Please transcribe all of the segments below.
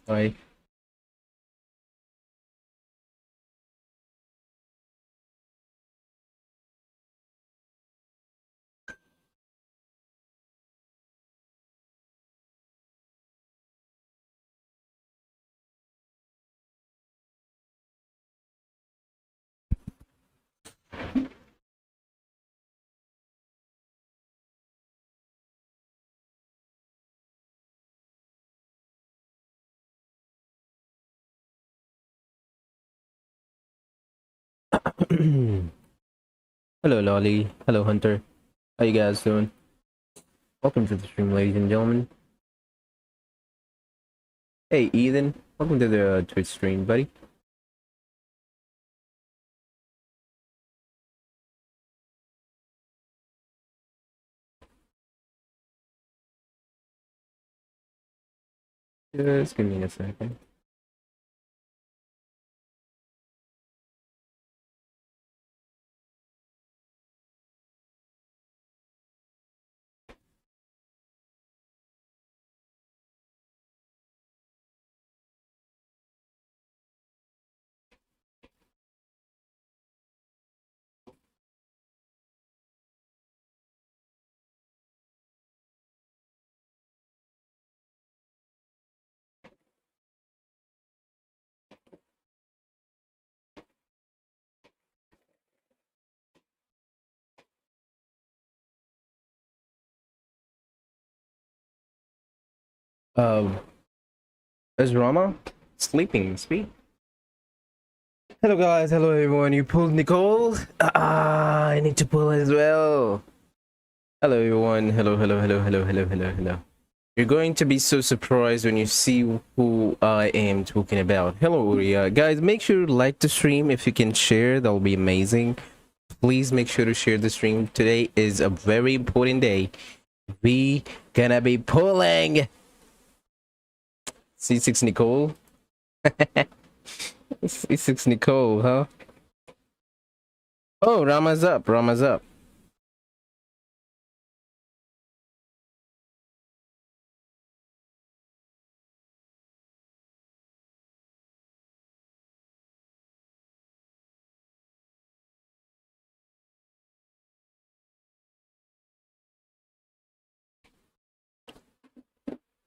Sorry. Hello, Lolly. Hello, Hunter. How you guys doing? Welcome to the stream, ladies and gentlemen. Hey, Ethan. Welcome to the Twitch stream, buddy. Just give me a second. Um, is Rama sleeping? Speak. Hello, guys. Hello, everyone. You pulled Nicole? I need to pull as well. Hello, everyone. Hello, hello, hello, hello, hello, hello, hello. You're going to be so surprised when you see who I am talking about. Hello, Uriah. Guys, make sure to like the stream. If you can share, that'll be amazing. Please make sure to share the stream. Today is a very important day. We gonna be pulling C6 Nicole. C6 Nicole, huh? Oh, Rama's up. Rama's up.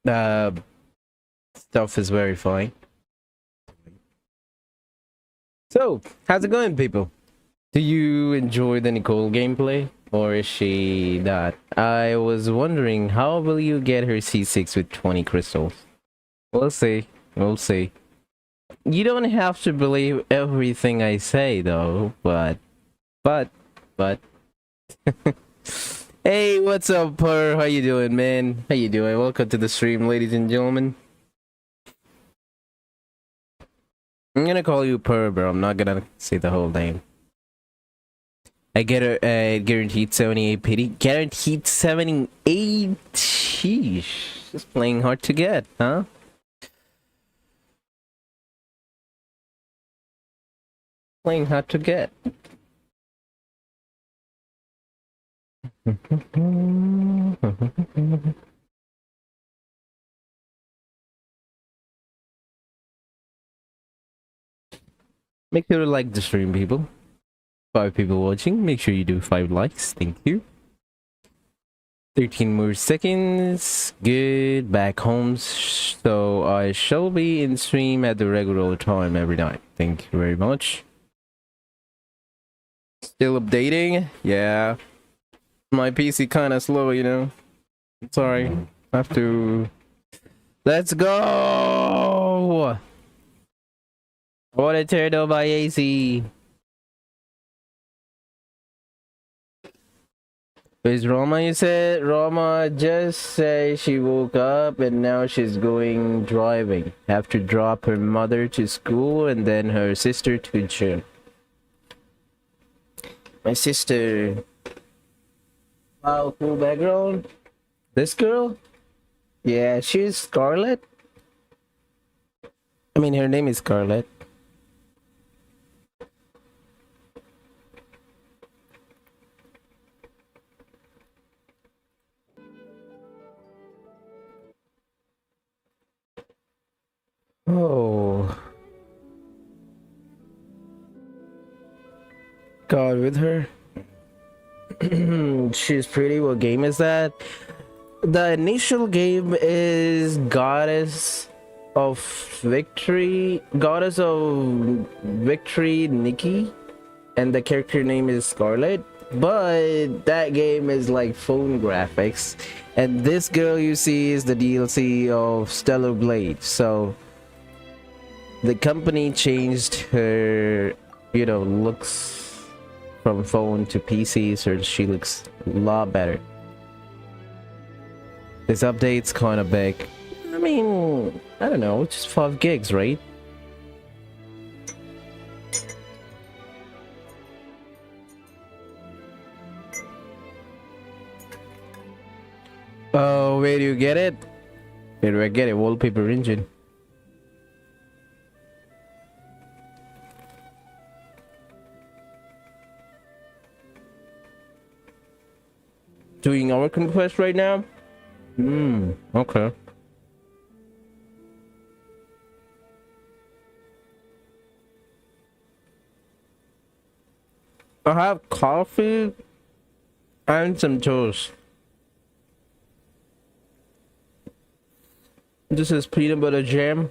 Uh, Stuff is very fine. So, how's it going, people? Do you enjoy the Nicole gameplay? Or is she not? I was wondering, how will you get her C6 with 20 crystals? We'll see. We'll see. You don't have to believe everything I say, though, but... Hey, what's up, Per? How you doing, man? How you doing? Welcome to the stream, ladies and gentlemen. I'm gonna call you Per, bro. I'm not gonna say the whole name. I get a guaranteed 78 pity. Guaranteed 78. Sheesh. Just playing hard to get, huh? Playing hard to get. Make sure to like the stream, people. 5 people watching. Make sure you do 5 likes. Thank you. 13 more seconds. Good. Back home. So I shall be in stream at the regular time every night. Thank you very much. Still updating? Yeah. My PC kinda slow, you know. Sorry. Have to... Let's go! What a turtle by AC. Is Roma, you said? Roma just say she woke up and now she's going driving. Have to drop her mother to school and then her sister to gym. My sister. Wow, cool background. This girl? Yeah, she's Scarlett. I mean, her name is Scarlett. God with her. She's pretty. What game is that? The initial game is Goddess of Victory Nikki, and the character name is Scarlet. But that game is like phone graphics, and this girl you see is the DLC of Stellar Blade. So the company changed her, looks from phone to PC, so she looks a lot better. This update's kind of big. I mean, I don't know, just 5 gigs, right? Oh, where do you get it? Where do I get it? Wallpaper engine. Doing our conquest right now? Okay. I have coffee and some toast. This is peanut butter jam.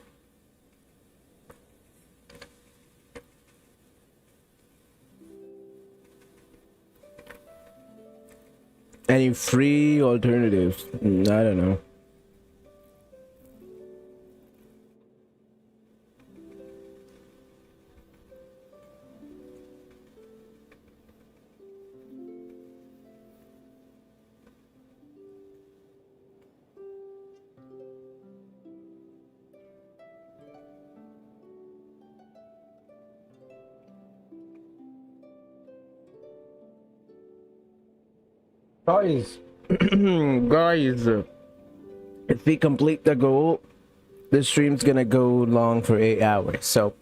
Any free alternatives? I don't know. Guys, guys, if we complete the goal, the stream's gonna go long for 8 hours, so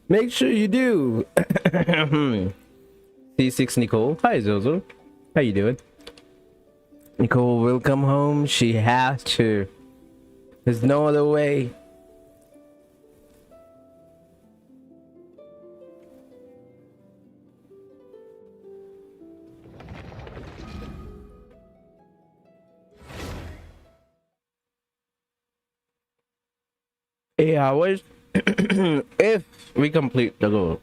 make sure you do. C6 Nicole, hi Zozo, how you doing? Nicole will come home, she has to. There's no other way. Hours if we complete the goal.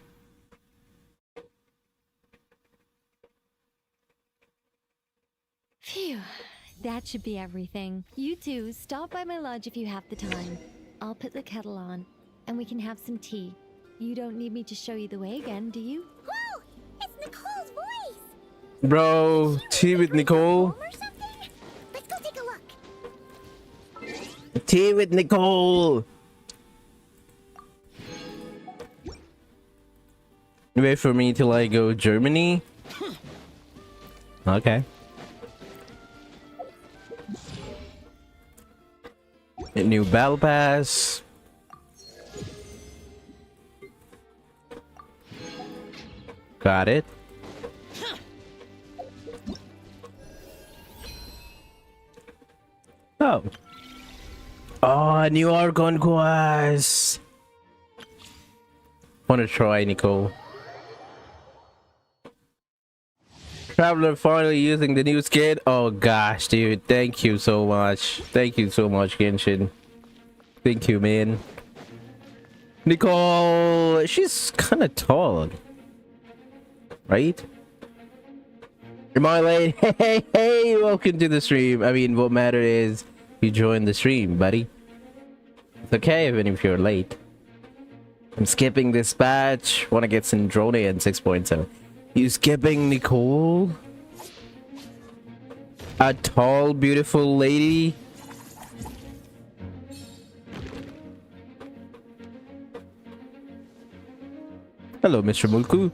Phew, that should be everything. You two, stop by my lodge if you have the time. I'll put the kettle on, and we can have some tea. You don't need me to show you the way again, do you? Whoa! It's Nicole's voice! Bro, tea with Nicole. Let's go take a look. Tea with Nicole. Wait for me till I go Germany. Okay. A new battle pass. Got it. Oh. Oh, new Archon quest. Wanna try, Nicole? Traveler finally using the new skin. Oh gosh, dude, thank you so much. Thank you so much, Genshin. Thank you, man. Nicole, she's kind of tall, right? Am I late? Hey, welcome to the stream. I mean, what matters is you joined the stream, buddy. It's okay even if you're late. I'm skipping this batch. Want to get some drone in 6.7. You skipping Nicole? A tall, beautiful lady? Hello, Mr. Mulku.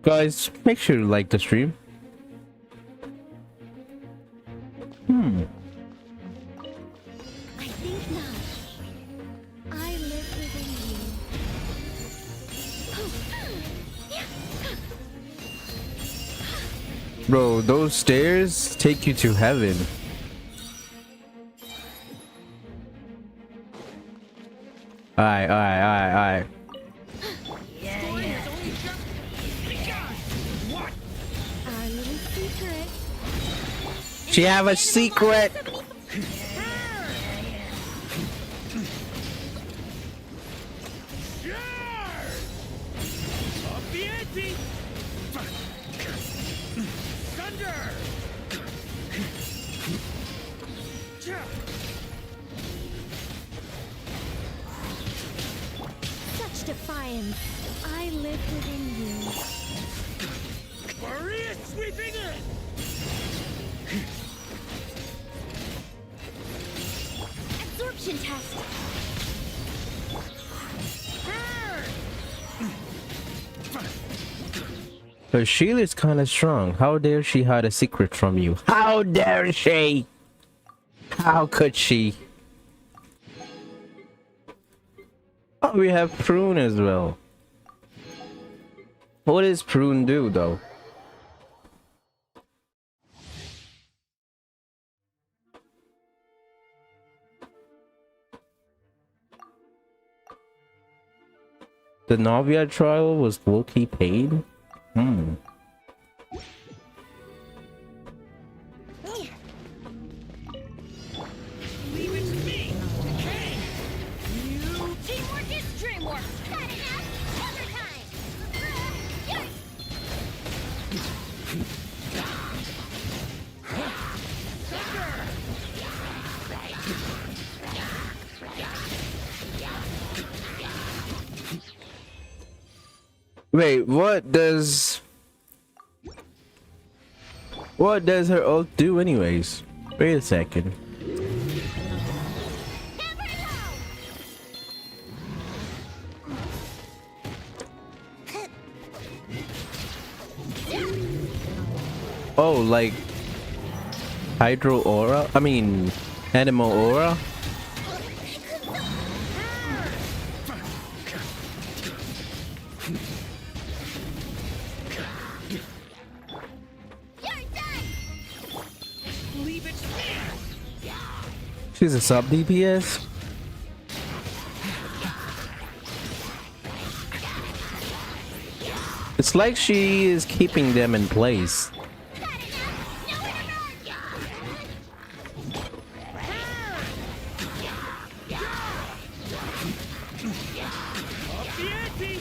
Guys, make sure to like the stream. I think not. I live within you. Bro, those stairs take you to heaven. Alright. She have a secret. Such defiance. I live within you. Maria sweeping in! Absorption test. Her shield is kind of strong. How dare she hide a secret from you? How dare she? How could she? Oh, we have Prune as well. What does Prune do though? The Navia trial was low-key paid? Hmm. Leave it to me! Hey! You... Teamwork is dreamwork. Got enough? Other time. Yes. Wait, what does her ult do anyways? Wait a second. Oh, like Hydro Aura? I mean, Animal Aura? Leave it to me! She's a sub DPS? It's like she is keeping them in place. Up the ante!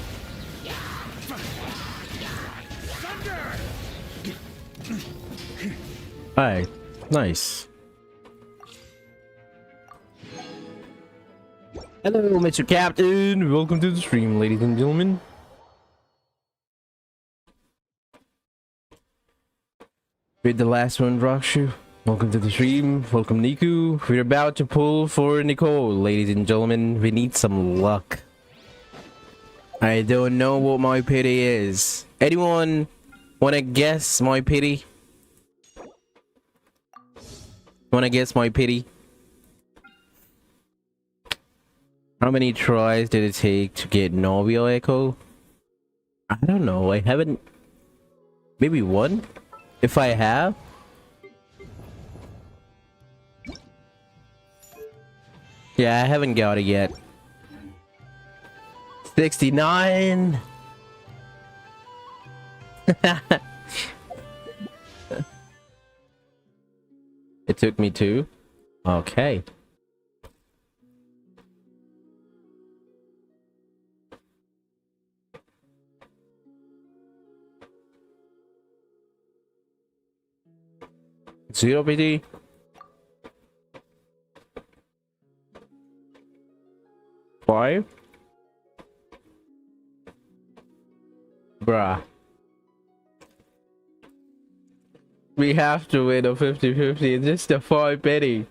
Thunder! Alright, nice. Hello, Mr. Captain. Welcome to the stream, ladies and gentlemen. With the last one, Rakshu. Welcome to the stream. Welcome, Niku. We're about to pull for Nicole, ladies and gentlemen. We need some luck. I don't know what my pity is. Anyone wanna guess my pity? Wanna guess my pity? How many tries did it take to get Novio Echo? I don't know. I haven't. Maybe one? If I have? Yeah, I haven't got it yet. 69! It took me 2. Okay. Zero PD. Five. Bruh. We have to win a 50-50. It's just a 5 penny.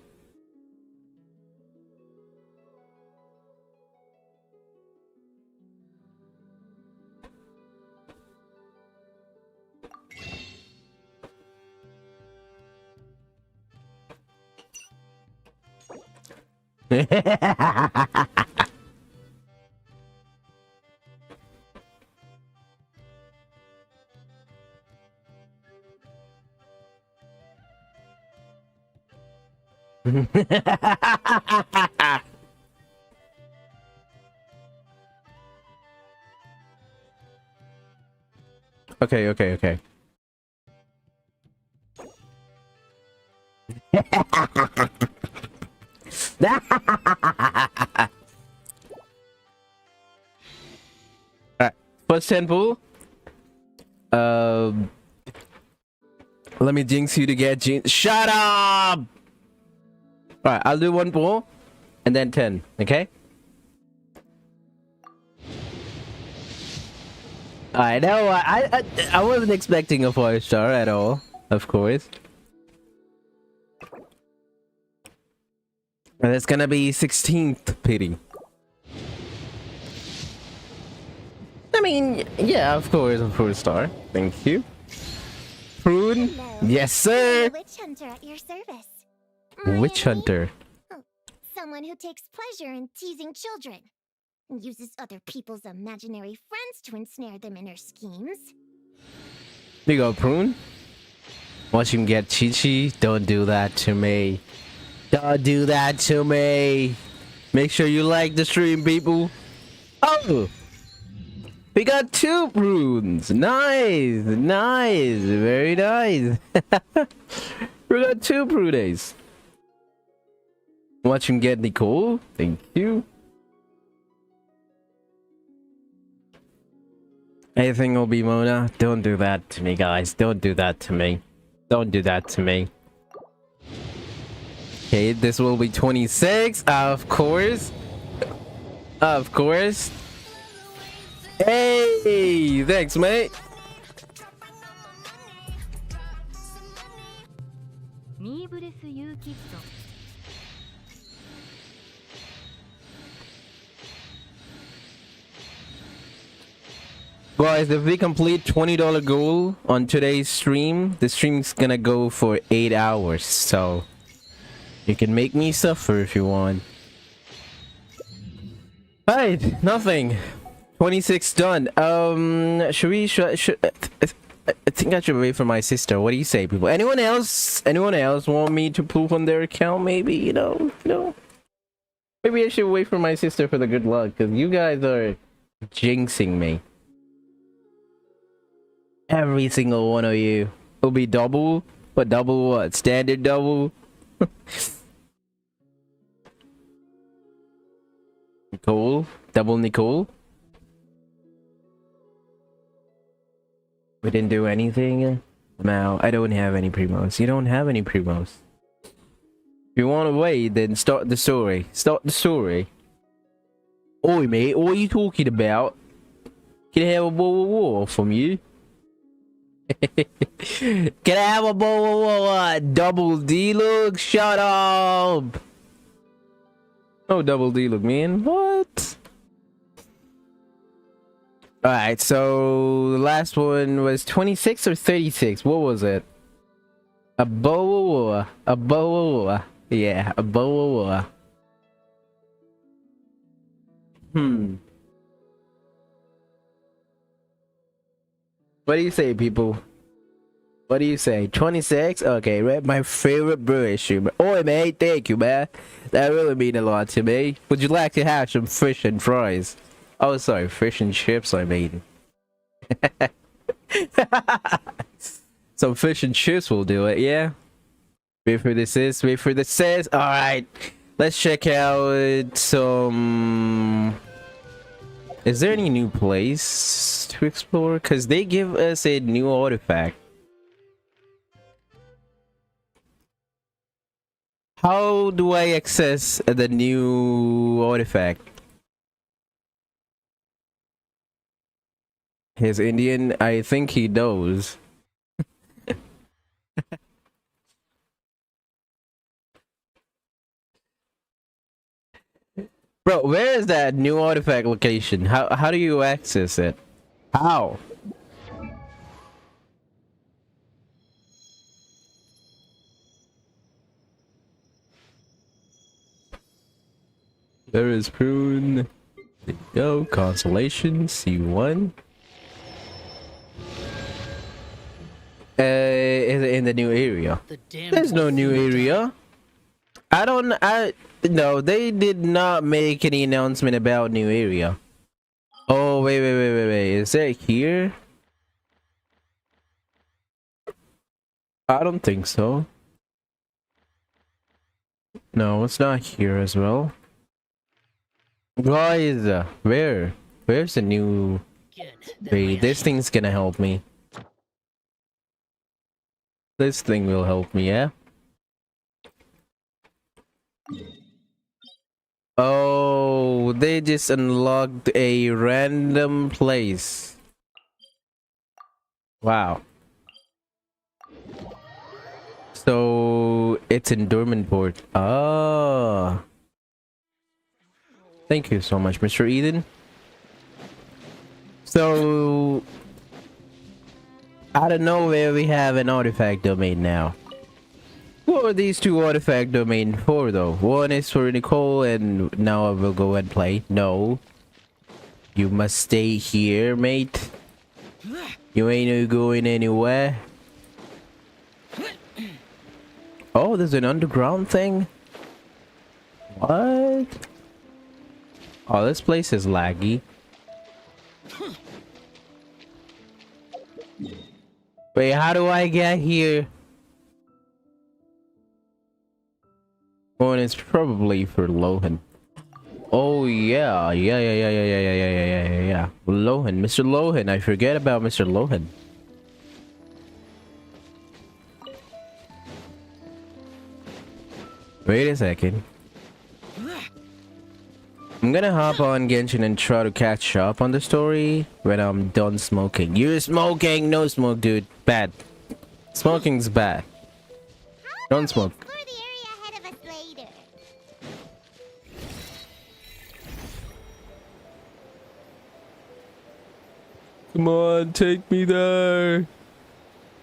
Okay. Alright, first 10 pull. Let me jinx you to get jinx. Shut up! Alright, I'll do 1 pull and then 10, okay? I know, I wasn't expecting a 4-star at all, of course. And it's gonna be 16th pity. I mean, yeah, of course, a 4-star. Thank you. Prune? Hello. Yes, sir! I'm a witch hunter at your service. Witch My hunter. enemy? Someone who takes pleasure in teasing children and uses other people's imaginary friends to ensnare them in her schemes. Here you go, Prune. Watch him get Chi-Chi. Don't do that to me. Don't do that to me. Make sure you like the stream, people. Oh! We got 2 prunes. Nice. Nice. Very nice. We got 2 prunes. Watch him get Nicole. Thank you. Anything will be Mona. Don't do that to me, guys. Don't do that to me. Don't do that to me. Okay, this will be 26. Of course. Of course. Hey! Thanks, mate. Guys, if we complete $20 goal on today's stream, the stream's gonna go for 8 hours, so you can make me suffer if you want. Alright, nothing. 26 done. Should I think I should wait for my sister. What do you say, people? Anyone else want me to poop on their account? Maybe, you know. Maybe I should wait for my sister for the good luck, because you guys are jinxing me. Every single one of you. It'll be double, but double what? Standard double? Nicole? Double Nicole? We didn't do anything? No, I don't have any primos. You don't have any primos. If you want to wait, then start the story. Start the story. Oi, mate, what are you talking about? Can I have a war from you? Can I have a double D look? Shut up! No double D look, man. What? Alright, so the last one was 26 or 36. What was it? A boa. A boa. Yeah, a boa. What do you say, people? What do you say? 26? Okay, right. My favorite brewery streamer. Oi, mate. Thank you, man. That really mean a lot to me. Would you like to have some fish and fries? Oh, sorry. Fish and chips, I mean. Some fish and chips will do it, yeah? Wait for this is. Wait for this is. Alright. Let's check out some... Is there any new place to explore? Because they give us a new artifact. How do I access the new artifact? He's Indian? I think he knows. Bro, where is that new artifact location? How do you access it? How? There is Prune. There you go. Consolation. C1. Is it in the new area? There's no new area. No, they did not make any announcement about new area. Oh, wait. Is that here? I don't think so. No, it's not here as well. Guys, where's the new... Wait, this thing's gonna help me. This thing will help me, yeah? Oh, they just unlocked a random place. Wow. So it's in Dormanport. Ah. Thank you so much, Mr. Eden. So out of nowhere we have an artifact domain now. What are these two artifact domain for though? One is for Nicole and now I will go and play. No. You must stay here, mate. You ain't no going anywhere. Oh, there's an underground thing? What? Oh, this place is laggy. Wait, how do I get here? One is probably for Lohan. Oh yeah, yeah. Lohan, Mr. Lohan. I forget about Mr. Lohan. Wait a second. I'm gonna hop on Genshin and try to catch up on the story when I'm done smoking. You're smoking! No smoke, dude. Bad. Smoking's bad. Don't smoke. Explore the area ahead of us later. Come on, take me there.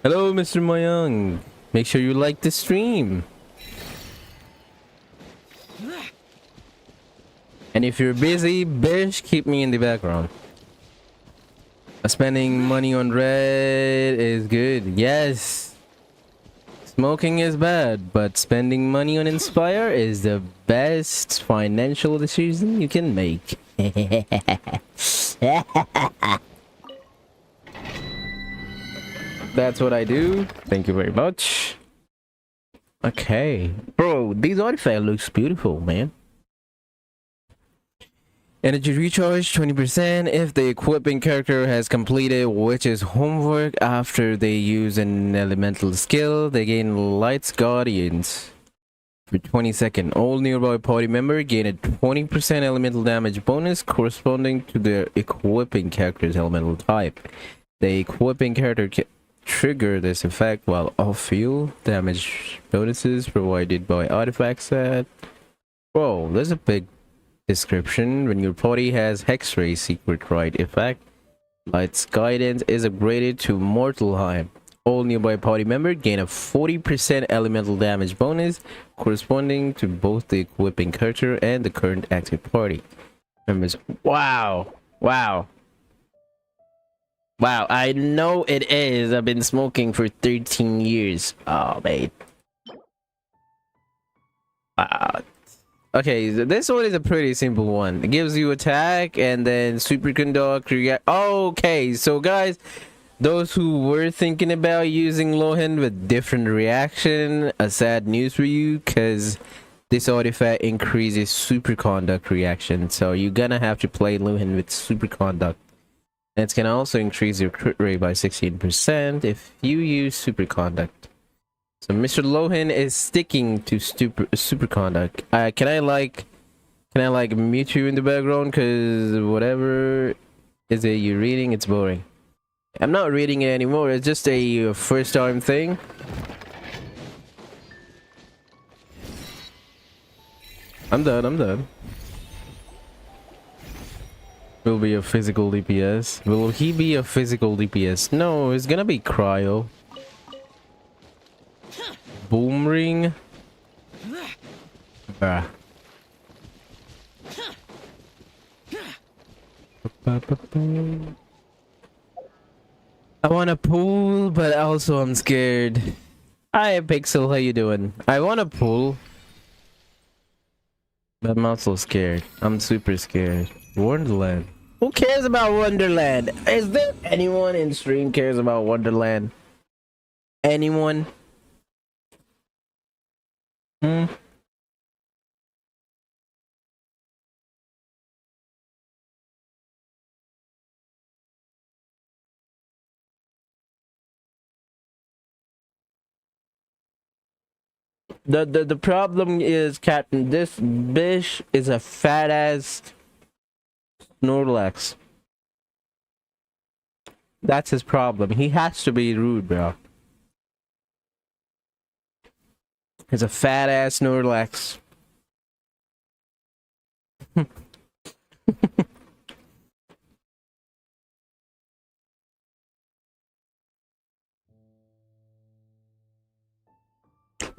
Hello, Mr. Mayang. Make sure you like the stream. And if you're busy, bitch, keep me in the background. Spending money on red is good. Yes. Smoking is bad, but spending money on Inspire is the best financial decision you can make. That's what I do. Thank you very much. Okay. Bro, these artifacts looks beautiful, man. Energy recharge 20% if the equipping character has completed which is homework after they use an elemental skill. They gain Light's Guardians for 20 seconds. All nearby party member gain a 20% elemental damage bonus corresponding to their equipping character's elemental type. The equipping character can trigger this effect while off field. Damage bonuses provided by artifact set. Whoa, there's a big description. When your party has Hexray Secret Rite effect, Light's Guidance is upgraded to Mortalheim. All nearby party members gain a 40% elemental damage bonus corresponding to both the equipping character and the current active party members. Wow. I know it is. I've been smoking for 13 years. Oh, mate. Wow. Okay, this one is a pretty simple one. It gives you attack and then superconduct react. Okay, so guys, those who were thinking about using Lohan with different reaction, a sad news for you, because this artifact increases superconduct reaction. So you're gonna have to play Lohan with superconduct. And it's gonna also increase your crit rate by 16% if you use superconduct. So Mr. Lohan is sticking to superconduct. Can I like mute you in the background? Cause whatever is it you're reading, it's boring. I'm not reading it anymore. It's just a first time thing. I'm done. Will be a physical DPS. Will he be a physical DPS? No, it's gonna be cryo. Boom ring. Bruh. I want a pool, but also I'm scared. Hi Pixel, how you doing? I want a pool, but I'm also scared. I'm super scared. Wonderland. Who cares about Wonderland? Is there anyone in stream cares about Wonderland? Anyone? The problem is, Captain, this bitch is a fat ass Snorlax. That's his problem. He has to be rude, bro. He's a fat ass Snorlax.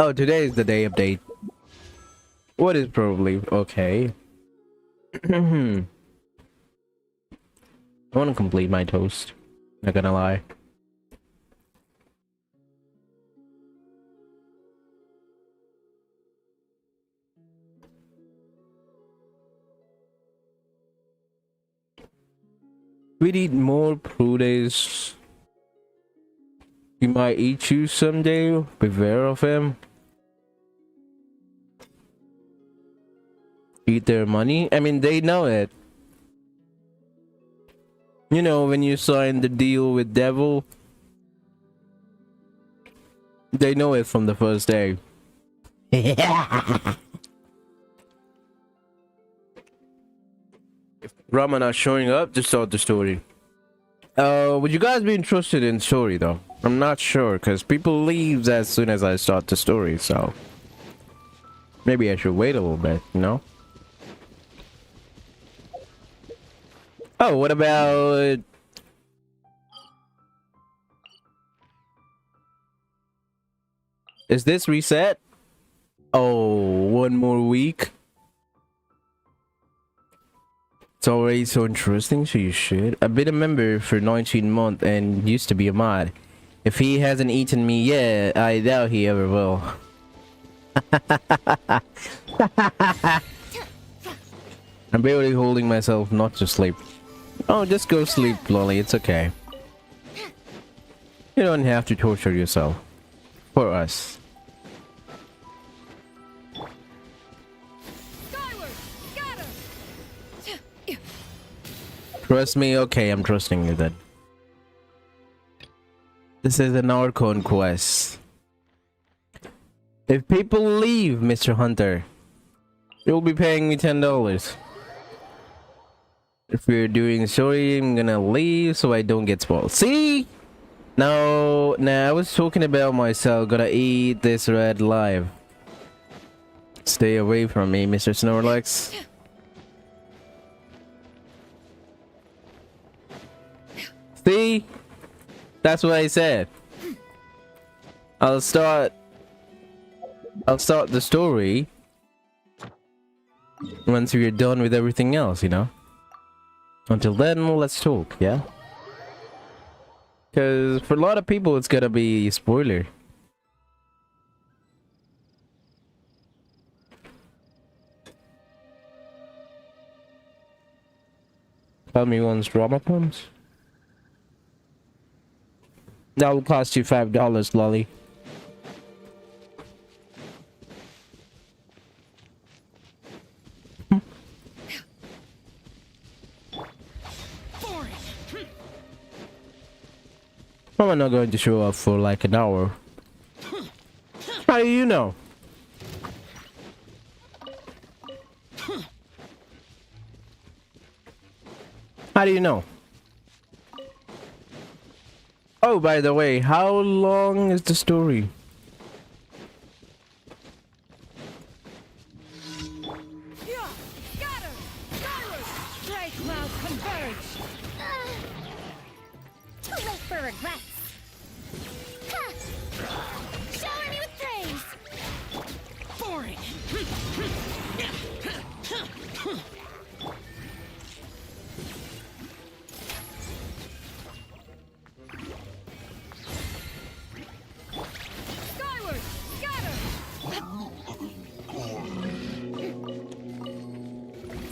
Oh, today is the day update. What is probably okay? I want to complete my toast. Not gonna lie. We'd eat more prudes. He might eat you someday. Beware of him. Eat their money. I mean, they know it. You know, when you sign the deal with Devil, they know it from the first day. If Rama not showing up, just start the story. Would you guys be interested in story though? I'm not sure, because people leaves as soon as I start the story, so maybe I should wait a little bit, you know? Oh, what about... Is this reset? Oh, one more week? It's already so interesting, so you should. I've been a member for 19 months and used to be a mod. If he hasn't eaten me yet, I doubt he ever will. I'm barely holding myself not to sleep. Oh, just go sleep, Lolly. It's okay. You don't have to torture yourself. For us. Trust me? Okay, I'm trusting you then. This is an Archon quest. If people leave, Mr. Hunter, you'll be paying me $10. If we're doing story, I'm gonna leave so I don't get spoiled. See? No, I was talking about myself. Gonna eat this red live. Stay away from me, Mr. Snorlax. See? That's what I said. I'll start the story once we're done with everything else, you know? Until then, let's talk, yeah? Because for a lot of people, it's gonna be a spoiler. Tell me once drama comes. That will cost you $5, Lolly. I'm not going to show up for like an hour. How do you know? How do you know? Oh, by the way, how long is the story? Too late for regrets. Ha! Shower me with praise. Boring. Skyward, scatter.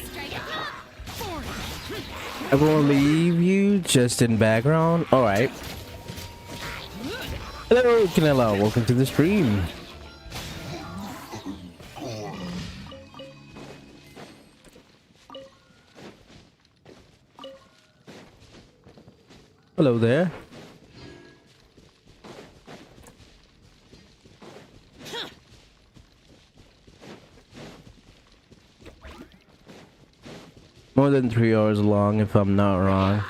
Strike it. I will leave you just in background. Alright. Hello, Canella. Welcome to the stream. Hello there. more than 3 hours long, if I'm not wrong.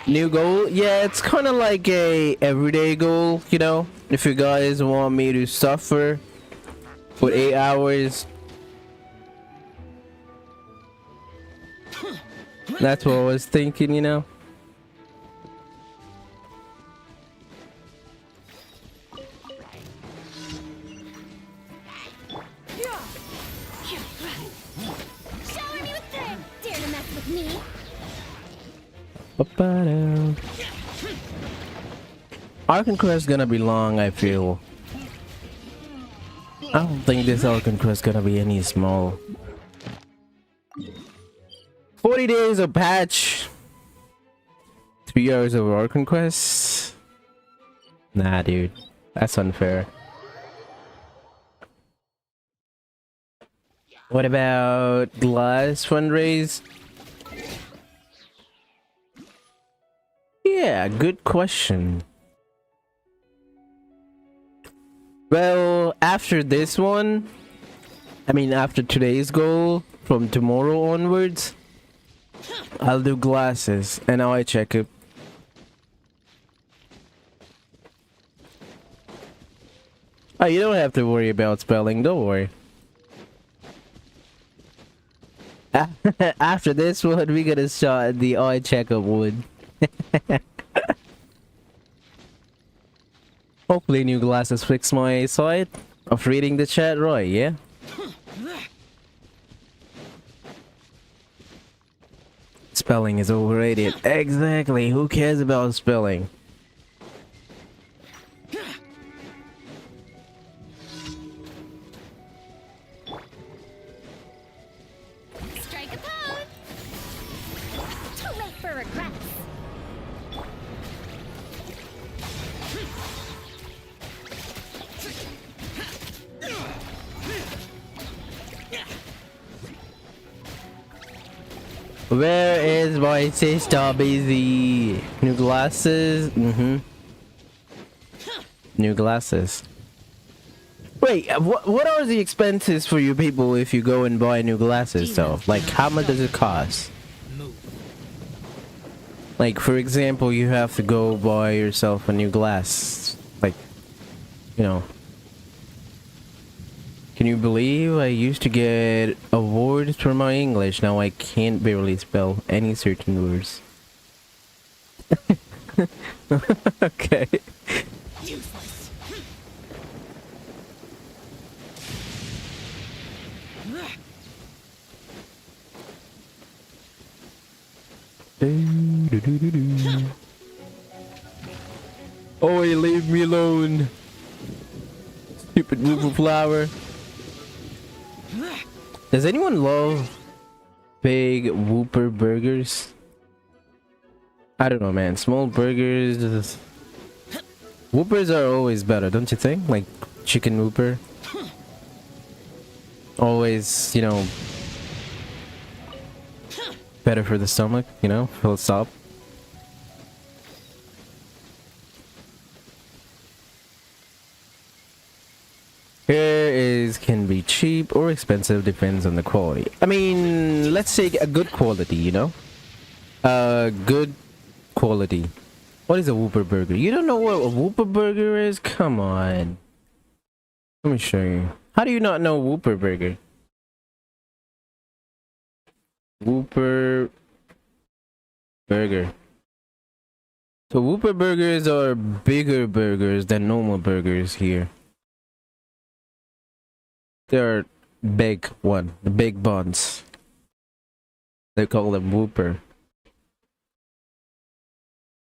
New goal? Yeah, it's kind of like a everyday goal, you know? If you guys want me to suffer for 8 hours, that's what I was thinking, you know? Shower me with thread! Dare to mess with me? Ba-ba-da. Archon Quest gonna be long, I feel. I don't think this Archon Quest gonna be any small. 40 days of patch. 3 hours of Archon Quest. Nah, dude. That's unfair. What about Glass fundraise? Yeah, good question. Well, after this one, I mean after today's goal, from tomorrow onwards, I'll do glasses and eye checkup. Oh, you don't have to worry about spelling, don't worry. After this one, we gotta start the eye checkup one. Hopefully new glasses fix my sight of reading the chat right, yeah? Spelling is overrated. Exactly, who cares about spelling? Strike a pose! Too late for regrets! Where is my sister busy? New glasses? New glasses. Wait, what are the expenses for you people if you go and buy new glasses though? Like, how much does it cost? Like, for example, you have to go buy yourself a new glass. Like, you know. Can you believe I used to get awards for my English? Now I can't barely spell any certain words. Okay. Useless. Oh, you leave me alone. Stupid woofer flower. Does anyone love big Whopper burgers? I don't know, man. Small burgers. Whoopers are always better, don't you think? Like chicken Whopper. Always, you know, better for the stomach, you know? Full stop. Here is can be cheap or expensive, depends on the quality. I mean, let's say a good quality, you know? Good quality. What is a Whopper burger? You don't know what a Whopper burger is? Come on. Let me show you. How do you not know Whopper burger? Whopper burger. So Whopper burgers are bigger burgers than normal burgers here. They're big one, the big buns. They call them Whopper.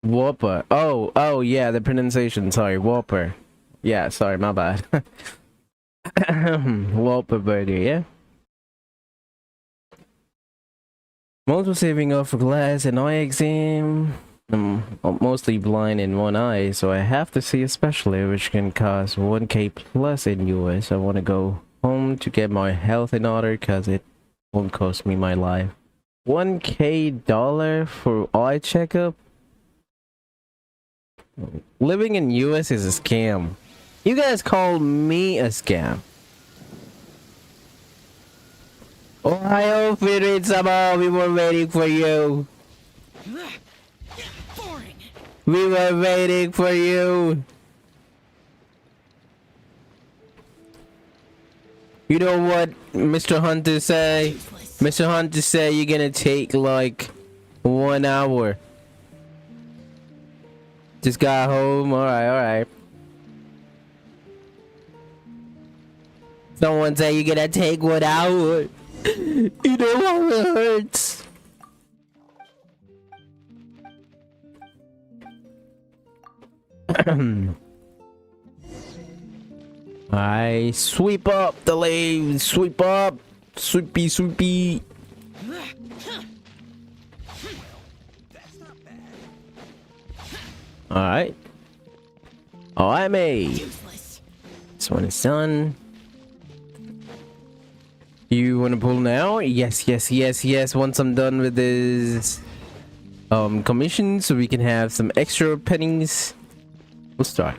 Whopper. Oh yeah, the pronunciation. Sorry, Whopper. Yeah, sorry, my bad. Whopper burger, yeah. I'm also saving up for glass and eye exam. I'm mostly blind in one eye, so I have to see a specialist, which can cost 1k plus in US. I want to go home to get my health in order, cause it won't cost me my life. 1k dollar for eye checkup? Living in US is a scam. You guys call me a scam. Ohio, Spirit Sama, we were waiting for you. Boring. We were waiting for you. You know what Mr. Hunter say? Mr. Hunter say you're gonna take like 1 hour. Just got home. Alright, alright. Someone say you're gonna take 1 hour. You know how it hurts. I sweep up the lane. Sweep up. Sweepy, sweepy. Alright. Alright, mate. This one is done. You want to pull now? Yes, yes, yes, yes. Once I'm done with this commission, so we can have some extra pennies, we'll start.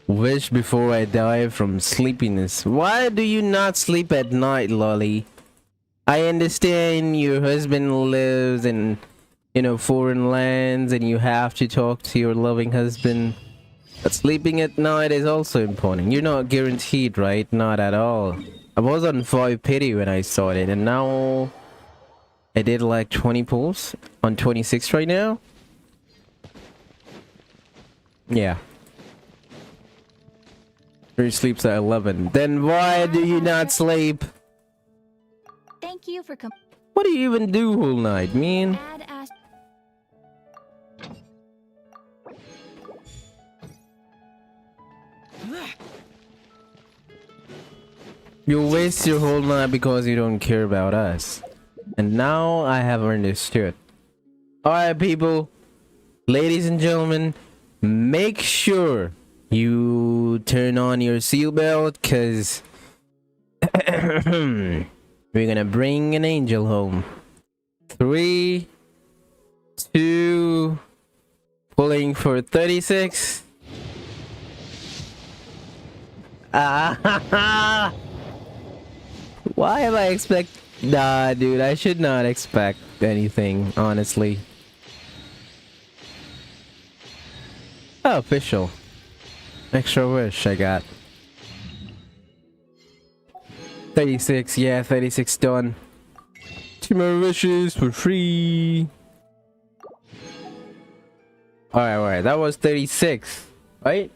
Wish before I die from sleepiness. Why do you not sleep at night, Lolly? I understand your husband lives in, you know, foreign lands and you have to talk to your loving husband. But sleeping at night is also important. You're not guaranteed, right? Not at all. I was on 5 pity when I started and now I did like 20 pulls on 26 right now. Yeah. He sleeps at 11. Then why do you not sleep? Thank you for coming. What do you even do all night, man? Add Ash. You waste your whole night because you don't care about us. And now I have understood. Alright, people. Ladies and gentlemen, make sure you turn on your seatbelt, because we're gonna bring an angel home. 3, 2, pulling for 36. Ah, why am I expect? Nah, dude, I should not expect anything, honestly. Oh, official. Extra wish I got. 36, yeah, 36 done. 2 more wishes for free. Alright, alright, that was 36, right?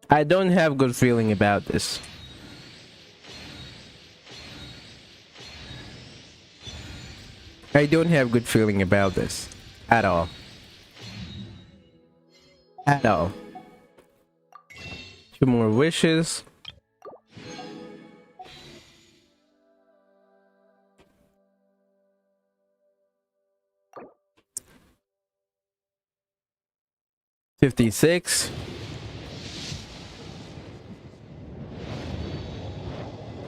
I don't have good feeling about this. I don't have good feeling about this. At all. At all. 2 more wishes. $56.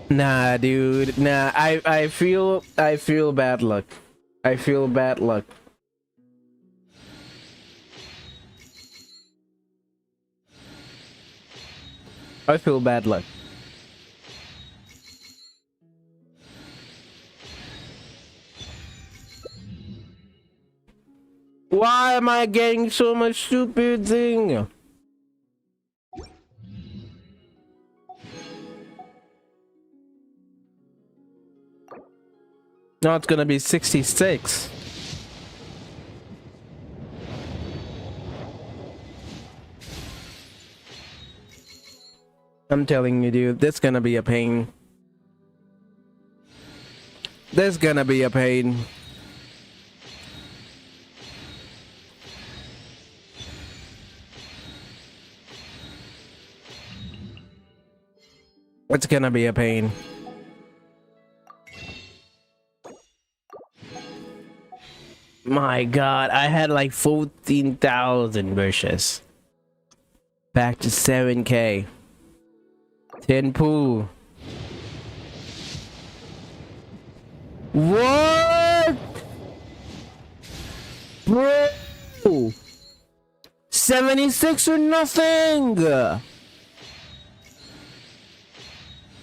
Nah, dude. Nah, I feel bad luck. I feel bad luck. I feel bad luck. Why am I getting so much stupid thing? Now it's gonna be 66. I'm telling you, dude, this gonna be a pain. This gonna be a pain. It's gonna be a pain. My god, I had like 14,000 wishes. Back to 7k. 10 pool. What? Bro! 76 or nothing!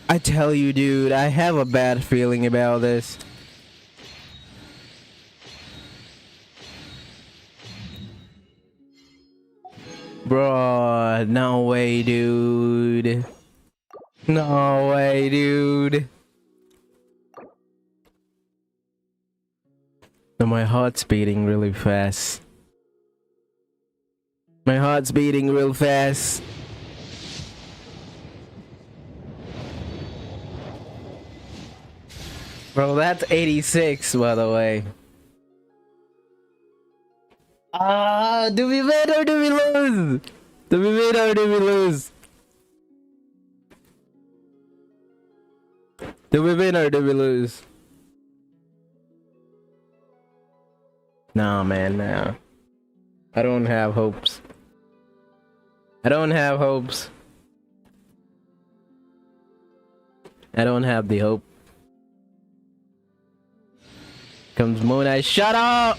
I tell you, dude, I have a bad feeling about this. Bro, no way, dude. No way, dude. No, my heart's beating really fast. My heart's beating real fast. Bro, that's 86, by the way. Do we win or do we lose? Do we win or do we lose? Do we win or do we lose? Nah, man, nah. I don't have hopes. I don't have hopes. I don't have the hope. Comes Moon Knight. Shut up!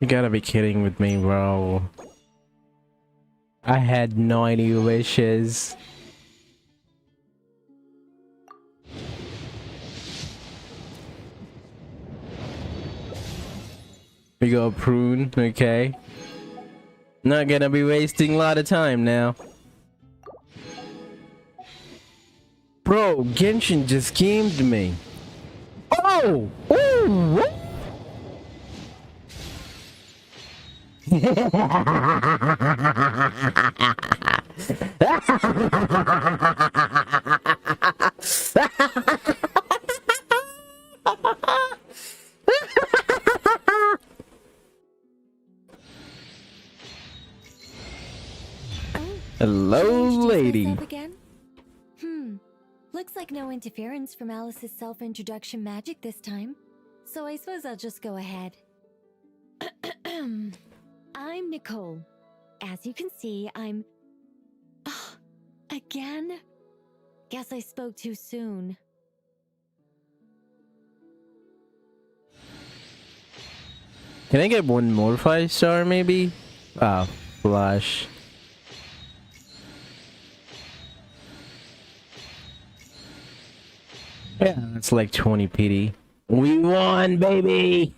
You gotta be kidding with me, bro. I had 90 wishes. We go prune, okay. Not gonna be wasting a lot of time now. Bro, Genshin just gamed me. Oh! Ooh! What? Hello, lady. Again? Looks like no interference from Alice's self-introduction magic this time. So I suppose I'll just go ahead. I'm Nicole. As you can see, I'm... again? Guess I spoke too soon. Can I get one more 5-star maybe? Ah, flash. Yeah, that's like 20 PD. We won, baby!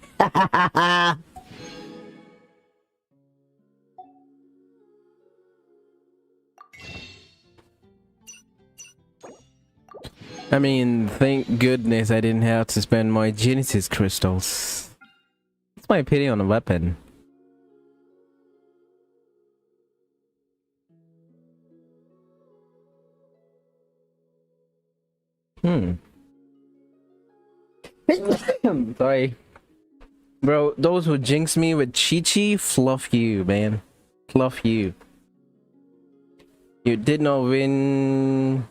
I mean, thank goodness I didn't have to spend my Genesis crystals. What's my pity on a weapon? Sorry. Bro, those who jinx me with Chi-Chi, fluff you, man. Fluff you. You did not win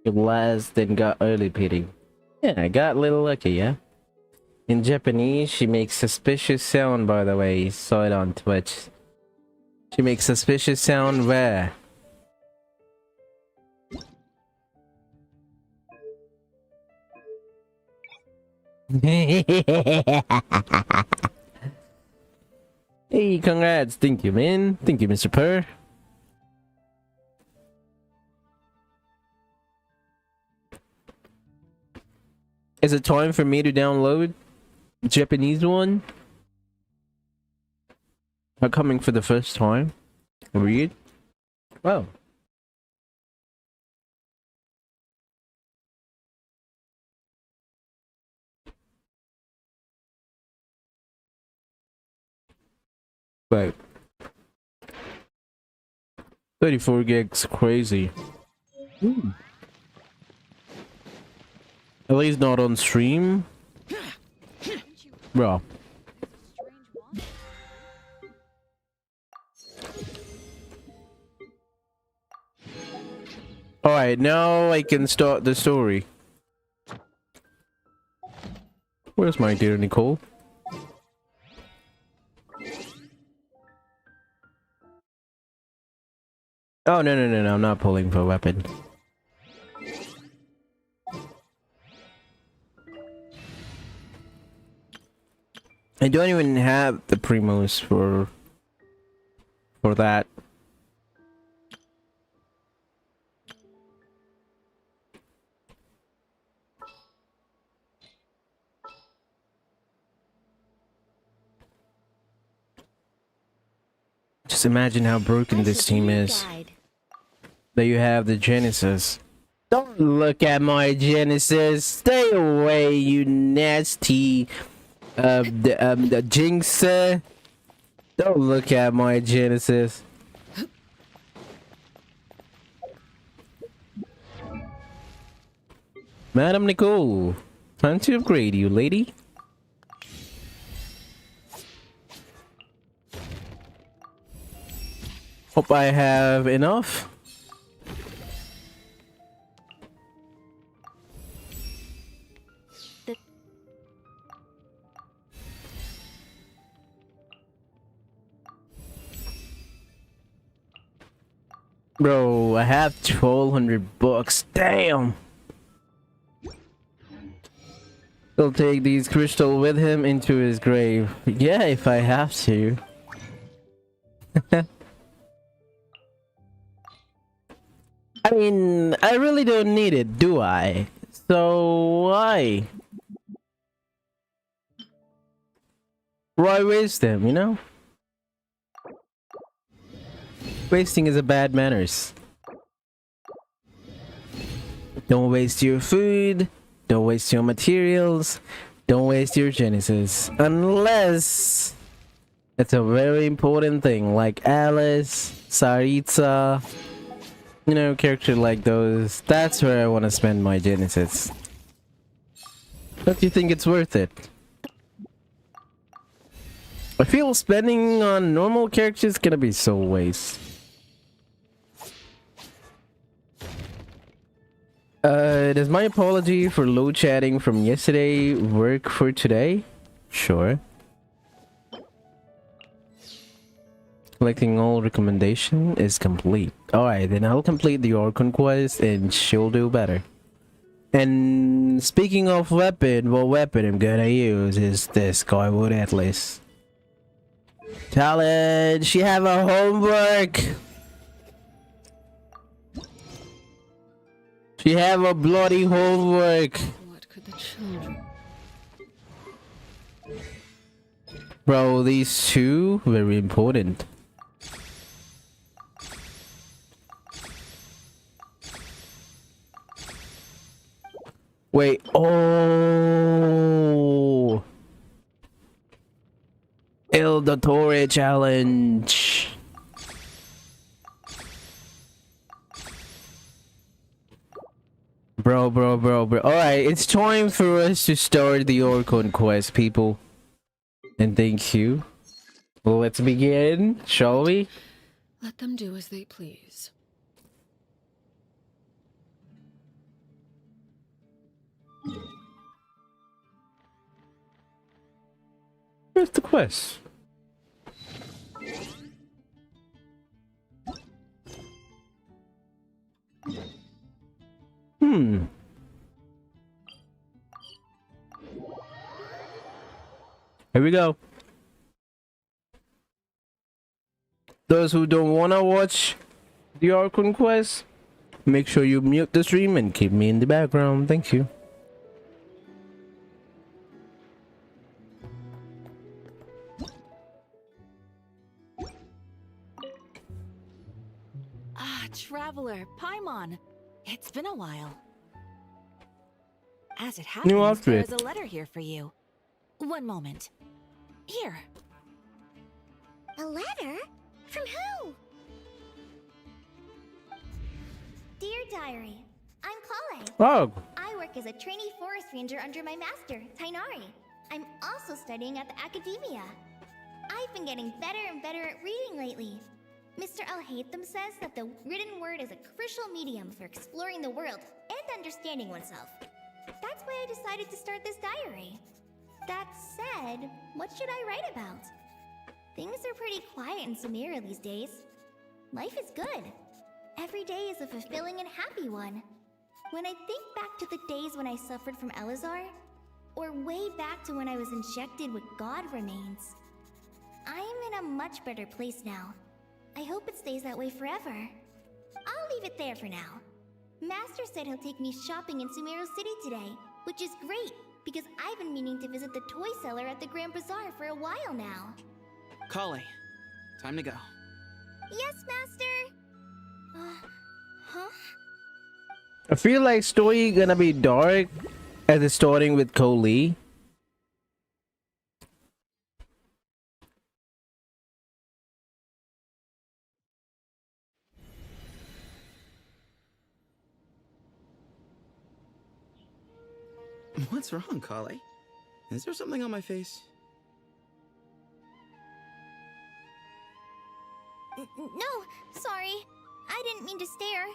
your last, then got early pity. Yeah, I got a little lucky, yeah? In Japanese, she makes suspicious sound, by the way. You saw it on Twitch. She makes suspicious sound where? Hey, congrats. Thank you, man. Thank you, Mr. Purr. Is it time for me to download Japanese one? are coming for the first time, read. Oh. But 34 gigs crazy. Ooh. At least not on stream. Bro. Alright, now I can start the story. Where's my dear Nicole? Oh, no, I'm not pulling for a weapon. I don't even have the primos for that. Just imagine how broken this team is. That you have the Genesis. Don't look at my Genesis. Stay away, you nasty the Jinx. Don't look at my Genesis. Madam Nicole, time to upgrade you, lady. Hope I have enough. Bro, I have 1,200 bucks. Damn. He'll take these crystals with him into his grave. Yeah, if I have to. I mean, I really don't need it, do I? So why? Why waste them, you know? Wasting is a bad manners. Don't waste your food. Don't waste your materials. Don't waste your Genesis. Unless it's a very important thing, like Alice, Saritza, you know, character like those. That's where I want to spend my Genesis. Don't you think it's worth it? I feel spending on normal characters is gonna be so waste. Does my apology for low chatting from yesterday work for today? Sure. Collecting all recommendation is complete. Alright, then I'll complete the Orcon quest and she'll do better. And speaking of weapon, what weapon I'm gonna use is this Skyward Atlas. Challenge! You have a homework! You have a bloody homework! What could the children... Bro, these two, very important. Wait, oh! El Dottore challenge! Bro. Alright, it's time for us to start the Orcon quest, people. And thank you. Well, let's begin, shall we? Let them do as they please. Where's the quest? Here we go. Those who don't wanna watch the Orcon quest, make sure you mute the stream and keep me in the background. Thank you. Ah, Traveler, Paimon. It's been a while. As it happens, there outfit. is a letter here for you. One moment. Here. A letter? From who? Dear Diary, I'm Kale. Oh, I work as a trainee forest ranger under my master, Tainari. I'm also studying at the academia. I've been getting better and better at reading lately. Mr. Al-Haytham says that the written word is a crucial medium for exploring the world and understanding oneself. That's why I decided to start this diary. That said, what should I write about? Things are pretty quiet in Samira these days. Life is good. Every day is a fulfilling and happy one. When I think back to the days when I suffered from Elazar, or way back to when I was injected with God remains, I am in a much better place now. I hope it stays that way forever. I'll leave it there for now. Master said he'll take me shopping in Sumero City today, which is great, because I've been meaning to visit the toy seller at the Grand Bazaar for a while now. Kale, time to go. Yes, Master! Huh? I feel like story gonna be dark as it's starting with Coley. What's wrong, Kale? Is there something on my face? No, sorry. I didn't mean to stare.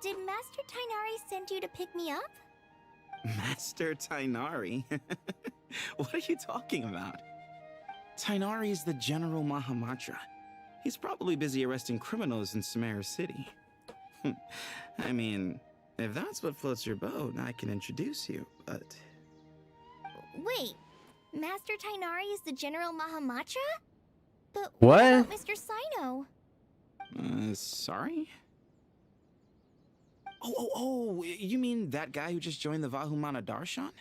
Did Master Tainari send you to pick me up? Master Tainari? What are you talking about? Tainari is the General Mahamatra. He's probably busy arresting criminals in Samara City. I mean, if that's what floats your boat, I can introduce you, but... Wait, Master Tainari is the General Mahamatra? But What? about Mr. Sino? Sorry? Oh, you mean that guy who just joined the Vahumana Darshan?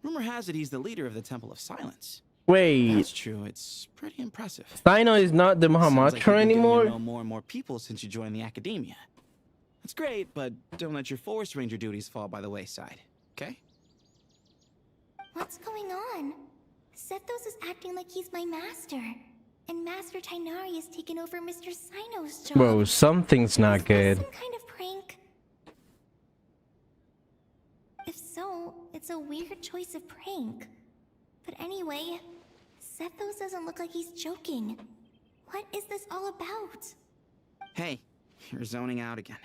Rumor has it he's the leader of the Temple of Silence. Wait, That's true, it's pretty impressive. Sino is not the Sounds like Mahamatra you've been getting to anymore? know more and more people since you joined the academia. That's great, but don't let your forest ranger duties fall by the wayside, okay? What's going on? Sethos is acting like he's my master. And Master Tainari has taken over Mr. Sino's job. Bro, something's not Is this good. some kind of prank? If so, it's a weird choice of prank. But anyway, Sethos doesn't look like he's joking. What is this all about? Hey, you're zoning out again.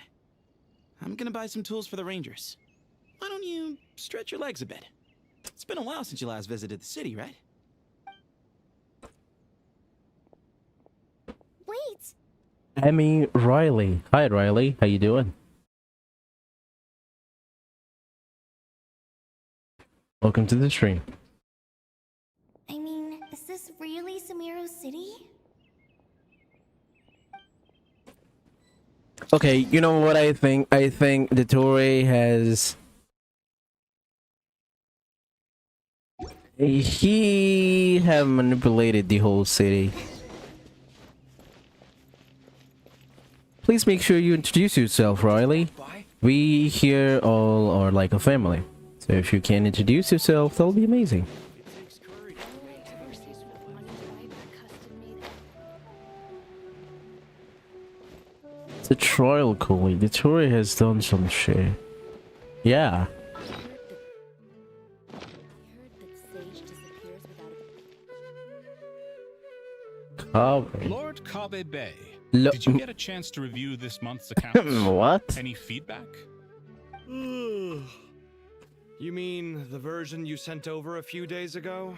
I'm gonna buy some tools for the rangers. Why don't you stretch your legs a bit? It's been a while since you last visited the city, right? Wait! Emmy Riley. Hi Riley, how you doing? Welcome to the stream. I mean, is this really Sumero City? Okay, you know what I think? I think the Tory has... He have manipulated the whole city. Please make sure you introduce yourself, Riley. We here all are like a family. So if you can introduce yourself, that'll be amazing. The trial Cooley. The Tory has done some shit. Yeah. Kabe. Lord Kabe Bay, Lo- did you get a chance to review this month's accounts? What? Any feedback? You mean the version you sent over a few days ago?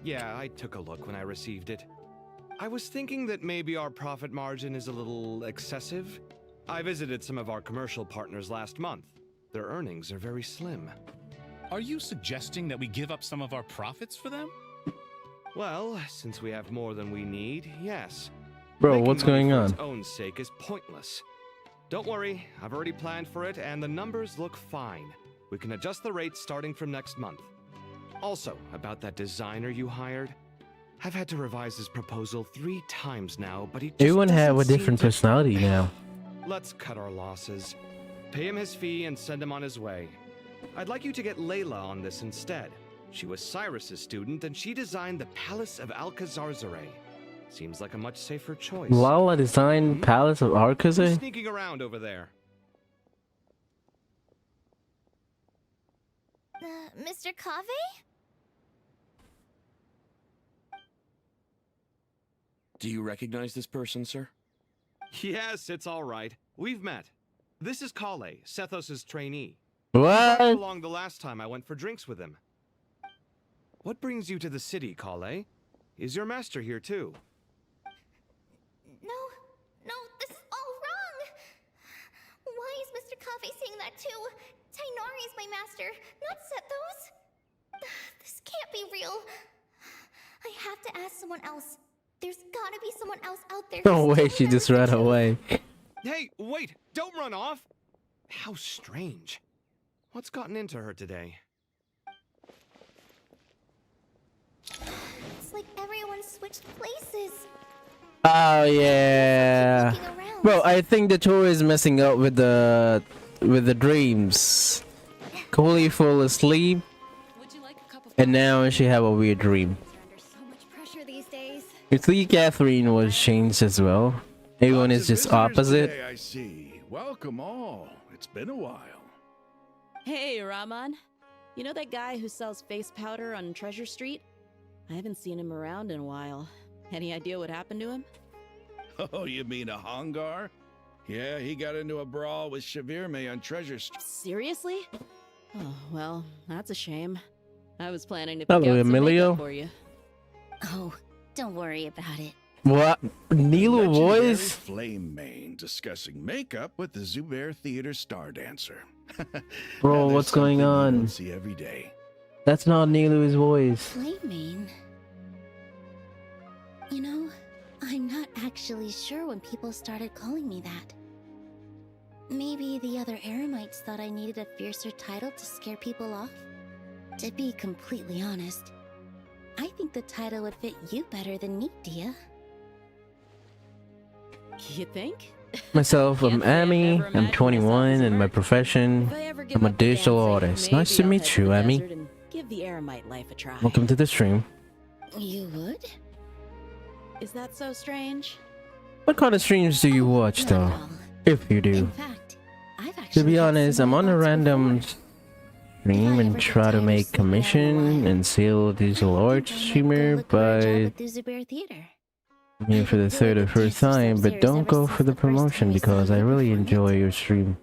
Yeah, I took a look when I received it. I was thinking that maybe our profit margin is a little excessive. I visited some of our commercial partners last month. Their earnings are very slim. Are you suggesting that we give up some of our profits for them? Well, since we have more than we need, yes. Bro, Making what's money going for on? its own sake is pointless. Don't worry, I've already planned for it and the numbers look fine. We can adjust the rates starting from next month. Also, about that designer you hired, I've had to revise his proposal 3 times now, but he just Everyone have a doesn't seem different to... personality now. let's cut our losses. Pay him his fee and send him on his way. I'd like you to get Layla on this instead. She was Cyrus's student, and she designed the Palace of Alcazarzaray. Seems like a much safer choice. Lala designed Palace of Who's Alcazar? sneaking around over there? Mr. Cave? Do you recognize this person, sir? Yes, it's all right. We've met. This is Kale, Sethos' trainee. What? Along the last time I went for drinks with him. What brings you to the city, Kale? Is your master here too? No, this is all wrong! Why is Mr. Cave saying that too? Tainari is my master, not Sethos. This can't be real. I have to ask someone else. There's gotta be someone else out there. No way, she just ran away. Hey, wait! Don't run off! How strange. What's gotten into her today? It's like everyone switched places. Oh yeah. Looking around. Bro, I think the tour is messing up with the dreams. Coley fall asleep, Would you like a cup of and now she have a weird dream. You're under so much pressure these days. You see, Catherine was changed as well. Everyone is just opposite. I see. Welcome all. It's been a while. Hey, Rahman. You know that guy who sells face powder on Treasure Street? I haven't seen him around in a while. Any idea what happened to him? Oh, you mean a Hongar? Yeah, he got into a brawl with Shavirme on Treasure Street. Seriously? Oh, well, that's a shame. I was planning to pick Hello, out some Emilio. makeup for you. Oh, don't worry about it. What? Nilo Legendary voice? Flame Mane discussing makeup with the Zubair Theater star dancer. Bro, Now, there's what's going something you on? don't see every day. That's not Nilu's voice. Flame. You know, I'm not actually sure when people started calling me that. Maybe the other Eremites thought I needed a fiercer title to scare people off? To be completely honest, I think the title would fit you better than me, Dia. You think? Myself, I'm Can't say I've Amy. ever I'm imagined 21, myself as a and my merc. profession. If I ever give I'm a up digital dancing, artist. maybe Nice to I'll meet head to you, the Amy. desert and give the Eremite life a try. Welcome to the stream. You would? Is that so strange? What kind of streams do you watch, Not though? at all. If you do. In fact, I've To actually be had honest, I'm on a similar thoughts random before. stream and ever try get to tired make of sleeping out commission one, and sell digital I art think I might go streamer, look for a job but at the Zubair Theater. I'm here for the I've third or enjoyed the first dance of time, but Subzer's don't ever go since for the the first time promotion I saw because I you really perform enjoy it. your stream.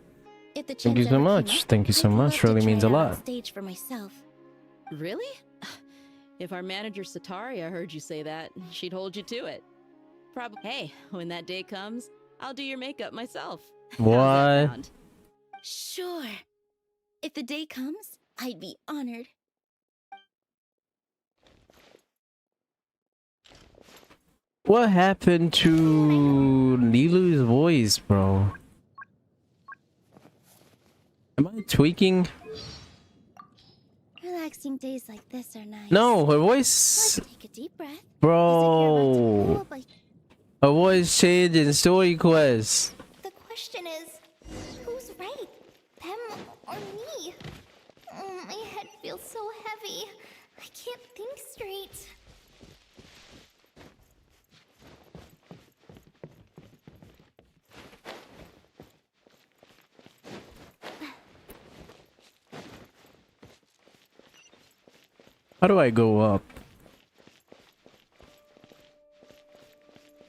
If the Thank you chance so ever came much. up, Thank you so I'd much. love to Really try means a it on lot. stage for myself. Really? If our manager Sataria heard you say that, she'd hold you to it. Probably. Hey, when that day comes, I'll do your makeup myself. How's that What? sound? Sure. If the day comes, I'd be honored. What happened to Nilu's voice, bro? Am I tweaking? Relaxing days like this are nice. No, her I'd voice, take a deep breath. bro. Her voice changed in Story Quest. The question is, who's right? Them or me? Oh, my head feels so heavy. I can't think straight. How do I go up?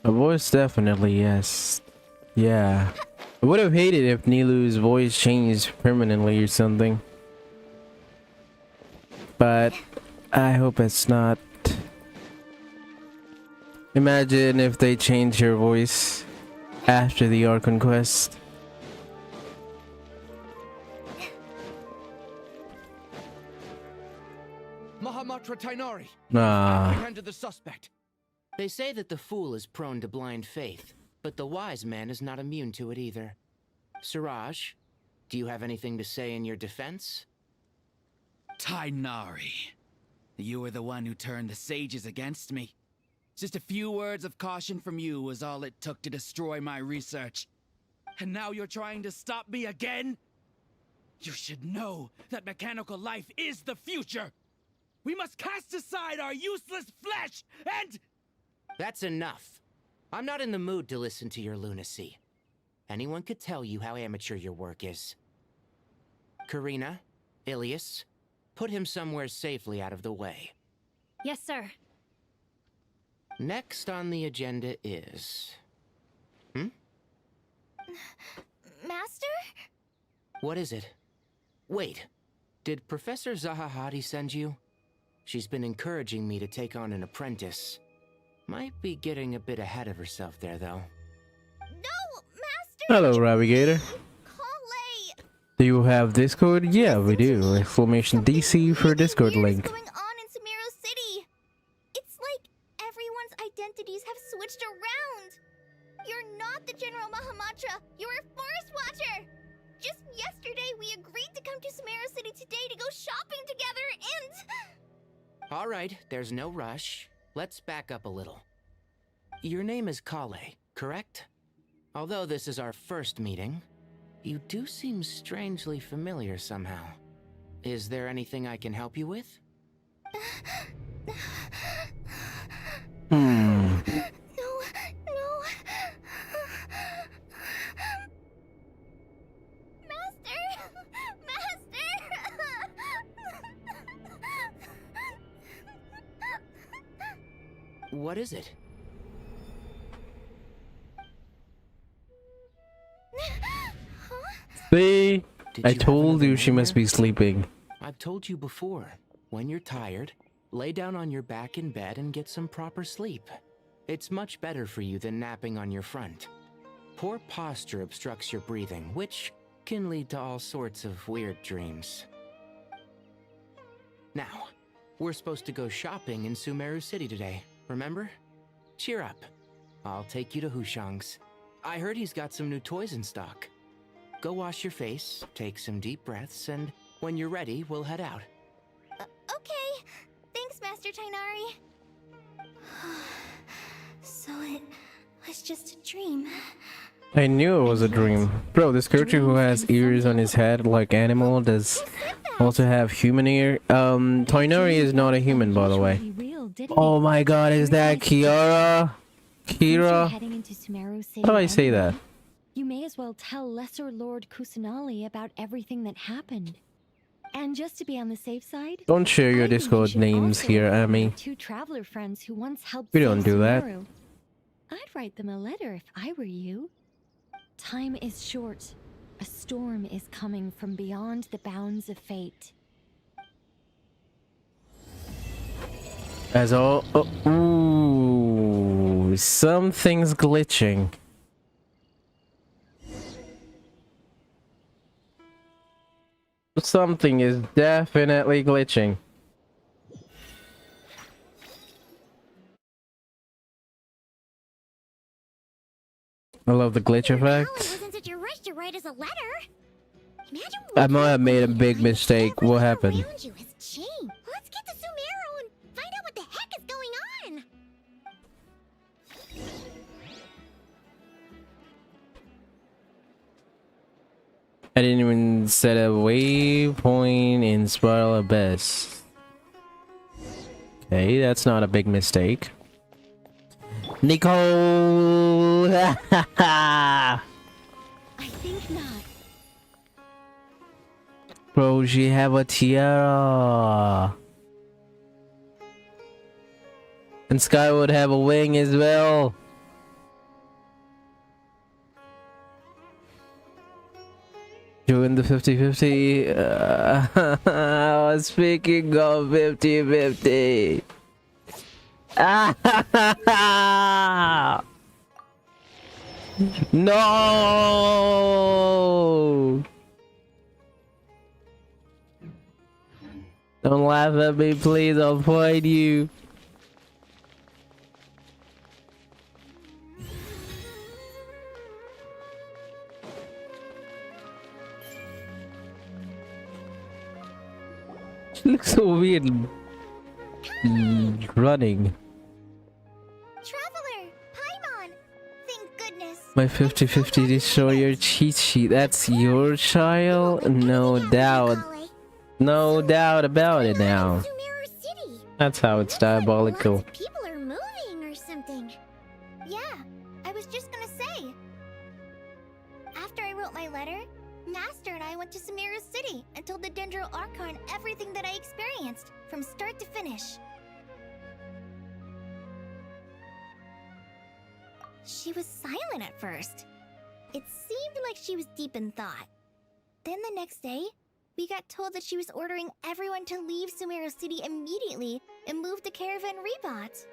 A voice definitely, yes. Yeah. I would have hated if Nilu's voice changed permanently or something. But I hope it's not. Imagine if they change your voice after the Archon quest. Mahamatra Tainari, Nah. apprehended the suspect. They say that the fool is prone to blind faith, but the wise man is not immune to it either. Siraj, do you have anything to say in your defense? Tainari, you were the one who turned the sages against me. Just a few words of caution from you was all it took to destroy my research. And now you're trying to stop me again? You should know that mechanical life is the future. We must cast aside our useless flesh and... That's enough. I'm not in the mood to listen to your lunacy. Anyone could tell you how amateur your work is. Karina, Ilias, put him somewhere safely out of the way. Yes, sir. Next on the agenda is... Master? What is it? Wait, did Professor Zahahati send you? She's been encouraging me to take on an apprentice. Might be getting a bit ahead of herself there, though. No, Master! Hello, Navigator. Do you have Discord? Yeah, we do. Exclamation DC for Discord link. What's going on in Sumeru City? It's like everyone's identities have switched around. You're not the General Mahamatra. You're a Forest Watcher. Just yesterday, we agreed to come to Sumeru City today to go shopping together and... All right, there's no rush. Let's back up a little. Your name is Kale, correct? Although this is our first meeting, you do seem strangely familiar somehow. Is there anything I can help you with? No. What is it? See? I told you she must be sleeping. I've told you before. When you're tired, lay down on your back in bed and get some proper sleep. It's much better for you than napping on your front. Poor posture obstructs your breathing, which can lead to all sorts of weird dreams. Now, we're supposed to go shopping in Sumeru City today, remember? Cheer up. I'll take you to Hushang's. I heard he's got some new toys in stock. Go wash your face, take some deep breaths, and when you're ready, we'll head out. Okay. Thanks, Master Tainari. So it was just a dream. I knew it was a dream. Bro, this creature who has ears on his head like animal does also have human ear. Tainari is not a human, by the way. Oh my god, is that Kiara? Kira? How do I say that? You may as well tell Lesser Lord Kusanali about everything that happened. And just to be on the safe side, Don't share your Discord names here, Amy. two traveler friends who once helped We don't save do that. Sumeru. I'd write them a letter if I were you. Time is short. A storm is coming from beyond the bounds of fate. As all. Ooh, something's glitching. Something is definitely glitching. I love the glitch effect. Wasn't such a rush to write us a letter. Imagine I might have made a big mistake. What happened? around you has changed. Let's get to Sumeru and find out what the heck is going on. I didn't even set a waypoint in Spiral Abyss. Okay, that's not a big mistake. Nicole! I think not. Bro, she have a tiara. And Sky would have a wing as well. Doing the 50-50. I was speaking of 50-50. No! Don't laugh at me, please. I'll find you. She looks so weird. Running. Traveler, Paimon. Thank goodness. My 50-50 destroyer cheat sheet. That's your child? No doubt. No doubt about it now. That's how it's diabolical. People are moving or something. Yeah, I was just gonna say. After I wrote my letter, Master and I went to Sumeru City and told the Dendro Archon everything that I experienced, from start to finish. She was silent at first. It seemed like she was deep in thought. Then the next day, we got told that she was ordering everyone to leave Sumeru City immediately and move to Caravan Rebot.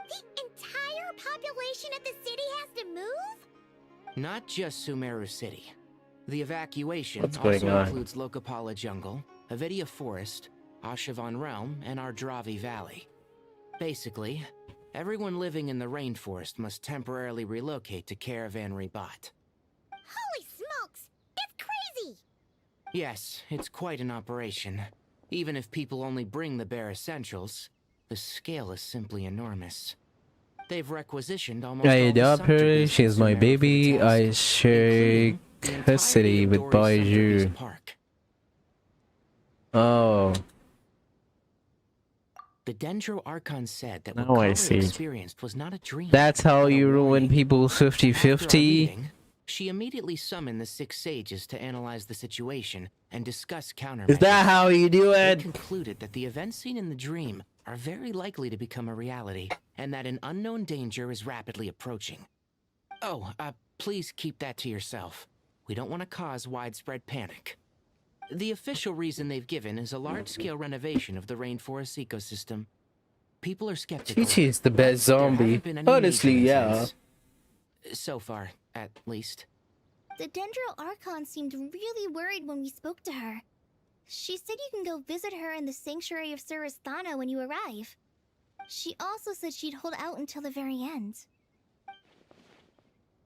The entire population of the city has to move? Not just Sumeru City. The evacuation What's also going on? includes Lokapala Jungle, Avidia Forest, Ashavan Realm, and Ardravi Valley. Basically, everyone living in the rainforest must temporarily relocate to Caravan Rebot. Holy smokes! It's crazy! Yes, it's quite an operation. Even if people only bring the bare essentials, the scale is simply enormous. They've requisitioned almost I all the adopt her, subterranean she's my Sumeru baby, for the I test, share including the entirety custody of with Dory's Centerpiece Baiju. Park. Oh, The Dendro Archon said that Now what I Kali see. experienced was not a dream. that's how but a you ruin warning. people's After our 50-50? meeting, she immediately summoned the 6 sages to analyze the situation and discuss countermeasures. Is that how you do They it? concluded that the events seen in the dream are very likely to become a reality, and that an unknown danger is rapidly approaching. Oh, please keep that to yourself. We don't want to cause widespread panic. The official reason they've given is a large-scale renovation of the rainforest ecosystem. People are skeptical. Chi-Chi is the but best there zombie. haven't been any Honestly, major yeah. incidents. So far, at least. The Dendro Archon seemed really worried when we spoke to her. She said you can go visit her in the Sanctuary of Surasthana when you arrive. She also said she'd hold out until the very end.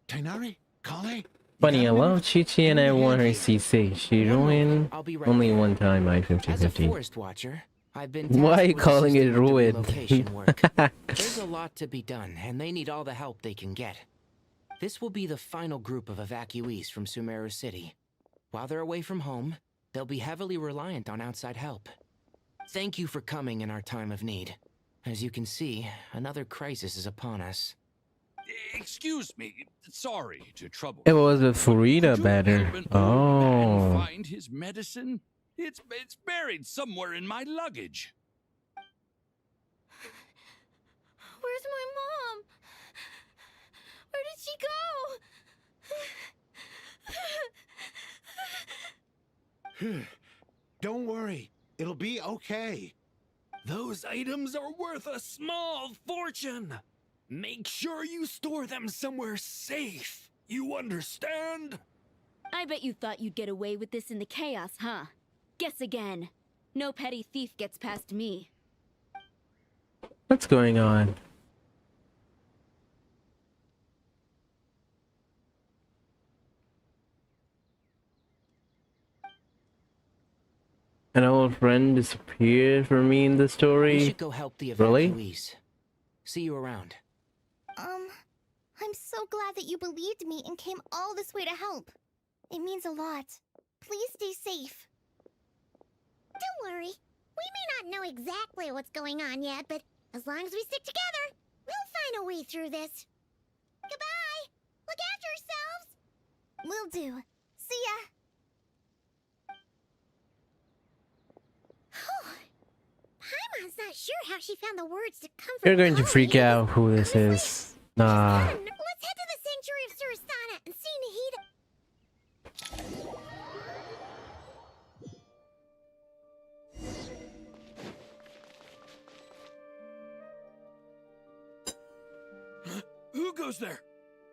Tainari? Kale? Funny, I love Chi-Chi and I want her CC. She ruined I'll be right only there. one time my As a 50-50. forest watcher, I've been Why are you tasked with calling it assisting with the ruined? relocation work. There's a lot to be done, and they need all the help they can get. This will be the final group of evacuees from Sumeru City. While they're away from home, they'll be heavily reliant on outside help. Thank you for coming in our time of need. As you can see, another crisis is upon us. Excuse me. Sorry to trouble. It was with Furita Could you better. help an old man Oh. find his medicine? It's buried somewhere in my luggage. Where's my mom? Where did she go? Don't worry. It'll be okay. Those items are worth a small fortune. Make sure you store them somewhere safe. You understand? I bet you thought you'd get away with this in the chaos, huh? Guess again. No petty thief gets past me. What's going on? An old friend disappeared for me in the We story? should go help the Really? evacuees. See you around. I'm so glad that you believed me and came all this way to help. It means a lot. Please stay safe. Don't worry. We may not know exactly what's going on yet, but as long as we stick together, we'll find a way through this. Goodbye! Look after yourselves! Will do. See ya! Paimon's not sure how she found the words to comfort You're going to Kali. freak out who this is. Nah. Let's head to the Sanctuary of Surasthana and see Nahida. Who goes there?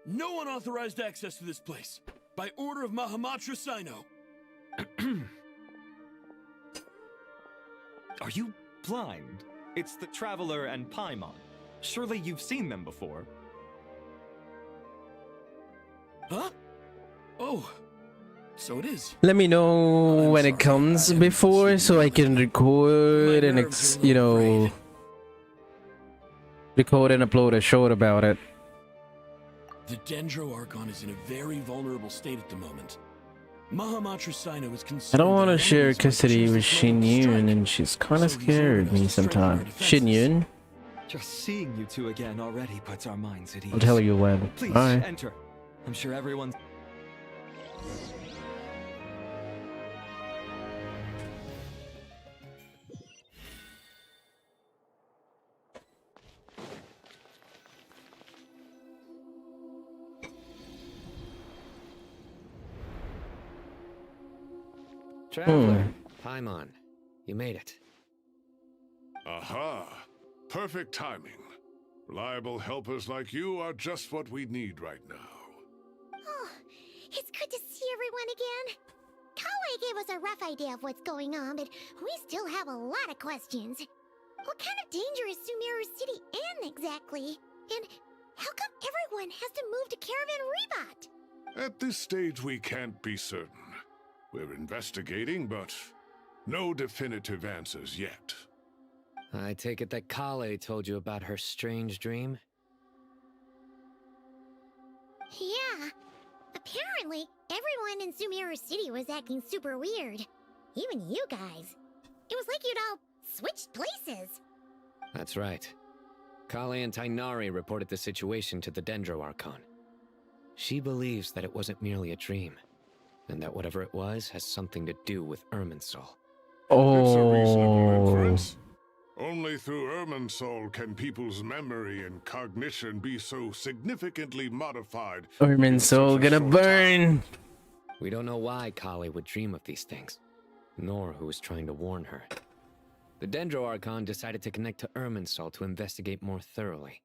No one authorized access to this place. By order of Mahamatra Sino. Are you blind? It's the Traveler and Paimon. Surely you've seen them before. Huh? Oh. So it is. Let me know when it comes before so I can record and record and upload a short about it. The Dendro Archon is in a very vulnerable state at the moment. Mahamatra Sino is concerned. I don't want to share custody with Shin Yun, and she's kind of scared me sometimes. Shin Yun? Just seeing you two again already puts our minds at ease. I'll tell you when. Please Bye. enter. I'm sure everyone's. Traveler, Paimon, you made it. Aha! Perfect timing. Reliable helpers like you are just what we need right now. Oh, it's good to see everyone again. Kawaii gave us a rough idea of what's going on, but we still have a lot of questions. What kind of danger is Sumeru City in exactly? And how come everyone has to move to Caravan Rebot? At this stage, we can't be certain. We're investigating, but no definitive answers yet. I take it that Kale told you about her strange dream? Yeah. Apparently, everyone in Sumeru City was acting super weird. Even you guys. It was like you'd all switched places. That's right. Kale and Tainari reported the situation to the Dendro Archon. She believes that it wasn't merely a dream, and that whatever it was has something to do with Irminsul. It's a reasonable inference. Only through Irminsul can people's memory and cognition be so significantly modified. Irminsul gonna burn. We don't know why Kale would dream of these things, nor who was trying to warn her. The Dendro Archon decided to connect to Irminsul to investigate more thoroughly.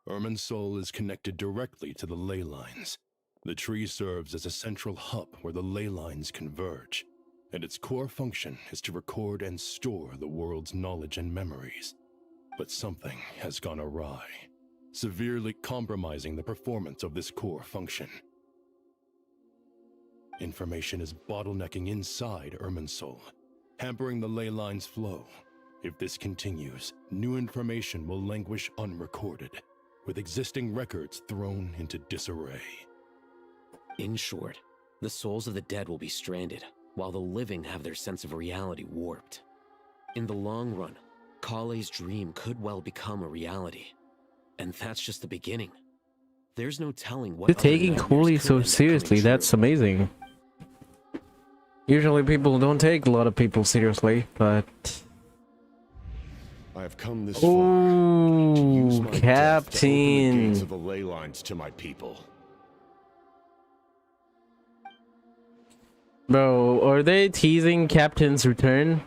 Irminsul is connected directly to the ley lines. The tree serves as a central hub where the ley lines converge, and its core function is to record and store the world's knowledge and memories. But something has gone awry, severely compromising the performance of this core function. Information is bottlenecking inside Irminsul, hampering the ley lines' flow. If this continues, new information will languish unrecorded, with existing records thrown into disarray. In short, the souls of the dead will be stranded, while the living have their sense of reality warped. In the long run, Kale's dream could well become a reality. And that's just the beginning. There's no telling what. You're taking Cooley so seriously, that's amazing. Usually people don't take a lot of people seriously, but... I have come this far to use my death to open the gates Captain. of the ley lines to my people. Bro, are they teasing Captain's return?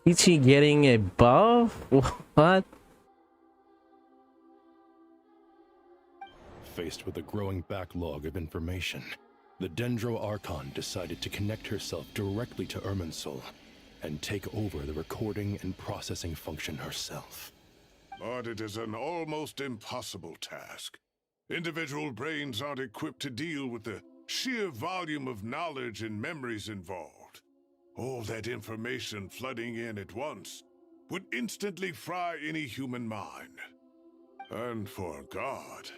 Is he getting a buff? What? Faced with a growing backlog of information, the Dendro Archon decided to connect herself directly to Irminsul and take over the recording and processing function herself. But it is an almost impossible task. Individual brains aren't equipped to deal with the sheer volume of knowledge and memories involved. All that information flooding in at once would instantly fry any human mind. And for a god,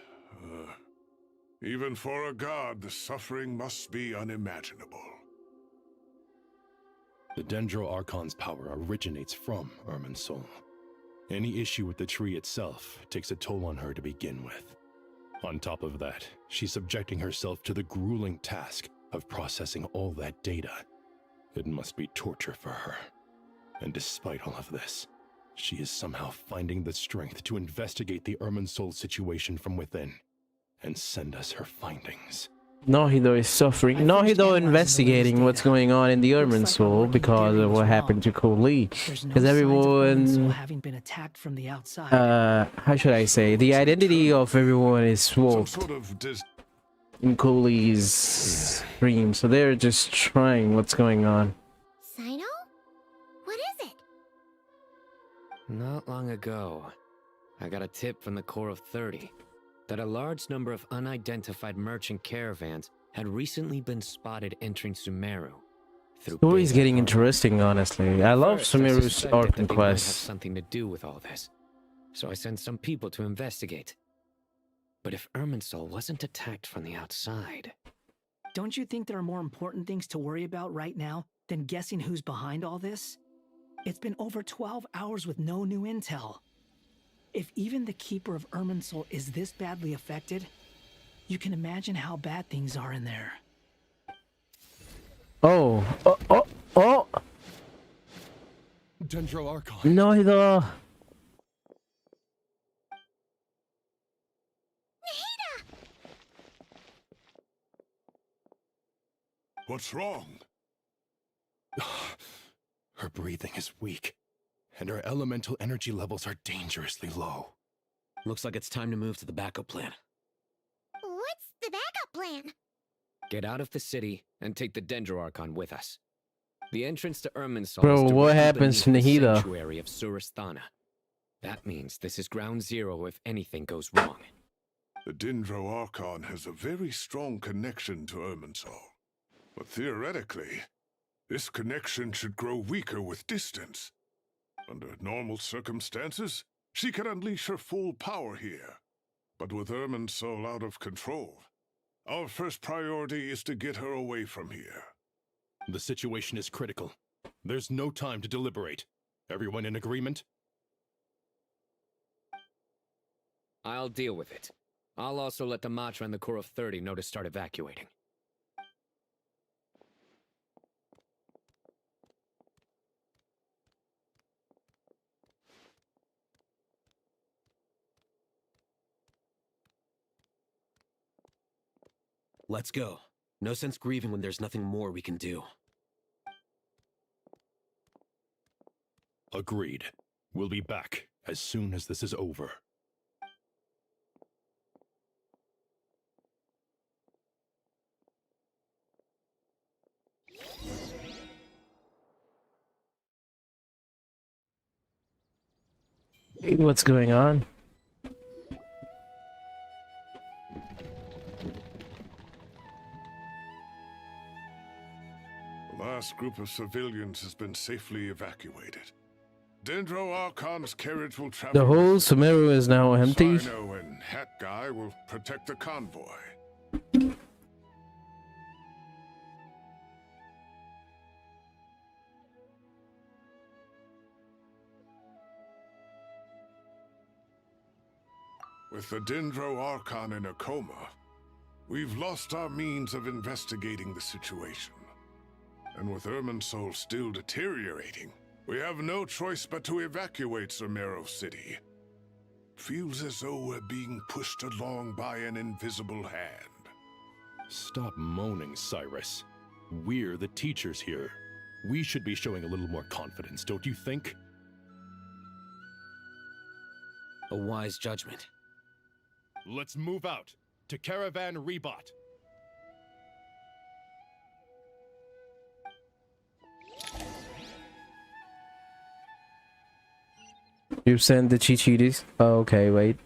even for a god, the suffering must be unimaginable. The Dendro Archon's power originates from Irminsul. Any issue with the tree itself takes a toll on her to begin with. On top of that, she's subjecting herself to the grueling task of processing all that data. It must be torture for her. And despite all of this, she is somehow finding the strength to investigate the Irminsul situation from within and send us her findings. Nahido is suffering. Nahido investigating what's going on in the Irminsul because of what happened to Cooley. Because everyone... having been attacked from the outside. how should I say? The identity of everyone is swapped in Cooley's dream. So they're just trying what's going on. Sino? What is it? Not long ago, I got a tip from the Core of 30 that a large number of unidentified merchant caravans had recently been spotted entering Sumeru. through Story's beta getting hardware. interesting, honestly. I love First, I Sumeru's suspected art that they might have quests. something to do with all this, so I sent some people to investigate. But if Irminsul wasn't attacked from the outside... Don't you think there are more important things to worry about right now than guessing who's behind all this? It's been over 12 hours with no new intel. If even the Keeper of Irminsul is this badly affected, you can imagine how bad things are in there. Oh, oh! Dendro Archon. No, Nahida! What's wrong? Her breathing is weak, and her elemental energy levels are dangerously low. Looks like it's time to move to the backup plan. What's the backup plan? Get out of the city and take the Dendro Archon with us. The entrance to Irminsul Bro, is what directly happens to beneath the Nahida? sanctuary of Surasthana. That means this is ground zero if anything goes wrong. The Dendro Archon has a very strong connection to Irminsul. But theoretically, this connection should grow weaker with distance. Under normal circumstances, she can unleash her full power here. But with Irminsul out of control, our first priority is to get her away from here. The situation is critical. There's no time to deliberate. Everyone in agreement? I'll deal with it. I'll also let the Matra and the Core of 30 know to start evacuating. Let's go. No sense grieving when there's nothing more we can do. Agreed. We'll be back as soon as this is over. Hey, what's going on? The last group of civilians has been safely evacuated. Dendro Archon's carriage will travel. The whole Sumeru is now empty. Sino and Hat Guy will protect the convoy. With the Dendro Archon in a coma, we've lost our means of investigating the situation. And with Irminsul still deteriorating, we have no choice but to evacuate Sumeru City. Feels as though we're being pushed along by an invisible hand. Stop moaning, Cyrus. We're the teachers here. We should be showing a little more confidence, don't you think? A wise judgment. Let's move out to Caravan Rebot. You send the Chi-Chi's? Oh, okay, wait.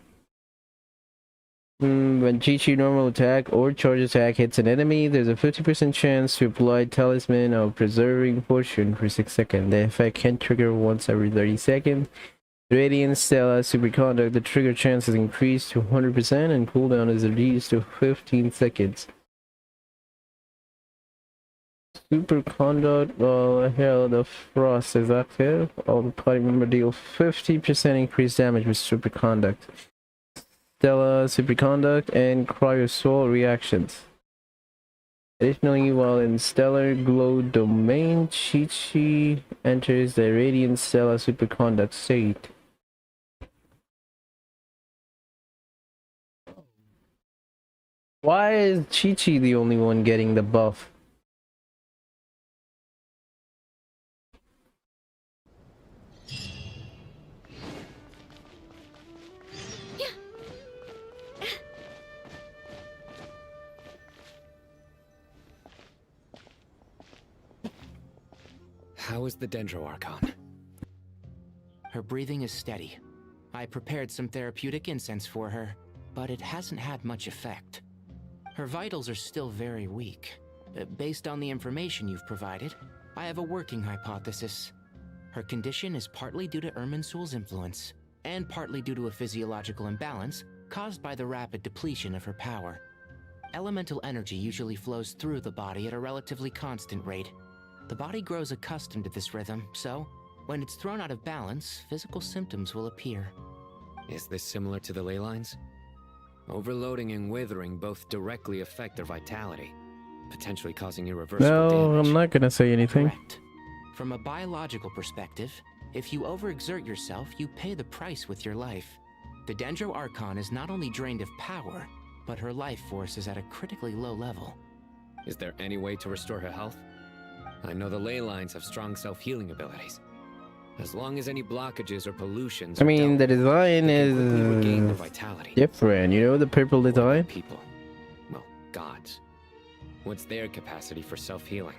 When Chi-Chi normal attack or charge attack hits an enemy, there's a 50% chance to apply Talisman of Preserving Fortune for 6 seconds. The effect can trigger once every 30 seconds. Radiant Stella Superconduct, the trigger chance is increased to 100% and cooldown is reduced to 15 seconds. Superconduct, oh hell, the Frost is active. All the party member deal 50% increased damage with Superconduct. Stella Superconduct and Cryosol reactions. Additionally, while in Stellar Glow Domain, Chi-Chi enters the Radiant Stella Superconduct state. Why is Chi-Chi the only one getting the buff? How is the Dendro Archon? Her breathing is steady. I prepared some therapeutic incense for her, but it hasn't had much effect. Her vitals are still very weak. Based on the information you've provided, I have a working hypothesis. Her condition is partly due to Irminsul's influence, and partly due to a physiological imbalance caused by the rapid depletion of her power. Elemental energy usually flows through the body at a relatively constant rate. The body grows accustomed to this rhythm, so when it's thrown out of balance, physical symptoms will appear. Is this similar to the ley lines? Overloading and withering both directly affect their vitality, potentially causing irreversible No, damage. I'm not gonna say anything. Correct. From a biological perspective, if you overexert yourself, you pay the price with your life. The Dendro Archon is not only drained of power, but her life force is at a critically low level. Is there any way to restore her health? I know the ley lines have strong self-healing abilities. As long as any blockages or pollutions I mean, the design regain their is vitality. different. You know, the purple design. People, well, gods. What's their capacity for self-healing?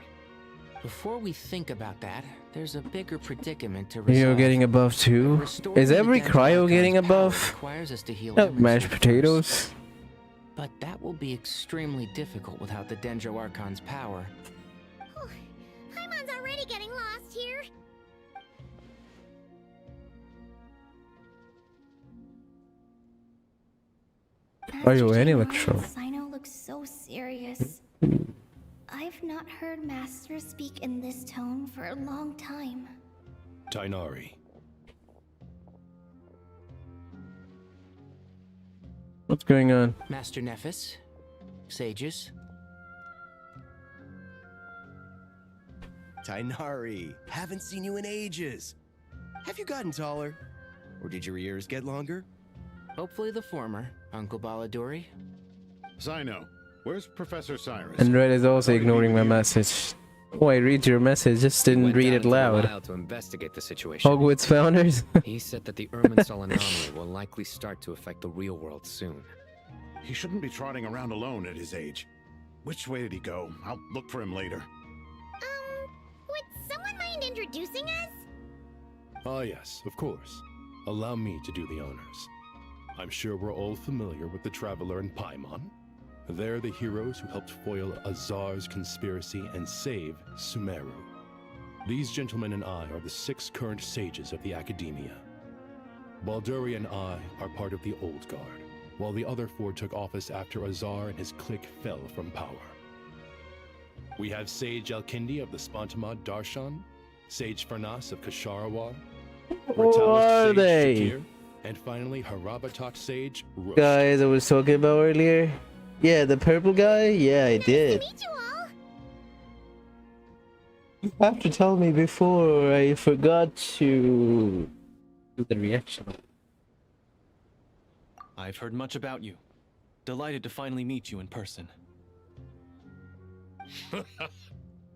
Before we think about that, there's a bigger predicament to Are resolve. you getting a buff too? Restoring Is the every Dendro cryo Archon's getting a power buff? requires us to heal No, Irminsul mashed first. potatoes. But that will be extremely difficult without the Dendro Archon's power. Paimon's already getting lost here. Are you Master any Tainari Electro? and Sino looks so serious. I've not heard Master speak in this tone for a long time. Tainari, What's going on? Master Nephis, sages. Tainari, haven't seen you in ages. Have you gotten taller? Or did your ears get longer? Hopefully the former, Uncle Baladuri. Sino, where's Professor Cyrus? And Red is also ignoring my message. Oh, I read your message, just didn't Went read down it into the loud. wild to investigate the situation. Hogwarts founders. He said that the Irminsul anomaly will likely start to affect the real world soon. He shouldn't be trotting around alone at his age. Which way did he go? I'll look for him later. Would someone mind introducing us? Ah yes, of course. Allow me to do the honors. I'm sure we're all familiar with the Traveler and Paimon. They're the heroes who helped foil Azar's conspiracy and save Sumeru. These gentlemen and I are the 6 current sages of the Academia. Balduri and I are part of the Old Guard, while the other 4 took office after Azar and his clique fell from power. We have Sage Alkindi of the Spantamad Darshan, Sage Farnas of Kasharawar, Who are Sage they? Shakir, and finally Harabatot Sage Rush. Guys I was talking about earlier. Yeah, the purple guy? Yeah, I did. You have to tell me before I forgot to do the reaction. I've heard much about you. Delighted to finally meet you in person.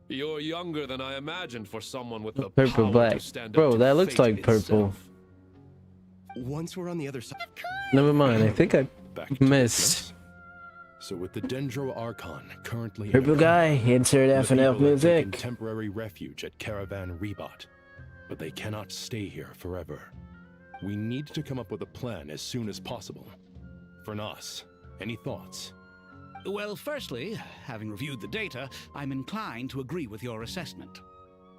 You're younger than I imagined for someone with the Purple power black. to stand up Bro, to that looks fate like purple. itself. Once we're on the other side. Never mind, I think I Back to missed. So with the Dendro Archon currently in Purple a guy, insert the FNF people have taken music. temporary refuge at Caravan Rebot, but they cannot stay here forever. We need to come up with a plan as soon as possible. Fernas, any thoughts? Well, firstly, having reviewed the data, I'm inclined to agree with your assessment.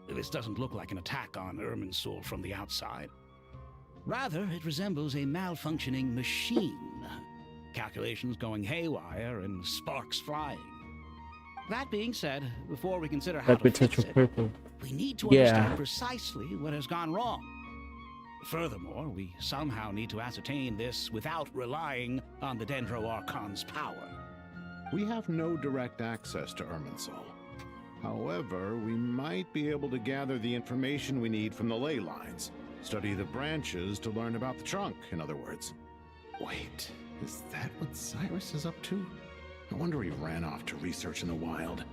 This doesn't look like an attack on Irminsul from the outside. Rather, it resembles a malfunctioning machine. Calculations going haywire and sparks flying. That being said, before we consider how Like to with touch fix of it, purple. we need to Yeah. understand precisely what has gone wrong. Furthermore, we somehow need to ascertain this without relying on the Dendro Archon's power. We have no direct access to Irminsul. However, we might be able to gather the information we need from the ley lines. Study the branches to learn about the trunk, in other words. Wait, is that what Cyrus is up to? No wonder he ran off to research in the wild.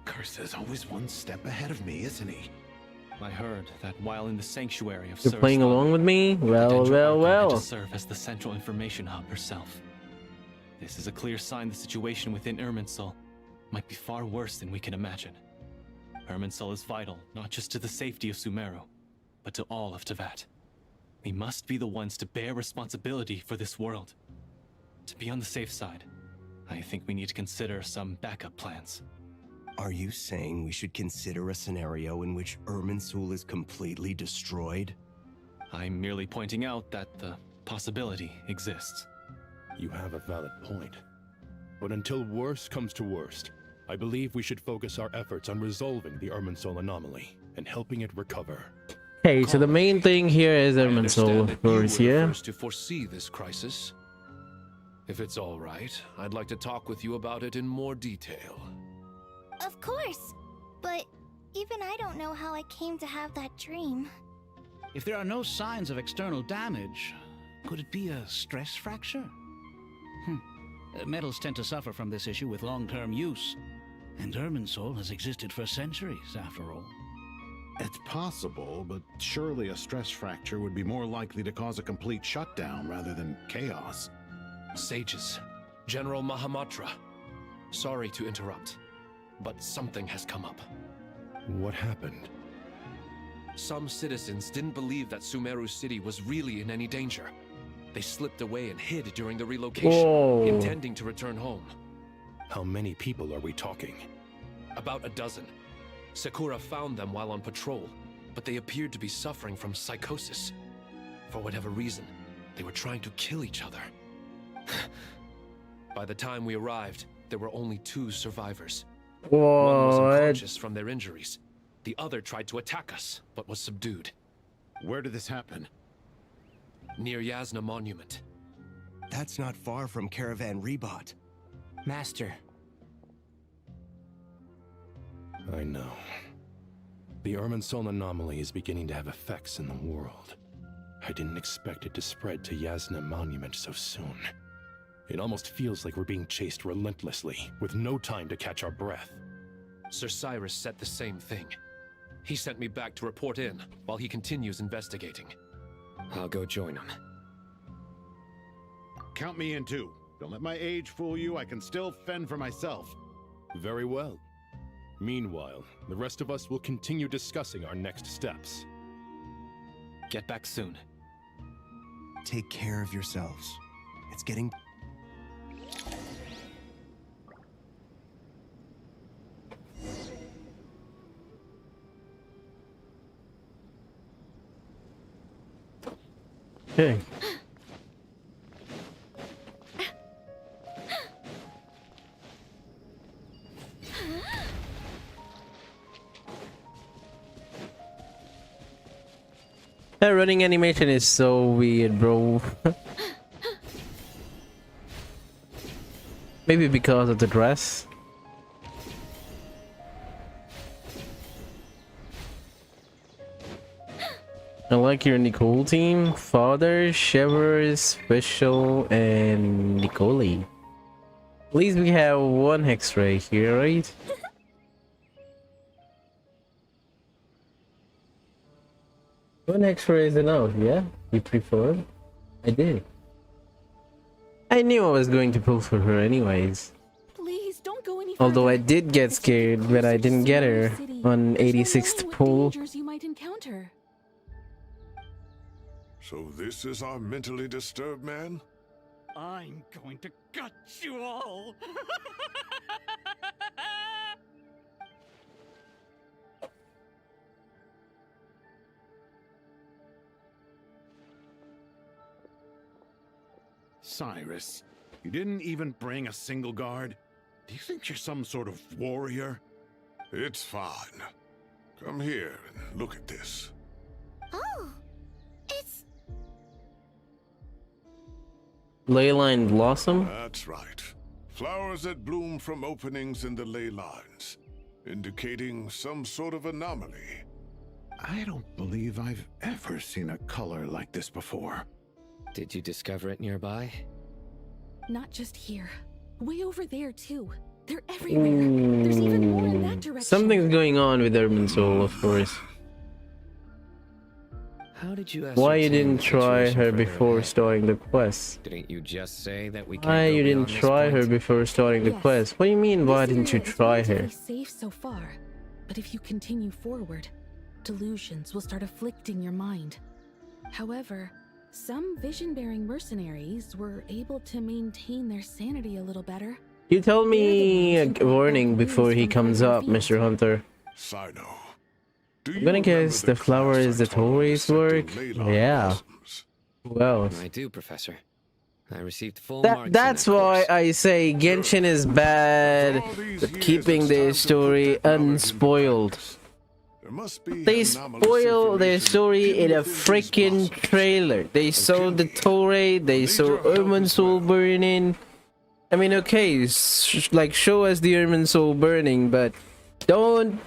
Curse is always one step ahead of me, isn't he? I heard that while in the sanctuary of You're playing along with me? Well, well, to well. serve as the central information hub herself. This is a clear sign the situation within Irminsul might be far worse than we can imagine. Irminsul is vital, not just to the safety of Sumeru, but to all of Teyvat. We must be the ones to bear responsibility for this world. To be on the safe side, I think we need to consider some backup plans. Are you saying we should consider a scenario in which Irminsul is completely destroyed? I'm merely pointing out that the possibility exists. You have a valid point. But until worst comes to worst, I believe we should focus our efforts on resolving the Irminsul anomaly and helping it recover. Okay, so the main thing here is Irminsul, of course, yeah? First to foresee this crisis. If it's all right, I'd like to talk with you about it in more detail. Of course. But even I don't know how I came to have that dream. If there are no signs of external damage, could it be a stress fracture? Metals tend to suffer from this issue with long-term use, and Irminsul has existed for centuries, after all. It's possible, but surely a stress fracture would be more likely to cause a complete shutdown rather than chaos. Sages, General Mahamatra, sorry to interrupt, but something has come up. What happened? Some citizens didn't believe that Sumeru City was really in any danger. They slipped away and hid during the relocation, intending to return home. How many people are we talking? About a dozen. Sakura found them while on patrol, but they appeared to be suffering from psychosis. For whatever reason, they were trying to kill each other. By the time we arrived, there were only 2 survivors. One was unconscious from their injuries. The other tried to attack us, but was subdued. Where did this happen? Near Yasna Monument. That's not far from Caravan Rebot. Master. I know. The Irminsul anomaly is beginning to have effects in the world. I didn't expect it to spread to Yasna Monument so soon. It almost feels like we're being chased relentlessly, with no time to catch our breath. Sir Cyrus said the same thing. He sent me back to report in, while he continues investigating. I'll go join him. Count me in too. Don't let my age fool you, I can still fend for myself. Very well. Meanwhile, the rest of us will continue discussing our next steps. Get back soon. Take care of yourselves. It's getting... Okay. That running animation is so weird, bro. Maybe because of the dress. I like your Nicole team. Father, Shivers, Special, and Nicole. At least we have one X-ray here, right? One X-ray is enough, yeah? You prefer? I did. I knew I was going to pull for her anyways. Please don't go any Although I further. did get scared when I didn't get her on 86th pull. Dangers you might encounter. So this is our mentally disturbed man? I'm going to gut you all. Cyrus, you didn't even bring a single guard? Do you think you're some sort of warrior? It's fine. Come here and look at this. Oh, it's... Leyline Blossom? That's right. Flowers that bloom from openings in the ley lines, indicating some sort of anomaly. I don't believe I've ever seen a color like this before. Did you discover it nearby? Not just here. Way over there, too. They're everywhere. There's even more in that direction. Something's going on with Irminsul, of course. How did you Why you ascertain didn't the try situation her further before ahead? starting the quest? Didn't you just say that we can't Why go you didn't beyond this try her point? before starting the Yes. quest? What do you mean, why This didn't you area is try her? relatively safe so far, but if you continue forward, delusions will start afflicting your mind. However, some vision-bearing mercenaries were able to maintain their sanity a little better. You tell me a warning before he comes up, Mr. Hunter. Sino, I'm gonna guess the flower is the Torei's work. Yeah. Who else? I do, Professor. I received full marks. That's why I say Genshin is bad at keeping their story unspoiled. They spoil their story in a freaking trailer. They saw the Torei, they saw Ermin Soul burning. I mean, okay, like show us the Ermin Soul burning, but don't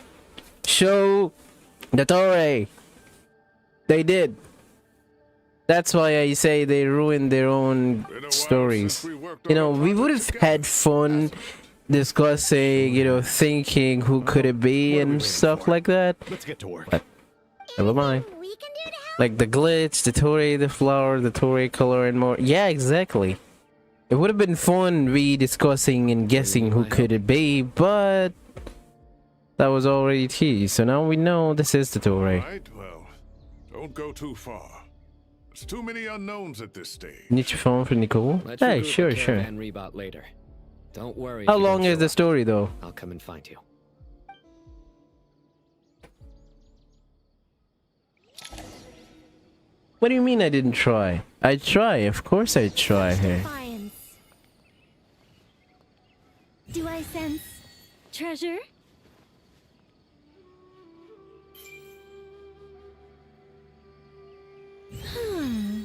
show the Torei. They did. That's why I say they ruined their own stories. You know, we would have had fun discussing, you know, thinking who could it be and stuff like that. Let's get to work. But never mind. Like the glitch, the Torei, the flower, the Torei color, and more. Yeah, exactly. It would have been fun rediscussing and guessing who could it be, but that was already teased. So now we know this is the Torei. Right, well, don't go too far. There's too many unknowns at this stage. Need your phone for Nicole? Let's Hey, regroup sure, at sure. Caravan Rebot later. Don't worry. How if you long don't is show the up. story, though? I'll come and find you. What do you mean I didn't try? I try, of course I try here. Defiance. Do I sense treasure? Hmm.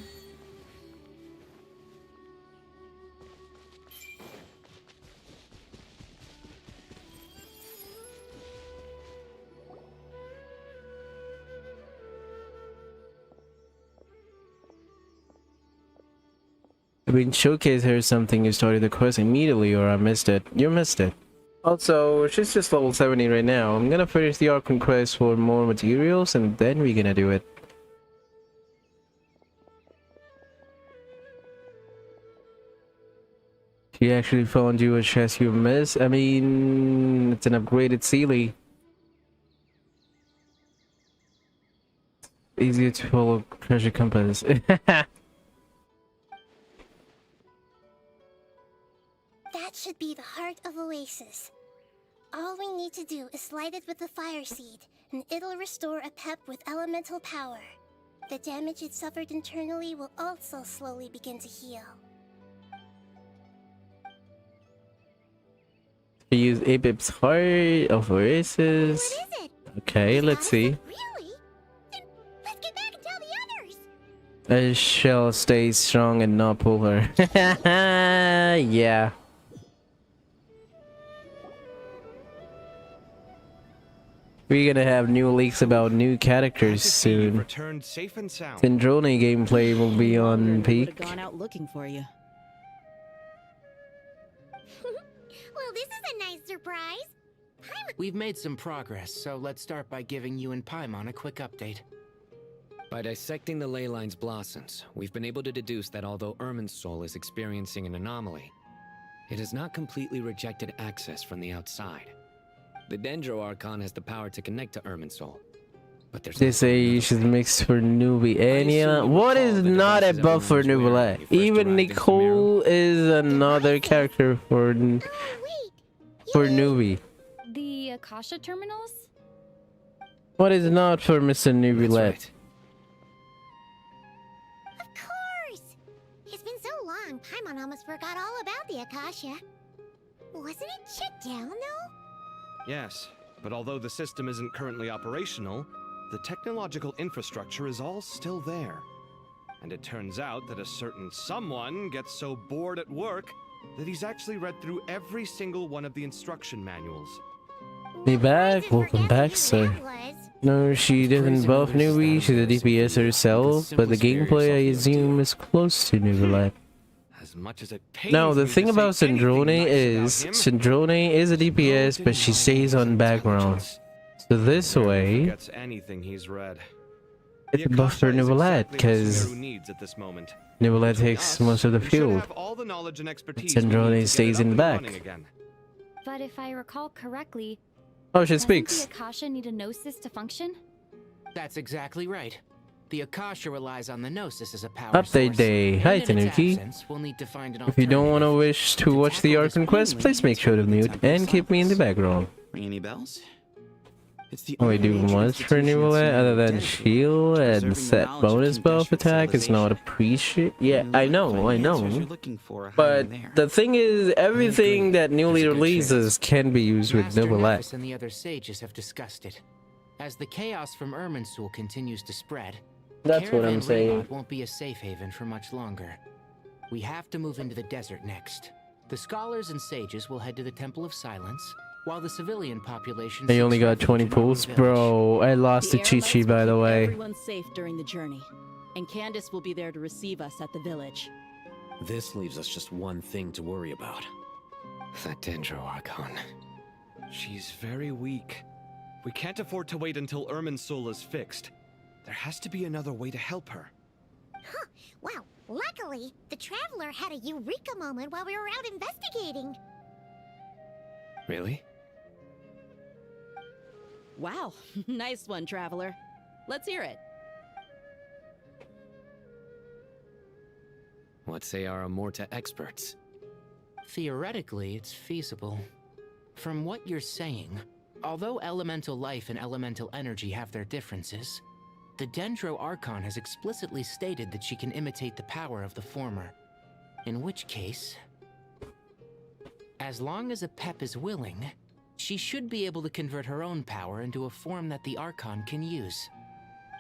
I mean, Showcase heard something, you started the quest immediately, or I missed it. You missed it. Also, she's just level 70 right now. I'm gonna finish the Archon quest for more materials, and then we're gonna do it. She actually found you a chest you missed. I mean, it's an upgraded Sealy. Easier to follow treasure compass. That should be the heart of Oasis. All we need to do is light it with the fire seed, and it'll restore a pep with elemental power. The damage it suffered internally will also slowly begin to heal. Use Abib's heart of Oasis. Okay, let's see. I shall stay strong and not pull her. Yeah. We're gonna have new leaks about new characters soon. Returned safe and sound. Syndrome gameplay will be on peak. Gone out looking for you. Well, this is a nice surprise. We've made some progress, so let's start by giving you and Paimon a quick update. By dissecting the ley line's blossoms, we've been able to deduce that although Ermin's soul is experiencing an anomaly, it has not completely rejected access from the outside. The Dendro Archon has the power to connect to Ermin's soul, but there's They say she's mixed for newbie. And yeah, what is not a buff for newbie? Even Nicole is another character for newbie. The Akasha terminals? What is not for Mr. Newbie? Of course! It's been so long, Paimon almost forgot all about the Akasha. Wasn't it shut down, though? Yes, but although the system isn't currently operational, the technological infrastructure is all still there. And it turns out that a certain someone gets so bored at work that he's actually read through every single one of the instruction manuals. Be back, welcome back, sir. No, she didn't buff newbie, she's a DPS herself, but the gameplay I assume is close to newbie. As much as it pains Now, the me thing to about say anything Syndrome nice is, about him, Syndrome is a DPS, but she stays on background. So this way, forgets anything he's read. it's a buff for Newbie, because Sumeru needs at this moment. Newbie takes most of the Who should field. have all the knowledge and expertise Syndrome we need to get stays it in up the and back. running again. But if I recall correctly, Oh, she doesn't speaks. the Akasha need a gnosis to function? That's exactly right. The Akasha relies on the Gnosis as a power Update source. day. Hi, And in its Tanuki. absence, we'll need to find an If you don't want to alternative. wish to watch the Archon quest, please make sure to mute and keep me in the background. Ring any bells? It's the Oh, we only do major much for institution renewal in other Sumeru than dedicated shield to and preserving the set knowledge of bonus King buff Gesh's attack is not civilization. appreciated. Yeah, I know, Find the answers know. you're looking for are But hiding there. the thing is, everything that newly releases can be used with Master Noble Nefis Act. and the other sages have discussed it. As the chaos from Irminsul continues to spread, That's what I'm Caravan saying. Raymond won't be a safe haven for much longer. We have to move into the desert next. The scholars and sages will head to the Temple of Silence, while the civilian population I only seeks got refuge 20 in pulls, Arru bro. I lost to The Chi Eremites Chi, will by the keep way. Everyone safe during the journey, and Candace will be there to receive us at the village. This leaves us just one thing to worry about. That Dendro Archon. She's very weak. We can't afford to wait until Irminsul is fixed. There has to be another way to help her. Huh. Well, luckily, the Traveler had a eureka moment while we were out investigating. Really? Wow, nice one, Traveler. Let's hear it. What say our Amorta experts? Theoretically, it's feasible. From what you're saying, although elemental life and elemental energy have their differences, the Dendro Archon has explicitly stated that she can imitate the power of the former. In which case, as long as Apep is willing, she should be able to convert her own power into a form that the Archon can use.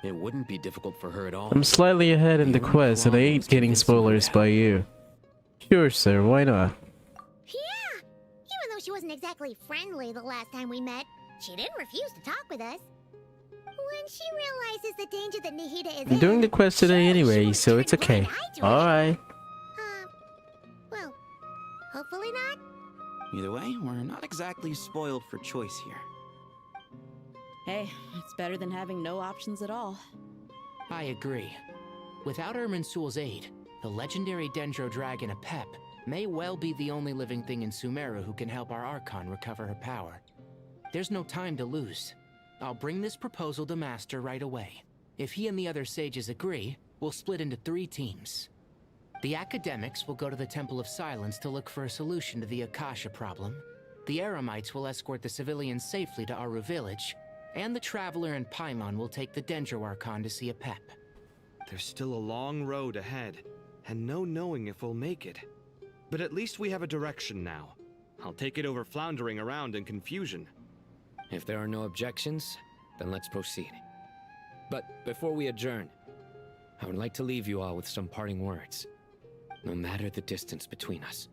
It wouldn't be difficult for her at all. I'm slightly ahead in the quest, and I ain't getting spoilers by you. Sure, sir, why not? Yeah! Even though she wasn't exactly friendly the last time we met, she didn't refuse to talk with us. When she realizes the danger that Nahida is I'm doing the quest today anyway, so it's okay. Alright. well, hopefully not. Either way, we're not exactly spoiled for choice here. Hey, it's better than having no options at all. I agree. Without Irminsul's aid, the legendary Dendro Dragon Apep may well be the only living thing in Sumeru who can help our Archon recover her power. There's no time to lose. I'll bring this proposal to Master right away. If he and the other sages agree, we'll split into 3 teams. The academics will go to the Temple of Silence to look for a solution to the Akasha problem. The Eremites will escort the civilians safely to Arru village, and the Traveler and Paimon will take the Dendro Archon to see Apep. There's still a long road ahead, and no knowing if we'll make it. But at least we have a direction now. I'll take it over floundering around in confusion. If there are no objections, then let's proceed. But before we adjourn, I would like to leave you all with some parting words. No matter the distance between us,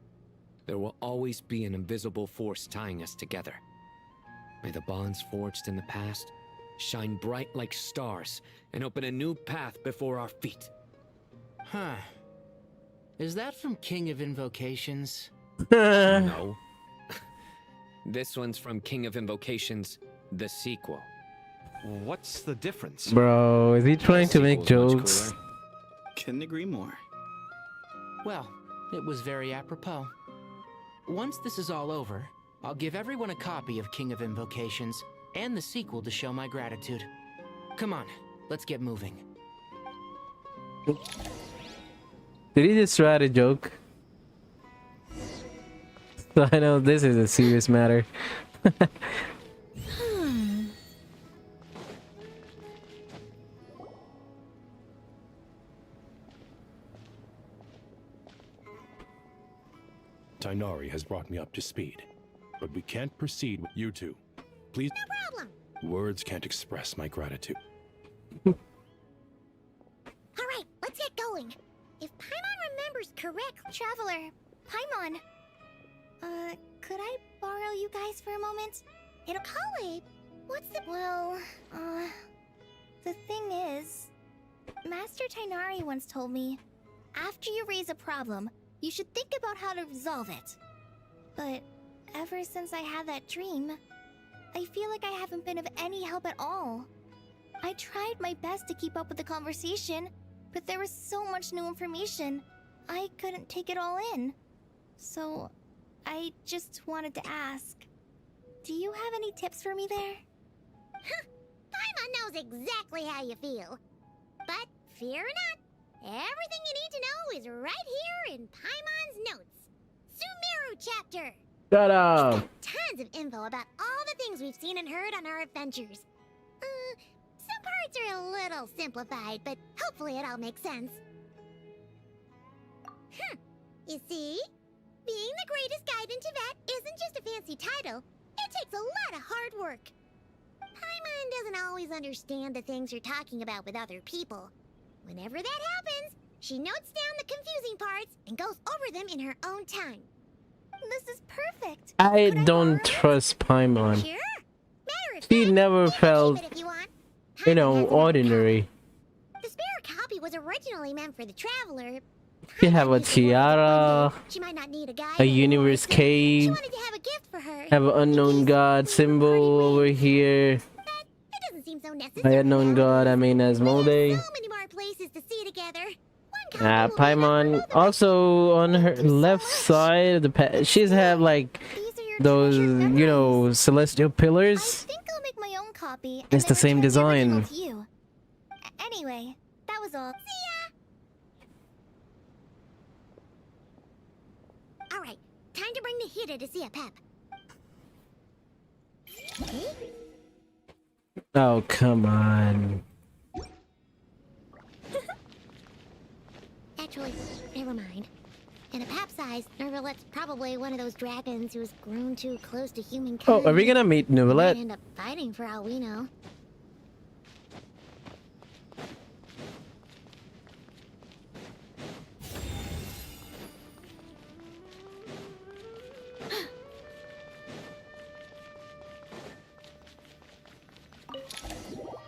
there will always be an invisible force tying us together. May the bonds forged in the past shine bright like stars and open a new path before our feet. Huh. Is that from King of Invocations? No. This one's from King of Invocations, the sequel. What's the difference? Bro, is he trying to make jokes? Couldn't agree more. Well, it was very apropos. Once this is all over, I'll give everyone a copy of King of Invocations and the sequel to show my gratitude. Come on, let's get moving. Did he just write a joke? So I know this is a serious matter. Tainari has brought me up to speed, but we can't proceed with you two. Please. No problem. Words can't express my gratitude. All right, let's get going. If Paimon remembers correctly, Traveler, Paimon. Could I borrow you guys for a moment? It'll call it. What's the... Well, the thing is, Master Tainari once told me, after you raise a problem, you should think about how to resolve it. But ever since I had that dream, I feel like I haven't been of any help at all. I tried my best to keep up with the conversation, but there was so much new information, I couldn't take it all in. So, I just wanted to ask, do you have any tips for me there? Paimon knows exactly how you feel. But fear not, everything you need to know is right here in Paimon's notes. Sumeru chapter. Shut up. Tons of info about all the things we've seen and heard on our adventures. Some parts are a little simplified, but hopefully it all makes sense. You see? Being the greatest guide in Tibet isn't just a fancy title. It takes a lot of hard work. Paimon doesn't always understand the things you're talking about with other people. Whenever that happens, she notes down the confusing parts and goes over them in her own time. This is perfect. I don't trust Paimon. Sure. She never felt, you know, ordinary. The spare copy was originally meant for the traveler. She have a tiara, She might not need a guide a anymore, universe so cave, she wanted to have a gift for her. have an unknown god symbol over here. It doesn't seem so necessary. By unknown god, I mean Asmode. So many more places to see together. Paimon. Also on her left side of the she's have like those, you know, celestial pillars. I think I'll make my own copy. It's the same design. To you. Anyway, that was all. See ya. All right, time to bring the Hida to see a Pep. Oh, come on. Actually, never mind. In a Pep size, Nervalet's probably one of those dragons who's grown too close to humankind. Oh, are we gonna meet Might Nuvalet? end up fighting for all we know.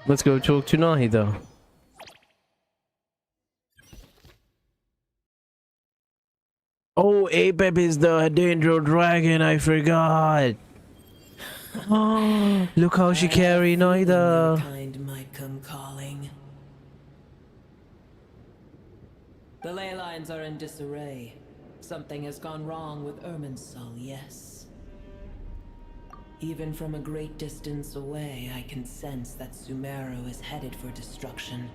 Let's go talk to Nahida. Oh, Apep is the Dendro dragon, I forgot. Oh, look how she carry Nahida. Kind might come calling. The ley lines are in disarray. Something has gone wrong with Irminsul, yes. Even from a great distance away, I can sense that Sumeru is headed for destruction.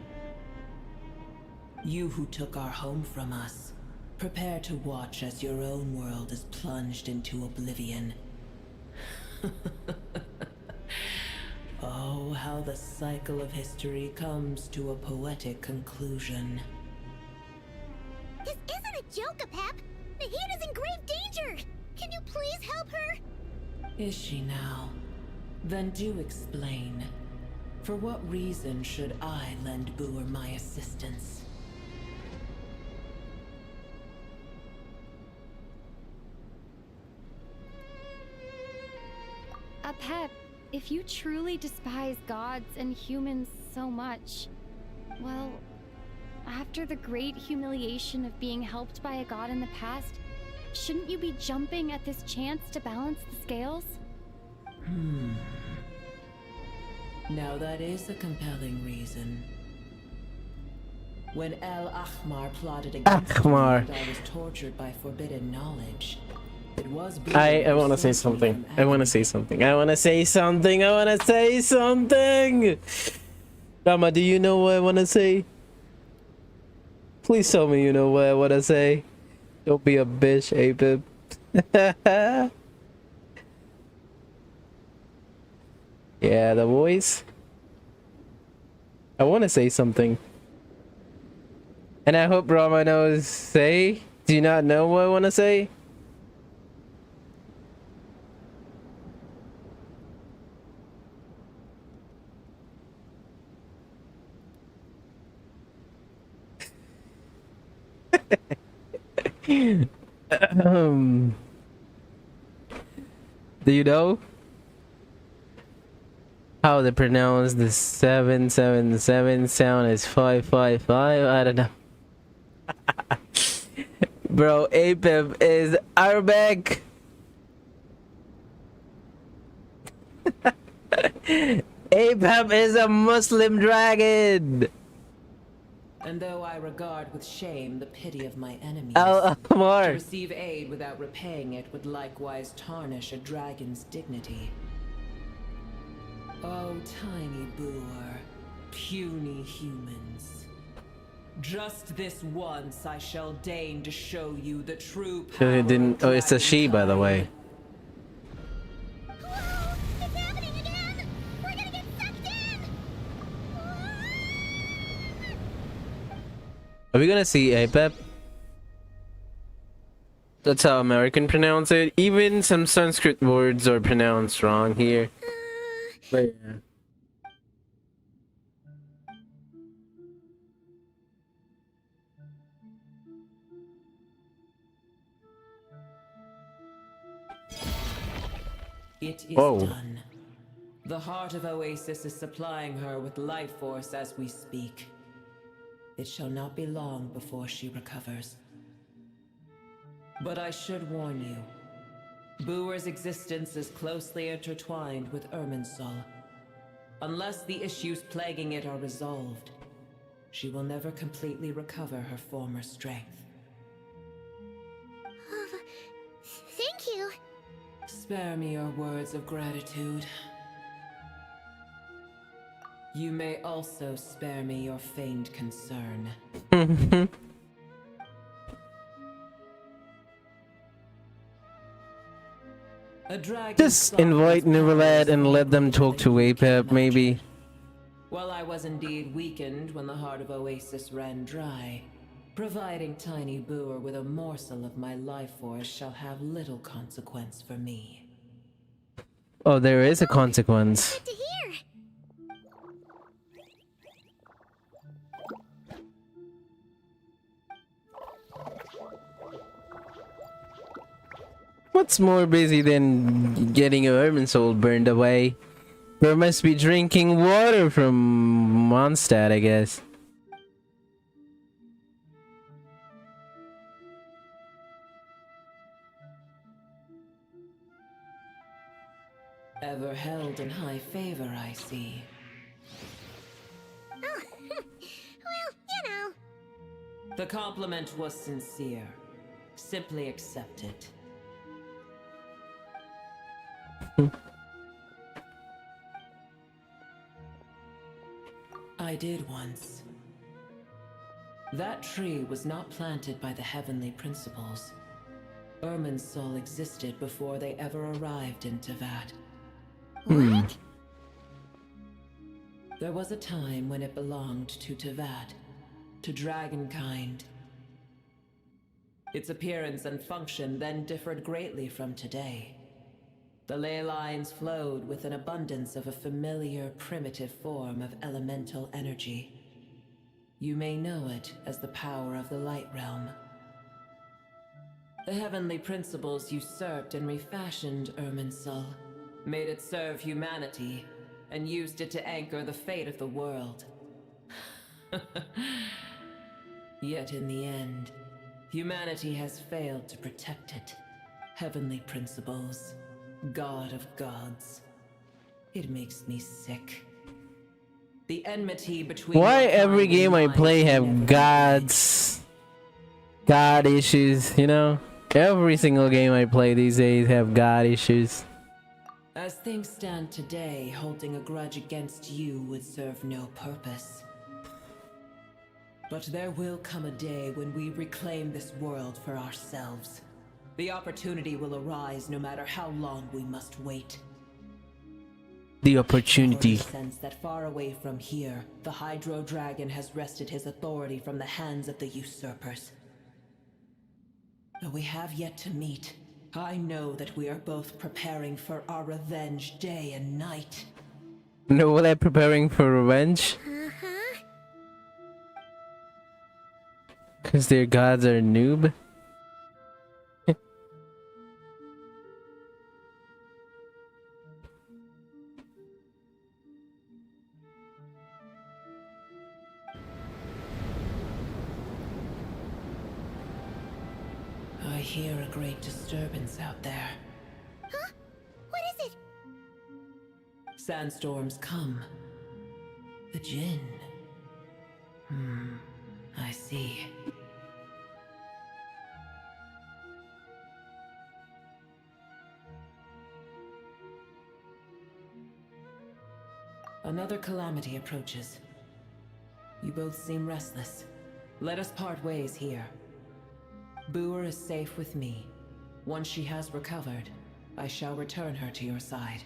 You who took our home from us, prepare to watch as your own world is plunged into oblivion. Oh, how the cycle of history comes to a poetic conclusion. This isn't a joke, Apep. Nahida's in grave danger. Can you please help her? Is she now? Then do explain. For what reason should I lend Boer my assistance? Apep, if you truly despise gods and humans so much, well, after the great humiliation of being helped by a god in the past, shouldn't you be jumping at this chance to balance the scales? Now that is a compelling reason. When El Ahmar plotted against me and I was tortured by forbidden knowledge, it was I want to say something. I want to say something. I want to say something. I want to say something. Rama, do you know what I want to say? Please tell me you know what I want to say. Don't be a bitch, Apep. Yeah, the voice. I want to say something. And I hope Rama knows. Say? Do you not know what I want to say? Do you know how they pronounce the 777 sound is 555? I don't know. Bro, Apep is Arabic. Apep is a Muslim dragon. And though I regard with shame the pity of my enemies, to receive aid without repaying it would likewise tarnish a dragon's dignity. Oh, tiny Boer, puny humans. Just this once I shall deign to show you the true power. It didn't. Oh, it's a she, by the way. Are we gonna see APEP? That's how American pronounce it. Even some Sanskrit words are pronounced wrong here. But yeah. It is Whoa. done. The heart of Oasis is supplying her with life force as we speak. It shall not be long before she recovers. But I should warn you. Booer's existence is closely intertwined with Irminsul. Unless the issues plaguing it are resolved, she will never completely recover her former strength. Thank you. Spare me your words of gratitude. You may also spare me your feigned concern. A dragon Just invite Neverland and let them talk to APEP, maybe. Well, I was indeed weakened when the heart of Oasis ran dry. Providing tiny Booer with a morsel of my life force shall have little consequence for me. Oh, there is a consequence. To hear. What's more busy than getting a Irminsul burned away? There must be drinking water from Mondstadt, I guess. Ever held in high favor, I see. Oh, well, you know. The compliment was sincere. Simply accept it. I did once. That tree was not planted by the heavenly principles. Irminsul existed before they ever arrived in Tevat. What? There was a time when it belonged to Tevat, to dragonkind. Its appearance and function then differed greatly from today. The ley lines flowed with an abundance of a familiar, primitive form of elemental energy. You may know it as the power of the Light Realm. The heavenly principles usurped and refashioned Irminsul, made it serve humanity, and used it to anchor the fate of the world. Yet in the end, humanity has failed to protect it. Heavenly principles. God of gods. It makes me sick. The enmity between Why your every kind game I and mine play can have never be God issues, you know? Every single game I play these days have God issues. As things stand today, holding a grudge against you would serve no purpose. But there will come a day when we reclaim this world for ourselves. The opportunity will arise no matter how long we must wait. The opportunity. Sense that far away from here, the Hydro Dragon has wrested his authority from the hands of the usurpers. Though we have yet to meet, I know that we are both preparing for our revenge day and night. No, they're preparing for revenge? Uh-huh. Because their gods are noob? I hear a great disturbance out there. Huh? What is it? Sandstorms come. The Jinn. I see. Another calamity approaches. You both seem restless. Let us part ways here. Boer is safe with me. Once she has recovered, I shall return her to your side.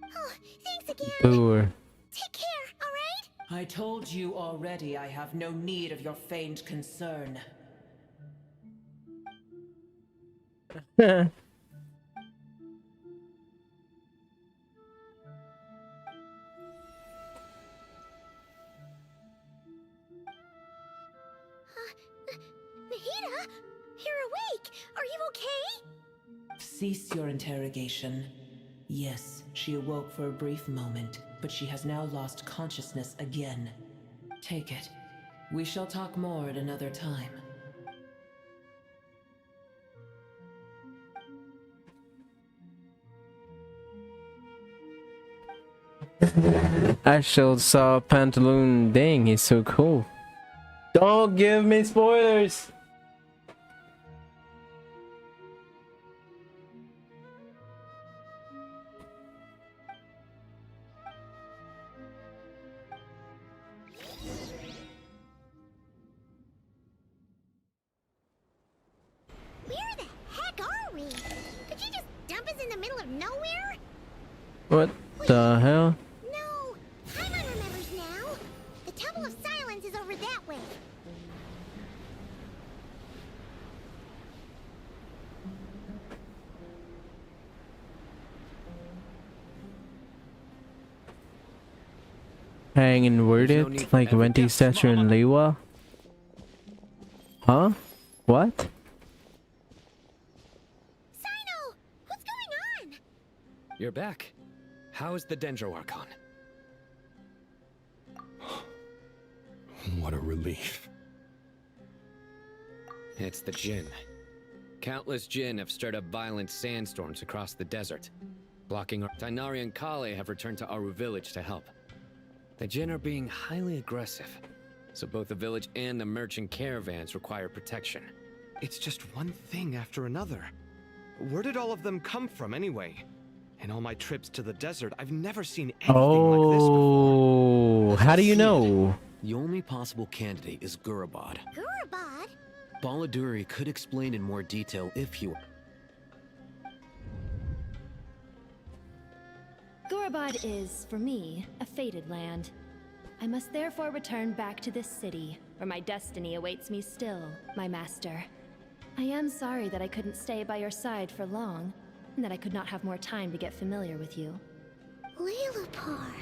Oh, thanks again. Boer. Take care, alright? I told you already I have no need of your feigned concern. Nahida, you're awake. Are you okay? Cease your interrogation. Yes, she awoke for a brief moment, but she has now lost consciousness again. Take it. We shall talk more at another time. I shall saw Pantaloon. Dang, he's so cool. Don't give me spoilers. Where the heck are we? Did you just dump us in the middle of nowhere? What the hell? No, Paimon remembers now. The Temple of Silence is over that way. Hang inverted like Venti statue in Lewa? Huh? What? Sino, what's going on? You're back. How is the Dendro Archon? What a relief. It's the Jinn. Countless Jinn have stirred up violent sandstorms across the desert, blocking our... Tighnari and Kale have returned to Aru village to help. The Jinn are being highly aggressive, so both the village and the merchant caravans require protection. It's just one thing after another. Where did all of them come from anyway? In all my trips to the desert, I've never seen anything like this before. How do you know? The only possible candidate is Gurabad. Gurabad? Baladuri could explain in more detail if you... Gurabad is, for me, a fated land. I must therefore return back to this city, where my destiny awaits me still, my master. I am sorry that I couldn't stay by your side for long, and that I could not have more time to get familiar with you. Lilipar.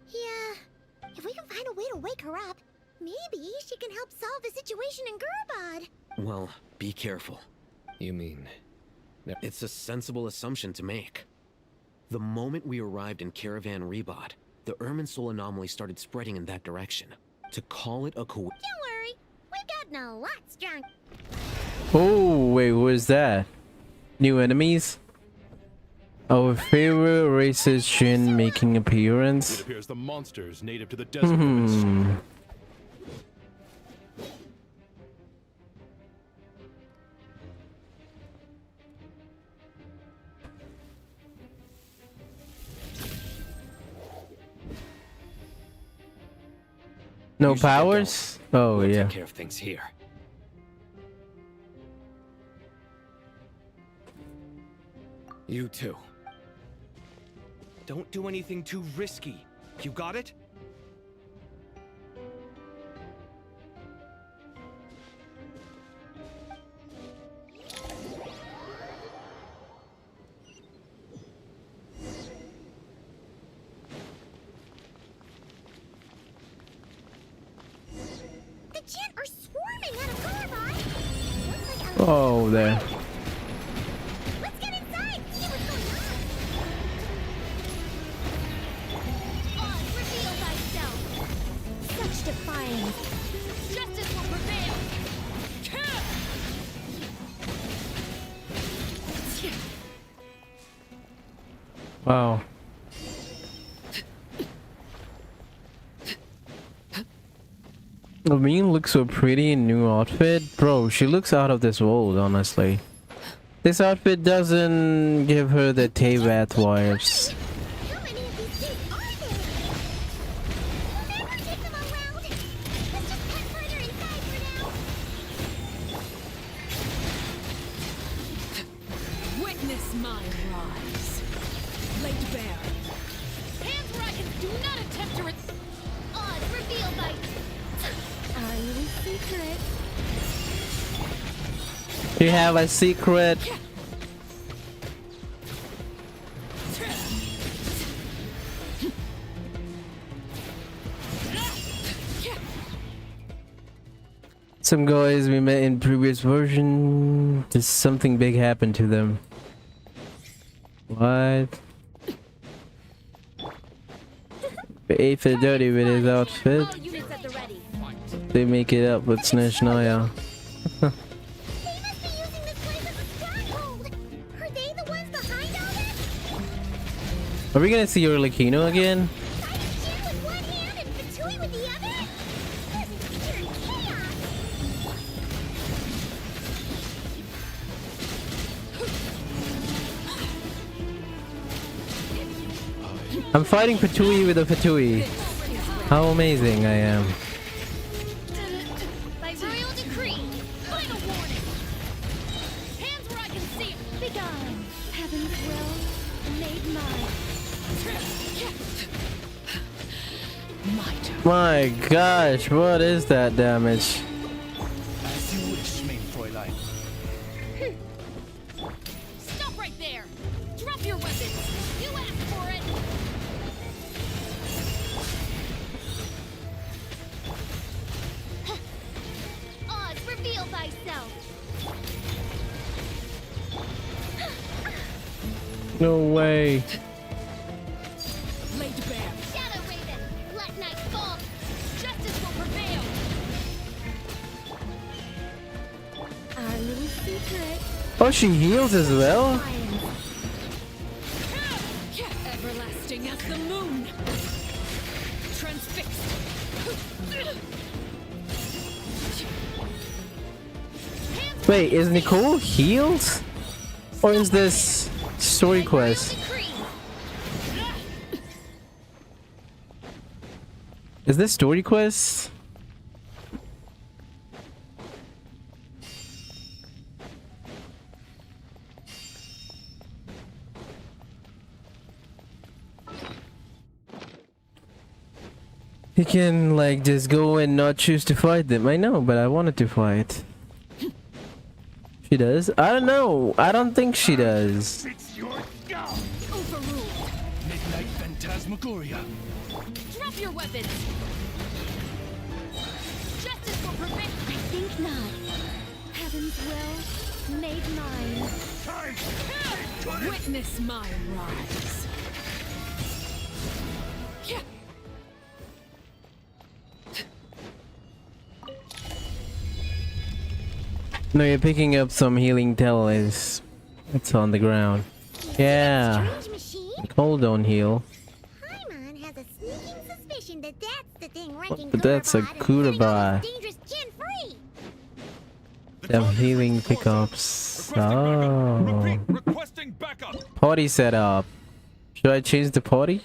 Yeah, if we can find a way to wake her up, maybe she can help solve the situation in Gurabad. Well, be careful. You mean... It's a sensible assumption to make. The moment we arrived in Caravan Rebod, the Irminsul anomaly started spreading in that direction. To call it a Don't worry, we've gotten a lot strong. Oh, wait, what is that? New enemies? Our favorite racist Jinn making appearance? It appears the monsters native to the desert have been No powers? Oh, we'll yeah. take care of things here. You too. Don't do anything too risky. You got it? The Jinn are swarming out of Gurabad. Oh, there. Let's get inside, see what's going on. Reveal thyself. Such defiance. Justice will prevail. Wow. Levine looks so pretty in new outfit. Bro, she looks out of this world, honestly. This outfit doesn't give her the Teyvat vibes. How many of these things are there? secret. You have a secret. Some guys we met in previous version, just something big happened to them. What? But for dirty with his outfit. They make it up with Snezhnaya. Are we gonna see Orlikino again? I'm fighting Fatui with a Fatui. How amazing I am. By royal decree, final warning. Hands where I can see. Begone. Heaven's will made mine. My gosh, what is that damage? As you wish, main Fräulein. Stop right there. Drop your weapons. You asked for it. Oz, reveal thyself. No way. Laid bare. Shadow Raven, let night fall. Justice will prevail. Our little secret. Oh, she heals as well? Everlasting as the moon. Transfixed. Wait, is Nicole healed? Or is this story quest? Is this story quest? You can like just go and not choose to fight them. I know, but I wanted to fight. She does? I don't know. I don't think she does. It's your skull. Overruled. Midnight Phantasmagoria. Drop your weapons. Justice will prevail. I think not. Heaven's will made mine. Witness my rise. No, you're picking up some healing tellers. It's on the ground. Yeah. Nicole don't heal. Paimon has a sneaking suspicion that that's the thing wrecking But that's a Kuraba. dangerous Jin free. Them healing pickups. Oh. Party setup. Should I change the party?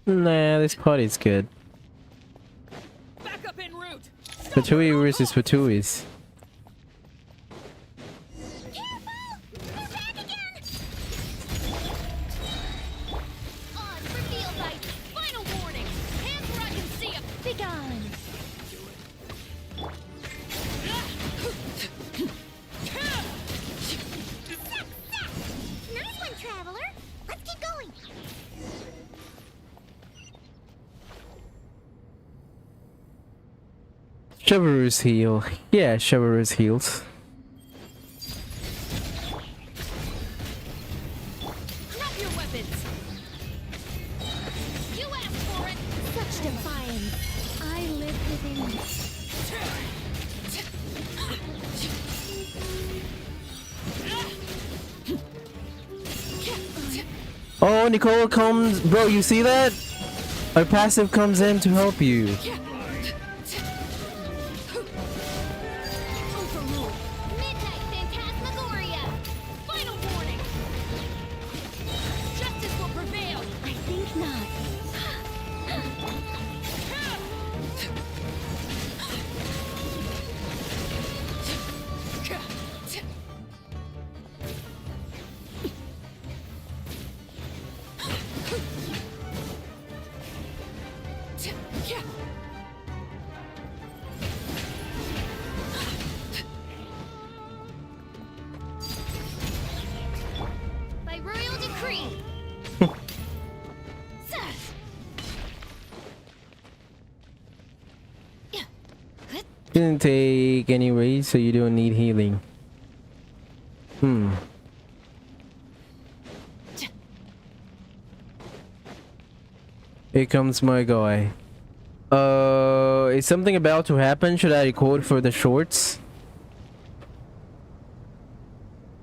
Nah, this party's good. Back up en route. Fatui versus Fatuis. Oz, reveal thy final warning. Hands where I can see 'em. Begone. Nice one, traveler. Let's keep going. Chevaru's heal. Yeah, Chevaru's heals. Drop your weapons. You asked for it. Such defiance. I live within you. Oh, Nicole comes. Bro, you see that? Our passive comes in to help you. Overruled. Midnight Phantasmagoria. Final warning. Justice will prevail. I think not. Didn't take anyway, so you don't need healing. Here comes my guy. Is something about to happen? Should I record for the shorts?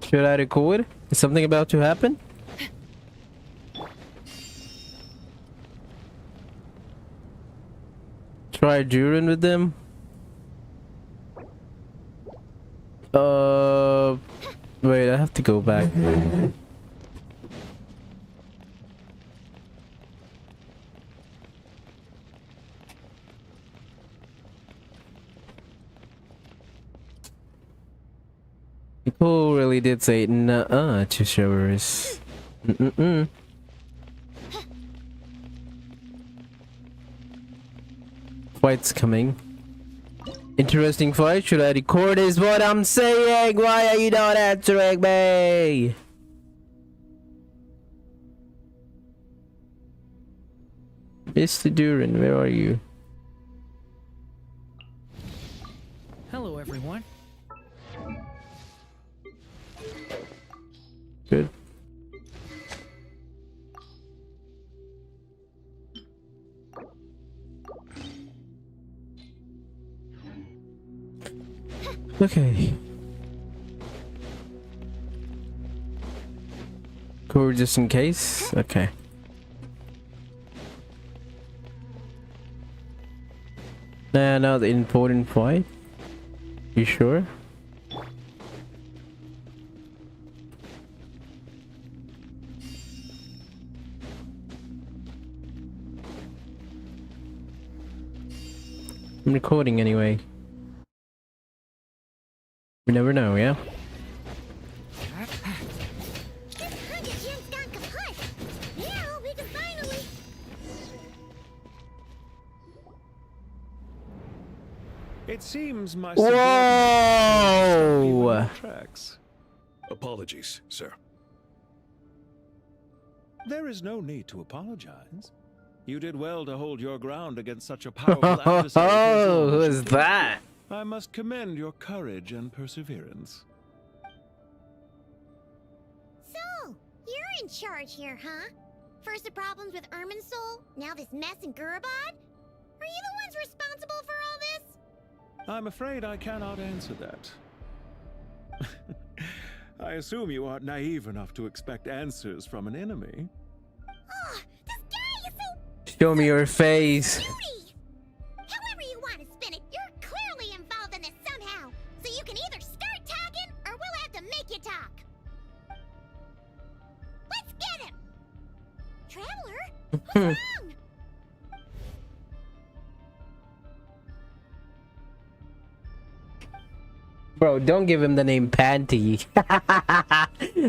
Should I record? Is something about to happen? Try Durin with them? Wait, I have to go back. People really did say nuh-uh to showers. Fight's coming. Interesting fight. Should I record is what I'm saying? Why are you not answering me? Mr. Durin, where are you? Hello, everyone. Good. Okay. Core just in case? Okay. Nah, not the important fight. You sure? I'm recording anyway. We never know, yeah? It seems my Whoa! tracks. Apologies, sir. There is no need to apologize. You did well to hold your ground against such a powerful adversary. Oh, who is that? I must commend your courage and perseverance. So, you're in charge here, huh? First the problems with Irminsul, now this mess in Gurabad? Are you the ones responsible for all this? I'm afraid I cannot answer that. I assume you aren't naive enough to expect answers from an enemy. Oh, this guy is so... Show me your face. However you want to spin it, you're clearly involved in this somehow. So you can either start talking, or we'll have to make you talk. Let's get him! Traveler? What's wrong? Bro, don't give him the name Panty.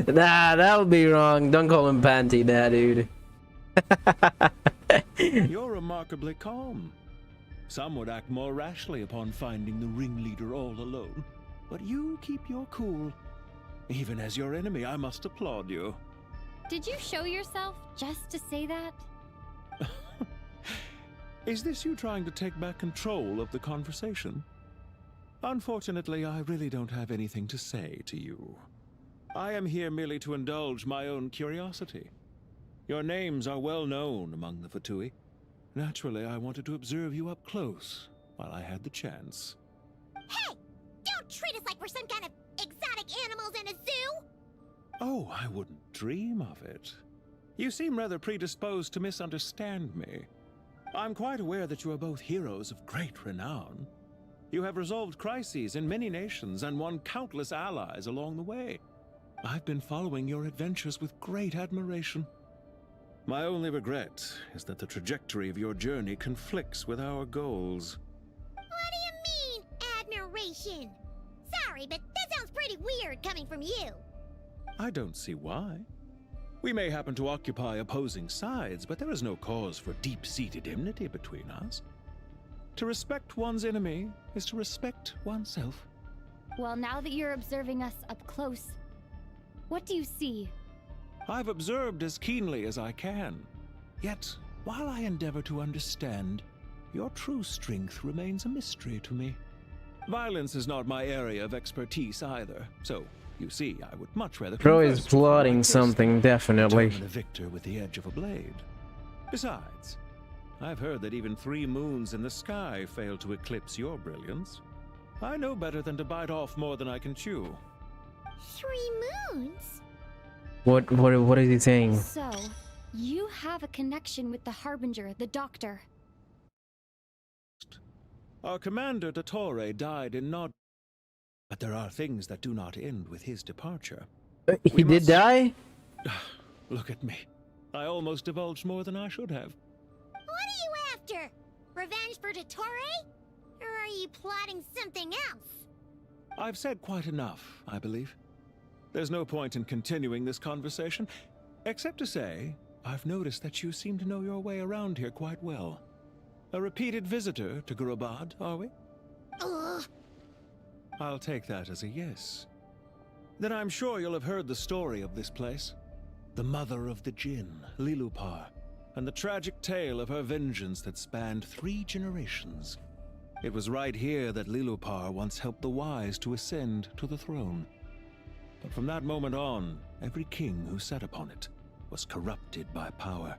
Nah, that would be wrong. Don't call him Panty, nah, dude. You're remarkably calm. Some would act more rashly upon finding the ringleader all alone. But you keep your cool. Even as your enemy, I must applaud you. Did you show yourself just to say that? Is this you trying to take back control of the conversation? Unfortunately, I really don't have anything to say to you. I am here merely to indulge my own curiosity. Your names are well known among the Fatui. Naturally, I wanted to observe you up close while I had the chance. Hey! Don't treat us like we're some kind of exotic animals in a zoo! Oh, I wouldn't dream of it. You seem rather predisposed to misunderstand me. I'm quite aware that you are both heroes of great renown. You have resolved crises in many nations and won countless allies along the way. I've been following your adventures with great admiration. My only regret is that the trajectory of your journey conflicts with our goals. What do you mean, admiration? Sorry, but that sounds pretty weird coming from you. I don't see why. We may happen to occupy opposing sides, but there is no cause for deep-seated enmity between us. To respect one's enemy is to respect oneself. Well, now that you're observing us up close, what do you see? I've observed as keenly as I can. Yet, while I endeavor to understand, your true strength remains a mystery to me. Violence is not my area of expertise either, so you see, I would much rather. Bro is converse with you plotting like this something, than definitely. determine a victor with the edge of a blade. Besides, I've heard that even 3 moons in the sky fail to eclipse your brilliance. I know better than to bite off more than I can chew. 3 moons? What is he saying? So, you have a connection with the Harbinger, the Doctor. Our commander, Dottore, died in Nod. But there are things that do not end with his departure. He did die? Look at me. I almost divulged more than I should have. What are you after? Revenge for Dottore? Or are you plotting something else? I've said quite enough, I believe. There's no point in continuing this conversation, except to say, I've noticed that you seem to know your way around here quite well. A repeated visitor to Gurabad, are we? Ugh. I'll take that as a yes. Then I'm sure you'll have heard the story of this place. The mother of the Jinn, Lilupar, and the tragic tale of her vengeance that spanned 3 generations. It was right here that Lilupar once helped the wise to ascend to the throne. But from that moment on, every king who sat upon it was corrupted by power.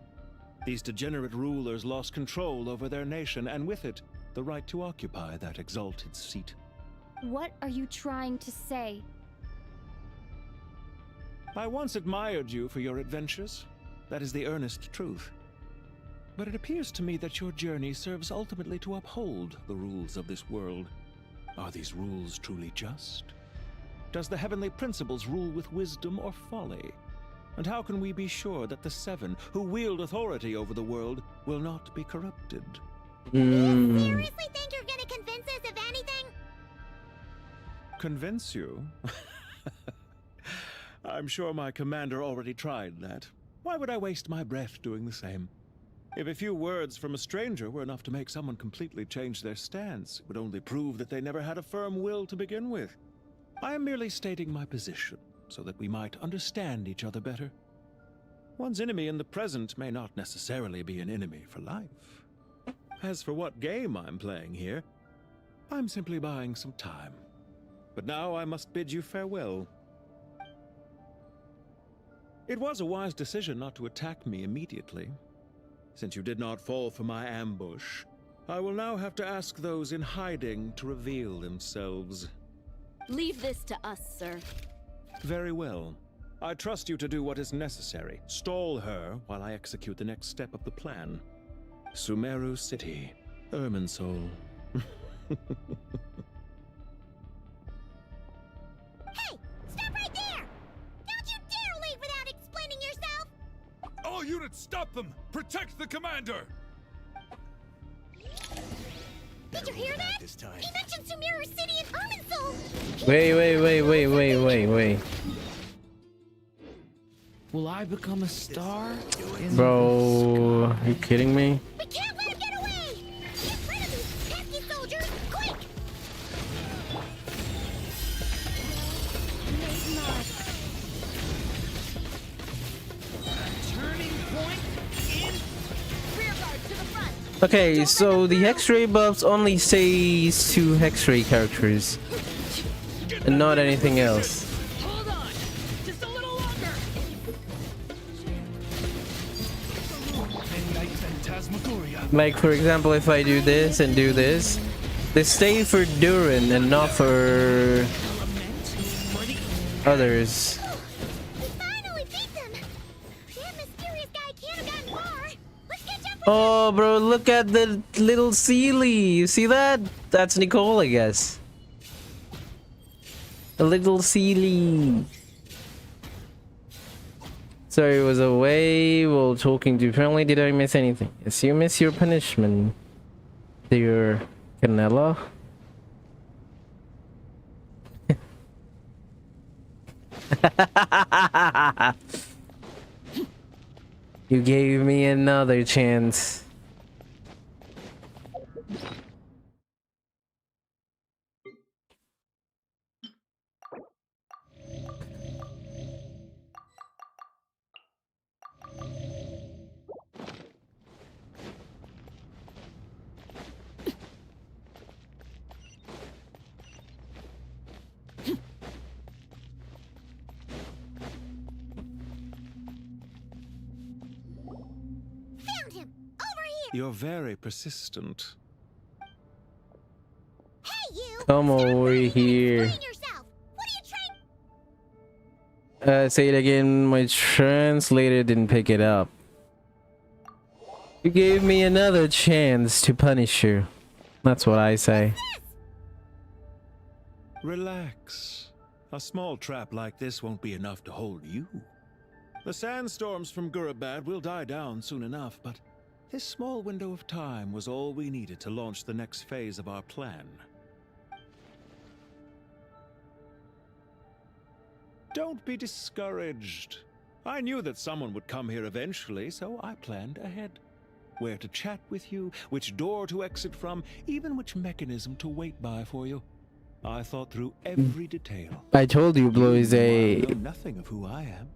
These degenerate rulers lost control over their nation, and with it, the right to occupy that exalted seat. What are you trying to say? I once admired you for your adventures. That is the earnest truth. But it appears to me that your journey serves ultimately to uphold the rules of this world. Are these rules truly just? Does the heavenly principles rule with wisdom or folly? And how can we be sure that the 7 who wield authority over the world will not be corrupted? You seriously think you're gonna convince us of anything? Convince you? I'm sure my commander already tried that. Why would I waste my breath doing the same? If a few words from a stranger were enough to make someone completely change their stance, it would only prove that they never had a firm will to begin with. I am merely stating my position, so that we might understand each other better. One's enemy in the present may not necessarily be an enemy for life. As for what game I'm playing here, I'm simply buying some time. But now I must bid you farewell. It was a wise decision not to attack me immediately. Since you did not fall for my ambush, I will now have to ask those in hiding to reveal themselves. Leave this to us, sir. Very well. I trust you to do what is necessary. Stall her while I execute the next step of the plan. Sumeru City, Irminsul. Hey! Stop right there! Don't you dare leave without explaining yourself! All units, stop them! Protect the commander! Did you hear that? He mentioned Sumeru City and Irminsul! Wait. Will I become a star? Bro, are you kidding me? We can't let him get away! Get rid of these pesky soldiers, quick! Turning point in rear guard to the front. Okay, so the X-ray buffs only says to X-ray characters, and not anything else. Hold on, just a little longer. Midnight Phantasmagoria. Like, for example, if I do this and do this, they stay for Durin and not for others. Oh, bro, look at the little Sealy. You see that? That's Nicole, I guess. A little Sealy. Sorry, was away while talking to. Apparently, did I miss anything? Yes, you miss your punishment, dear Canella. You gave me another chance. You're very persistent. Hey, you! Come over here. Yourself. What are you trying? Say it again. My translator didn't pick it up. You gave me another chance to punish you. That's what I say. Relax. A small trap like this won't be enough to hold you. The sandstorms from Gurabad will die down soon enough, but this small window of time was all we needed to launch the next phase of our plan. Don't be discouraged. I knew that someone would come here eventually, so I planned ahead. Where to chat with you, which door to exit from, even which mechanism to wait by for you. I thought through every detail. I told you, Blue is a... know nothing of who I am.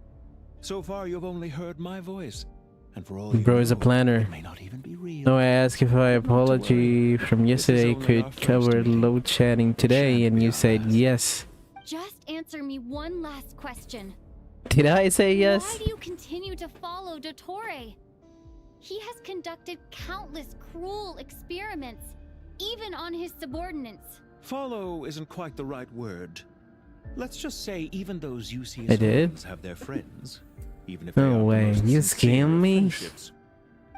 So far, you've only heard my voice. And for all Bro is a planner. may not even be real. No, I asked if my apology from yesterday could cover load chatting today, and you said yes. Just answer me one last question. Did I say yes? Why do you continue to follow Dottore? He has conducted countless cruel experiments, even on his subordinates. Follow isn't quite the right word. Let's just say even those UCS I did? friends have their friends. Even if No way, you scam me? friendships.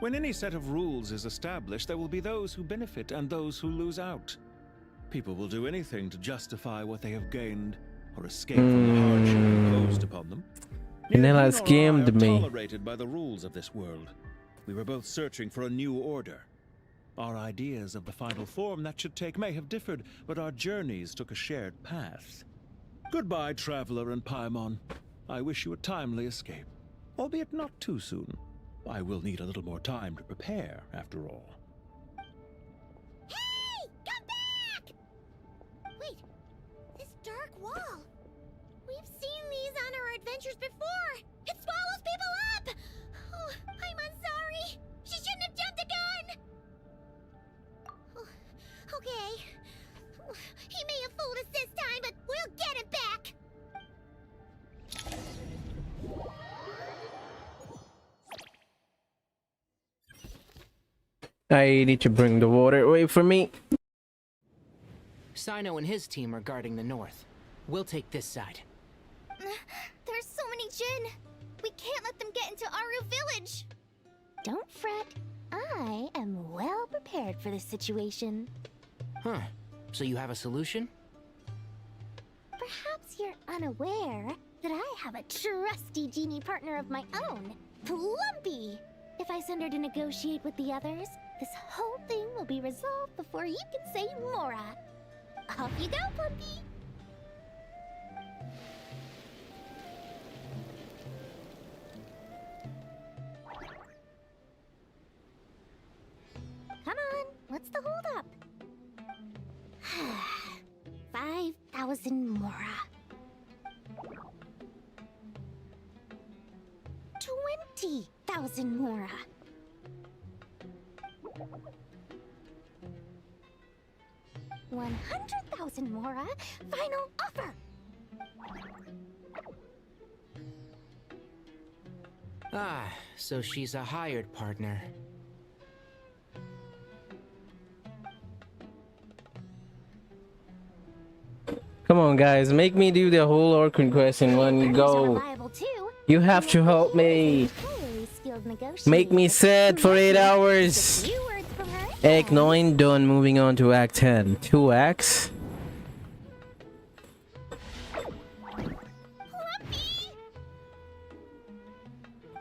When any set of rules is established, there will be those who benefit and those who lose out. People will do anything to justify what they have gained or escape from the hardship imposed upon them. Vanilla Neither you nor I scammed are me. tolerated by the rules of this world. We were both searching for a new order. Our ideas of the final form that should take may have differed, but our journeys took a shared path. Goodbye, Traveler and Paimon. I wish you a timely escape, albeit not too soon. I will need a little more time to prepare, after all. Hey! Come back! Wait, this dark wall. We've seen these on our adventures before. It swallows people up! Oh, I'm sorry. She shouldn't have jumped the gun! Oh, okay. He may have fooled us this time, but we'll get him back! I need to bring the water away from me. Sino and his team are guarding the north. We'll take this side. There's so many Jin. We can't let them get into Aru Village. Don't fret. I am well prepared for this situation. Huh. So you have a solution? Perhaps you're unaware that I have a trusty genie partner of my own, Plumpy. If I send her to negotiate with the others, this whole thing will be resolved before you can say Mora. Off you go, Plumpy. Come on, what's the holdup? 5,000 Mora. 20,000 Mora. 100,000 Mora. Final offer. Ah, so she's a hired partner. Come on, guys, make me do the whole Orchid quest in one go. You have to help me. Make me sad for 8 hours. Act 9 done, moving on to Act 10. 2 acts?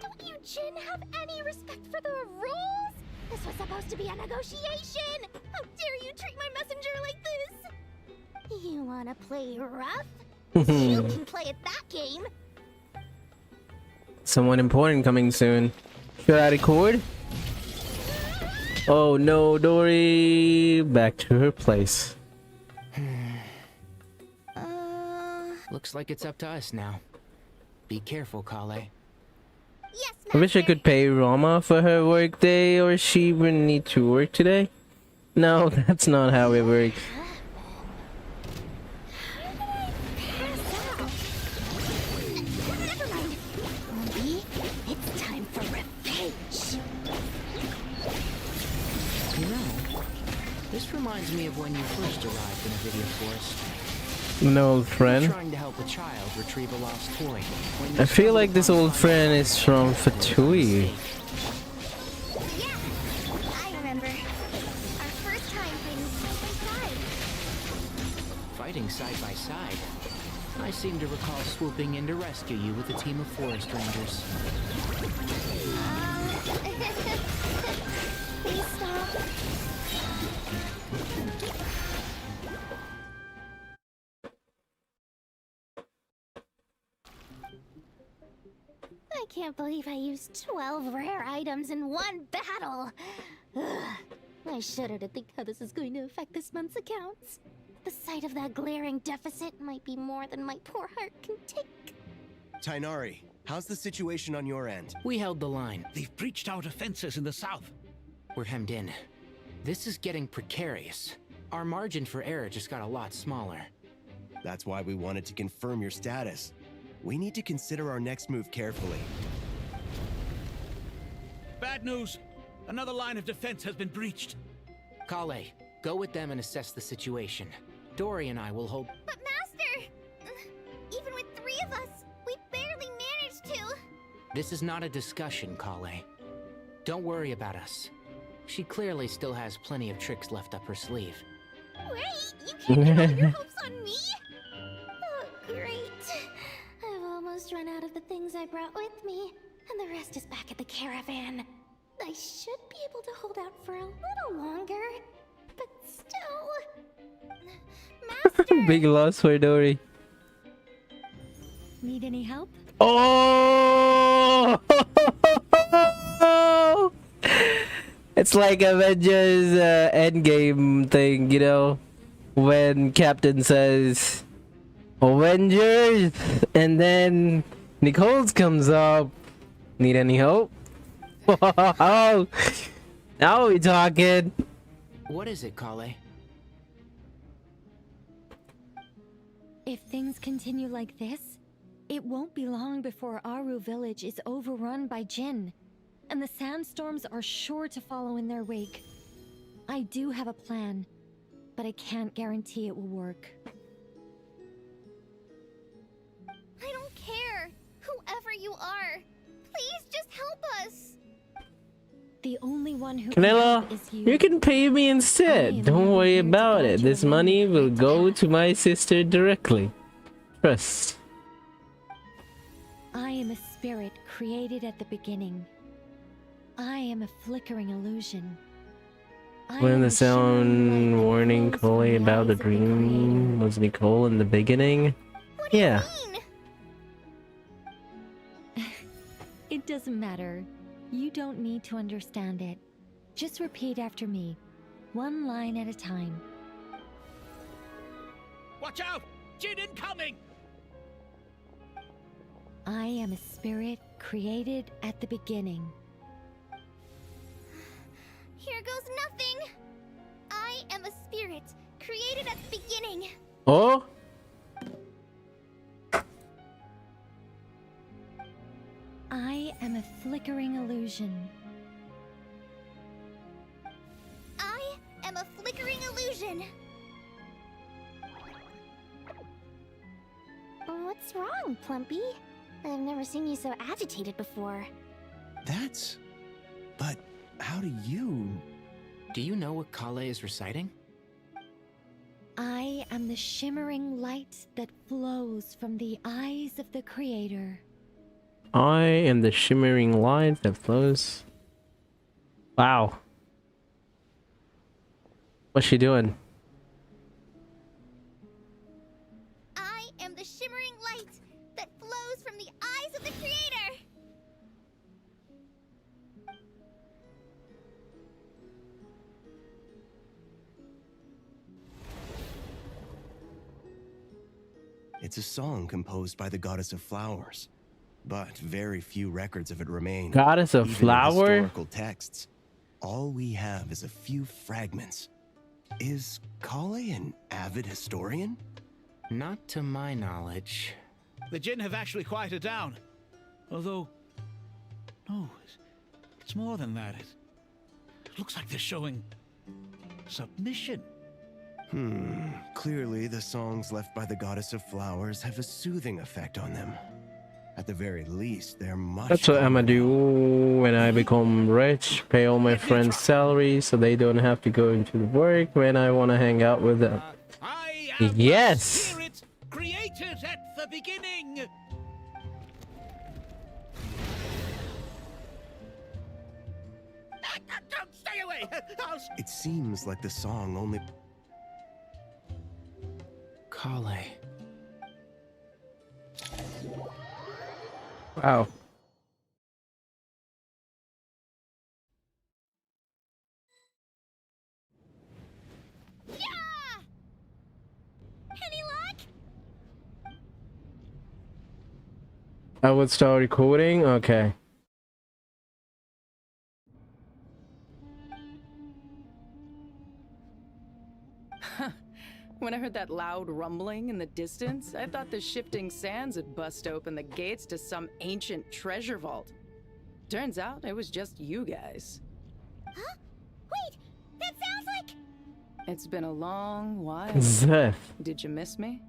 Don't you Jin have any respect for the rules? This was supposed to be a negotiation. How dare you treat my messenger like this? You wanna play rough? You can play at that game. Someone important coming soon. Should I record? Oh no, Dory. Back to her place. Looks like it's up to us now. Be careful, Kale. I wish I could pay Rama for her work day, or she wouldn't need to work today. No, that's not how it works. Never mind. Lumpy, it's time for revenge. This reminds me of when you first arrived in Avidia Forest. An old friend. Trying to help a child retrieve a lost toy. I feel like this old friend is from Fatui. Yeah, I remember. Our first time fighting side by side. Fighting side by side. I seem to recall swooping in to rescue you with a team of forest rangers. Please stop. I can't believe I used 12 rare items in one battle. Ugh. I shudder to think how this is going to affect this month's accounts. The sight of that glaring deficit might be more than my poor heart can take. Tainari, how's the situation on your end? We held the line. They've breached our defenses in the south. We're hemmed in. This is getting precarious. Our margin for error just got a lot smaller. That's why we wanted to confirm your status. We need to consider our next move carefully. Bad news. Another line of defense has been breached. Kale, go with them and assess the situation. Dory and I will hold... But Master! Even with 3 of us, we barely managed to. This is not a discussion, Kale. Don't worry about us. She clearly still has plenty of tricks left up her sleeve. Wait, you can't put all your hopes on me? Oh, great. I've almost run out of the things I brought with me, and the rest is back at the caravan. I should be able to hold out for a little longer, but still... Master! Big loss for Dory. Need any help? Oh! It's like Avengers Endgame thing, you know? When Captain says Avengers, and then Nicole's comes up. Need any help? Oh, now we talking. What is it, Kale? If things continue like this, it won't be long before Aru village is overrun by Jinn, and the sandstorms are sure to follow in their wake. I do have a plan, but I can't guarantee it will work. I don't care, whoever you are. Please just help us. The only one who Canela, can help is you can pay me instead. Don't worry about it. This money will go to my sister directly. Trust. I am a spirit created at the beginning. I am a flickering illusion. When the sound warning Cole about the dream was Nicole in the beginning? Yeah. It doesn't matter. You don't need to understand it. Just repeat after me, one line at a time. Watch out! Jinn incoming! I am a spirit created at the beginning. Here goes nothing. I am a spirit created at the beginning. Oh? I am a flickering illusion. I am a flickering illusion. What's wrong, Plumpy? I've never seen you so agitated before. That's... But how do you... Do you know what Kale is reciting? I am the shimmering light that flows from the eyes of the Creator. I am the shimmering light that flows. Wow. What's she doing? I am the shimmering light that flows from the eyes of the Creator. It's a song composed by the goddess of flowers, but very few records of it remain. Goddess of Even in flower? historical texts, all we have is a few fragments. Is Kale an avid historian? Not to my knowledge. The Jinn have actually quieted down. Although... No, it's more than that. It looks like they're showing submission. Clearly the songs left by the goddess of flowers have a soothing effect on them. At the very least, they're much... That's what I'ma do when I become rich. Pay all my friends' salaries so they don't have to go into work when I want to hang out with them. Yes! Spirit created at the beginning. Don't stay away. It seems like the song only... Kale. Wow. Any luck? I would start recording? Okay. When I heard that loud rumbling in the distance, I thought the shifting sands had bust open the gates to some ancient treasure vault. Turns out it was just you guys. Huh? Wait, that sounds like... It's been a long while. Zeth. Did you miss me?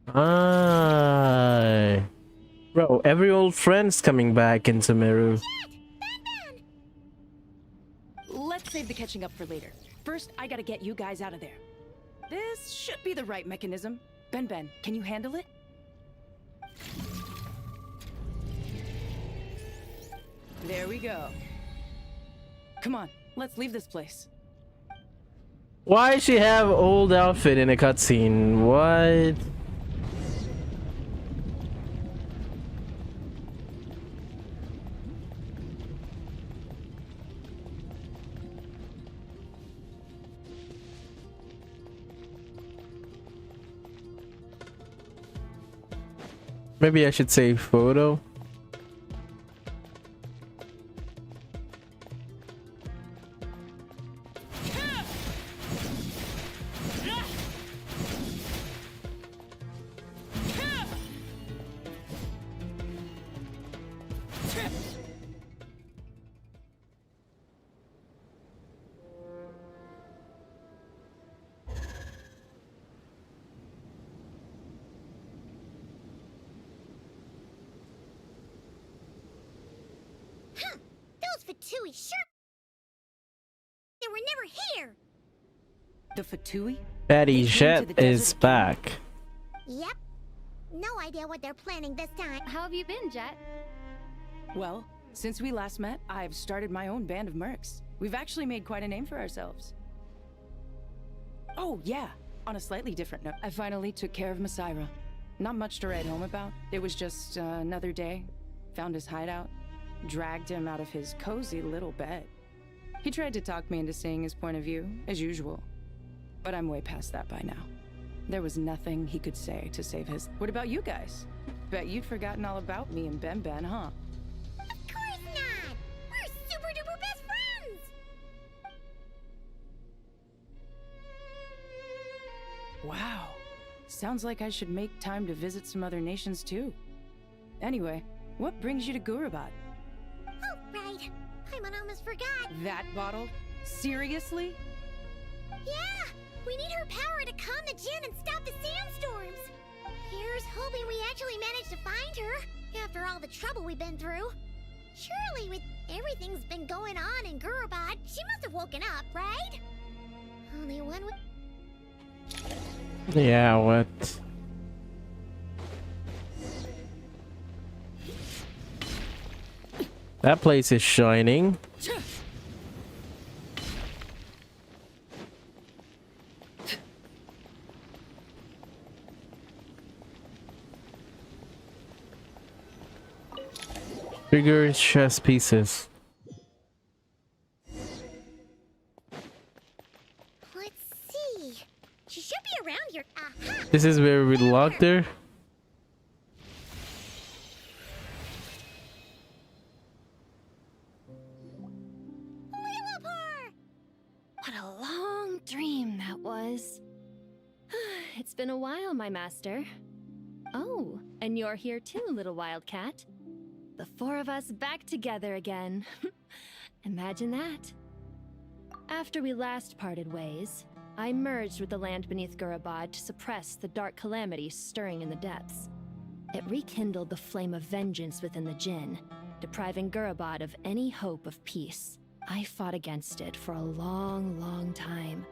Aye. Bro, every old friend's coming back in Sumeru. Let's save the catching up for later. First, I gotta get you guys out of there. This should be the right mechanism. Ben, can you handle it? There we go. Come on, let's leave this place. Why she have old outfit in a cutscene? What? Maybe I should say photo. Fatui sure... They were never here! The Fatui? Patty Jet is back. Yep. No idea what they're planning this time. How have you been, Jet? Well, since we last met, I've started my own band of mercs. We've actually made quite a name for ourselves. Oh, yeah. On a slightly different note, I finally took care of Masaira. Not much to write home about. It was just another day. Found his hideout. Dragged him out of his cozy little bed. He tried to talk me into seeing his point of view, as usual. But I'm way past that by now. There was nothing he could say to save his... What about you guys? Bet you'd forgotten all about me and Ben, huh? Of course not! We're super duper best friends! Wow. Sounds like I should make time to visit some other nations too. Anyway, what brings you to Gurabad? Oh, right. Paimon almost forgot. That bottle? Seriously? Yeah! We need her power to calm the Jinn and stop the sandstorms! Here's hoping we actually manage to find her, after all the trouble we've been through. Surely, with everything's been going on in Gurabad, she must have woken up, right? Only one would... Yeah, what? That place is shining. Bigger chess pieces. Let's see. She should be around here. Aha! This is where we locked her. What a long dream that was. It's been a while, my master. Oh, and you're here too, little wildcat. The four of us back together again. Imagine that. After we last parted ways, I merged with the land beneath Gurabad to suppress the dark calamity stirring in the depths. It rekindled the flame of vengeance within the Jinn, depriving Gurabad of any hope of peace. I fought against it for a long, long time.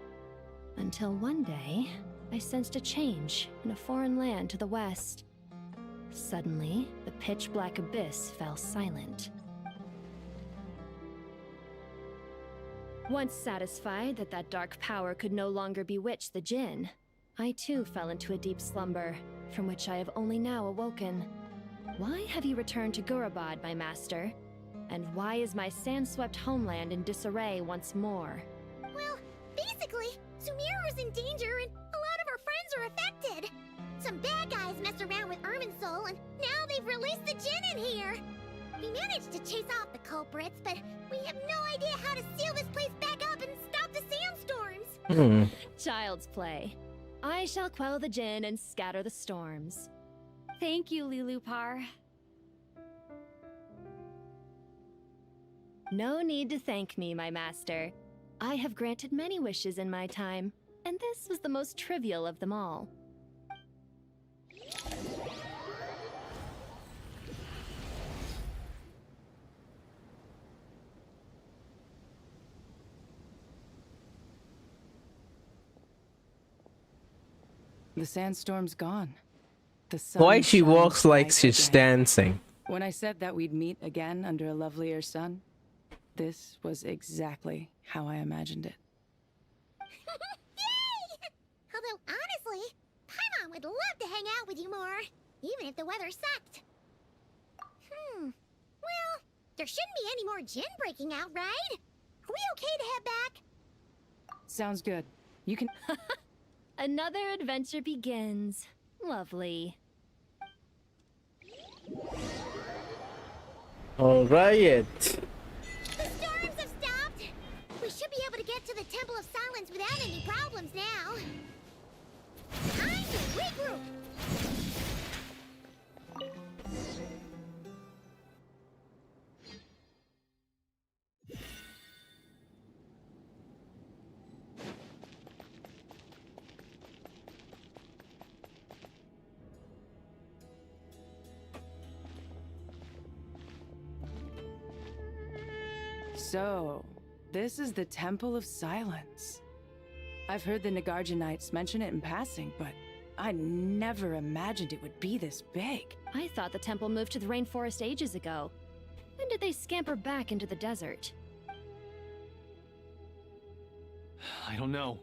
Until one day, I sensed a change in a foreign land to the west. Suddenly, the pitch-black abyss fell silent. Once satisfied that that dark power could no longer bewitch the Jinn, I too fell into a deep slumber, from which I have only now awoken. Why have you returned to Gurabad, my master? And why is my sand-swept homeland in disarray once more? Well, basically, Sumira is in danger and a lot of our friends are affected. Some bad guys messed around with Irminsul and now they've released the Jinn in here. We managed to chase off the culprits, but we have no idea how to seal this place back up and stop the sandstorms. Child's play. I shall quell the Jinn and scatter the storms. Thank you, Lilupar. No need to thank me, my master. I have granted many wishes in my time, and this was the most trivial of them all. The sandstorm's gone. The sun Why she shines walks like bright she's again. dancing? When I said that we'd meet again under a lovelier sun, this was exactly how I imagined it. Yay! Although, honestly, Paimon would love to hang out with you more, even if the weather sucked. Well, there shouldn't be any more Jinn breaking out, right? Are we okay to head back? Sounds good. You can... Another adventure begins. Lovely. Alright. The storms have stopped. We should be able to get to the Temple of Silence without any problems now. Time to regroup. So, this is the Temple of Silence. I've heard the Nagarjanites mention it in passing, but I never imagined it would be this big. I thought the temple moved to the rainforest ages ago. When did they scamper back into the desert? I don't know.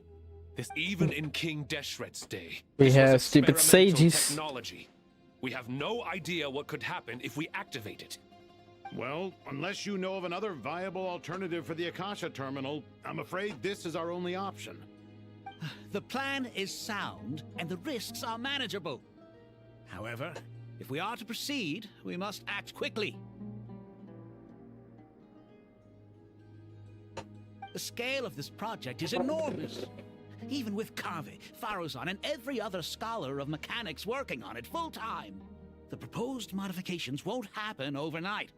Even in King Deshret's day, We this was have stupid experimental sages. technology. We have no idea what could happen if we activate it. Well, unless you know of another viable alternative for the Akasha terminal, I'm afraid this is our only option. The plan is sound, and the risks are manageable. However, if we are to proceed, we must act quickly. The scale of this project is enormous. Even with Kave, Faruzan, and every other scholar of mechanics working on it full-time, the proposed modifications won't happen overnight.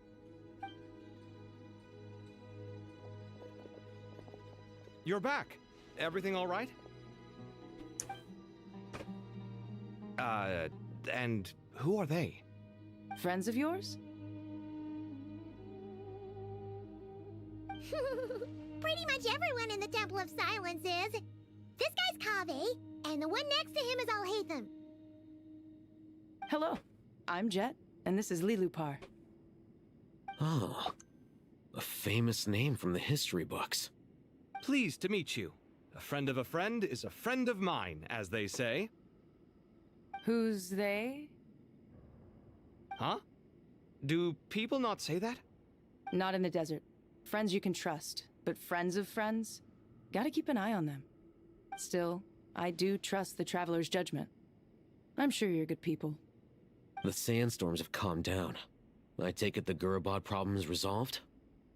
You're back. Everything all right? And who are they? Friends of yours? Pretty much everyone in the Temple of Silence is. This guy's Kave, and the one next to him is Alhaitham. Hello, I'm Jet, and this is Lilupar. Oh, a famous name from the history books. Pleased to meet you. A friend of a friend is a friend of mine, as they say. Who's they? Huh? Do people not say that? Not in the desert. Friends you can trust, but friends of friends? Gotta keep an eye on them. Still, I do trust the Traveler's judgment. I'm sure you're good people. The sandstorms have calmed down. I take it the Gurabad problem is resolved?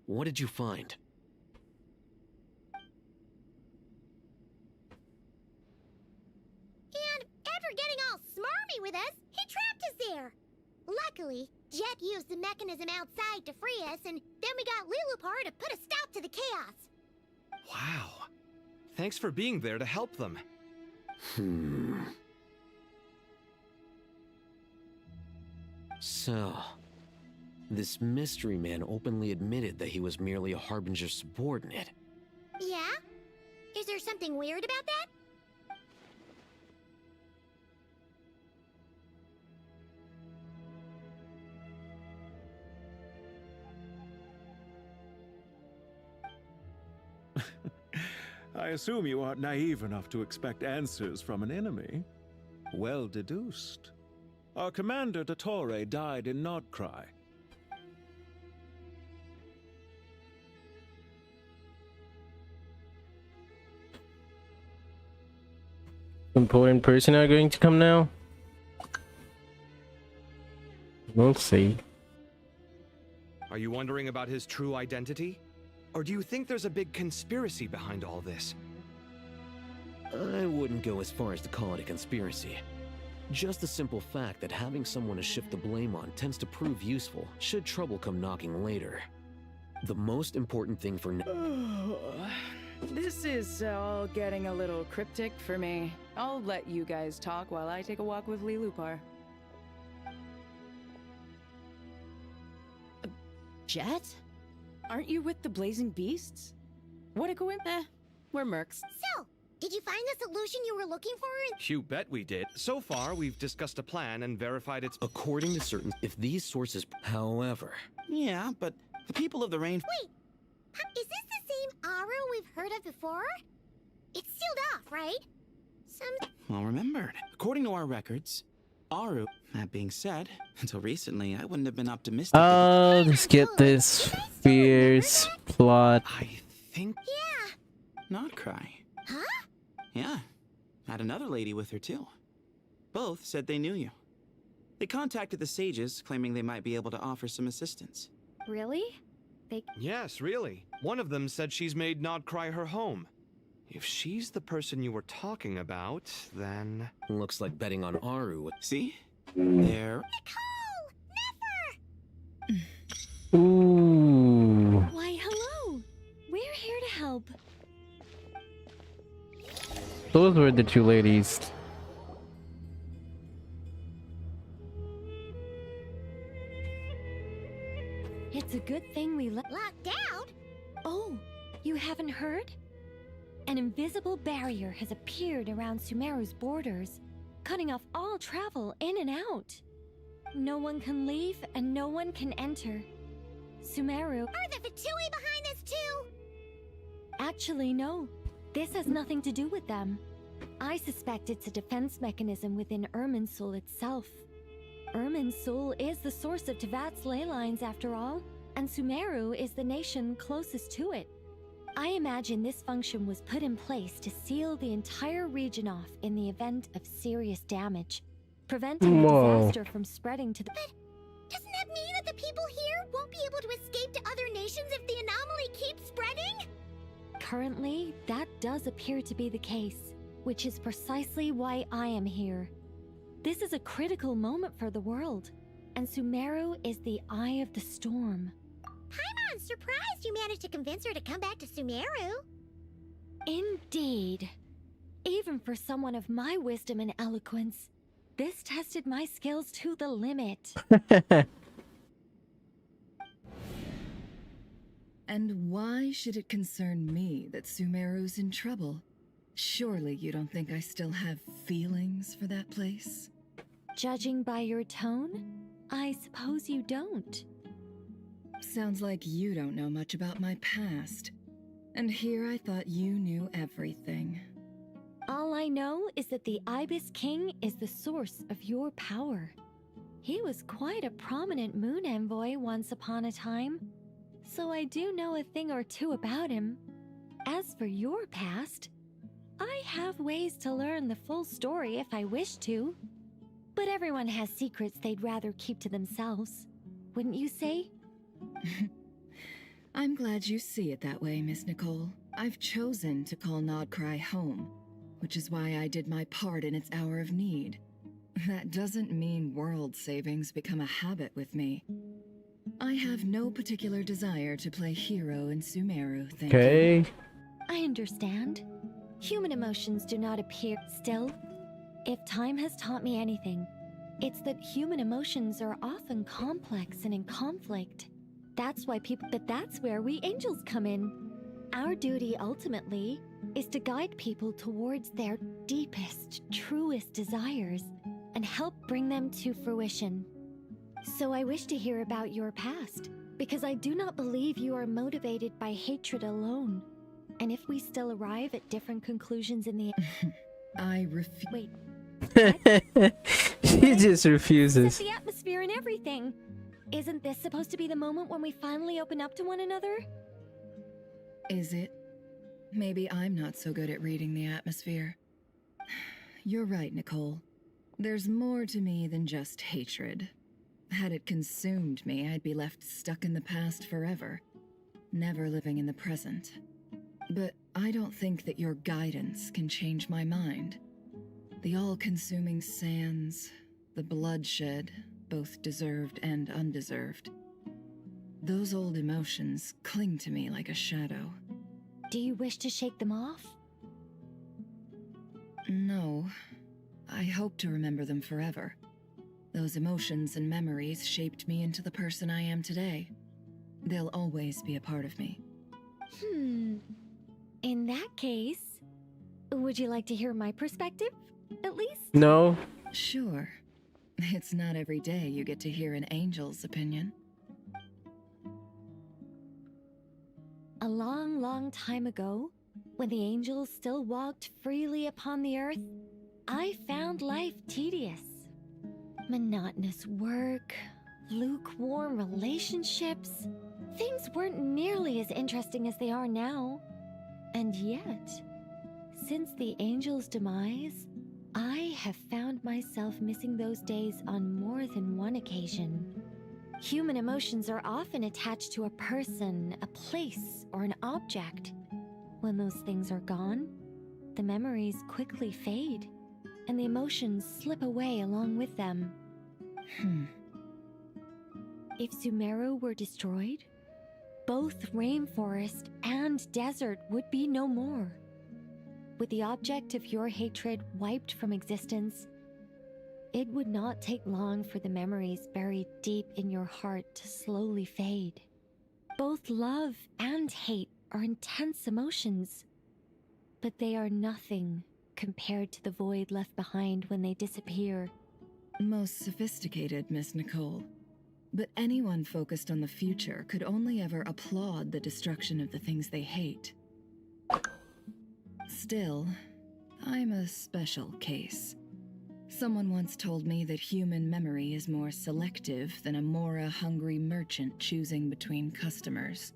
What did you find? And after getting all smarmy with us, he trapped us there. Luckily, Jet used the mechanism outside to free us, and then we got Lilupar to put a stop to the chaos. Wow. Thanks for being there to help them. So, this mystery man openly admitted that he was merely a Harbinger's subordinate. Yeah? Is there something weird about that? I assume you aren't naive enough to expect answers from an enemy. Well deduced. Our commander, Dottore, died in Nordcry. Important person are going to come now? We'll see. Are you wondering about his true identity? Or do you think there's a big conspiracy behind all this? I wouldn't go as far as to call it a conspiracy. Just the simple fact that having someone to shift the blame on tends to prove useful should trouble come knocking later. The most important thing for now. This is all getting a little cryptic for me. I'll let you guys talk while I take a walk with Lilupar. Jet? Aren't you with the Blazing Beasts? What a coincidence. We're mercs. So, did you find the solution you were looking for? You bet we did. So far, we've discussed a plan and verified its... According to certain... If these sources... However... Yeah, but the people of the rain... Wait! Is this the same Aru we've heard of before? It's sealed off, right? Well remembered. According to our records, Aru... That being said, until recently, I wouldn't have been optimistic. Let's get this fierce plot. I think... Yeah. Not cry. Huh? Yeah. Had another lady with her, too. Both said they knew you. They contacted the sages, claiming they might be able to offer some assistance. Really? Yes, really. One of them said she's made Nordcry her home. If she's the person you were talking about, then... Looks like betting on Aru. See? There. Nicole! Never! Ooh. Why, hello! We're here to help. Those were the two ladies. It's a good thing we locked out? Oh, you haven't heard? An invisible barrier has appeared around Sumeru's borders, cutting off all travel in and out. No one can leave and no one can enter. Sumeru... Are the Fatui behind this too? Actually, no. This has nothing to do with them. I suspect it's a defense mechanism within Irminsul itself. Irminsul is the source of Tevat's ley lines after all, and Sumeru is the nation closest to it. I imagine this function was put in place to seal the entire region off in the event of serious damage, preventing the disaster from spreading to the... But doesn't that mean that the people here won't be able to escape to other nations if the anomaly keeps spreading? Currently, that does appear to be the case, which is precisely why I am here. This is a critical moment for the world, and Sumeru is the eye of the storm. I'm surprised you managed to convince her to come back to Sumeru. Indeed. Even for someone of my wisdom and eloquence, this tested my skills to the limit. And why should it concern me that Sumeru's in trouble? Surely you don't think I still have feelings for that place? Judging by your tone, I suppose you don't. Sounds like you don't know much about my past. And here I thought you knew everything. All I know is that the Ibis King is the source of your power. He was quite a prominent moon envoy once upon a time, so I do know a thing or two about him. As for your past, I have ways to learn the full story if I wish to. But everyone has secrets they'd rather keep to themselves, wouldn't you say? I'm glad you see it that way, Miss Nicole. I've chosen to call Nordcry home, which is why I did my part in its hour of need. That doesn't mean world savings become a habit with me. I have no particular desire to play hero in Sumeru, thank you. I understand. Human emotions do not appear still. If time has taught me anything, it's that human emotions are often complex and in conflict. That's where we angels come in. Our duty ultimately is to guide people towards their deepest, truest desires and help bring them to fruition. So I wish to hear about your past, because I do not believe you are motivated by hatred alone. And if we still arrive at different conclusions in the I refuse. Wait. She just refuses. Set the atmosphere and everything. Isn't this supposed to be the moment when we finally open up to one another? Is it? Maybe I'm not so good at reading the atmosphere. You're right, Nicole. There's more to me than just hatred. Had it consumed me, I'd be left stuck in the past forever, never living in the present. But I don't think that your guidance can change my mind. The all-consuming sands, the bloodshed, both deserved and undeserved. Those old emotions cling to me like a shadow. Do you wish to shake them off? No. I hope to remember them forever. Those emotions and memories shaped me into the person I am today. They'll always be a part of me. In that case, would you like to hear my perspective, at least? No. Sure. It's not every day you get to hear an angel's opinion. A long, long time ago, when the angels still walked freely upon the earth, I found life tedious. Monotonous work, lukewarm relationships. Things weren't nearly as interesting as they are now. And yet, since the angels' demise, I have found myself missing those days on more than one occasion. Human emotions are often attached to a person, a place, or an object. When those things are gone, the memories quickly fade, and the emotions slip away along with them. If Sumeru were destroyed, both rainforest and desert would be no more. With the object of your hatred wiped from existence, it would not take long for the memories buried deep in your heart to slowly fade. Both love and hate are intense emotions, but they are nothing compared to the void left behind when they disappear. Most sophisticated, Miss Nicole. But anyone focused on the future could only ever applaud the destruction of the things they hate. Still, I'm a special case. Someone once told me that human memory is more selective than a Mora-hungry merchant choosing between customers.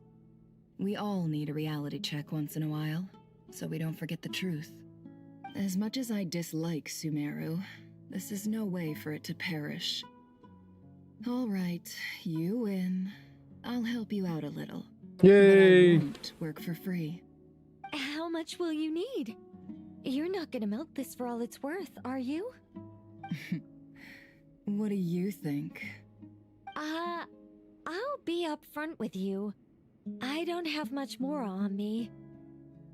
We all need a reality check once in a while, so we don't forget the truth. As much as I dislike Sumeru, this is no way for it to perish. All right, you win. I'll help you out a little. Yay! But I won't work for free. How much will you need? You're not gonna milk this for all it's worth, are you? What do you think? I'll be upfront with you. I don't have much more on me.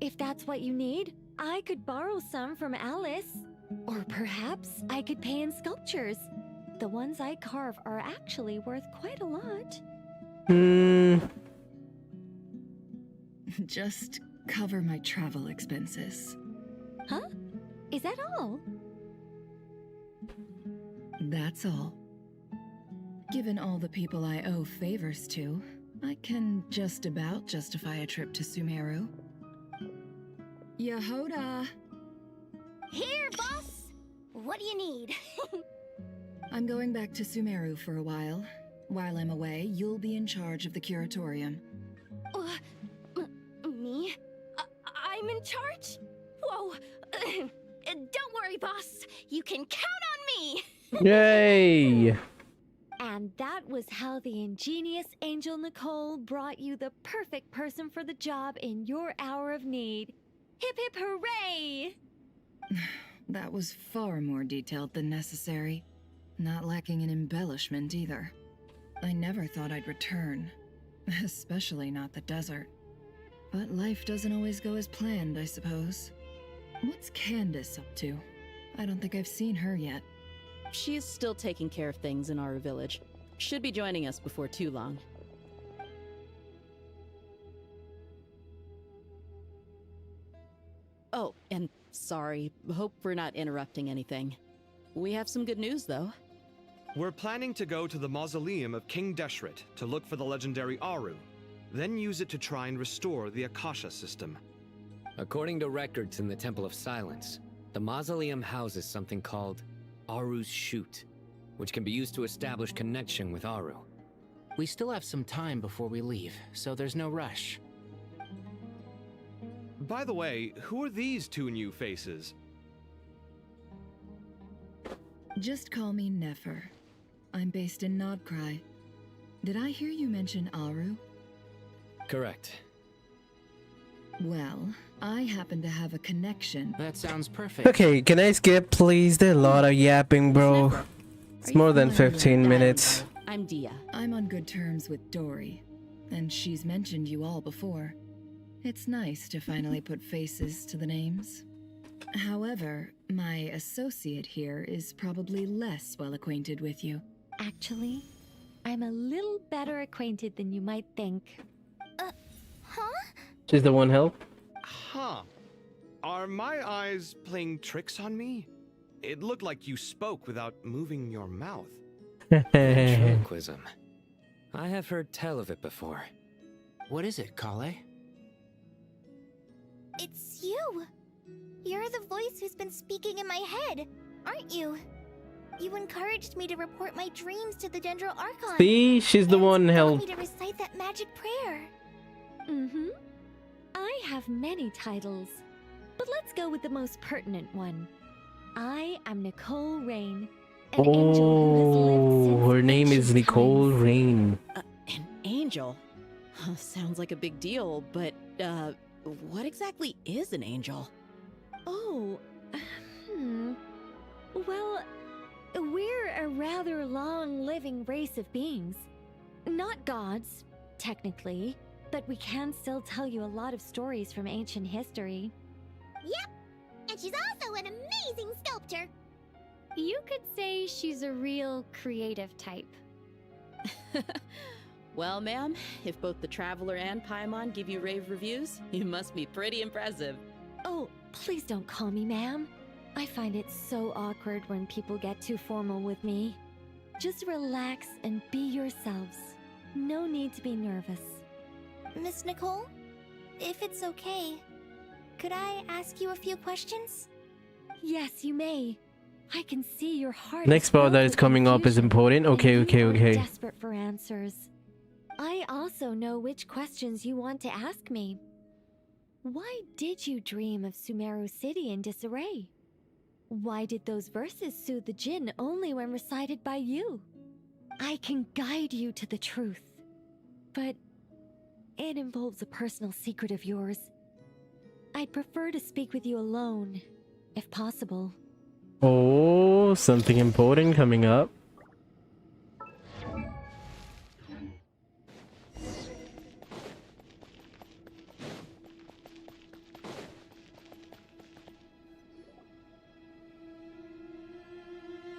If that's what you need, I could borrow some from Alice. Or perhaps I could pay in sculptures. The ones I carve are actually worth quite a lot. Just cover my travel expenses. Huh? Is that all? That's all. Given all the people I owe favors to, I can just about justify a trip to Sumeru. Yehoda! Here, boss! What do you need? I'm going back to Sumeru for a while. While I'm away, you'll be in charge of the curatorium. Me? I'm in charge? Whoa! Don't worry, boss. You can count on me! Yay! And that was how the ingenious Angel Nicole brought you the perfect person for the job in your hour of need. Hip hip hooray! That was far more detailed than necessary. Not lacking in embellishment either. I never thought I'd return. Especially not the desert. But life doesn't always go as planned, I suppose. What's Candace up to? I don't think I've seen her yet. She is still taking care of things in our village. Should be joining us before too long. Oh, and sorry. Hope we're not interrupting anything. We have some good news, though. We're planning to go to the mausoleum of King Deshret to look for the legendary Aru, then use it to try and restore the Akasha system. According to records in the Temple of Silence, the mausoleum houses something called Aru's Chute, which can be used to establish connection with Aru. We still have some time before we leave, so there's no rush. By the way, who are these two new faces? Just call me Nefer. I'm based in Nodcry. Did I hear you mention Aru? Correct. Well, I happen to have a connection. That sounds perfect. Okay, can I skip, please? There's a lot of yapping, bro. It's more than 15 minutes. I'm Dia. I'm on good terms with Dory, and she's mentioned you all before. It's nice to finally put faces to the names. However, my associate here is probably less well acquainted with you. Actually, I'm a little better acquainted than you might think. She's the one help? Huh. Are my eyes playing tricks on me? It looked like you spoke without moving your mouth. Ventriloquism. I have heard tell of it before. What is it, Kale? It's you! You're the voice who's been speaking in my head, aren't you? You encouraged me to report my dreams to the Dendro Archon. See? She's the one help. Me to recite that magic prayer. Mm-hmm. I have many titles, but let's go with the most pertinent one. I am Nicole Rain, an angel who has lived since Her name is ancient Nicole times. Rain. An angel? Sounds like a big deal, but, what exactly is an angel? Oh, well, we're a rather long-living race of beings. Not gods, technically, but we can still tell you a lot of stories from ancient history. Yep, and she's also an amazing sculptor. You could say she's a real creative type. Well, ma'am, if both the Traveler and Paimon give you rave reviews, you must be pretty impressive. Oh, please don't call me ma'am. I find it so awkward when people get too formal with me. Just relax and be yourselves. No need to be nervous. Miss Nicole, if it's okay, could I ask you a few questions? Yes, you may. I can see your heart. Next part that is coming up is important. Okay. Desperate for answers. I also know which questions you want to ask me. Why did you dream of Sumeru City in disarray? Why did those verses soothe the Jinn only when recited by you? I can guide you to the truth, but it involves a personal secret of yours. I'd prefer to speak with you alone, if possible. Oh, something important coming up.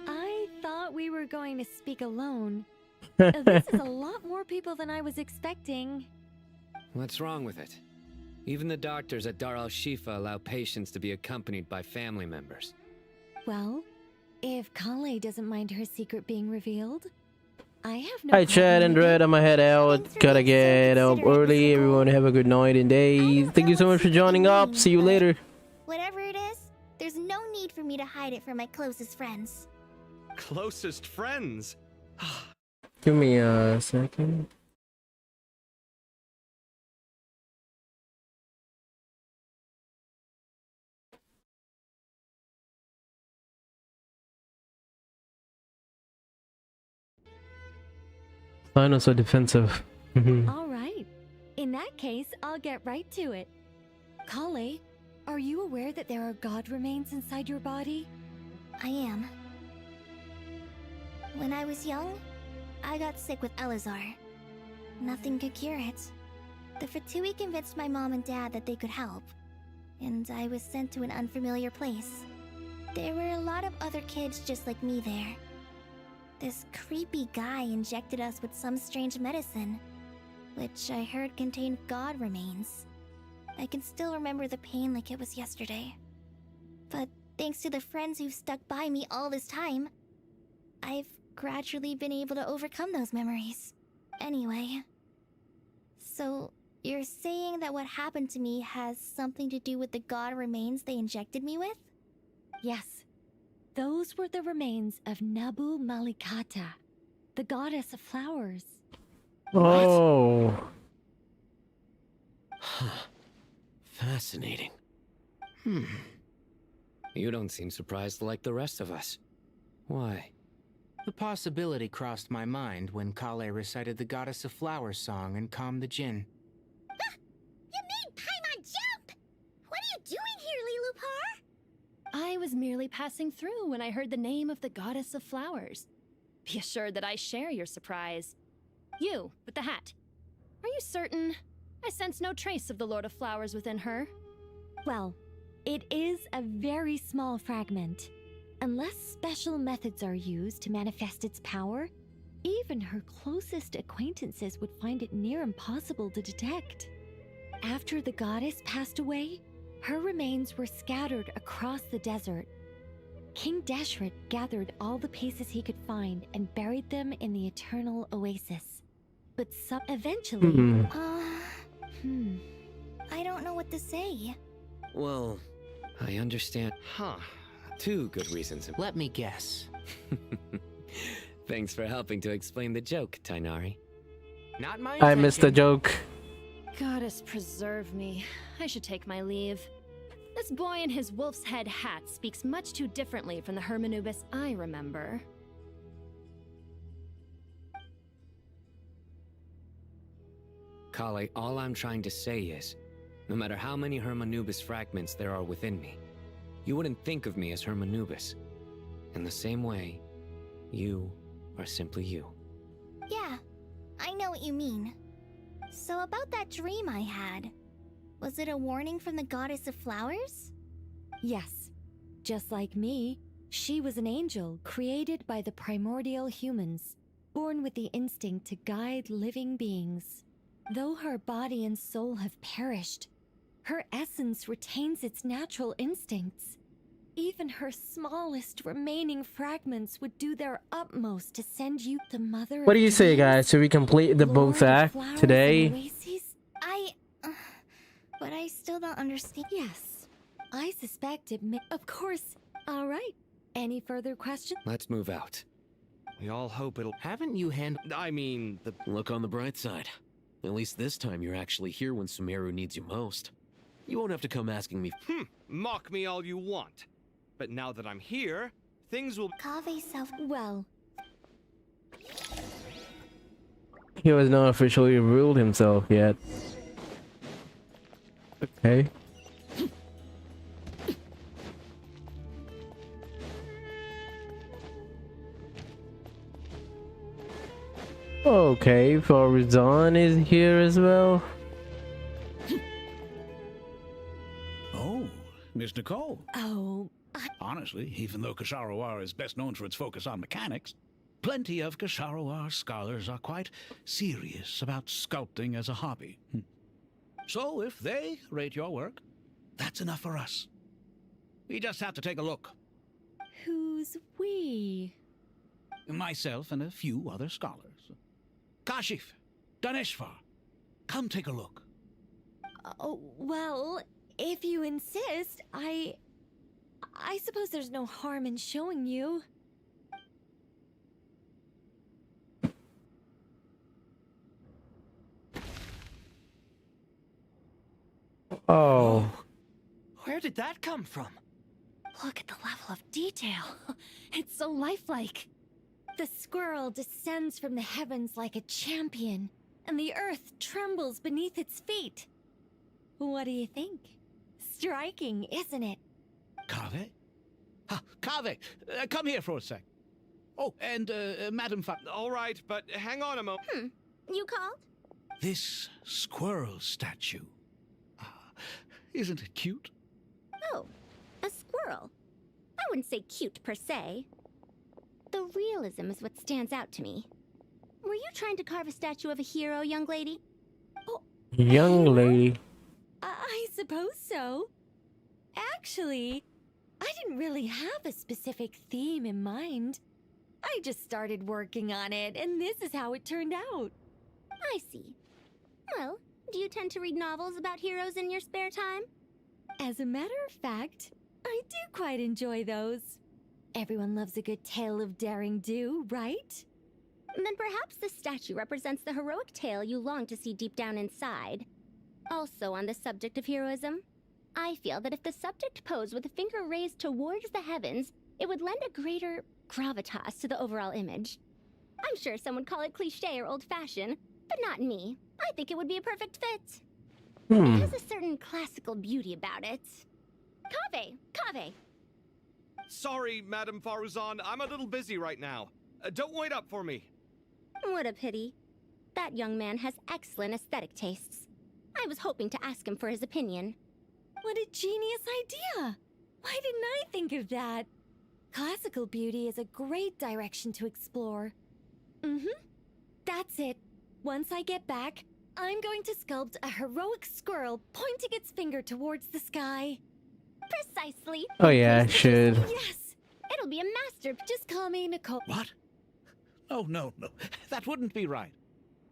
I thought we were going to speak alone. This is a lot more people than I was expecting. What's wrong with it? Even the doctors at Dar al-Shifa allow patients to be accompanied by family members. Well, if Kale doesn't mind her secret being revealed, I have no Hi, Chad and Red. I'ma head out. Gotta get up early. Everyone have a good night and day. Thank you so much for joining up. See you later. Whatever it is, there's no need for me to hide it from my closest friends. Closest friends? Give me a second. Sign are so defensive. All right. In that case, I'll get right to it. Kale, are you aware that there are god remains inside your body? I am. When I was young, I got sick with Elazar. Nothing could cure it. The Fatui convinced my mom and dad that they could help, and I was sent to an unfamiliar place. There were a lot of other kids just like me there. This creepy guy injected us with some strange medicine, which I heard contained god remains. I can still remember the pain like it was yesterday. But thanks to the friends who've stuck by me all this time, I've gradually been able to overcome those memories. Anyway, so you're saying that what happened to me has something to do with the god remains they injected me with? Yes. Those were the remains of Nabu Malikata, the goddess of flowers. Oh. Fascinating. You don't seem surprised like the rest of us. Why? The possibility crossed my mind when Kale recited the Goddess of Flowers song and calmed the Jinn. You made Paimon jump! What are you doing here, Lilupar? I was merely passing through when I heard the name of the goddess of flowers. Be assured that I share your surprise. You, with the hat. Are you certain? I sense no trace of the Lord of Flowers within her. Well, it is a very small fragment. Unless special methods are used to manifest its power, even her closest acquaintances would find it near impossible to detect. After the goddess passed away, her remains were scattered across the desert. King Deshret gathered all the pieces he could find and buried them in the eternal oasis. But eventually... I don't know what to say. Well, I understand. Two good reasons. Let me guess. Thanks for helping to explain the joke, Tainari. Not my I missed the joke. Goddess preserve me. I should take my leave. This boy in his wolf's head hat speaks much too differently from the Hermanubis I remember. Kale, all I'm trying to say is, no matter how many Hermanubis fragments there are within me, you wouldn't think of me as Hermanubis. In the same way, you are simply you. Yeah, I know what you mean. So about that dream I had, was it a warning from the Goddess of Flowers? Yes. Just like me, she was an angel created by the primordial humans, born with the instinct to guide living beings. Though her body and soul have perished, her essence retains its natural instincts. Even her smallest remaining fragments would do their utmost to send you the mother. What do you say, guys? Should we complete the both act today? But I still don't understand. Yes, I suspect it may. Of course. All right. Any further questions? Let's move out. We all hope it'll... Haven't you handled... I mean, the... Look on the bright side. At least this time you're actually here when Sumeru needs you most. You won't have to come asking me... Mock me all you want. But now that I'm here, things will... Kaveh self... Well... He was not officially ruled himself yet. Okay. Okay, Farazan is here as well. Oh, Miss Nicole. Oh, Honestly, even though Kasharawar is best known for its focus on mechanics, plenty of Kasharawar scholars are quite serious about sculpting as a hobby. So if they rate your work, that's enough for us. We just have to take a look. Who's we? Myself and a few other scholars. Kashif, Daneshvar, come take a look. Oh, well, if you insist, I suppose there's no harm in showing you. Oh. Where did that come from? Look at the level of detail. It's so lifelike. The squirrel descends from the heavens like a champion, and the earth trembles beneath its feet. What do you think? Striking, isn't it? Kaveh? Kaveh, come here for a sec. Oh, and Madam All right, but hang on a moment. You called? This squirrel statue. Isn't it cute? Oh, a squirrel. I wouldn't say cute per se. The realism is what stands out to me. Were you trying to carve a statue of a hero, young lady? Young lady. I suppose so. Actually, I didn't really have a specific theme in mind. I just started working on it, and this is how it turned out. I see. Well, do you tend to read novels about heroes in your spare time? As a matter of fact, I do quite enjoy those. Everyone loves a good tale of daring do, right? Then perhaps the statue represents the heroic tale you long to see deep down inside. Also on the subject of heroism, I feel that if the subject posed with a finger raised towards the heavens, it would lend a greater gravitas to the overall image. I'm sure some would call it cliché or old-fashioned, but not me. I think it would be a perfect fit. It has a certain classical beauty about it. Kaveh! Sorry, Madame Faruzan, I'm a little busy right now. Don't wait up for me. What a pity. That young man has excellent aesthetic tastes. I was hoping to ask him for his opinion. What a genius idea! Why didn't I think of that? Classical beauty is a great direction to explore. That's it. Once I get back, I'm going to sculpt a heroic squirrel pointing its finger towards the sky. Precisely. Oh yeah, I should. Yes! It'll be a masterpiece. Just call me Nicole. What? Oh, no. That wouldn't be right.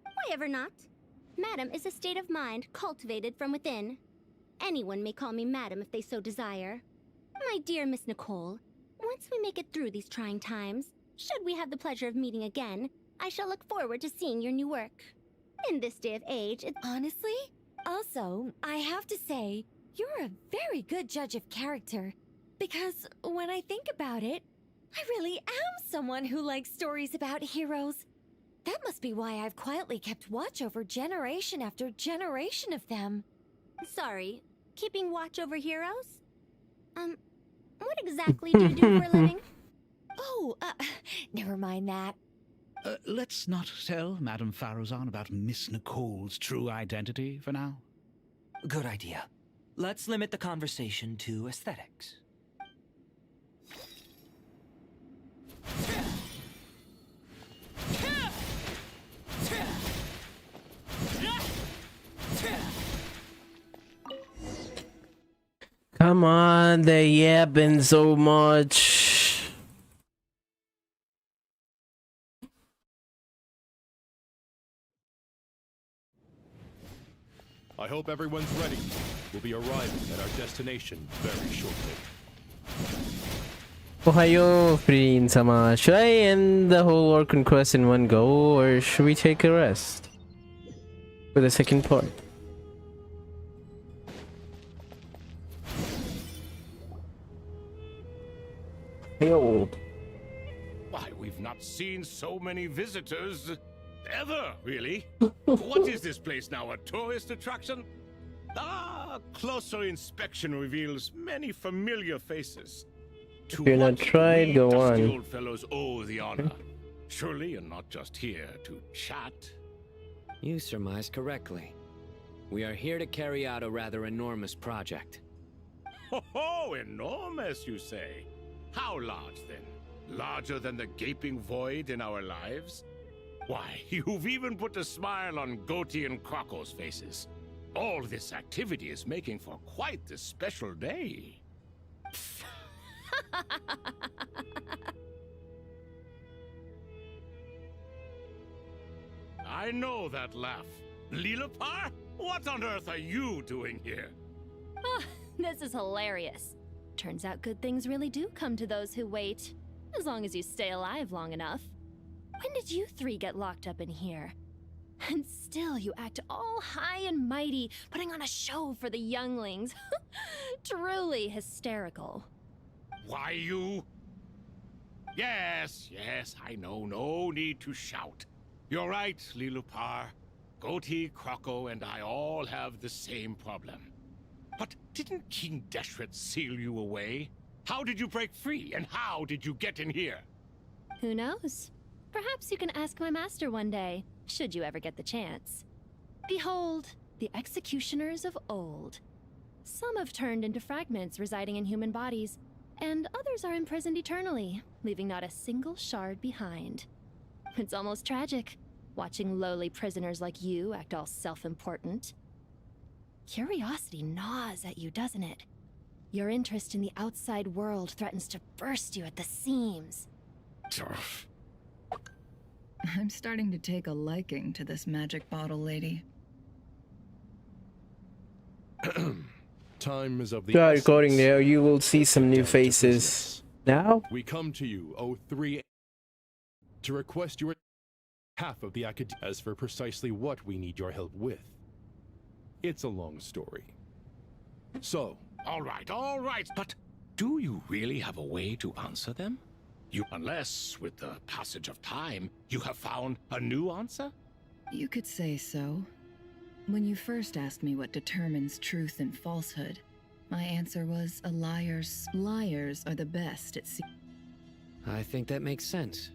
Why ever not? Madam is a state of mind cultivated from within. Anyone may call me Madam if they so desire. My dear Miss Nicole, once we make it through these trying times, should we have the pleasure of meeting again, I shall look forward to seeing your new work. In this day of age, Honestly? Also, I have to say, you're a very good judge of character. Because when I think about it, I really am someone who likes stories about heroes. That must be why I've quietly kept watch over generation after generation of them. Sorry, keeping watch over heroes? What exactly do you do for a living? Oh, never mind that. Let's not tell Madame Faruzan about Miss Nicole's true identity for now. Good idea. Let's limit the conversation to aesthetics. Come on, they're yapping so much. I hope everyone's ready. We'll be arriving at our destination very shortly. Ohayo, Prince-sama. Should I end the whole Orc quest in one go, or should we take a rest for the second part? Yo. Why, we've not seen so many visitors ever, really. What is this place now, a tourist attraction? Closer inspection reveals many familiar faces. If you're not tried, go dusty on. old fellows owe the honor. Surely you're not just here to chat. You surmise correctly. We are here to carry out a rather enormous project. Ho, enormous, you say? How large, then? Larger than the gaping void in our lives? Why, you've even put a smile on Goatee and Crocco's faces. All this activity is making for quite the special day. I know that laugh. Lilipar? What on earth are you doing here? This is hilarious. Turns out good things really do come to those who wait. As long as you stay alive long enough. When did you three get locked up in here? And still you act all high and mighty, putting on a show for the younglings. Truly hysterical. Why, you... Yes, I know. No need to shout. You're right, Lilipar. Goatee, Crocco, and I all have the same problem. But didn't King Deshret seal you away? How did you break free, and how did you get in here? Who knows? Perhaps you can ask my master one day, should you ever get the chance. Behold, the executioners of old. Some have turned into fragments residing in human bodies, and others are imprisoned eternally, leaving not a single shard behind. It's almost tragic, watching lowly prisoners like you act all self-important. Curiosity gnaws at you, doesn't it? Your interest in the outside world threatens to burst you at the seams. I'm starting to take a liking to this magic bottle lady. Time is of the Start essence. recording now. You will see some new faces. Now? We come to you, O3, to request your half of the academy. As for precisely what we need your help with, it's a long story. So, All right, but do you really have a way to answer them? Unless, with the passage of time, you have found a new answer? You could say so. When you first asked me what determines truth and falsehood, my answer was liars are the best at I think that makes sense.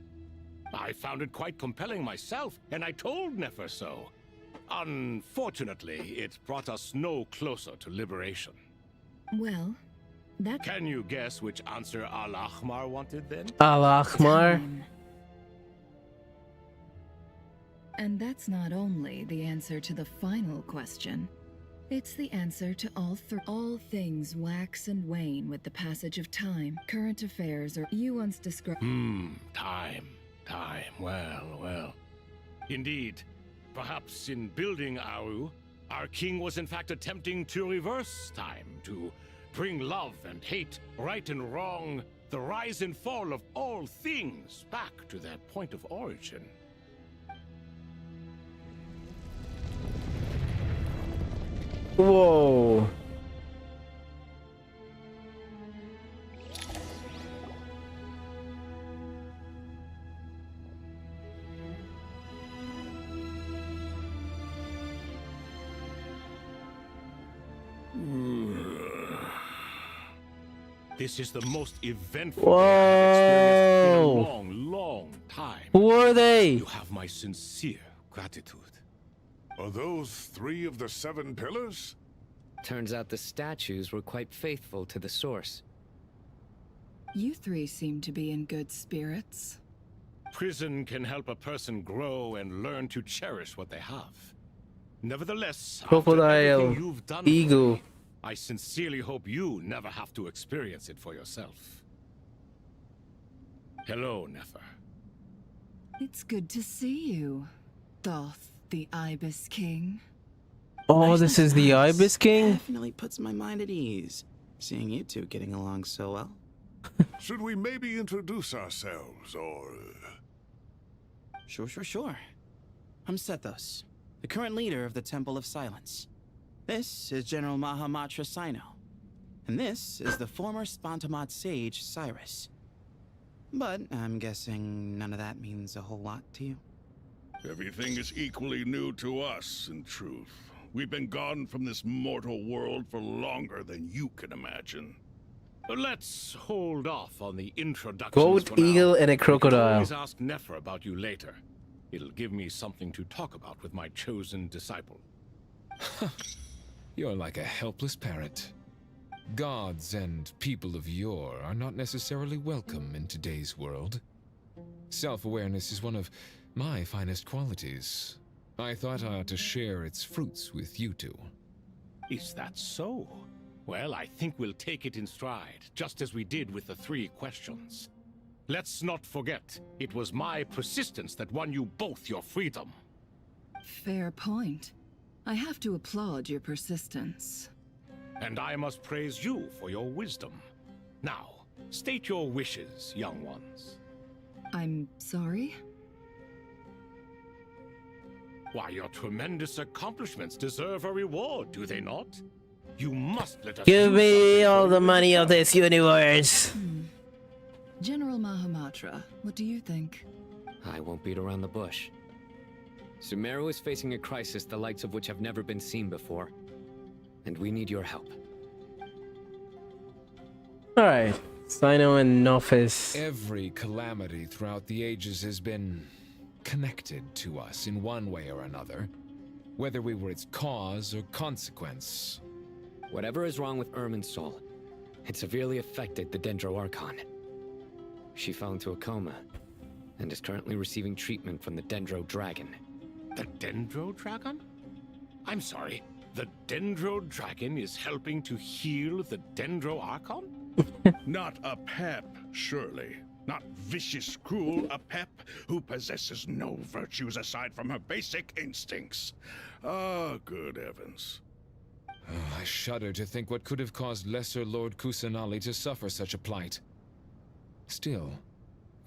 I found it quite compelling myself, and I told Nefer so. Unfortunately, it brought us no closer to liberation. Well, that... Can you guess which answer Al-Ahmar wanted then? Al-Ahmar? And that's not only the answer to the final question. It's the answer to all things wax and wane with the passage of time. Current affairs or you once described... Time. Well. Indeed. Perhaps in building Aru, our king was in fact attempting to reverse time, to bring love and hate, right and wrong, the rise and fall of all things back to their point of origin. Whoa. This is the most eventful day I've experienced in a long time. Who are they? You have my sincere gratitude. Are those 3 of the 7 pillars? Turns out the statues were quite faithful to the source. You 3 seem to be in good spirits. Prison can help a person grow and learn to cherish what they have. Nevertheless, Crocodile, after everything you've done eagle. for me, I sincerely hope you never have to experience it for yourself. Hello, Nefer. It's good to see you, Thoth, the Ibis King. Oh, this is the Ibis King? Definitely puts my mind at ease, seeing you two getting along so well. Should we maybe introduce ourselves, or... Sure. I'm Sethos, the current leader of the Temple of Silence. This is General Mahamatra Sino, and this is the former Spantamat sage, Cyrus. But I'm guessing none of that means a whole lot to you. Everything is equally new to us, in truth. We've been gone from this mortal world for longer than you can imagine. Let's hold off on the introductions Goat, for now. eagle, and a We can crocodile. always ask Nefer about you later. It'll give me something to talk about with my chosen disciple. You're like a helpless parrot. Gods and people of yore are not necessarily welcome in today's world. Self-awareness is one of my finest qualities. I thought I ought to share its fruits with you two. Is that so? Well, I think we'll take it in stride, just as we did with the 3 questions. Let's not forget, it was my persistence that won you both your freedom. Fair point. I have to applaud your persistence. And I must praise you for your wisdom. Now, state your wishes, young ones. I'm sorry? Why, your tremendous accomplishments deserve a reward, do they not? You must let us Give do me something all for the you money of together. this universe. General Mahamatra, what do you think? I won't beat around the bush. Sumeru is facing a crisis the likes of which have never been seen before. And we need your help. Alright. Sino and Nophis. Every calamity throughout the ages has been connected to us in one way or another. whether we were its cause or consequence. Whatever is wrong with Irminsul, it severely affected the Dendro Archon. She fell into a coma and is currently receiving treatment from the Dendro Dragon. The Dendro Dragon? I'm sorry, the Dendro Dragon is helping to heal the Dendro Archon? Not a pep, surely. Not vicious, cruel a pep who possesses no virtues aside from her basic instincts. Ah, good heavens. Oh, I shudder to think what could have caused Lesser Lord Kusanali to suffer such a plight. Still,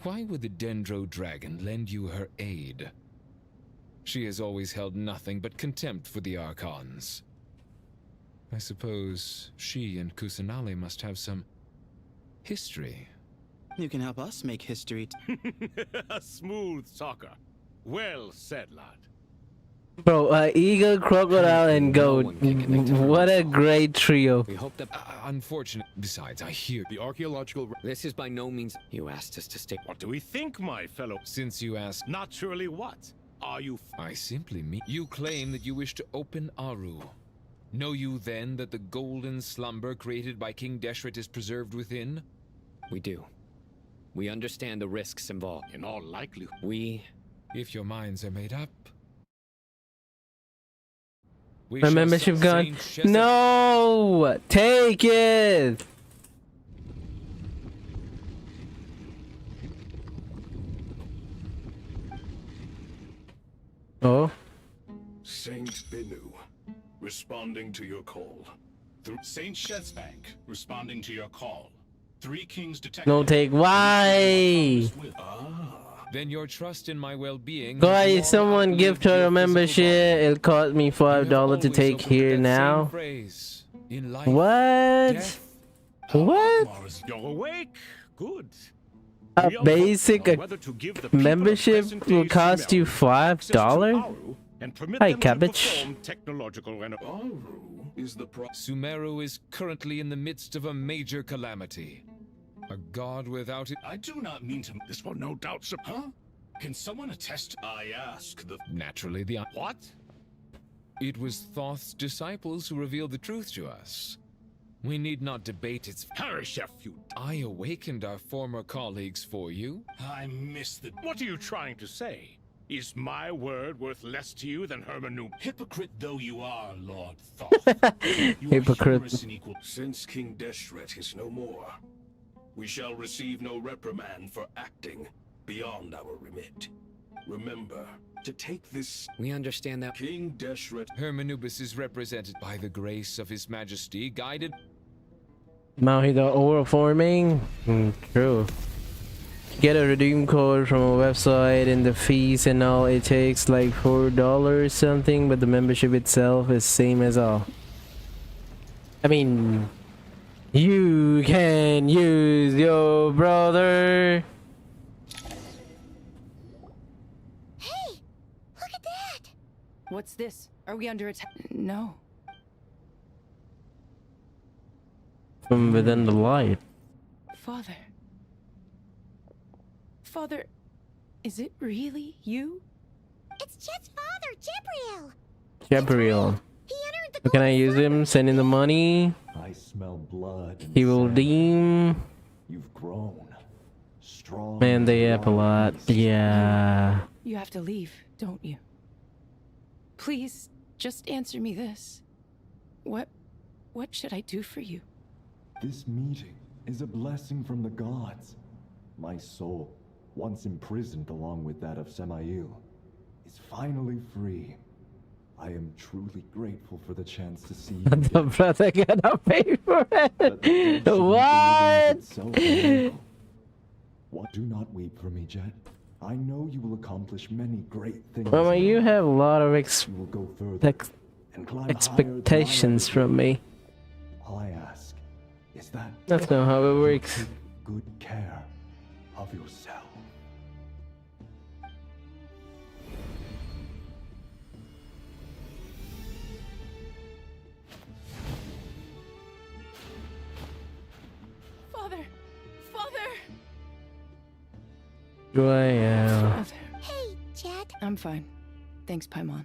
why would the Dendro Dragon lend you her aid? She has always held nothing but contempt for the Archons. I suppose she and Kusanali must have some history. You can help us make history. A smooth talker. Well said, lad. Bro, eagle, crocodile, and goat. What a great trio. We hope that... unfortunate. Besides, I hear the archaeological... This is by no means... You asked us to stay... What do we think, my fellow? Since you asked... Naturally what? Are you... I simply mean... You claim that you wish to open Aru. Know you then that the golden slumber created by King Deshret is preserved within? We do. We understand the risks involved. In all likelihood. If your minds are made up... My membership gone. No! Take it! Oh? Saint Binu, responding to your call. Saint Shetsbank, responding to your call. Three Kings detective. No take. Why? Then your trust in my well-being... Guys, someone gift her a membership. It'll cost me $5 to take here now. What? What? You're awake. Good. A basic membership will cost you $5? Hi, cabbage. Sumeru is currently in the midst of a major calamity. A god without it. I do not mean to. This will no doubt. Huh? Can someone attest? I ask the. Naturally, the. What? It was Thoth's disciples who revealed the truth to us. We need not debate its. Perish, you. I awakened our former colleagues for you. I missed the. What are you trying to say? Is my word worth less to you than Hermanu? Hypocrite though you are, Lord Thoth. Hypocrite. Since King Deshret is no more, we shall receive no reprimand for acting beyond our remit. Remember, to take this... We understand that... King Deshret... Hermanubis is represented by the grace of his majesty, guided... Mahida aura forming? True. Get a redeem code from a website and the fees and all. It takes like $4 something, but the membership itself is same as all. I mean... You can use your brother. Hey, look at that. What's this? Are we under attack? No. From within the light. Father. Father, is it really you? It's Chet's father, Jibriel. Gabriel. How can I use him? Send in the money. I smell blood. He will deem. You've grown. Strong. Man, they up a lot. Yeah. You have to leave, don't you? Please, just answer me this. What should I do for you? This meeting is a blessing from the gods. My soul, once imprisoned along with that of Semail, is finally free. I am truly grateful for the chance to see you. The brother gonna pay for it. What? Do not weep for me, Jet. I know you will accomplish many great things. Mama, you have a lot of You will go further and climb expectations from me. All I ask is that That's not how it works. take good care of yourself. Well, Hey, Jet. I'm fine. Thanks, Paimon.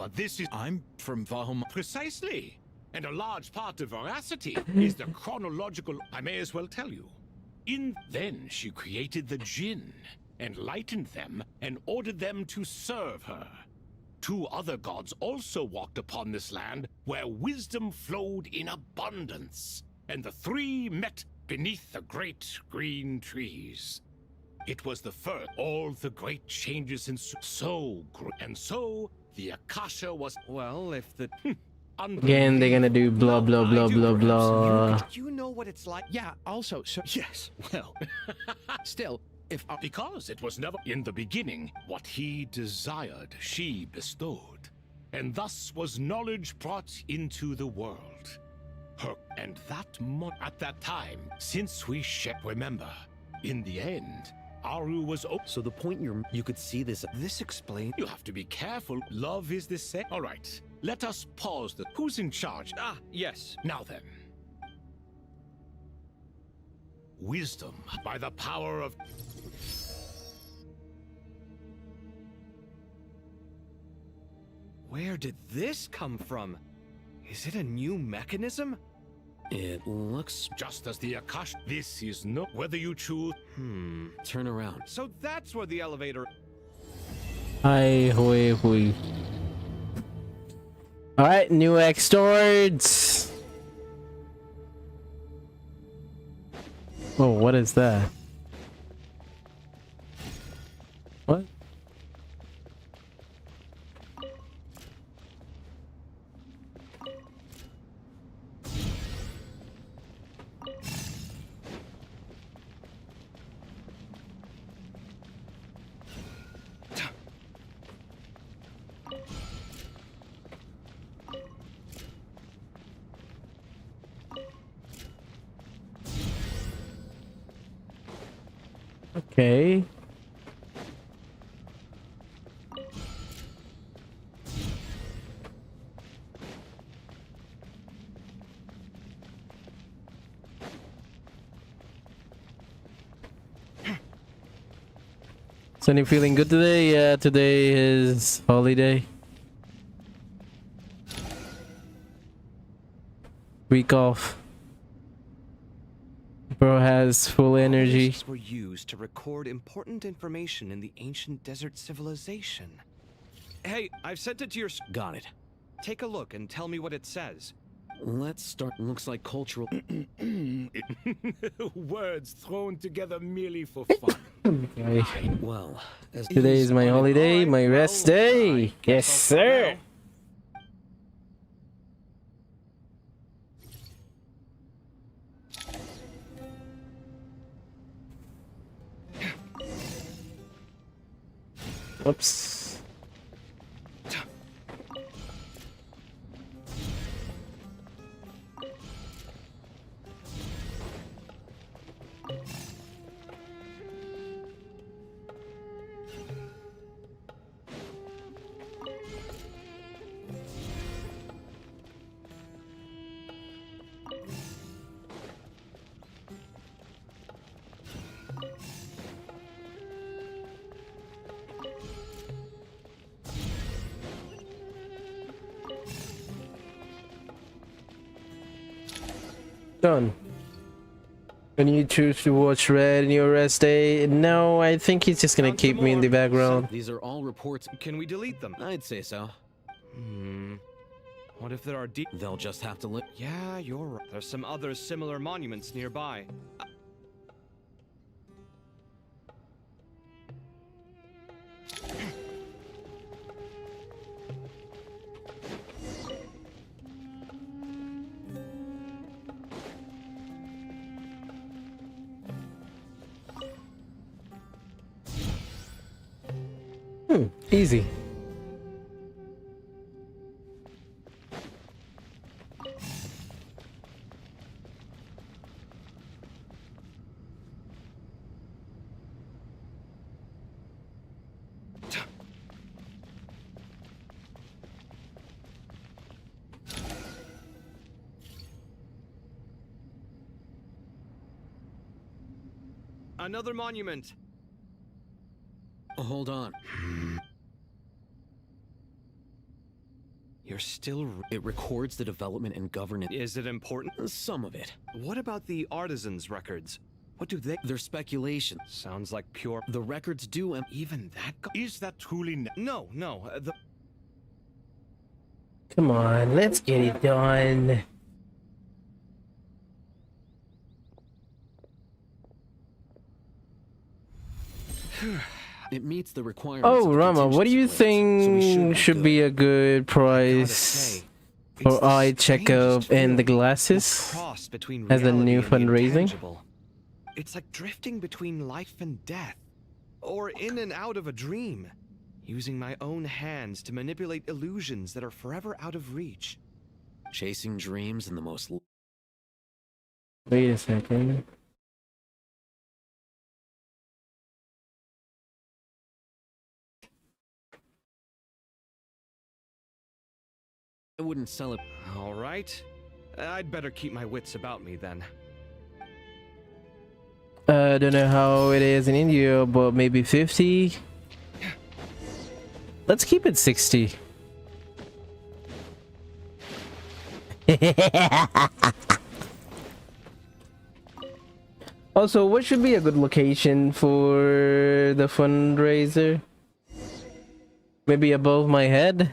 but this is... I'm from Vahum. Precisely. And a large part of veracity is the chronological... I may as well tell you. Then she created the Jinn, enlightened them, and ordered them to serve her. 2 other gods also walked upon this land, where wisdom flowed in abundance, and the 3 met beneath the great green trees. It was the first. All the great changes in so the Akasha was... Well, if the... Again, they're gonna do blah blah blah blah blah. You know what it's like? Yeah, also, so... Yes, well... Still, if... Because it was never... In the beginning, what he desired, she bestowed. And thus was knowledge brought into the world. And that... At that time, since we remember, in the end... Aru was... So the point you could see this... This explains... You have to be careful. Love is the same. All right. Let us pause the... Who's in charge? Ah, yes. Now then. Wisdom by the power of... Where did this come from? Is it a new mechanism? It looks... Just as the Akash... This is no... Whether you choose... Turn around. So that's where the elevator... Hi, hoi, hoi. Alright, new X-Stords! Oh, what is that? What? Okay. Sunny feeling good today? Yeah, today is holiday. Week off. Bro has full energy. Discs were used to record important information in the ancient desert civilization. Hey, I've sent it to your... Got it. Take a look and tell me what it says. Let's start. Looks like cultural... Words thrown together merely for fun. Okay. Well, as... Today is my holiday, my rest day. Yes, sir. Whoops. Done. Can you choose to watch Red in your rest day? No, I think he's just gonna keep me in the background. These are all reports. Can we delete them? I'd say so. What if there are deep... They'll just have to look. Yeah, you're right. There's some other similar monuments nearby. Easy. Another monument. Hold on. You're still... It records the development and governance. Is it important? Some of it. What about the artisans' records? What do they... They're speculation. Sounds like pure... The records do... Even that... Is that truly... No, the... Come on, let's get it done. It meets the requirements. Oh, Rama, what do you think should be a good price for eye checkup and the glasses as a new fundraising? It's like drifting between life and death, or in and out of a dream, using my own hands to manipulate illusions that are forever out of reach. Chasing dreams in the most... Wait a second. I wouldn't sell it. All right. I'd better keep my wits about me then. I don't know how it is in India, but maybe 50. Let's keep it 60. Also, what should be a good location for the fundraiser? Maybe above my head?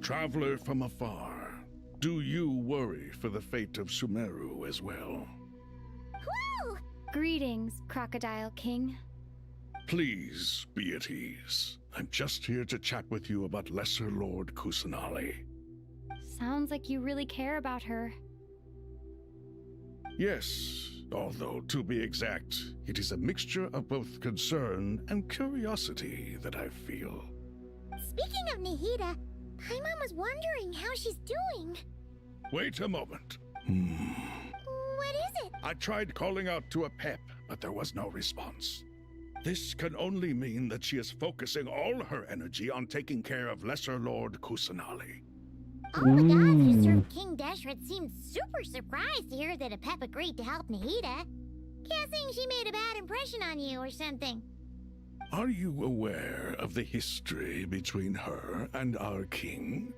Traveler from afar, do you worry for the fate of Sumeru as well? Woo! Greetings, Crocodile King. Please be at ease. I'm just here to chat with you about Lesser Lord Kusanali. Sounds like you really care about her. Yes, although to be exact, it is a mixture of both concern and curiosity that I feel. Speaking of Nahida, Paimon was wondering how she's doing. Wait a moment. What is it? I tried calling out to a pep, but there was no response. This can only mean that she is focusing all her energy on taking care of Lesser Lord Kusanali. All the gods who served King Deshret seemed super surprised to hear that a pep agreed to help Nahida. Guessing she made a bad impression on you or something. Are you aware of the history between her and our king?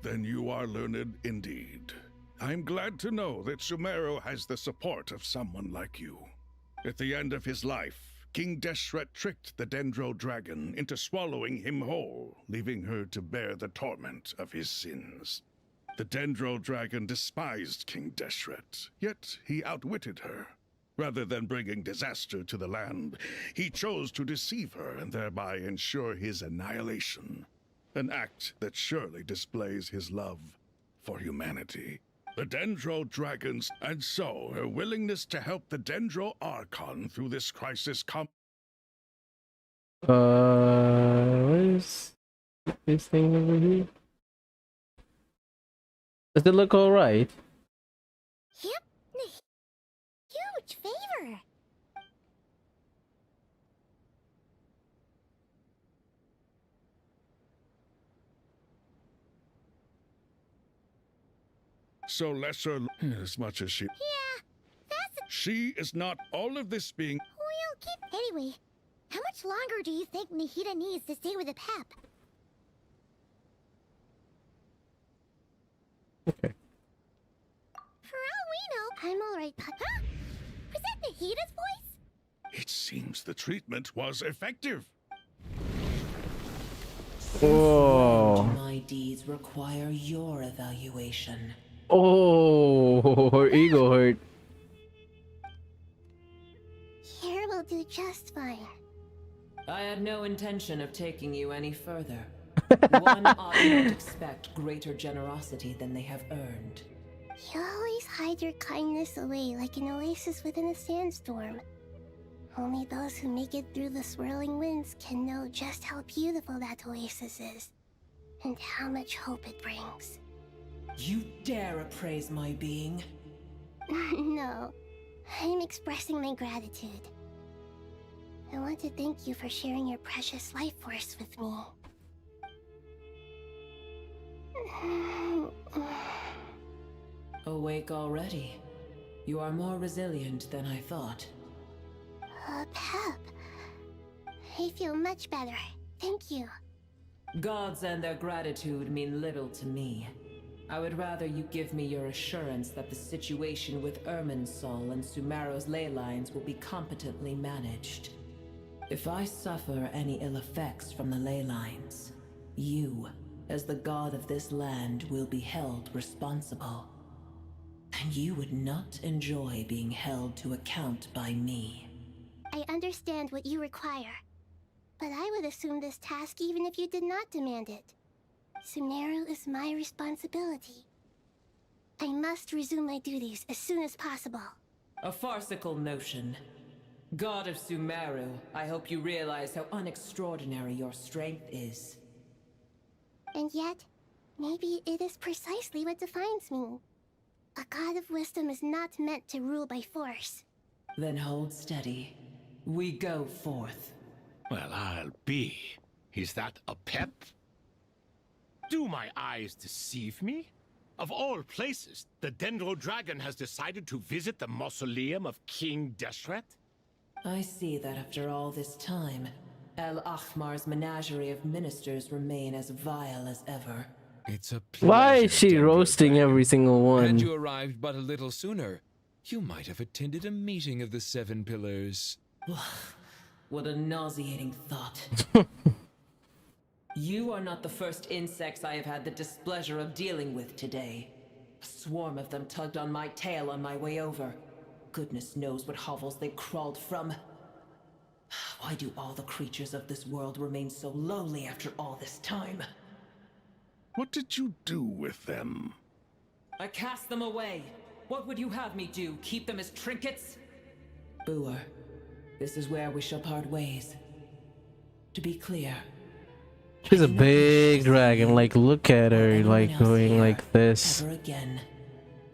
Then you are learned indeed. I'm glad to know that Sumeru has the support of someone like you. At the end of his life, King Deshret tricked the Dendro Dragon into swallowing him whole, leaving her to bear the torment of his sins. The Dendro Dragon despised King Deshret, yet he outwitted her. Rather than bringing disaster to the land, he chose to deceive her and thereby ensure his annihilation. An act that surely displays his love for humanity. The Dendro Dragons, and so her willingness to help the Dendro Archon through this crisis what is this thing over here? Does it look alright? Yep. Huge favor. So Lesser, as much as she... Yeah, that's... She is not all of this being... We'll keep... Anyway, how much longer do you think Nahida needs to stay with the pep? Okay. For all we know, I'm alright, huh? Was that Nahida's voice? It seems the treatment was effective. Whoa. My deeds require your evaluation. Oh, her ego hurt. Here will do just fine. I had no intention of taking you any further. One ought not expect greater generosity than they have earned. You always hide your kindness away like an oasis within a sandstorm. Only those who make it through the swirling winds can know just how beautiful that oasis is, and how much hope it brings. You dare appraise my being? No. I'm expressing my gratitude. I want to thank you for sharing your precious life force with me. Awake already. You are more resilient than I thought. Pep. I feel much better. Thank you. Gods and their gratitude mean little to me. I would rather you give me your assurance that the situation with Irminsul and Sumeru's ley lines will be competently managed. If I suffer any ill effects from the ley lines, you, as the god of this land, will be held responsible. And you would not enjoy being held to account by me. I understand what you require, but I would assume this task even if you did not demand it. Sumeru is my responsibility. I must resume my duties as soon as possible. A farcical notion. God of Sumeru, I hope you realize how unextraordinary your strength is. And yet, maybe it is precisely what defines me. A god of wisdom is not meant to rule by force. Then hold steady. We go forth. Well, I'll be. Is that a pep? Do my eyes deceive me? Of all places, the Dendro Dragon has decided to visit the mausoleum of King Deshret? I see that after all this time, El Ahmar's menagerie of ministers remain as vile as ever. It's a Why is she Dendro roasting Dragon. every single one? Had you arrived but a little sooner, you might have attended a meeting of the Seven Pillars. What a nauseating thought. You are not the first insects I have had the displeasure of dealing with today. A swarm of them tugged on my tail on my way over. Goodness knows what hovels they crawled from. Why do all the creatures of this world remain so lowly after all this time? What did you do with them? I cast them away. What would you have me do? Keep them as trinkets? Boer, this is where we shall part ways. To be clear, She's a big dragon. Like, look at her, like, going like this. ever again,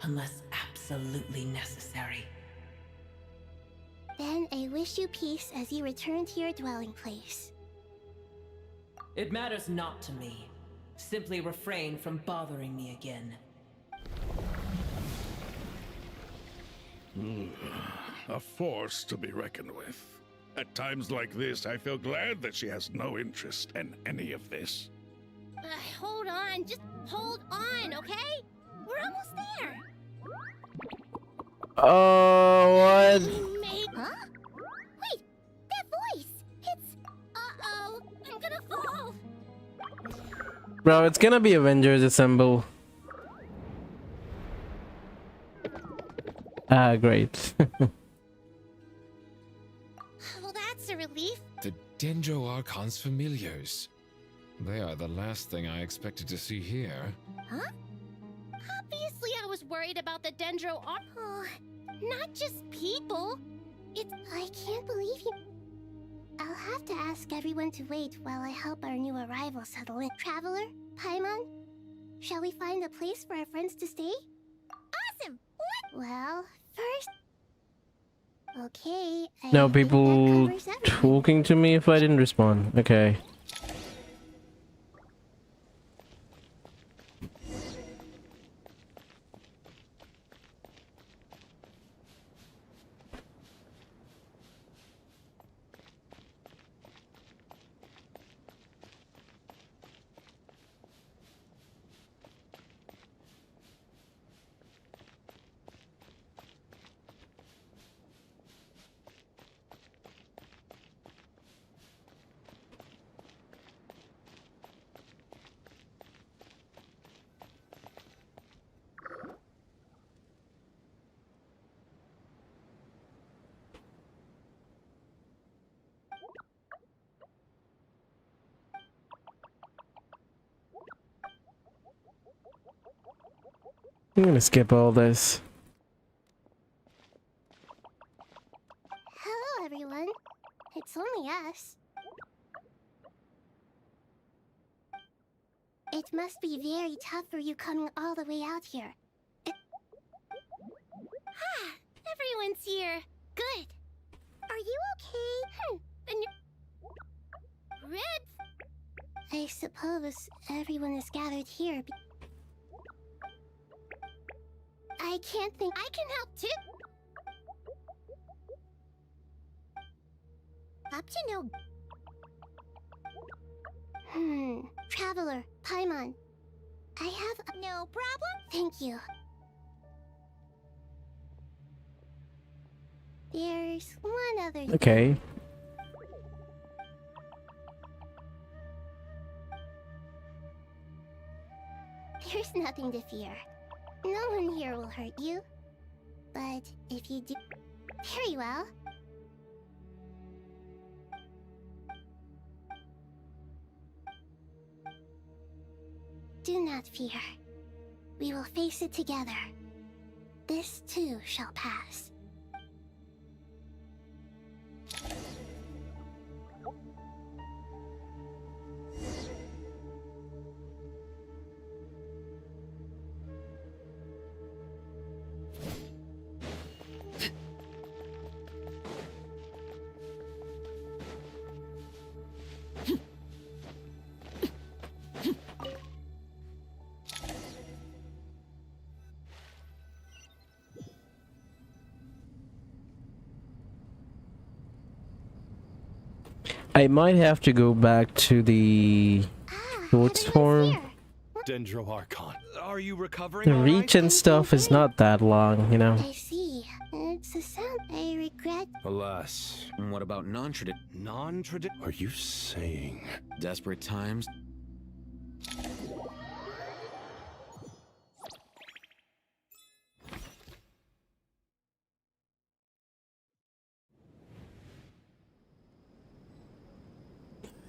unless absolutely necessary. Then I wish you peace as you return to your dwelling place. It matters not to me. Simply refrain from bothering me again. A force to be reckoned with. At times like this, I feel glad that she has no interest in any of this. Hold on, just hold on, okay? We're almost there. Oh, what? Huh? Wait, that voice! It's... Uh-oh, I'm gonna fall! Bro, it's gonna be Avengers Assemble. Ah, great. Well, that's a relief. The Dendro Archon's familiars. They are the last thing I expected to see here. Huh? Obviously, I was worried about the Dendro Arc. Oh, not just people. I can't believe you. I'll have to ask everyone to wait while I help our new arrival settle in. Traveler, Paimon, shall we find a place for our friends to stay? Awesome! What? Well, first... Okay, No think people that covers everything. talking to me if I didn't respond. Okay. I'm gonna skip all this. Hello, everyone. It's only us. It must be very tough for you coming all the way out here. everyone's here. Good. Are you okay? And Reds? I suppose everyone is gathered here. I can't think. I can help too. Up to no. Traveler, Paimon. I have no problem. Thank you. There's one other thing. Okay. There's nothing to fear. No one here will hurt you. But if you do... Very well. Do not fear. We will face it together. This too shall pass. I might have to go back to the Lord's form. Dendroarchon. Are you recovering? The reach and stuff is not that long, you know. I see. It's a sound I regret. Alas. What about non-traditional? Non-traditional? Are you saying? Desperate times?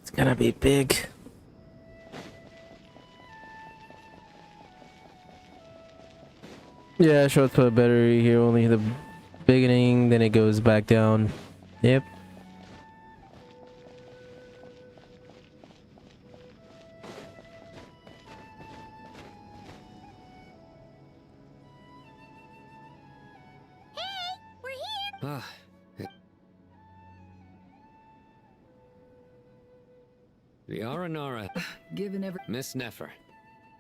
It's gonna be big. Yeah, short put battery here, only the beginning, then it goes back down. Yep. Ah. The Aranara. Given every... Miss Nefer,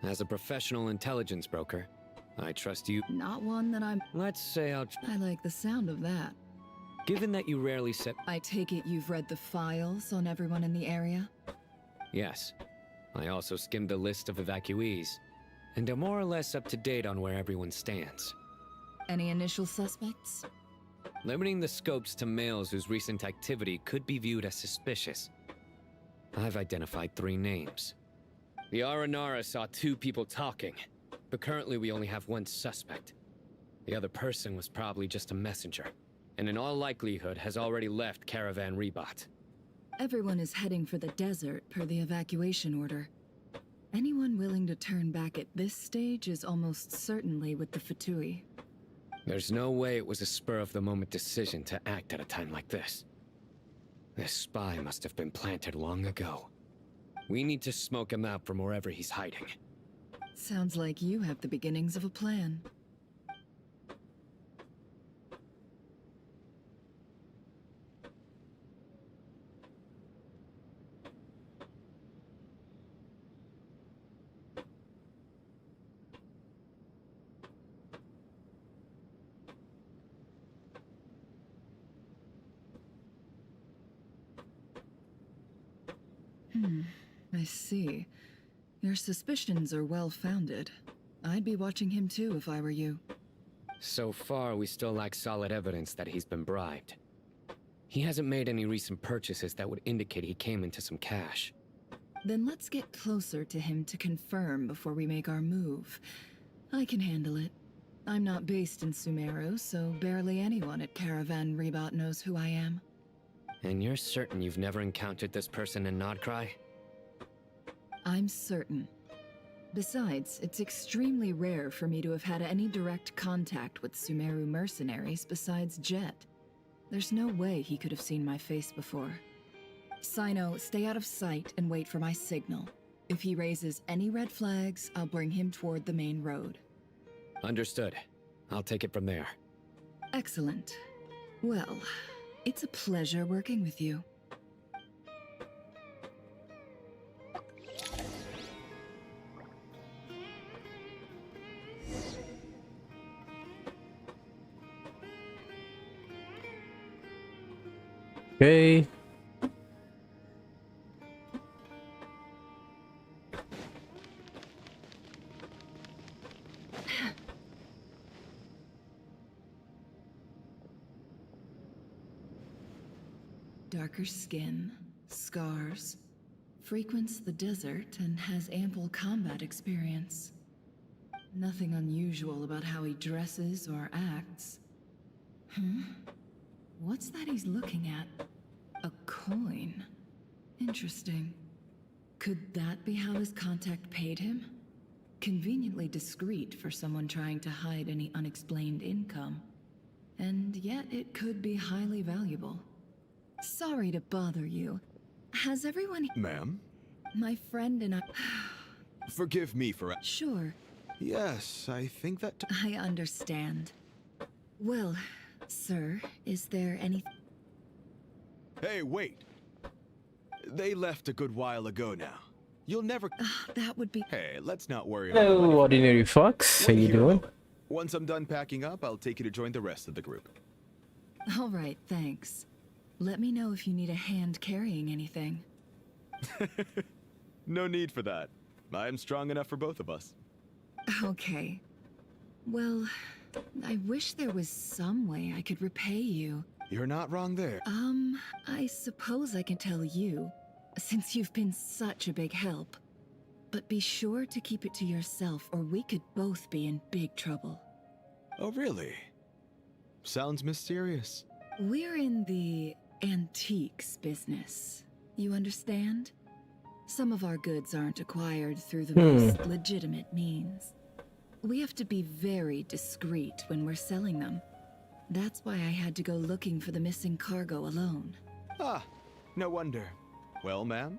as a professional intelligence broker, I trust you. Not one that I'm... Let's say I'll... I like the sound of that. Given that you rarely set... I take it you've read the files on everyone in the area? Yes. I also skimmed the list of evacuees, and am more or less up to date on where everyone stands. Any initial suspects? Limiting the scopes to males whose recent activity could be viewed as suspicious. I've identified 3 names. The Aranara saw 2 people talking, but currently we only have 1 suspect. The other person was probably just a messenger, and in all likelihood has already left Caravan Rebat. Everyone is heading for the desert per the evacuation order. Anyone willing to turn back at this stage is almost certainly with the Fatui. There's no way it was a spur-of-the-moment decision to act at a time like this. This spy must have been planted long ago. We need to smoke him out from wherever he's hiding. Sounds like you have the beginnings of a plan. I see. Your suspicions are well-founded. I'd be watching him too if I were you. So far, we still lack solid evidence that he's been bribed. He hasn't made any recent purchases that would indicate he came into some cash. Then let's get closer to him to confirm before we make our move. I can handle it. I'm not based in Sumeru, so barely anyone at Caravan Rebat knows who I am. And you're certain you've never encountered this person in Nodcry? I'm certain. Besides, it's extremely rare for me to have had any direct contact with Sumeru mercenaries besides Jet. There's no way he could have seen my face before. Sino, stay out of sight and wait for my signal. If he raises any red flags, I'll bring him toward the main road. Understood. I'll take it from there. Excellent. Well, it's a pleasure working with you. Okay. Darker skin, scars, frequents the desert and has ample combat experience. Nothing unusual about how he dresses or acts. What's that he's looking at? A coin. Interesting. Could that be how his contact paid him? Conveniently discreet for someone trying to hide any unexplained income. And yet it could be highly valuable. Sorry to bother you. Has everyone... Ma'am? My friend and I... Forgive me for... Sure. Yes, I think that... I understand. Well, sir, is there any... Hey, wait! They left a good while ago now. You'll never... that would be... Hey, let's not worry about Hello, ordinary fox. How you doing? Once I'm done packing up, I'll take you to join the rest of the group. All right, thanks. Let me know if you need a hand carrying anything. No need for that. I'm strong enough for both of us. Okay. Well, I wish there was some way I could repay you. You're not wrong there. I suppose I can tell you, since you've been such a big help. But be sure to keep it to yourself, or we could both be in big trouble. Oh, really? Sounds mysterious. We're in the antiques business. You understand? Some of our goods aren't acquired through the most legitimate means. We have to be very discreet when we're selling them. That's why I had to go looking for the missing cargo alone. Ah, no wonder. Well, ma'am,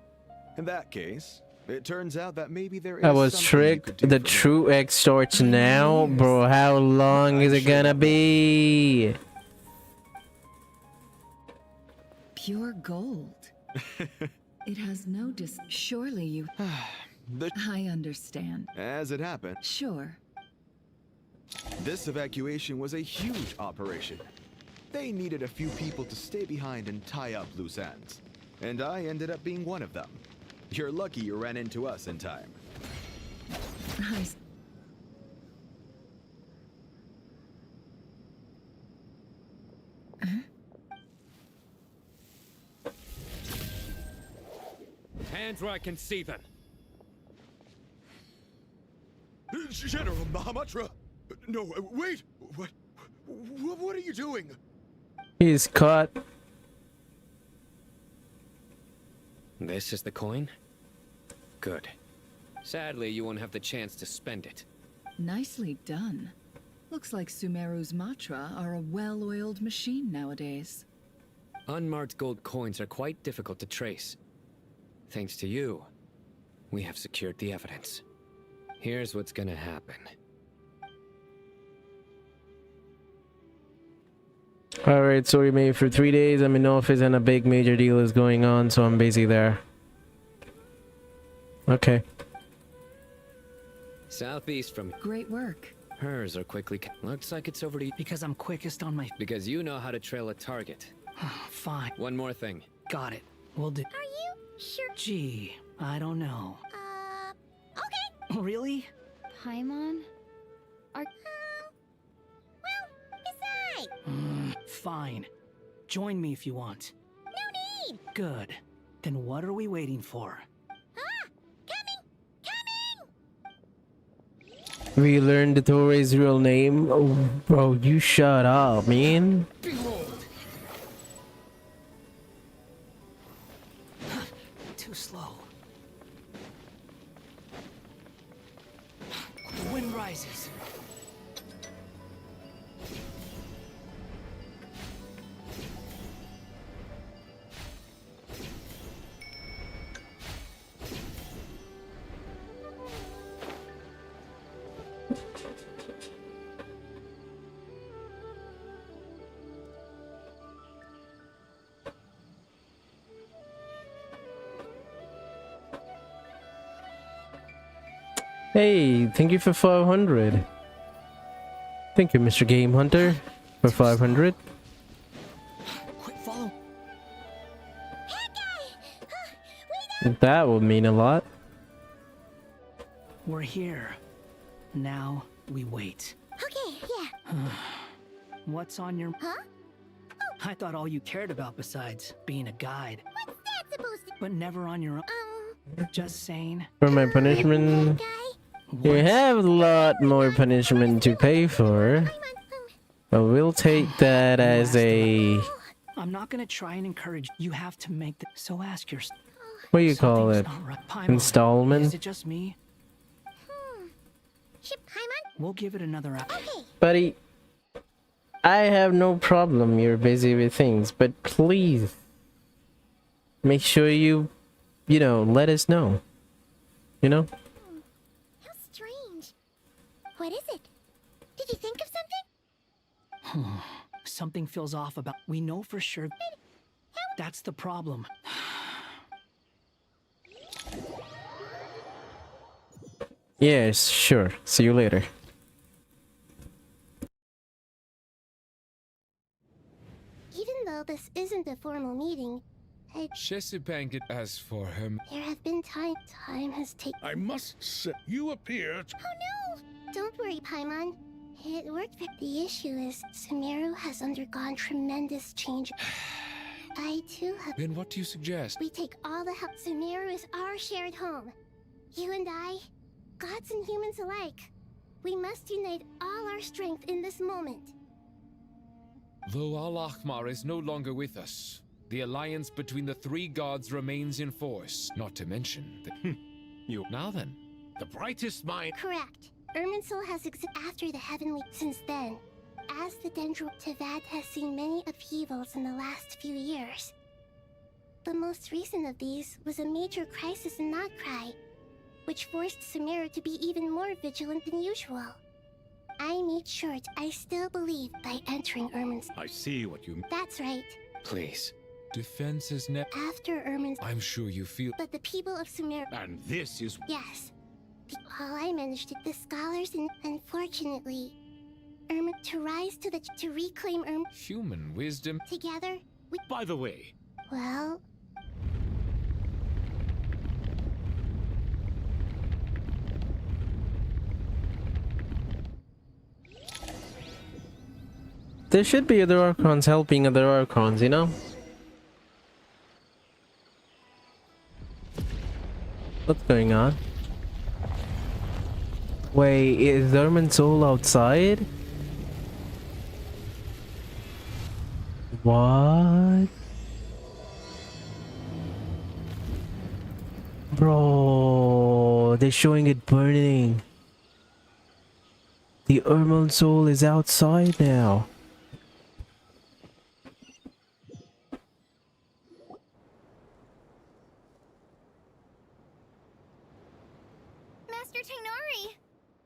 in that case, it turns out that maybe there is I was something you tricked. could do The for me. true X starts now, bro. How long is it gonna be? Pure gold. It has no surely you... I understand. As it happened, Sure. this evacuation was a huge operation. They needed a few people to stay behind and tie up loose ends. And I ended up being one of them. You're lucky you ran into us in time. Hands where I can see them. General Mahamatra! No, wait! What are you doing? He's caught. This is the coin? Good. Sadly, you won't have the chance to spend it. Nicely done. Looks like Sumeru's Matra are a well-oiled machine nowadays. Unmarked gold coins are quite difficult to trace. Thanks to you, we have secured the evidence. Here's what's gonna happen. Alright, sorry mate, for 3 days I'm in office and a big major deal is going on, so I'm busy there. Okay. Southeast from... Great work. Hers are quickly... Looks like it's over to you. Because I'm quickest on my... Because you know how to trail a target. Fine. One more thing. Got it. We'll do... Are you sure? Gee, I don't know. Okay. Really? Paimon? Are... Well, besides. Fine. Join me if you want. No need. Good. Then what are we waiting for? We learned the Torre's real name. Oh, bro, you shut up, man. Too slow. The wind rises. Hey, thank you for 500. Thank you, Mr. Game Hunter, for 500. Quick, follow. That would mean a lot. We're here. Now we wait. Okay, yeah. What's on your... Huh? I thought all you cared about besides being a guide. What's that supposed to... But never on your own. Just saying. For my punishment, you have a lot more punishment to pay for. But we'll take that as a... I'm not gonna try and encourage. You have to make the... So ask yourself. What do you call it? Installment? Is it just me? We'll give it another hour. Buddy, I have no problem you're busy with things, but please make sure you know, let us know. You know? How strange. What is it? Did you think of something? Something feels off about... We know for sure. That's the problem. Yes, sure. See you later. Even though this isn't a formal meeting, As for him, there have been time has taken... I must say, you appear to... Oh no! Don't worry, Paimon. It worked. The issue is, Sumeru has undergone tremendous change. I too have... Then what do you suggest? We take all the help. Sumeru is our shared home. You and I, gods and humans alike. We must unite all our strength in this moment. Though Al-Ahmar is no longer with us, the alliance between the three gods remains in force, not to mention that... Now then. The brightest mind... Correct. Irminsul has existed after the heavenly... Since then, as the Dendro, Tevad has seen many upheavals in the last few years. The most recent of these was a major crisis in Nodcry, which forced Sumeru to be even more vigilant than usual. I made sure I still believe by entering Irminsul. I see what you mean. That's right. Please. Defense is After Irminsul... I'm sure you feel... But the people of Sumeru... And this is... Yes. All I managed to... The scholars and... Unfortunately... to rise to the... To reclaim Human wisdom... Together, we... By the way... Well... There should be other Archons helping other Archons, you know? What's going on? Wait, is Irminsul outside? What? Bro, they're showing it burning. The Irminsul is outside now.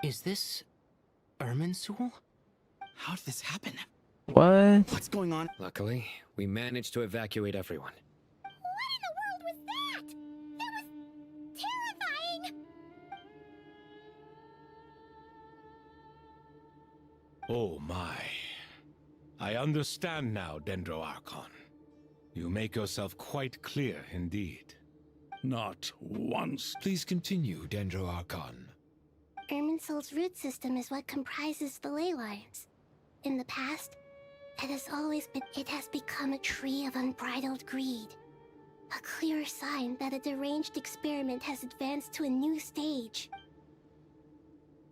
Is this... Irminsul? How did this happen? What? What's going on? Luckily, we managed to evacuate everyone. What in the world was that? That was... terrifying! Oh my. I understand now, Dendro Archon. You make yourself quite clear indeed. Not once. Please continue, Dendro Archon. Irminsul's root system is what comprises the ley lines. In the past, it has always been... It has become a tree of unbridled greed. A clear sign that a deranged experiment has advanced to a new stage.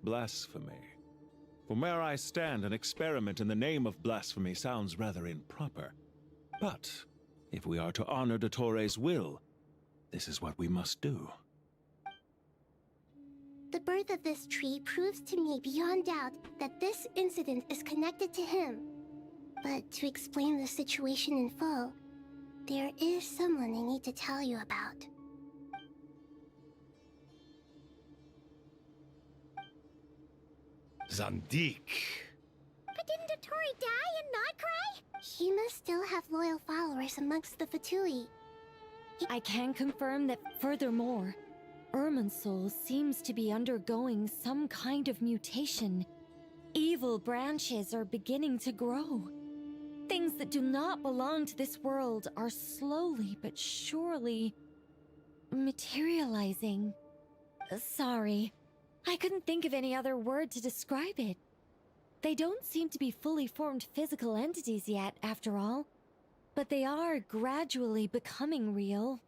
Blasphemy. From where I stand, an experiment in the name of blasphemy sounds rather improper. But, if we are to honor Dottores' will, this is what we must do. The birth of this tree proves to me beyond doubt that this incident is connected to him. But to explain the situation in full, there is someone I need to tell you about. Zandik. But didn't Dottore die in Nodcry? He must still have loyal followers amongst the Fatui. I can confirm that furthermore, Irminsul seems to be undergoing some kind of mutation. Evil branches are beginning to grow. Things that do not belong to this world are slowly but surely materializing. Sorry, I couldn't think of any other word to describe it. They don't seem to be fully formed physical entities yet, after all, but they are gradually becoming real.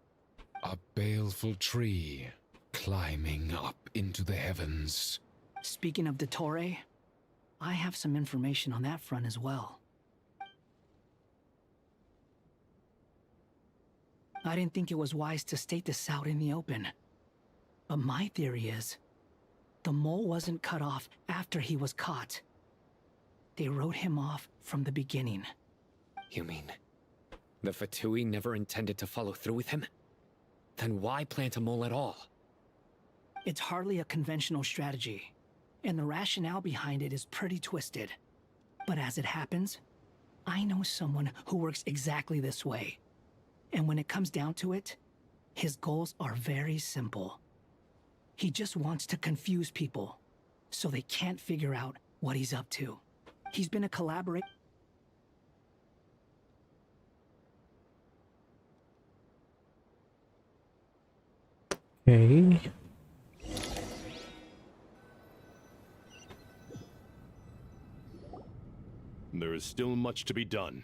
A baleful tree climbing up into the heavens. Speaking of Dottore, I have some information on that front as well. I didn't think it was wise to state this out in the open. But my theory is, the mole wasn't cut off after he was caught. They wrote him off from the beginning. You mean the Fatui never intended to follow through with him? Then why plant a mole at all? It's hardly a conventional strategy, and the rationale behind it is pretty twisted. But as it happens, I know someone who works exactly this way. And when it comes down to it, his goals are very simple. He just wants to confuse people, so they can't figure out what he's up to. He's been a collaborator. Okay. There is still much to be done.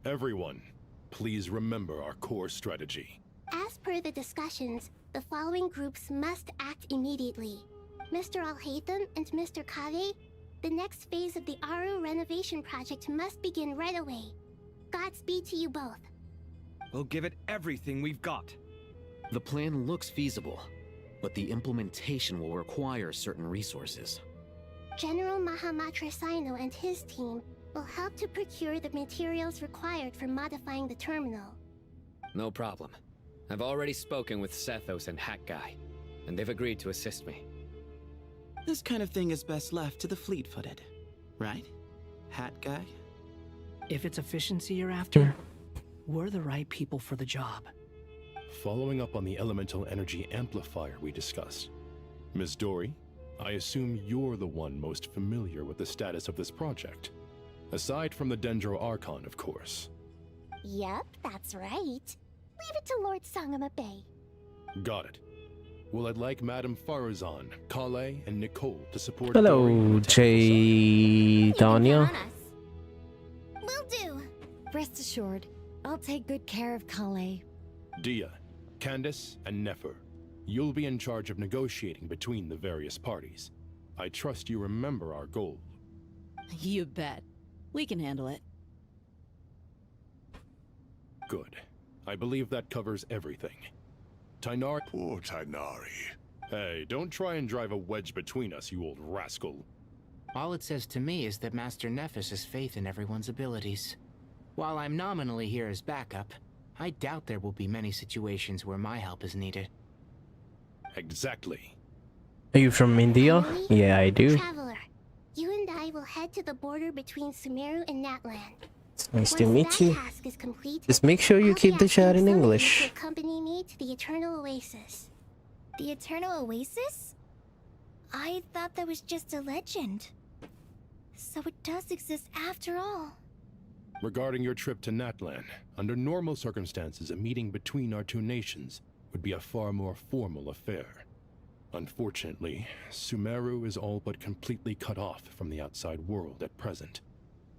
Everyone, please remember our core strategy. As per the discussions, the following groups must act immediately. Mr. Alhaitham and Mr. Kave, the next phase of the Aru renovation project must begin right away. Godspeed to you both. We'll give it everything we've got. The plan looks feasible, but the implementation will require certain resources. General Mahamatra Sino and his team will help to procure the materials required for modifying the terminal. No problem. I've already spoken with Sethos and Hat Guy, and they've agreed to assist me. This kind of thing is best left to the fleet-footed, right? Hat Guy? If it's efficiency you're after, we're the right people for the job. Following up on the elemental energy amplifier we discussed, Ms. Dory, I assume you're the one most familiar with the status of this project. Aside from the Dendro Archon, of course. Yep, that's right. Leave it to Lord Sangamabe. Got it. Well, I'd like Madame Farazan, Kale, and Nicole to support Hello, Dory on the technical side. Tanya. Will do. Rest assured, I'll take good care of Kale. Dia, Candace, and Nefer, you'll be in charge of negotiating between the various parties. I trust you remember our goal. You bet. We can handle it. Good. I believe that covers everything. Tainari... Poor Tainari. Hey, don't try and drive a wedge between us, you old rascal. All it says to me is that Master Nephis has faith in everyone's abilities. While I'm nominally here as backup, I doubt there will be many situations where my help is needed. Exactly. Are you from India? Yeah, I do. Traveler, you and I will head to the border between Sumeru and Natlan. It's nice to meet you. Task is complete, Just make sure you keep the chat in English. to accompany me to the Eternal Oasis. The Eternal Oasis? I thought that was just a legend. So it does exist after all. Regarding your trip to Natlan, under normal circumstances, a meeting between our two nations would be a far more formal affair. Unfortunately, Sumeru is all but completely cut off from the outside world at present.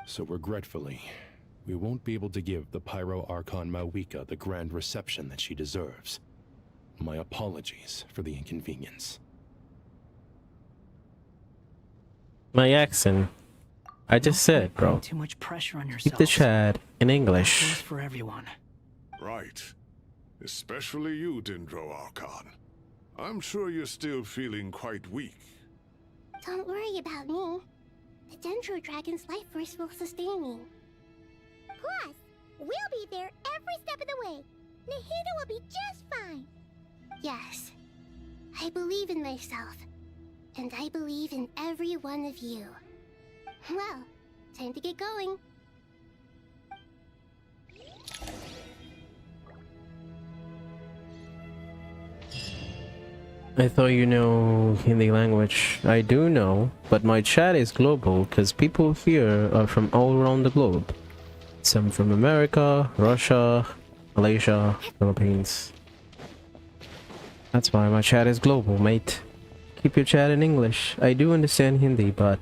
So regretfully, we won't be able to give the Pyro Archon Mawika the grand reception that she deserves. My apologies for the inconvenience. My accent. I just said, bro. Too much pressure on yourself. Keep the chat in English. That goes for everyone. Right. Especially you, Dendro Archon. I'm sure you're still feeling quite weak. Don't worry about me. The Dendro Dragon's life force will sustain me. Plus, we'll be there every step of the way. Nahida will be just fine. Yes, I believe in myself. And I believe in every one of you. Well, time to get going. I thought you know Hindi language. I do know, but my chat is global because people here are from all around the globe. Some from America, Russia, Malaysia, Philippines. That's why my chat is global, mate. Keep your chat in English. I do understand Hindi, but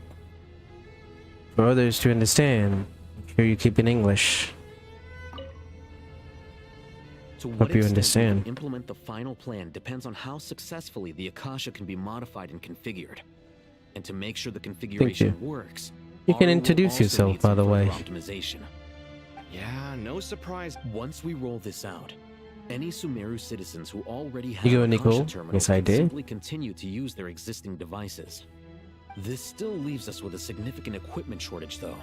for others to understand, make sure you keep in English. To what Hope you extent we understand. can implement the final plan depends on how successfully the Akasha can be modified and configured. And to make sure the configuration works, You can Aru will introduce also yourself, need some by the further way. Optimization. Yeah, no surprise. Once we roll this out, any Sumeru citizens who already have You go, Akasha Nicole? terminals Yes, I can did. simply continue to use their existing devices. This still leaves us with a significant equipment shortage, though.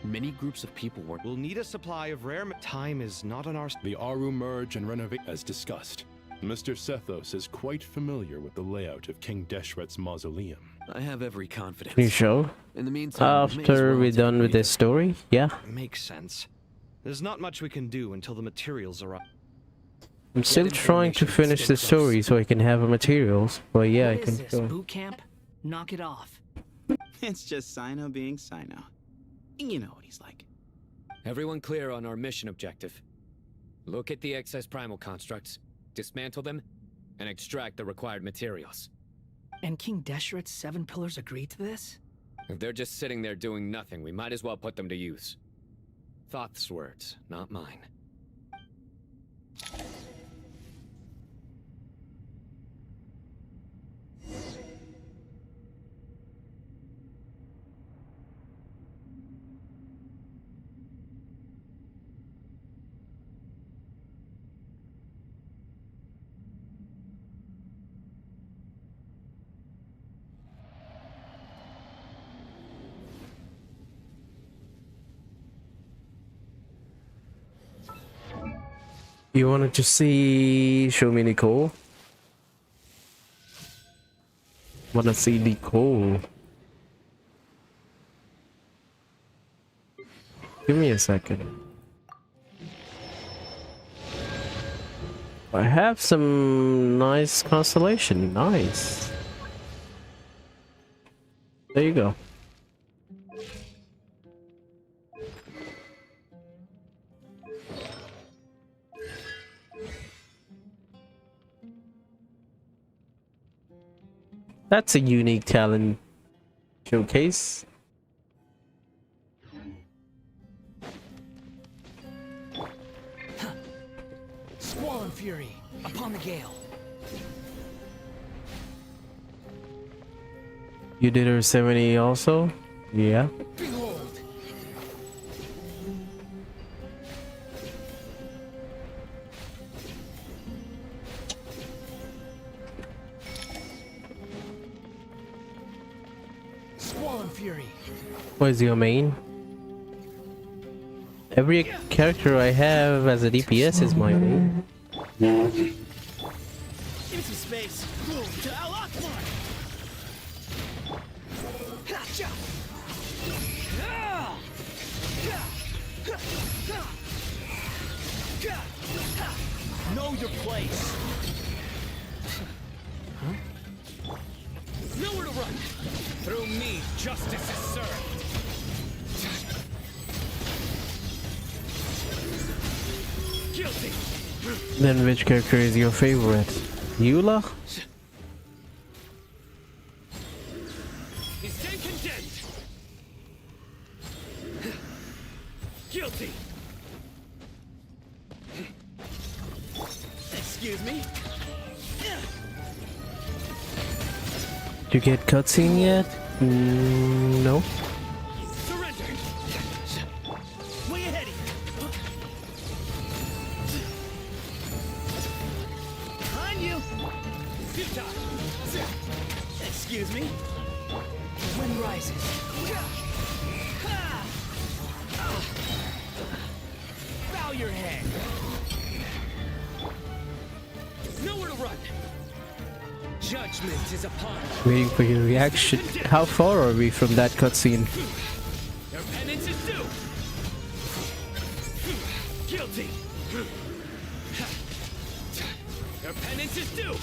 Many groups of people were. We'll need a supply of rare time is not on our. The Aru merge and renovate as discussed. Mr. Sethos is quite familiar with the layout of King Deshret's mausoleum. I have every confidence. Can you show? In the meantime, we may as After well we're take done a with this story? Yeah. Makes sense. There's not much we can do until the materials are up. I'm still trying to finish the story so I can have the materials. But yeah, I What can is this, show. boot camp? Knock it off. It's just Sino being Sino. You know what he's like. Everyone clear on our mission objective. Look at the excess primal constructs, dismantle them, and extract the required materials. And King Deshret's 7 pillars agreed to this? If they're just sitting there doing nothing, we might as well put them to use. Thoth's words, not mine. You wanted to see... Show me Nicole? Wanna see Nicole? Give me a second. I have some nice constellation. Nice. There you go. That's a unique talent showcase. Squall and fury, upon the gale. You did her 70 also? Yeah. Behold! Squall and fury. What is your main? Every character I have as a DPS is my main. Give me some space. To Al-Akbar! Know your place. Nowhere to run. Through me, justice is served. Guilty. Then which character is your favorite? Eula? Is then condemned. Guilty. Excuse me. Did you get cutscene yet? No. Surrender. Way ahead of you. Behind you. Zotac. Excuse me. Wind rises. Bow your head. Nowhere to run. Judgment is upon us. Waiting for your reaction. How far are we from that cutscene? Your penance is due. Guilty. Your penance is due.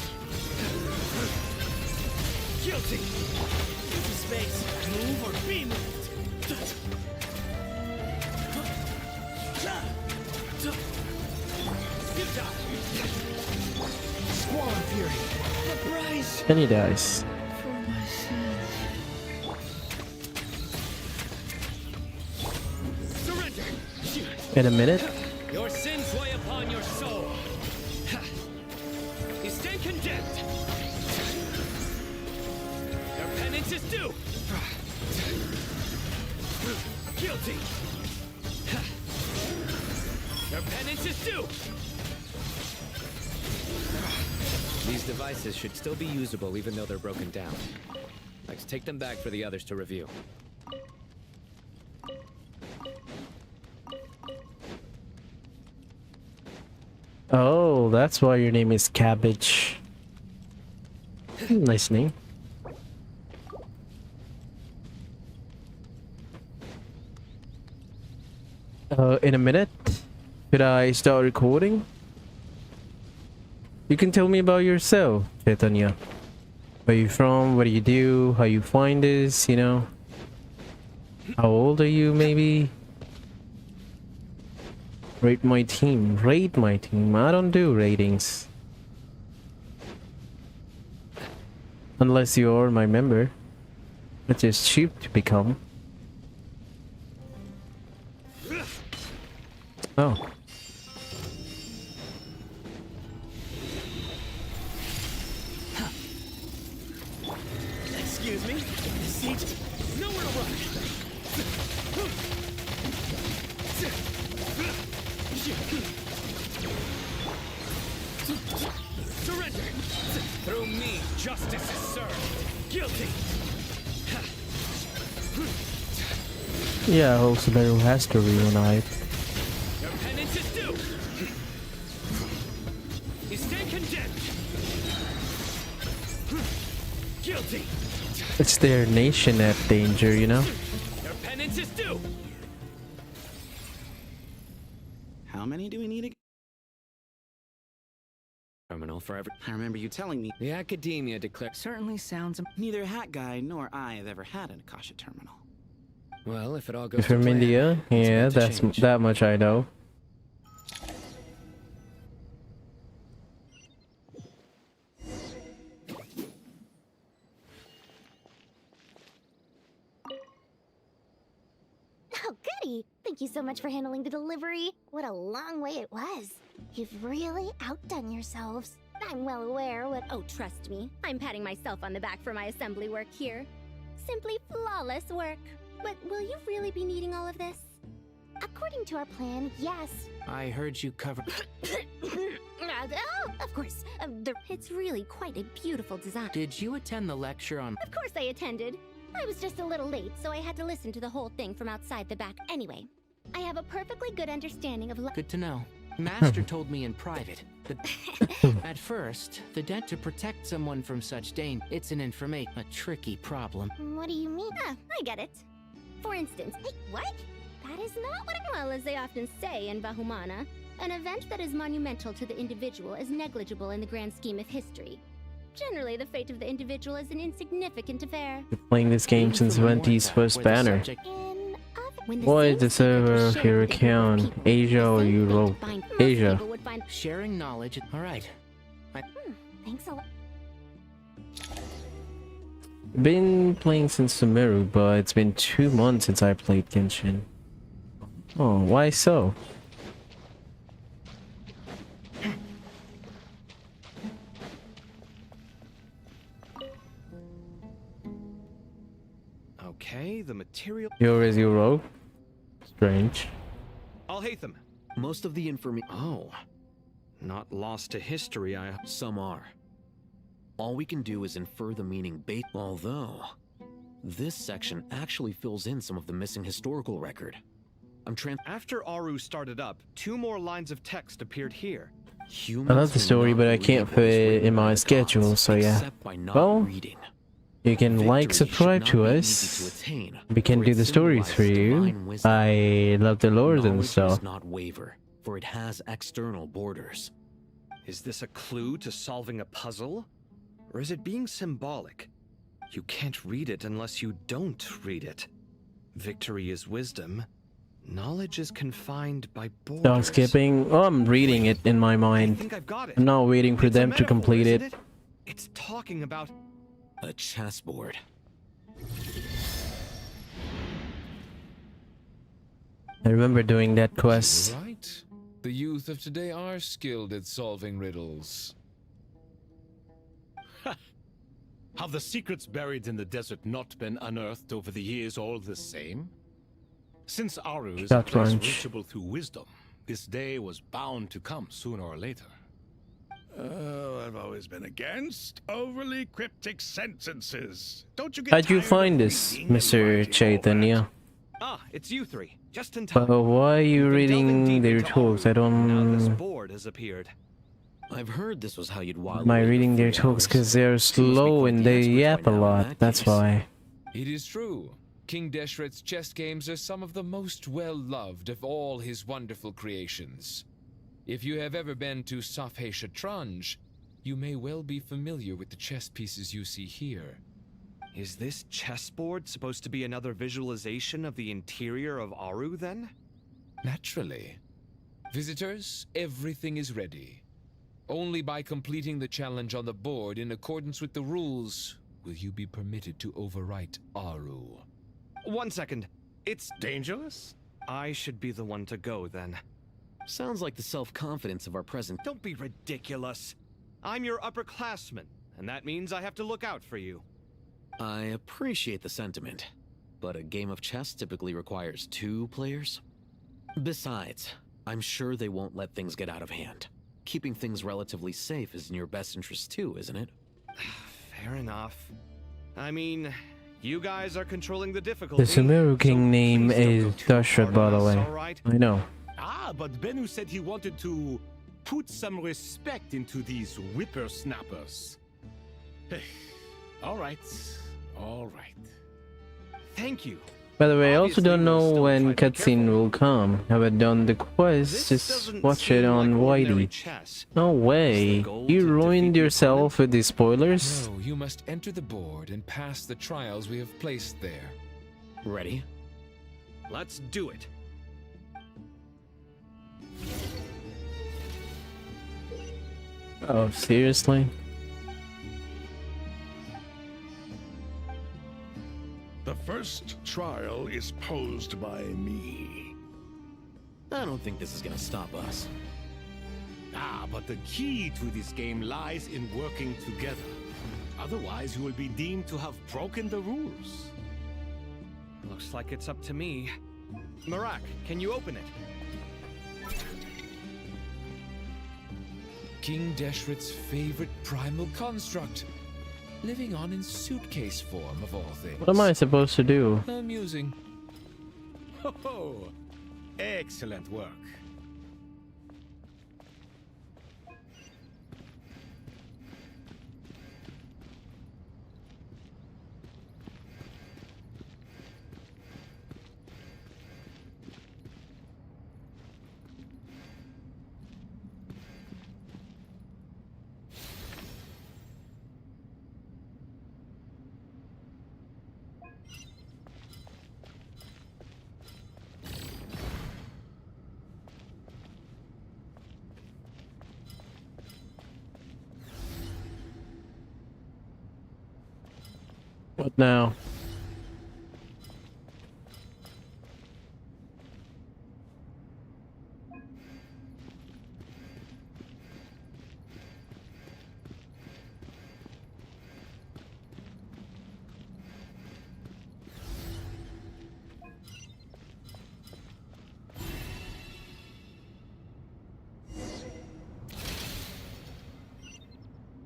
Guilty! This is space. Move or be moved. Squall Fury. The prize. And he dies. For my sins. Surrender. In a minute. Your sins weigh upon your soul. You stand condemned. Your penance is due. Guilty. Your penance is due. These devices should still be usable even though they're broken down. Let's take them back for the others to review. Oh, that's why your name is Cabbage. Nice name. In a minute, should I start recording? You can tell me about yourself, Chaitanya. Where you from? What do you do? How you find this? You know? How old are you, maybe? Rate my team. Rate my team. I don't do ratings. Unless you're my member, which is cheap to become. Oh. Excuse me? Siege? Nowhere to run! Surrender! Through me, justice is served. Guilty! Yeah, Hosuberu has to reunite. Your penance is due. You stand condemned. Guilty. It's their nation at danger, you know? Your penance is due. How many do we need again? Terminal for every. I remember you telling me. The academia declared. Certainly sounds. Neither Hat Guy nor I have ever had an Akasha terminal. Well, if it all goes From to plan, India? it's Yeah, about to that's change. that much I know. Oh, goody! Thank you so much for handling the delivery. What a long way it was. You've really outdone yourselves. I'm well aware what. Oh, trust me. I'm patting myself on the back for my assembly work here. Simply flawless work. But will you really be needing all of this? According to our plan, yes. I heard you cover. Oh, of course. It's really quite a beautiful design. Did you attend the lecture on? Of course I attended. I was just a little late, so I had to listen to the whole thing from outside the back. Anyway, I have a perfectly good understanding of. Good to know. Master told me in private that at first, the debt to protect someone from such danger, it's a tricky problem. What do you mean? Ah, I get it. For instance, hey, what? That is not what. Well, as they often say in Bahumana, an event that is monumental to the individual is negligible in the grand scheme of history. Generally, the fate of the individual is an insignificant affair. Been playing this game since Venti's first banner. What is the server of your account? Asia or Europe? Asia. Sharing knowledge. All right. Thanks a lot. Been playing since Sumeru, but it's been 2 months since I played Genshin. Oh, why so? Okay, the material. You're as you rogue? Strange. I'll hate them. Most of the information. Oh. Not lost to history, Some are. All we can do is infer the meaning although this section actually fills in some of the missing historical record. After Aru started up, 2 more lines of text appeared here. I love the story, but I can't fit it in my schedule, so yeah. Well, you can like, subscribe to us. We can do the stories for you. I love the lore and stuff. Does not waver, for it has external borders. Is this a clue to solving a puzzle? Or is it being symbolic? You can't read it unless you don't read it. Victory is wisdom. Knowledge is confined by borders. Dog skipping. Oh, I'm reading it in my mind. I think I've got it. I'm not waiting for It's a them to metaphor, complete isn't it. It's talking about a chessboard. I remember doing that quest. Right. The youth of today are skilled at solving riddles. Have the secrets buried in the desert not been unearthed over the years all the same? Since Aru is a Shot place ranch. reachable through wisdom, this day was bound to come sooner or later. Oh, I've always been against overly cryptic sentences. Don't you get How'd you tired find of this, reading and Mr. writing all that? Chaitanya? Ah, it's you three. Just in time. But why are you We've been delving reading deep their into talks? I Aru, and now this don't... board has appeared. I've heard this was how you'd while Am I away reading your their free talks hours. because they're You must be slow quite and the they expert yap a by now in lot? that That's case. why. It is true. King Deshret's chess games are some of the most well-loved of all his wonderful creations. If you have ever been to Safhe Shatranj, you may well be familiar with the chess pieces you see here. Is this chessboard supposed to be another visualization of the interior of Aru, then? Naturally. Visitors, everything is ready. Only by completing the challenge on the board in accordance with the rules will you be permitted to overwrite Aru. 1 second. It's dangerous? I should be the one to go, then. Sounds like the self-confidence of our present. Don't be ridiculous. I'm your upperclassman, and that means I have to look out for you. I appreciate the sentiment, but a game of chess typically requires 2 players. Besides, I'm sure they won't let things get out of hand. Keeping things relatively safe is in your best interest too, isn't it? Fair enough. I mean, you guys are controlling the difficulty. The Sumeru King name is Dashret, by the way. Alright? I know. Ah, but Bennu said he wanted to put some respect into these whippersnappers. All right. Thank you. By the way, I also Obviously, don't we'll know still when try to be cutscene will come. Haven't done the quest, just doesn't watch it seem on like ordinary Whitey. chess. No way. goal You to ruined defeat the yourself with these spoilers? No, you must enter the board and pass the trials we have placed there. Ready? Let's do it. Oh, seriously? The first trial is posed by me. I don't think this is gonna stop us. Ah, but the key to this game lies in working together. Otherwise, you will be deemed to have broken the rules. Looks like it's up to me. Marak, can you open it? King Deshret's favorite primal construct. Living on in suitcase form, of all things. What am I supposed to do? Amusing. Ho! Excellent work. What now?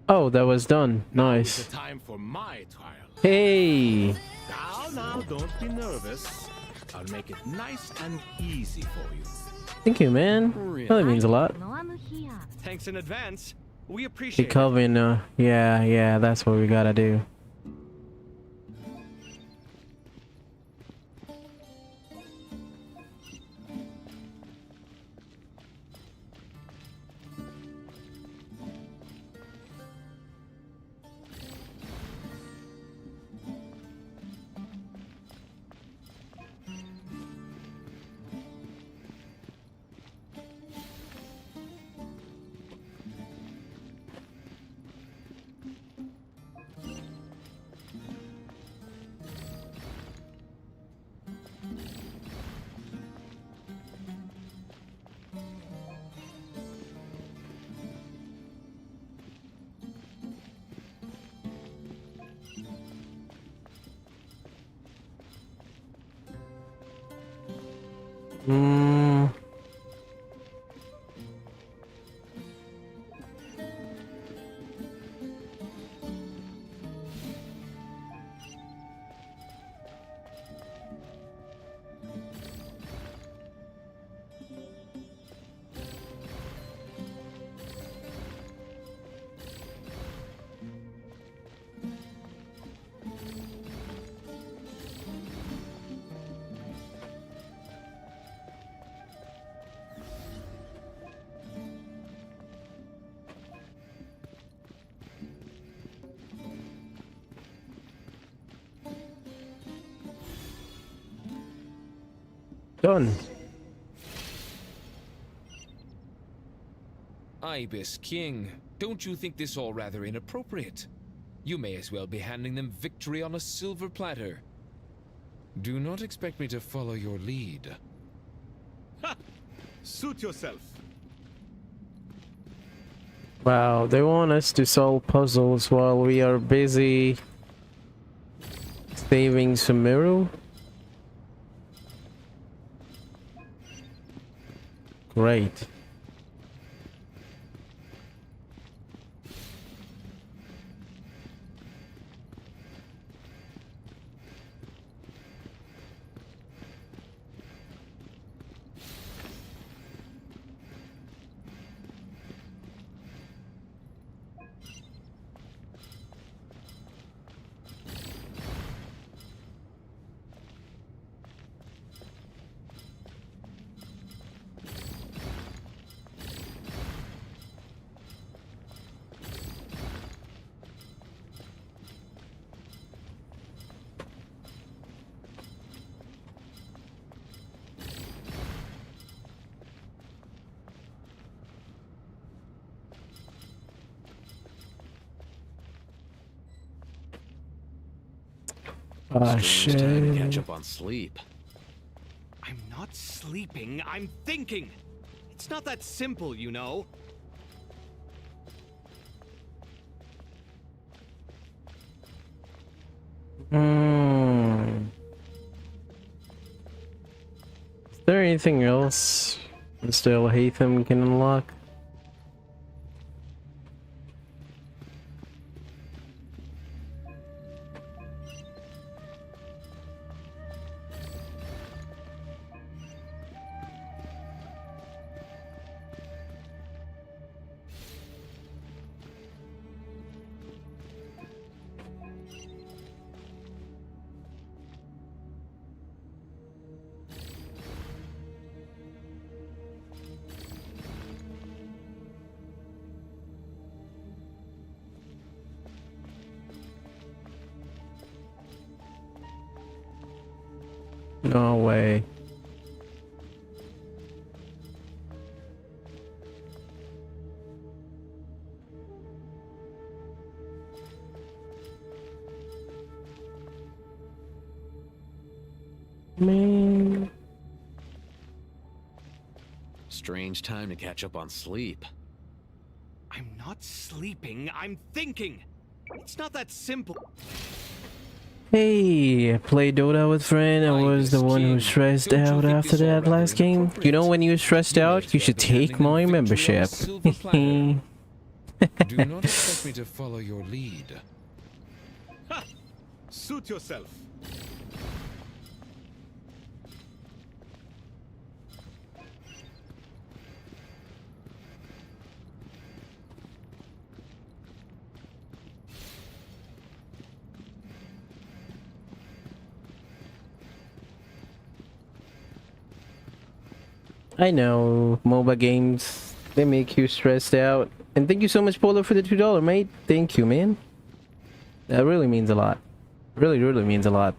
Oh, that was done. Nice. The time for my trial. Hey! Now, don't be nervous. I'll make it nice and easy for you. Thank you, man. Well, that means a lot. Thanks in advance. We appreciate The Coven, yeah, that's what we gotta do. Hmm. Done. Ibis King, don't you think this all rather inappropriate? You may as well be handing them victory on a silver platter. Do not expect me to follow your lead. Ha! Suit yourself. Wow, they want us to solve puzzles while we are busy saving Sumeru? Great. Ah, Strange time to catch shit. up on sleep. I'm not sleeping, I'm thinking. It's not that simple, you know. Hmm. Is there anything else Mr. Elhatham can unlock? No way. Man. Strange time to catch up on sleep. I'm not sleeping, I'm thinking. It's not that simple. Hey, I played Dota with friend. I was the one who stressed out after that last game. You know, when you're stressed out, you should take my membership. Do not expect me to follow your lead. Ha! Suit yourself. I know, MOBA games, they make you stressed out. And thank you so much, Polo, for the $2, mate. Thank you, man. That really means a lot. Really, really means a lot.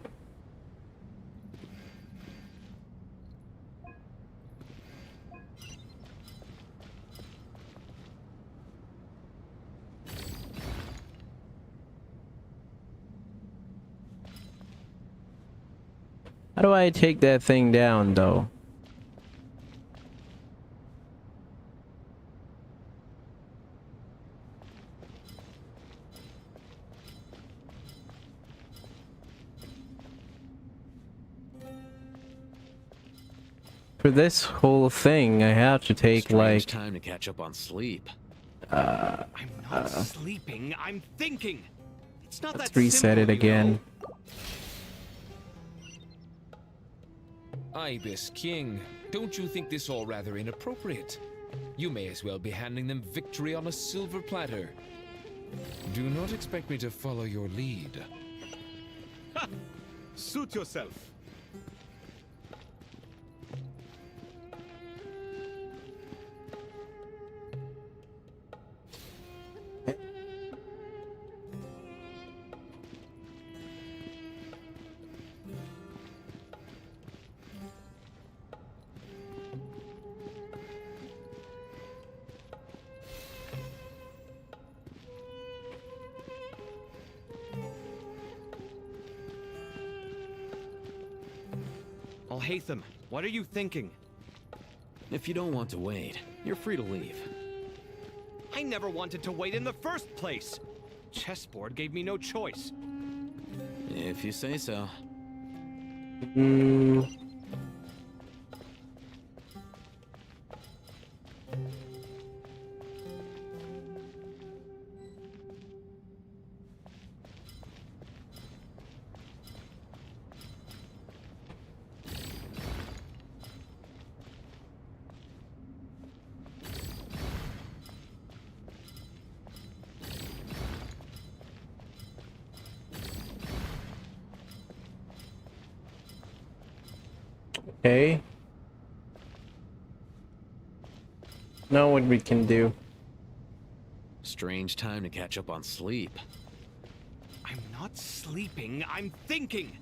How do I take that thing down, though? For this whole thing, I have to take Strange like time to catch up on sleep. I'm not sleeping, I'm thinking. It's not let's that reset simple, it again. Ibis King, don't you think this all rather inappropriate? You may as well be handing them victory on a silver platter. Do not expect me to follow your lead. Suit yourself. Alhaitham, what are you thinking? If you don't want to wait, you're free to leave. I never wanted to wait in the first place. Chessboard gave me no choice. If you say so. Okay. Now what we can do. Strange time to catch up on sleep. I'm not sleeping, I'm thinking.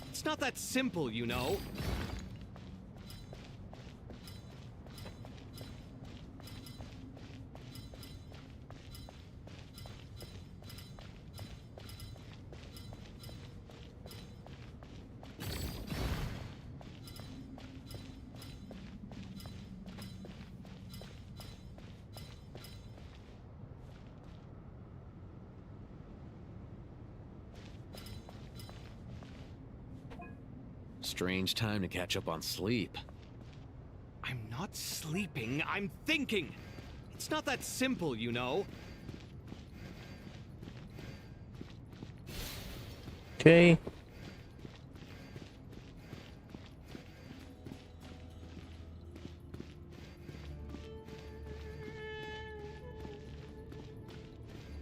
It's not that simple, you know. Strange time to catch up on sleep. I'm not sleeping, I'm thinking. It's not that simple, you know. Okay.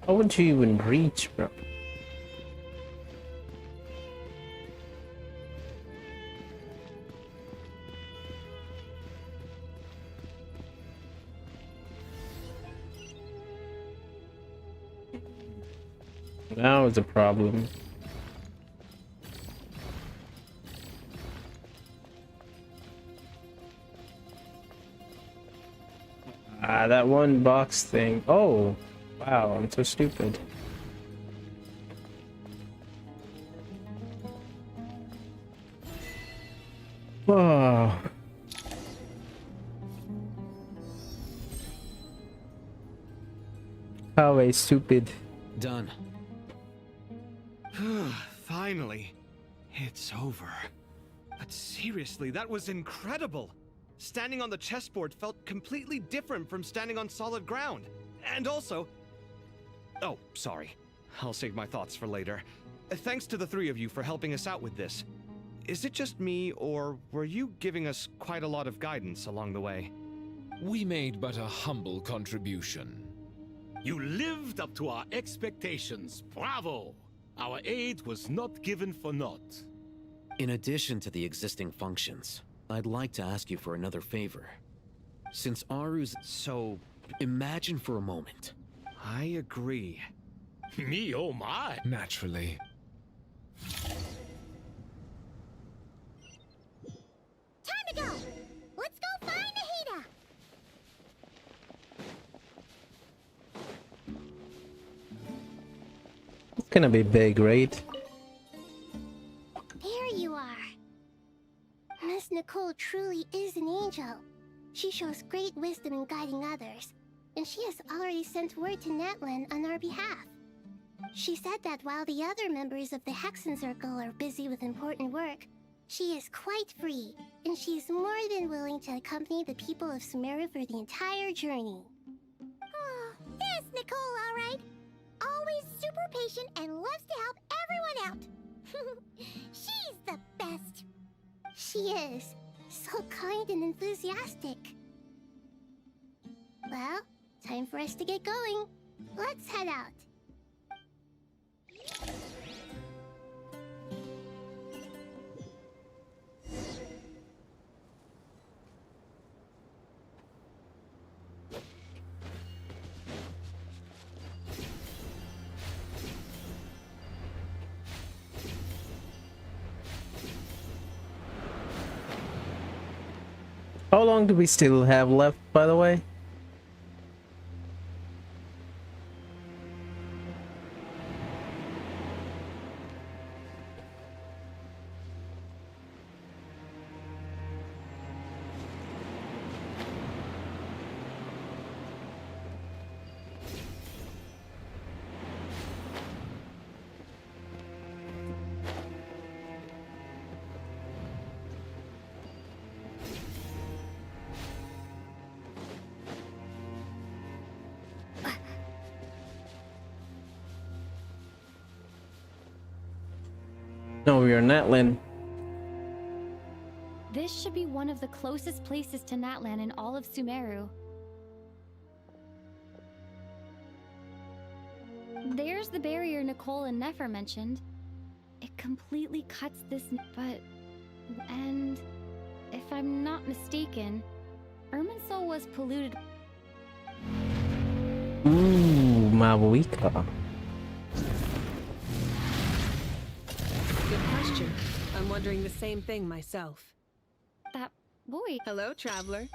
How would you even reach, bro? Now is a problem. Ah, that one box thing. Oh, wow, I'm so stupid. Oh. How a stupid. Done. Finally, it's over. But seriously, that was incredible. Standing on the chessboard felt completely different from standing on solid ground. And also... Oh, sorry. I'll save my thoughts for later. Thanks to the three of you for helping us out with this. Is it just me, or were you giving us quite a lot of guidance along the way? We made but a humble contribution. You lived up to our expectations. Bravo! Our aid was not given for naught. In addition to the existing functions, I'd like to ask you for another favor. Since Aru's... So... Imagine for a moment. I agree. Me, oh my! Naturally. Time to go! Let's go find Nahida! It's gonna be big, right? There you are. Miss Nicole truly is an angel. She shows great wisdom in guiding others, and she has already sent word to Natlan on our behalf. She said that while the other members of the Hexen Circle are busy with important work, She is quite free, and she is more than willing to accompany the people of Sumeru for the entire journey. Oh, that's Nicole, all right. Always super patient and loves to help everyone out. She's the best. She is. So kind and enthusiastic. Well, time for us to get going. Let's head out. How long do we still have left, by the way? No, we are Natlan. This should be one of the closest places to Natlan in all of Sumeru. There's the barrier Nicole and Nefer mentioned. It completely cuts this, and if I'm not mistaken, Irminsul was polluted. Ooh, Mabuika. Good question. I'm wondering the same thing myself. That boy. Hello, traveler.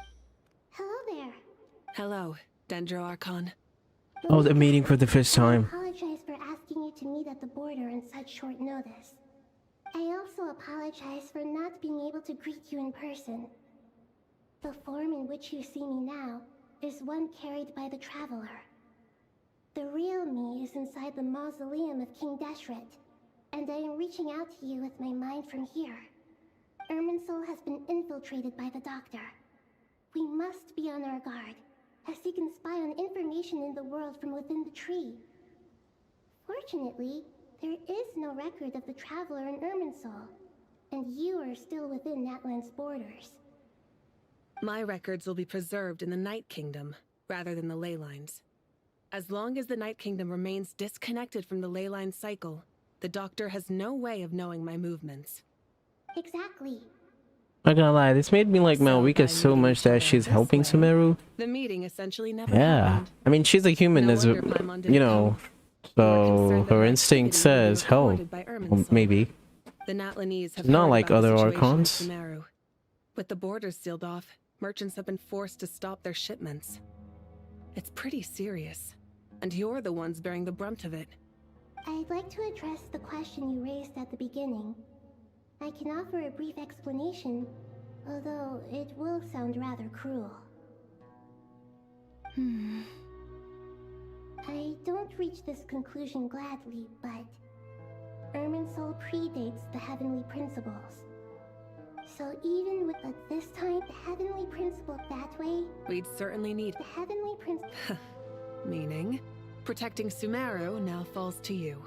Hello there. Hello, Dendro Archon. Oh, they're meeting for the first time. I apologize for asking you to meet at the border on such short notice. I also apologize for not being able to greet you in person. The form in which you see me now is one carried by the traveler. The real me is inside the mausoleum of King Deshret, and I am reaching out to you with my mind from here. Irminsul has been infiltrated by the Doctor. We must be on our guard, as he can spy on information in the world from within the tree. Fortunately, there is no record of the Traveler in Irminsul, and you are still within Natlan's borders. My records will be preserved in the Night Kingdom, rather than the ley lines. As long as the Night Kingdom remains disconnected from the ley line cycle, the Doctor has no way of knowing my movements. Exactly. Not gonna lie, this made me like Mabuika so much that she's helping Sumeru. The meeting essentially never Yeah. happened. I mean, she's a human, as a, you know, so her instinct says, hell, maybe. The Natlanese have Not heard like about the other situation in Archons. Sumeru. With the borders sealed off, merchants have been forced to stop their shipments. It's pretty serious, and you're the ones bearing the brunt of it. I'd like to address the question you raised at the beginning. I can offer a brief explanation, although it will sound rather cruel. I don't reach this conclusion gladly, but Irminsul predates the heavenly principles. So even with this time, the heavenly principle that way, We'd certainly need the heavenly principle. Meaning, protecting Sumeru now falls to you.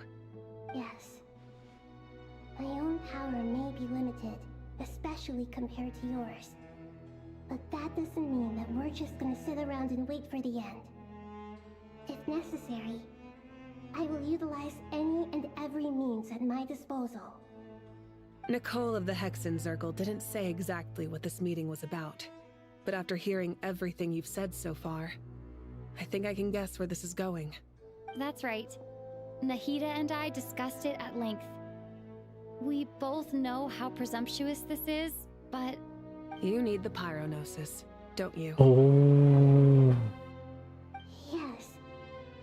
Yes. My own power may be limited, especially compared to yours. But that doesn't mean that we're just gonna sit around and wait for the end. If necessary, I will utilize any and every means at my disposal. Nicole of the Hexen Circle didn't say exactly what this meeting was about. But after hearing everything you've said so far, I think I can guess where this is going. That's right. Nahida and I discussed it at length. We both know how presumptuous this is, but... You need the pyronosis, don't you? Oh. Yes,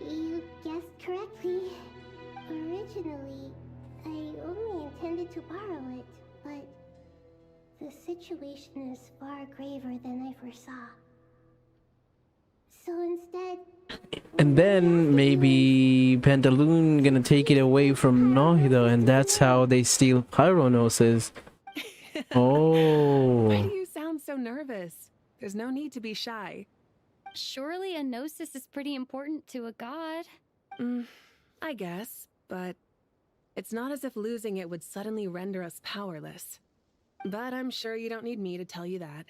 you guessed correctly. Originally, I only intended to borrow it, but the situation is far graver than I foresaw. So instead... And then maybe Pantaloon gonna take it away from Nahida, and that's how they steal Pyronosis. Oh. Why do you sound so nervous? There's no need to be shy. Surely a gnosis is pretty important to a god. I guess, but it's not as if losing it would suddenly render us powerless. But I'm sure you don't need me to tell you that.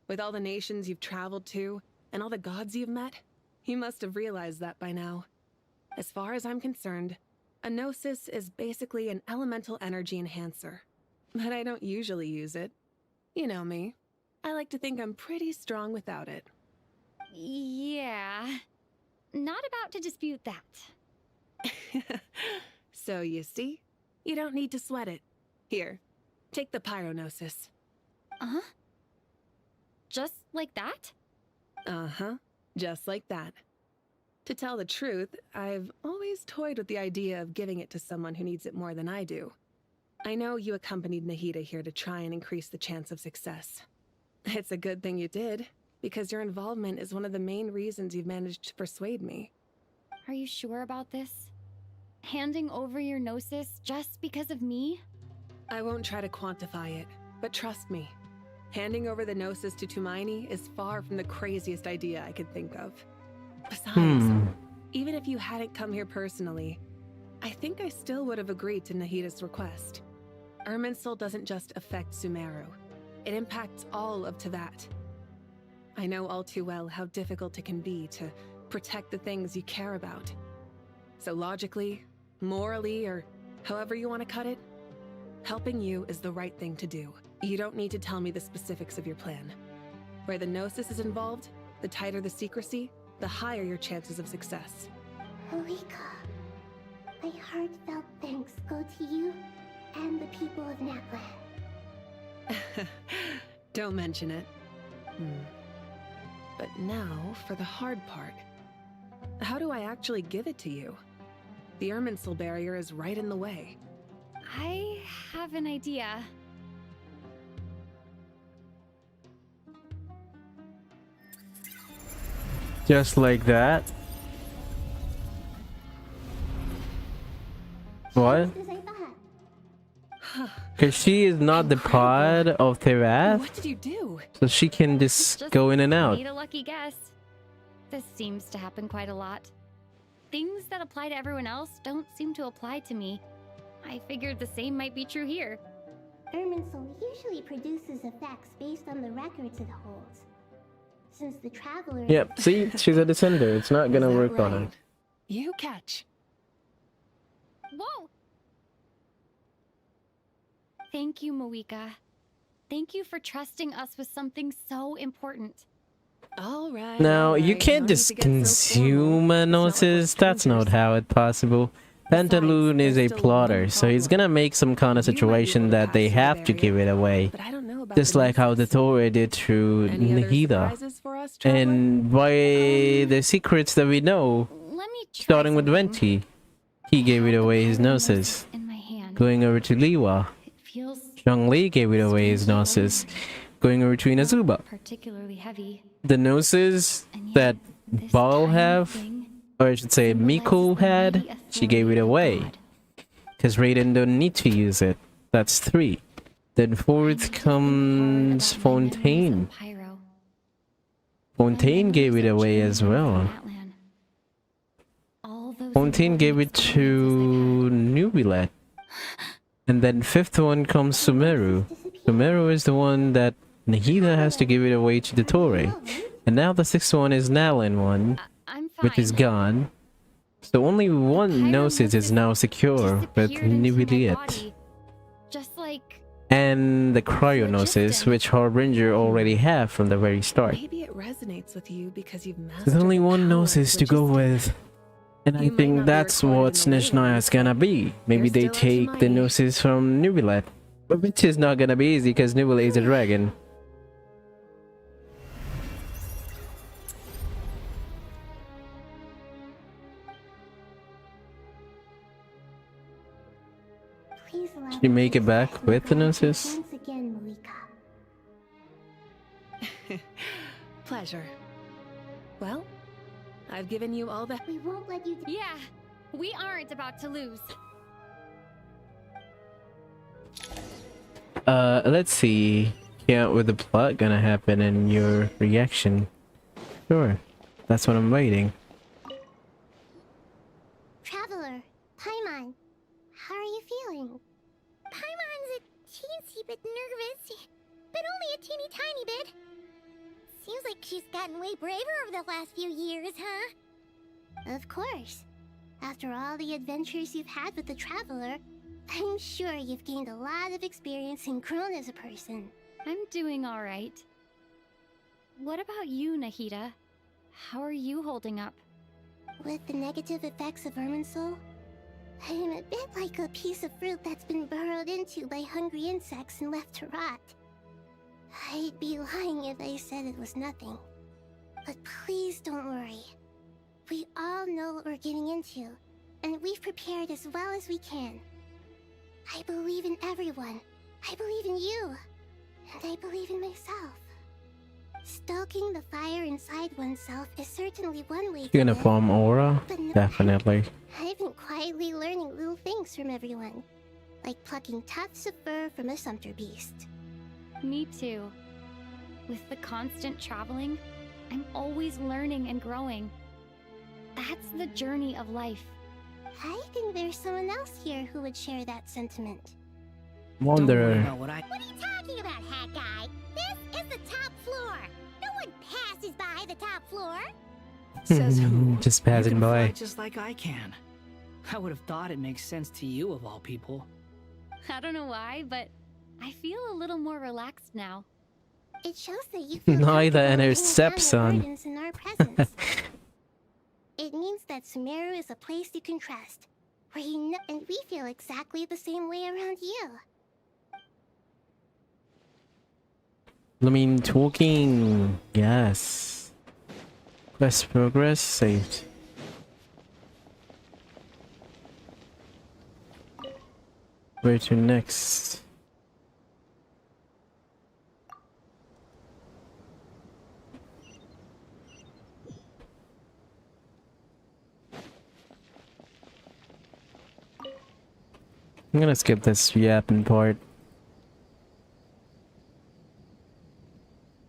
With all the nations you've traveled to, and all the gods you've met, you must have realized that by now. As far as I'm concerned, a gnosis is basically an elemental energy enhancer. But I don't usually use it. You know me. I like to think I'm pretty strong without it. Yeah. Not about to dispute that. So you see, you don't need to sweat it. Here, take the pyronosis. Uh-huh. Just like that? Uh-huh, just like that. To tell the truth, I've always toyed with the idea of giving it to someone who needs it more than I do. I know you accompanied Nahida here to try and increase the chance of success. It's a good thing you did, because your involvement is one of the main reasons you've managed to persuade me. Are you sure about this? Handing over your gnosis just because of me? I won't try to quantify it, but trust me. Handing over the gnosis to Tumaini is far from the craziest idea I could think of. Besides, even if you hadn't come here personally, I think I still would have agreed to Nahida's request. Irminsul doesn't just affect Sumeru. It impacts all of Teyvat. I know all too well how difficult it can be to protect the things you care about. So logically, morally, or however you want to cut it, helping you is the right thing to do. You don't need to tell me the specifics of your plan. Where the gnosis is involved, the tighter the secrecy, the higher your chances of success. Marika, my heartfelt thanks go to you and the people of Naplan. Don't mention it. But now, for the hard part. How do I actually give it to you? The Irminsul barrier is right in the way. I have an idea. Just like that. What? Because she is not the pod of Teyvat. What did you do? So she can just go in and out. Made a lucky guess. This seems to happen quite a lot. Things that apply to everyone else don't seem to apply to me. I figured the same might be true here. Irminsul usually produces effects based on the records it holds. Since the traveler... Yep, see? She's a descender. It's not gonna work on her. You catch. Whoa! Thank you, Moika. Thank you for trusting us with something so important. All right. Now, you can't just consume a gnosis. That's not how it's possible. Pantaloon is a plotter, so he's gonna make some kind of situation that they have to give it away. Just like how the Torah did through Nahida. And by the secrets that we know, starting with Venti, he gave it away his gnosis. Going over to Liwa, Zhongli gave it away his gnosis. Going over to Inazuba, Particularly heavy. the gnosis that Baal have, or I should say Miko had, she gave it away. Because Raiden don't need to use it. That's 3. Then 4th comes Fontaine. Fontaine gave it away as well. Fontaine gave it to Nubilet. And then 5th one comes Sumeru. Sumeru is the one that Nahida has to give it away to the Torre. And now the 6th one is Nalan one, which is gone. So only one gnosis is now secure with Nubilet. Just like... And the Cryonosis, which Harbinger already have from the very start. Maybe it resonates with you because you've mastered There's only the one power gnosis to go with. And I think that's what Snezhnaya is gonna be. Maybe they take the gnosis from Nubilet. But which is not gonna be easy because Nubilet is a dragon. Should you make it back with the gnosis? Once again, Moika. Pleasure. Well, I've given you all the... We won't let you... Yeah, we aren't about to lose. Let's see. Yeah, with the plot gonna happen and your reaction. Sure. That's what I'm waiting. Traveler, Paimon, how are you feeling? Paimon's a teensy bit nervous, but only a teeny tiny bit. Seems like she's gotten way braver over the last few years, huh? Of course. After all the adventures you've had with the Traveler, I'm sure you've gained a lot of experience and grown as a person. I'm doing all right. What about you, Nahida? How are you holding up? With the negative effects of Irminsul, I'm a bit like a piece of fruit that's been burrowed into by hungry insects and left to rot. I'd be lying if I said it was nothing. But please don't worry. We all know what we're getting into, and we've prepared as well as we can. I believe in everyone. I believe in you. And I believe in myself. Stoking the fire inside oneself is certainly one way to You're gonna live, form aura? but no, Definitely. I've been quietly learning little things from everyone, like plucking tufts of fur from a sumpter beast. Me too. With the constant traveling, I'm always learning and growing. That's the journey of life. I think there's someone else here who would share that sentiment. Wanderer. What are you talking about, hat guy? This is the top floor. No one passes by the top floor. Says who? Just You passing can fly by. just like I can. I would have thought it makes sense to you of all people. I don't know why, but I feel a little more relaxed now. It shows that you feel Neither and her comfortable laying down your stepson. burdens in our presence. It means that Sumeru is a place you can trust, where you know, and we feel exactly the same way around you. I mean, talking. Yes. Quest progress saved. Where to next? I'm gonna skip this yapping part.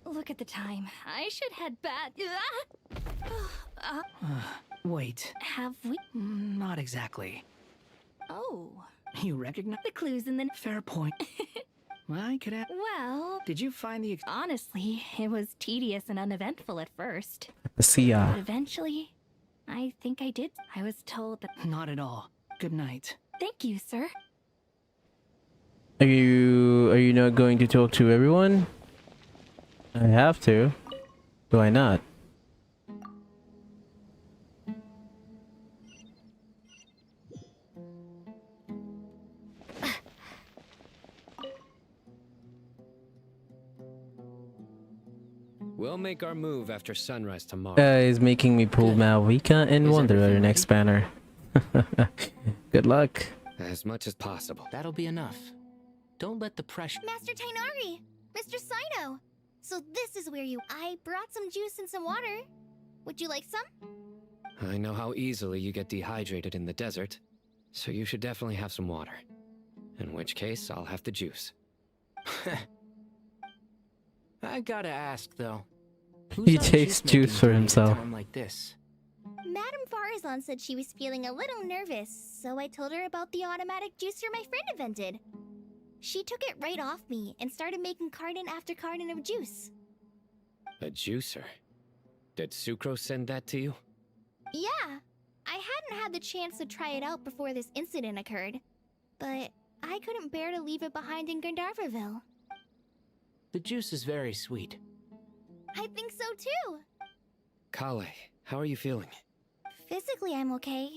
Look at the time. I should head back. Wait. Have we? Not exactly. Oh. You recognize The clues in the... Fair point. I could have... Well... Did you find the... Honestly, it was tedious and uneventful at first. See ya. But eventually, I think I did. I was told that... Not at all. Good night. Thank you, sir. Are you not going to talk to everyone? I have to. Why not? We'll make our move after sunrise tomorrow. Is making me pull Malvika and Wanderer next banner. Good luck. As much as possible. That'll be enough. Don't let the pressure... Master Tainari! Mr. Sino! So this is where you... I brought some juice and some water. Would you like some? I know how easily you get dehydrated in the desert, so you should definitely have some water. In which case, I'll have the juice. I gotta ask, though. He takes juice for himself. Time like this? Madame Farazan said she was feeling a little nervous, so I told her about the automatic juicer my friend invented. She took it right off me and started making carton after carton of juice. A juicer? Did Sucrose send that to you? Yeah, I hadn't had the chance to try it out before this incident occurred, but I couldn't bear to leave it behind in Gandharvaville. The juice is very sweet. I think so too. Kale, how are you feeling? Physically, I'm okay,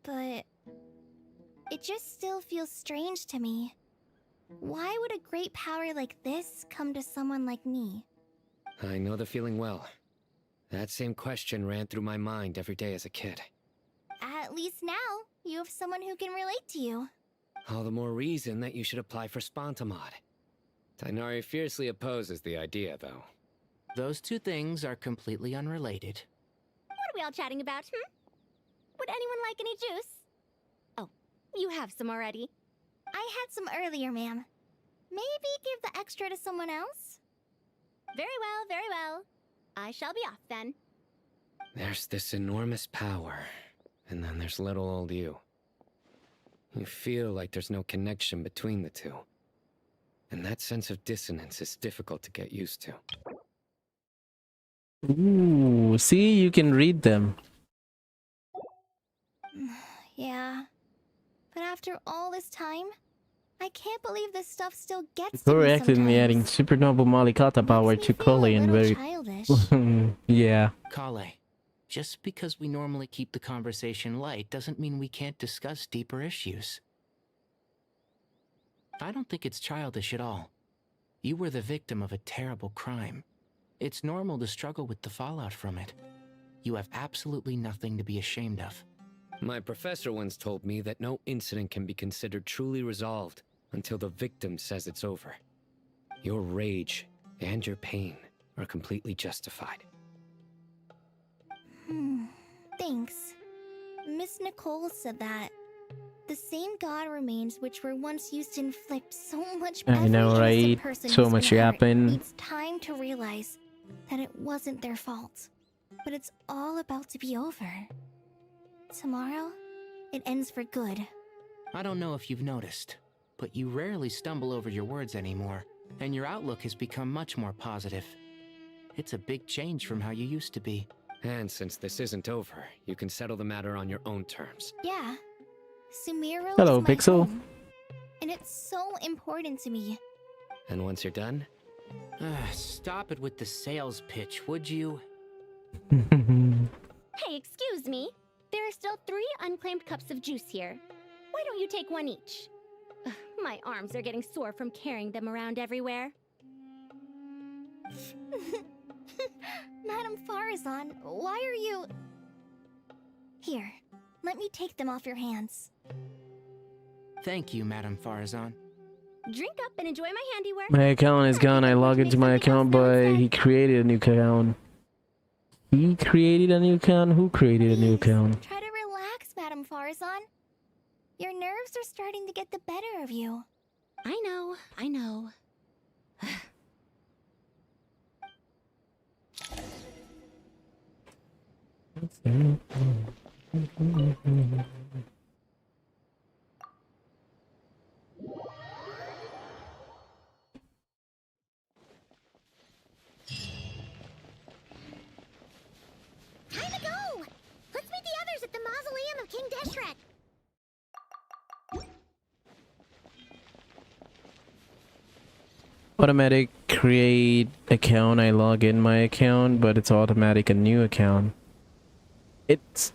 but it just still feels strange to me. Why would a great power like this come to someone like me? I know the feeling well. That same question ran through my mind every day as a kid. At least now, you have someone who can relate to you. All the more reason that you should apply for Spontamod. Tainari fiercely opposes the idea, though. Those two things are completely unrelated. What are we all chatting about, Would anyone like any juice? Oh, you have some already. I had some earlier, ma'am. Maybe give the extra to someone else? Very well, very well. I shall be off then. There's this enormous power, and then there's little old you. You feel like there's no connection between the two. And that sense of dissonance is difficult to get used to. Ooh, see, you can read them. Yeah. But after all this time, I can't believe this stuff still gets to You're me accidentally sometimes. adding Supernova Malikata power to Kale and very... childish. Yeah. Kale, just because we normally keep the conversation light doesn't mean we can't discuss deeper issues. I don't think it's childish at all. You were the victim of a terrible crime. It's normal to struggle with the fallout from it. You have absolutely nothing to be ashamed of. My professor once told me that no incident can be considered truly resolved until the victim says it's over. Your rage and your pain are completely justified. Thanks. Miss Nicole said that. The same god remains which were once used to inflict so much I know, right? So much happened. Needs time to realize that it wasn't their fault. But it's all about to be over. Tomorrow, it ends for good. I don't know if you've noticed, but you rarely stumble over your words anymore, and your outlook has become much more positive. It's a big change from how you used to be. And since this isn't over, you can settle the matter on your own terms. Yeah. Sumeru Hello, is my Pixel. home, and it's so important to me. And once you're done? Stop it with the sales pitch, would you? Hey, excuse me. There are still 3 unclaimed cups of juice here. Why don't you take one each? Ugh, my arms are getting sore from carrying them around everywhere. Madame Farazan, why are you... Here, let me take them off your hands. Thank you, Madame Farazan. Drink up and enjoy my handiwork. My account is gone. I log into my account, but he created a new account. He created a new account? Who created a new account? Try to relax, Madame Farazan. Your nerves are starting to get the better of you. I know, I know. Time to go! Let's meet the others at the mausoleum of King Deshret. Automatic create account. I log in my account, but it's automatic a new account. It's...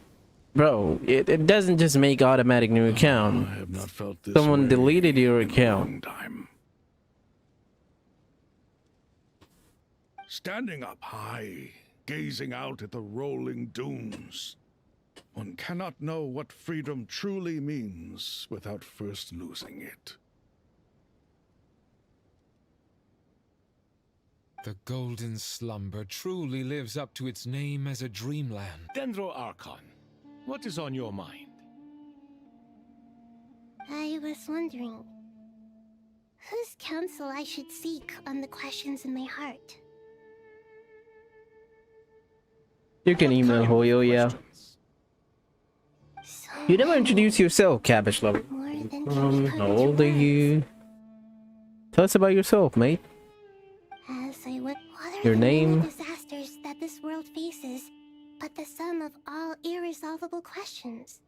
Bro, it doesn't just make automatic new account. I have not felt this Someone way deleted your in a account. long time. Standing up high, gazing out at the rolling dunes. One cannot know what freedom truly means without first losing it. The golden slumber truly lives up to its name as a dreamland. Dendro Archon, what is on your mind? I was wondering, whose counsel I should seek on the questions in my heart. You can email Hoyo, yeah. You never introduce yourself, Cabbage Lover. How old are you? Tell us about yourself, mate. As I would Your name? disasters that this world faces, but the sum of all irresolvable questions.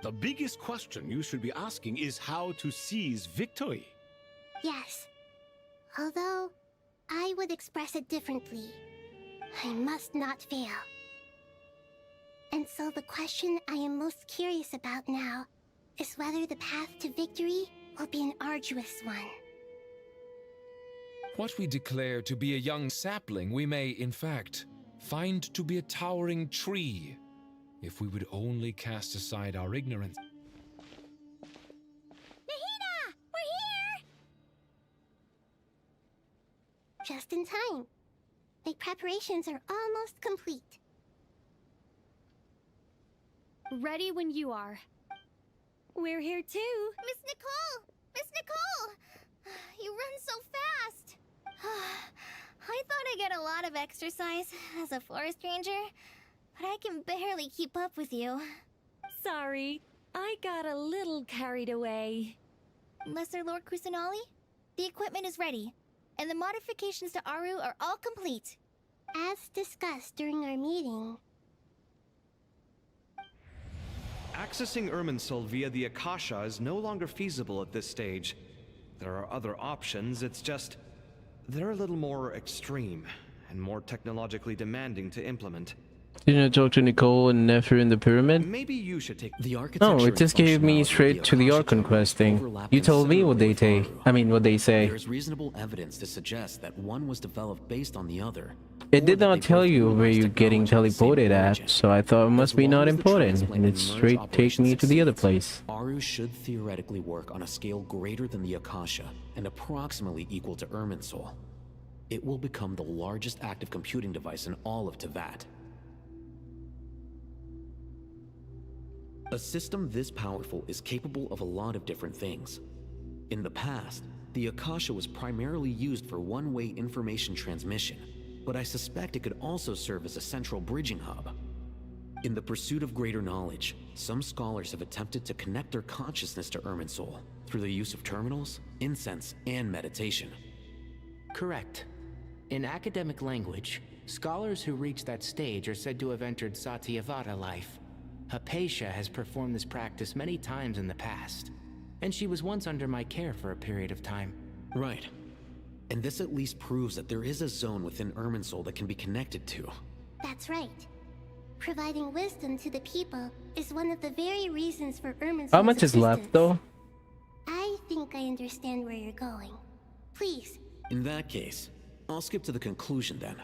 The biggest question you should be asking is how to seize victory. Yes. Although, I would express it differently. I must not fail. And so the question I am most curious about now is whether the path to victory will be an arduous one. What we declare to be a young sapling, we may, in fact, find to be a towering tree, if we would only cast aside our ignorance. Nahida! We're here! Just in time. My preparations are almost complete. Ready when you are. We're here too. Miss Nicole! Miss Nicole! You run so fast! I thought I'd get a lot of exercise as a forest ranger, but I can barely keep up with you. Sorry, I got a little carried away. Lesser Lord Kusanali, the equipment is ready, and the modifications to Aru are all complete. As discussed during our meeting. Accessing Irminsul via the Akasha is no longer feasible at this stage. There are other options, it's just... they're a little more extreme, and more technologically demanding to implement. Didn't I talk to Nicole and Nefer in the pyramid? Maybe you should take the architecture. No, it just gave me straight to the Archon quest thing. You told me what they say. What they say. There's reasonable evidence to suggest that one was developed based on the other. It did not tell you where you're getting teleported at, so I thought it must be not important, and it straight takes me to the other place. Aru should theoretically work on a scale greater than the Akasha, and approximately equal to Irminsul. It will become the largest active computing device in all of Teyvat. A system this powerful is capable of a lot of different things. In the past, the Akasha was primarily used for one-way information transmission, but I suspect it could also serve as a central bridging hub. In the pursuit of greater knowledge, some scholars have attempted to connect their consciousness to Irminsul through the use of terminals, incense, and meditation. Correct. In academic language, scholars who reach that stage are said to have entered Satyavada life. Hypatia has performed this practice many times in the past, and she was once under my care for a period of time. Right. And this at least proves that there is a zone within Irminsul that can be connected to. That's right. Providing wisdom to the people is one of the very reasons for Irminsul's How much is left, though? I think I understand where you're going. Please. In that case, I'll skip to the conclusion then.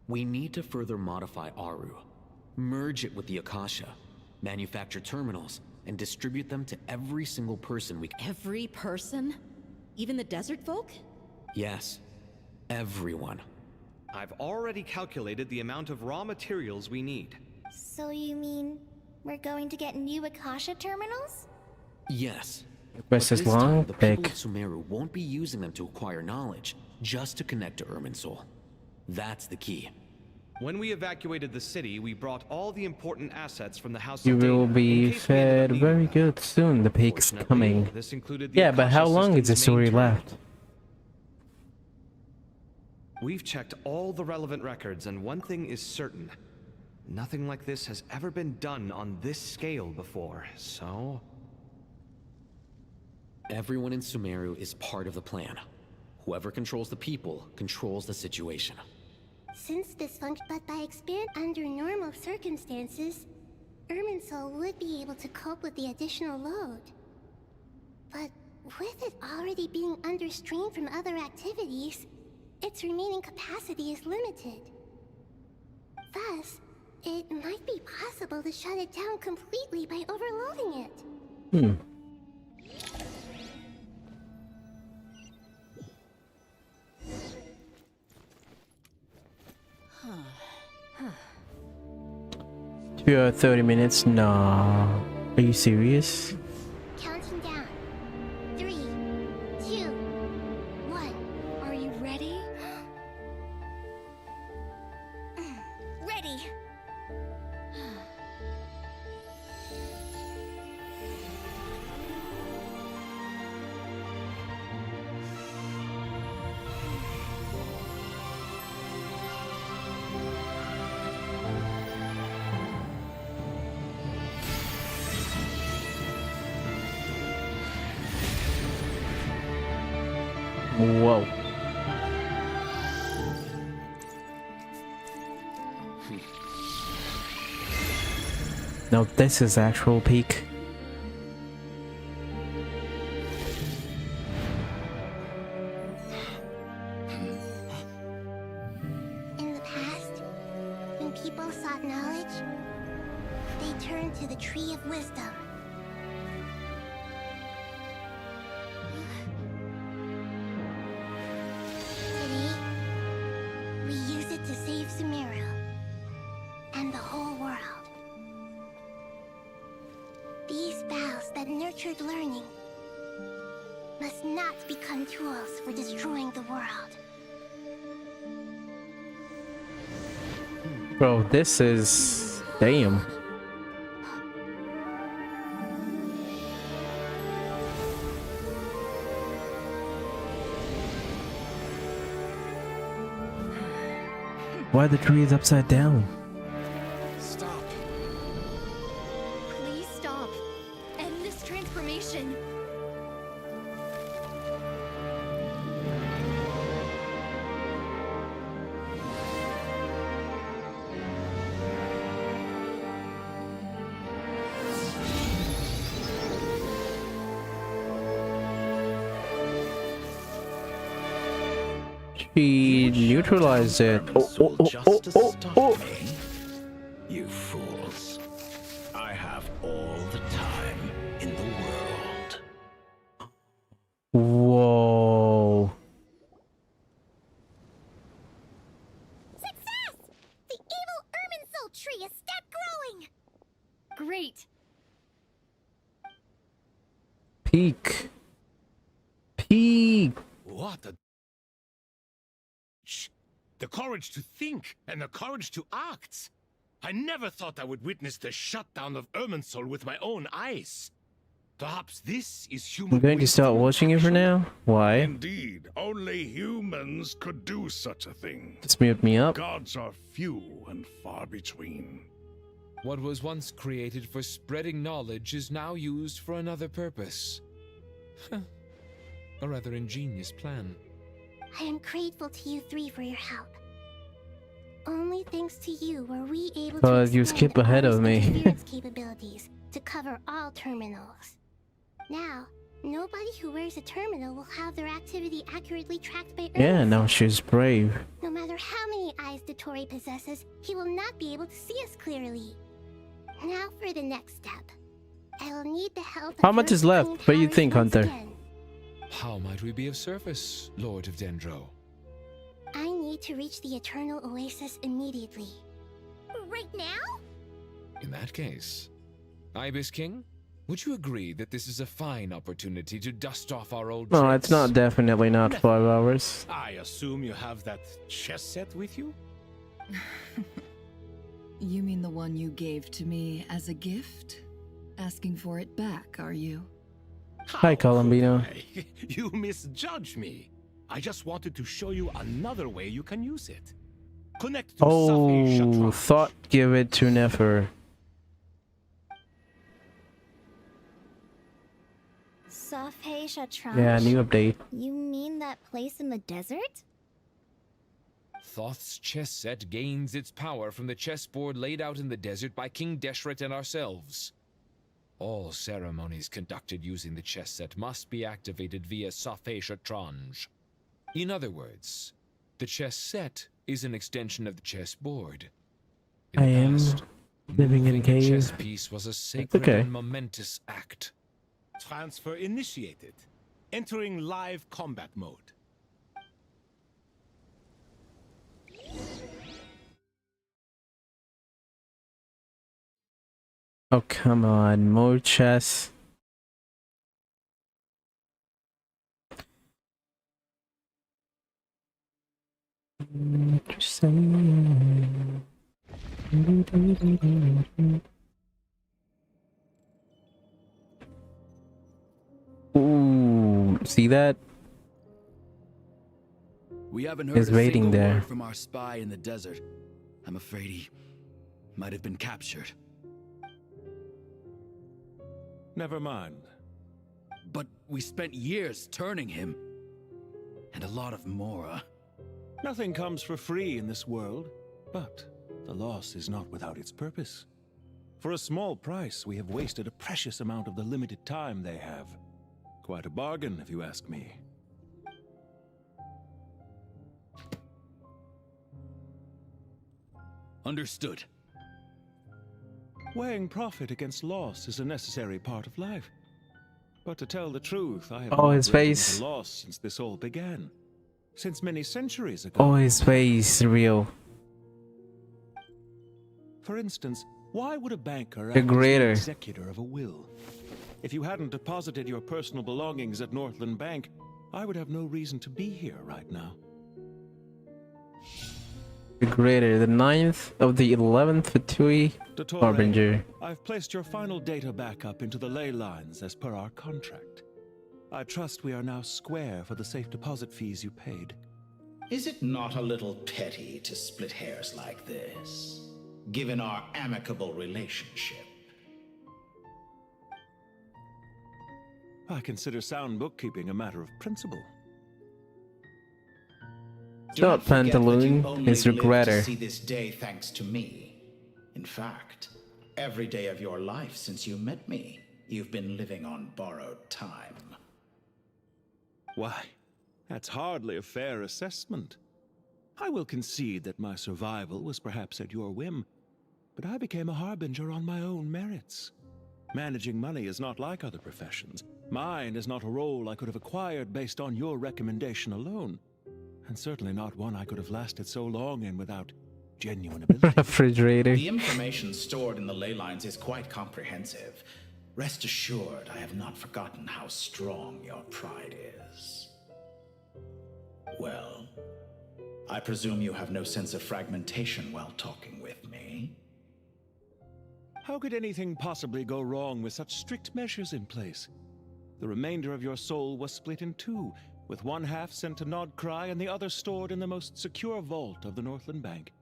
We need to further modify Aru, merge it with the Akasha, manufacture terminals, and distribute them to every single person we... Every person? Even the desert folk? Yes. Everyone. I've already calculated the amount of raw materials we need. So you mean we're going to get new Akasha terminals? Yes. Quest is long, the people big. of Sumeru won't be using them to acquire knowledge, just to connect to Irminsul. That's the key. When we evacuated the city, we brought all the important assets from the House You of Data will in be case we ended up fed needing very them. good soon. The peak's coming. This included the Yeah, but Akasha how long is the system's story main left? terminal. We've checked all the relevant records, and one thing is certain. Nothing like this has ever been done on this scale before, so... Everyone in Sumeru is part of the plan. Whoever controls the people controls the situation. Since dysfunction, but by expand under normal circumstances, Irminsul would be able to cope with the additional load. But with it already being under strain from other activities, its remaining capacity is limited. Thus, it might be possible to shut it down completely by overloading it. You're 30 minutes? Nah. Are you serious? Counting down. 3, 2, 1. Are you ready? Ready! Whoa. Now this is actual peak. In the past, when people sought knowledge, they turned to the Tree of Wisdom. Today, we use it to save Sumeru and the whole world. These vows that nurtured learning must not not become tools for destroying the world. Bro, this is... Damn. Why the tree is upside down? Stop. Please stop. End this transformation. She neutralized it. Oh. You fools. I have all the time in the world. Whoa. Success! The evil Irminsul tree has stopped growing! Great. Peak. What a... The courage to think and the courage to act. I never thought I would witness the shutdown of Irminsul with my own eyes. Perhaps this is human. I'm going to start watching it for now. Why? Indeed, only humans could do such a thing. Just mute me up. Gods are few and far between. What was once created for spreading knowledge is now used for another purpose. A rather ingenious plan. I am grateful to you three for your help. Only thanks to you were we able to You skip ahead of me. interference capabilities to cover all terminals. Now, nobody who wears a terminal will have their activity accurately tracked by Yeah, now she's brave. No matter how many eyes Dottore possesses, he will not be able to see us clearly. Now for the next step. I will need the help of How much is left? What do you think, Hunter? How might we be of service, Lord of Dendro? I need to reach the Eternal Oasis immediately. Right now? In that case, Ibis King, would you agree that this is a fine opportunity to dust off our old No, tricks? it's not. Definitely not 5 hours. I assume you have that chess set with you? You mean the one you gave to me as a gift? Asking for it back, are you? Hi, Colombino. You misjudge me. I just wanted to show you another way you can use it. Connect to Oh, thought give it to Nefer. Safhe Shatranj? Yeah, new update. You mean that place in the desert? Thoth's chess set gains its power from the chessboard laid out in the desert by King Deshret and ourselves. All ceremonies conducted using the chess set must be activated via Safhe Shatranj. In other words, the chess set is an extension of the chessboard. I am living in a Moving a cave. chess piece was a sacred Okay. and momentous act. Transfer initiated. Entering live combat mode. Oh, come on. More chess. Interesting. Ooh, see that? We haven't heard He's a waiting single there. word from our spy in the desert. I'm afraid he might have been captured. Never mind. But we spent years turning him. And a lot of Mora. Nothing comes for free in this world, but the loss is not without its purpose. For a small price, we have wasted a precious amount of the limited time they have. Quite a bargain, if you ask me. Understood. Weighing profit against loss is a necessary part of life. But to tell the truth, I have Oh, not his reckoned face. the loss since this all began. Since many centuries ago. Oh, his face real. For instance, why would a banker The act as the greater. executor of a will? If you hadn't deposited your personal belongings at Northland Bank, I would have no reason to be here right now. The greater, the 9th of the 11th Fatui Harbinger. I've placed your final data backup into the ley lines as per our contract. I trust we are now square for the safe deposit fees you paid. Is it not a little petty to split hairs like this, given our amicable relationship? I consider sound bookkeeping a matter of principle. Not Pantaloon, his regretter. To see this day thanks to me. In fact, every day of your life since you met me, you've been living on borrowed time. Why, that's hardly a fair assessment. I will concede that my survival was perhaps at your whim, but I became a harbinger on my own merits. Managing money is not like other professions. Mine is not a role I could have acquired based on your recommendation alone, and certainly not one I could have lasted so long in without genuine ability. Refrigerator. The information stored in the ley lines is quite comprehensive. Rest assured, I have not forgotten how strong your pride is. Well, I presume you have no sense of fragmentation while talking with me. How could anything possibly go wrong with such strict measures in place? The remainder of your soul was split in two, with one half sent to Nodcry and the other stored in the most secure vault of the Northland Bank.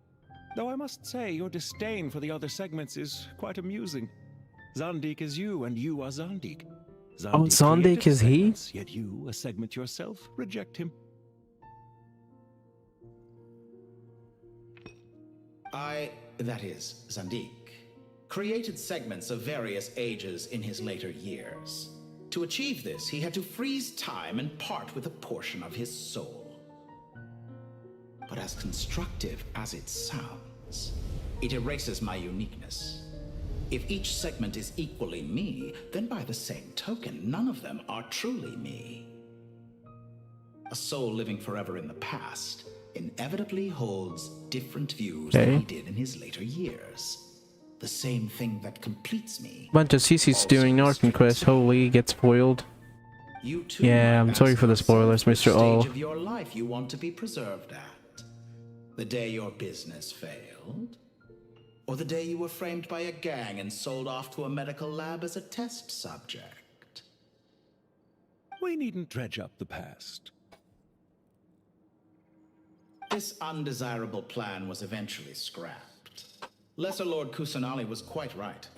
Though I must say, your disdain for the other segments is quite amusing. Zandik is you, and you are Zandik. Zandik is he? Yet you, a segment yourself, reject him. That is, Zandik, created segments of various ages in his later years. To achieve this, he had to freeze time and part with a portion of his soul. But as constructive as it sounds, it erases my uniqueness. If each segment is equally me, then by the same token, none of them are truly me. A soul living forever in the past inevitably holds different views than he did in his later years. The same thing that completes me. Bunch of CCs during Northern Quest. Holy, get spoiled. You too, yeah, I'm sorry for the spoilers, Mr. O. Stage of your life you want to be preserved at. The day your business failed, or the day you were framed by a gang and sold off to a medical lab as a test subject. We needn't dredge up the past. This undesirable plan was eventually scrapped. Lesser Lord Kusanali was quite right.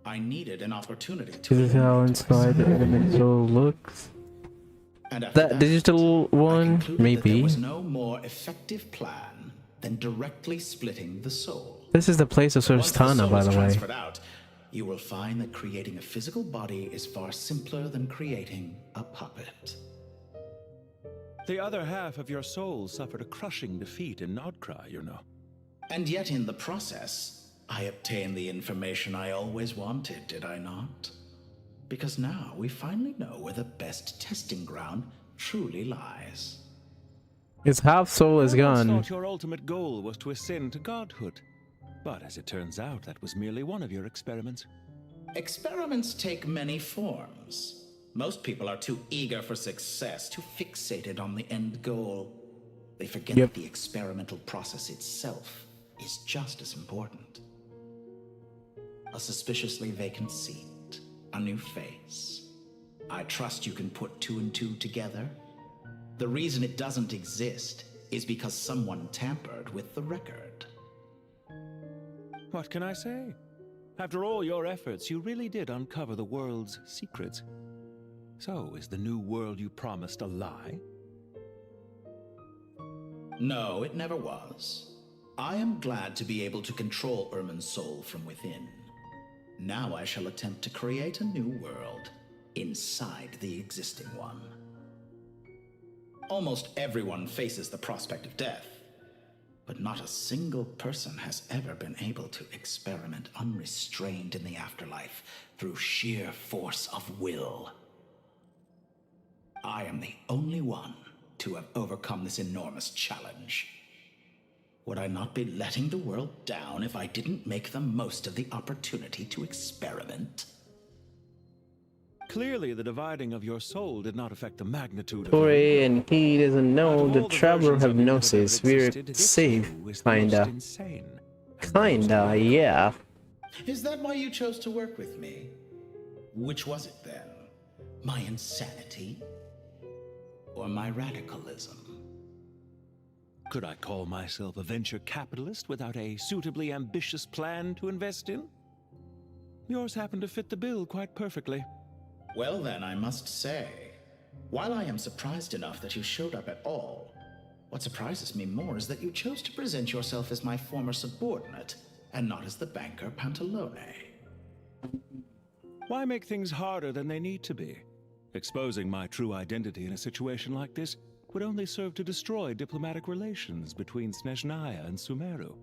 I needed an opportunity to... This is how inside the element soul looks. That digital one, maybe. There was no more effective plan than directly splitting the soul. This is the place of Sorstana, by the way. Out, you will find that creating a physical body is far simpler than creating a puppet. The other half of your soul suffered a crushing defeat in Nodcry, you know. And yet in the process, I obtained the information I always wanted, did I not? Because now we finally know where the best testing ground truly lies. His half soul is gone. I thought your ultimate goal was to ascend to godhood. But as it turns out, that was merely one of your experiments. Experiments take many forms. Most people are too eager for success, too fixated on the end goal. They forget that the experimental process itself is just as important. A suspiciously vacant seat, a new face. I trust you can put two and two together. The reason it doesn't exist is because someone tampered with the record. What can I say? After all your efforts, you really did uncover the world's secrets. So, is the new world you promised a lie? No, it never was. I am glad to be able to control Ermin's soul from within. Now I shall attempt to create a new world inside the existing one. Almost everyone faces the prospect of death, but not a single person has ever been able to experiment unrestrained in the afterlife through sheer force of will. I am the only one to have overcome this enormous challenge. Would I not be letting the world down if I didn't make the most of the opportunity to experiment? Clearly, the dividing of your soul did not affect the magnitude of Story, and he doesn't know the all the traveler versions have of you that ever gnosis. We're existed, this safe, too is the most kinda. insane. Kinda, yeah. Is that why you chose to work with me? Which was it then? My insanity? Or my radicalism? Could I call myself a venture capitalist without a suitably ambitious plan to invest in? Yours happened to fit the bill quite perfectly. Well then, I must say, while I am surprised enough that you showed up at all, what surprises me more is that you chose to present yourself as my former subordinate, and not as the banker Pantalone. Why make things harder than they need to be? Exposing my true identity in a situation like this would only serve to destroy diplomatic relations between Snezhnaya and Sumeru.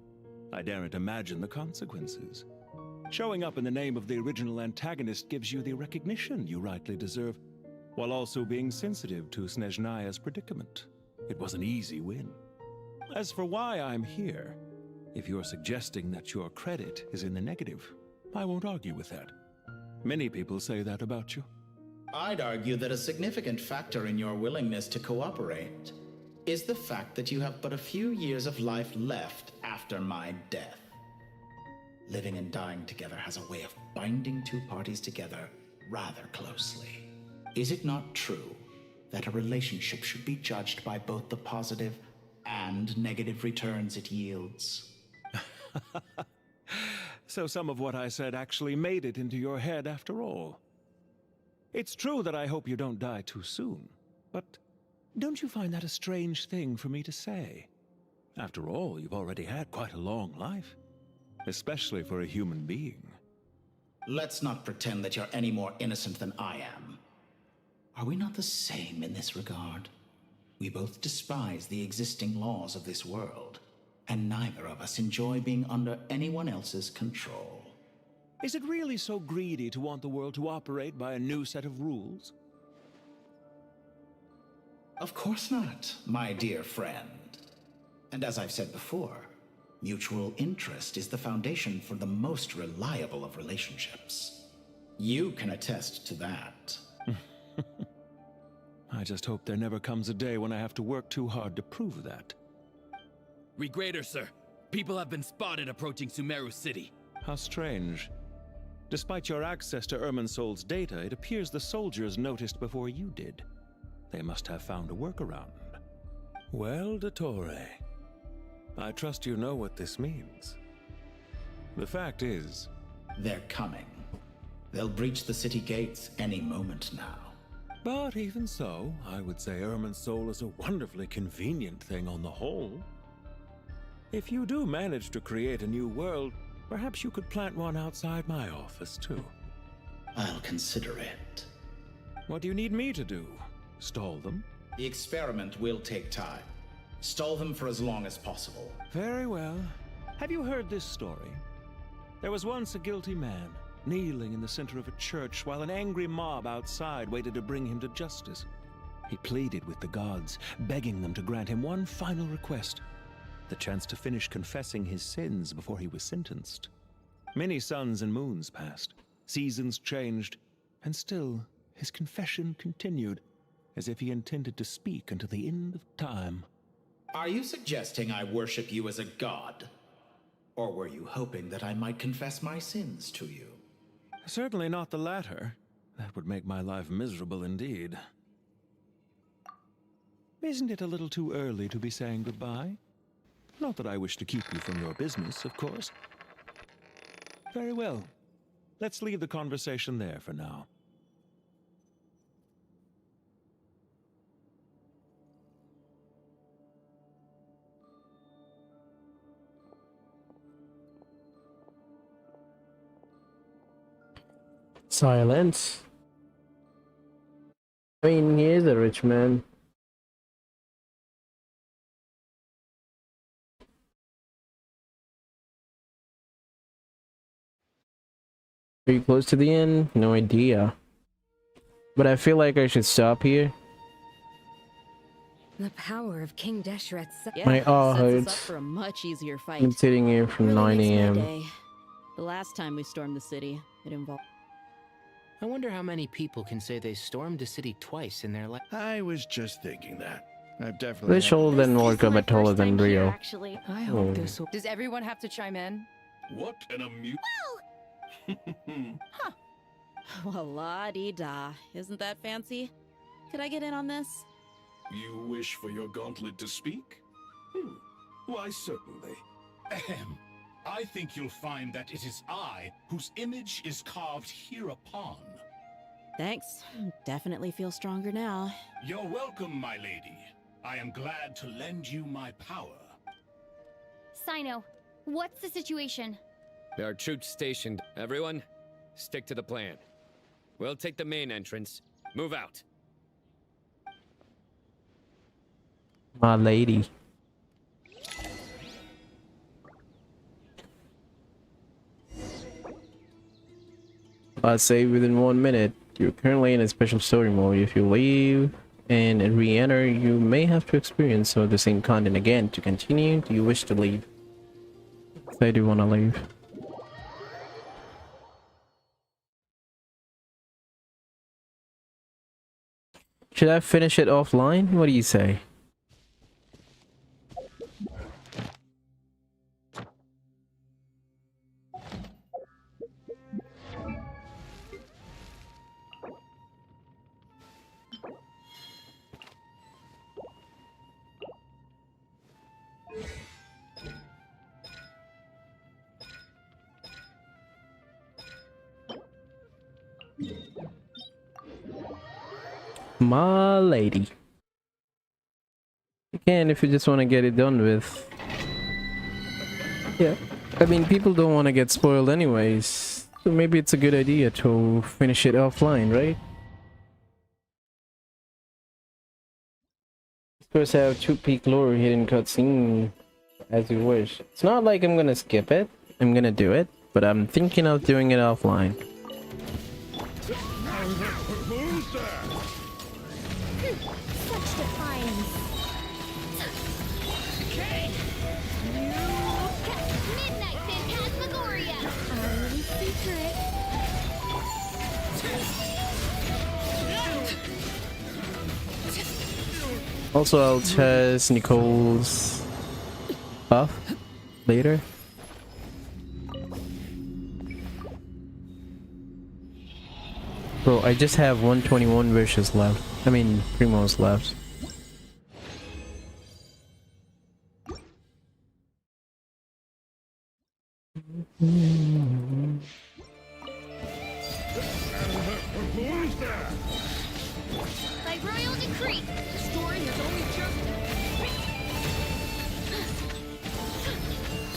I daren't imagine the consequences. Showing up in the name of the original antagonist gives you the recognition you rightly deserve, while also being sensitive to Snezhnaya's predicament. It was an easy win. As for why I'm here, if you're suggesting that your credit is in the negative, I won't argue with that. Many people say that about you. I'd argue that a significant factor in your willingness to cooperate is the fact that you have but a few years of life left after my death. Living and dying together has a way of binding two parties together rather closely. Is it not true that a relationship should be judged by both the positive and negative returns it yields? So some of what I said actually made it into your head after all. It's true that I hope you don't die too soon, but don't you find that a strange thing for me to say? After all, you've already had quite a long life, especially for a human being. Let's not pretend that you're any more innocent than I am. Are we not the same in this regard? We both despise the existing laws of this world, and neither of us enjoy being under anyone else's control. Is it really so greedy to want the world to operate by a new set of rules? Of course not, my dear friend. And as I've said before, mutual interest is the foundation for the most reliable of relationships. You can attest to that. I just hope there never comes a day when I have to work too hard to prove that. Read greater, sir. People have been spotted approaching Sumeru City. How strange. Despite your access to Irminsol's data, it appears the soldiers noticed before you did. They must have found a workaround. Well, Dottore, I trust you know what this means. The fact is... They're coming. They'll breach the city gates any moment now. But even so, I would say Irminsol is a wonderfully convenient thing on the whole. If you do manage to create a new world, perhaps you could plant one outside my office, too. I'll consider it. What do you need me to do? Stall them? The experiment will take time. Stall them for as long as possible. Very well. Have you heard this story? There was once a guilty man, kneeling in the center of a church while an angry mob outside waited to bring him to justice. He pleaded with the gods, begging them to grant him one final request: the chance to finish confessing his sins before he was sentenced. Many suns and moons passed, seasons changed, and still his confession continued, as if he intended to speak until the end of time. Are you suggesting I worship you as a god? Or were you hoping that I might confess my sins to you? Certainly not the latter. That would make my life miserable indeed. Isn't it a little too early to be saying goodbye? Not that I wish to keep you from your business, of course. Very well. Let's leave the conversation there for now. Silence. I mean, he is a rich man. Are you close to the end? No idea. But I feel like I should stop here. The power of King Deshret's... My all sets us hurts. up for a much easier fight. I'm sitting here from Really 9 makes my a.m. day. The last time we stormed the city, it involved... I wonder how many people can say they stormed a city twice in their life. I was just thinking that. I've definitely. This show didn't work a bit taller than Rio. Actually, I Oh. hope this will. Does everyone have to chime in? What an amuse. Huh. Well, la-di-da. Isn't that fancy? Could I get in on this? You wish for your gauntlet to speak? Why, certainly. Ahem. I think you'll find that it is I whose image is carved hereupon. Thanks. Definitely feel stronger now. You're welcome, my lady. I am glad to lend you my power. Sino, what's the situation? There are troops stationed. Everyone, stick to the plan. We'll take the main entrance. Move out. My lady. I say within 1 minute. You're currently in a special story mode. If you leave and re-enter, you may have to experience some of the same content again. To continue, do you wish to leave? I do want to leave. Should I finish it offline? What do you say? My lady. You can if you just want to get it done with. Yeah. I mean, people don't want to get spoiled anyways. So maybe it's a good idea to finish it offline, right? First have 2 peak lore hidden cutscene as you wish. It's not like I'm gonna skip it. I'm gonna do it. But I'm thinking of doing it offline. Such defiance. Okay. Midnight Phantasmagoria. Our secret. Also, I'll test Nicole's buff later. Bro, I just have 121 wishes left. I mean, Primos left. Who's there? By royal decree, the story has only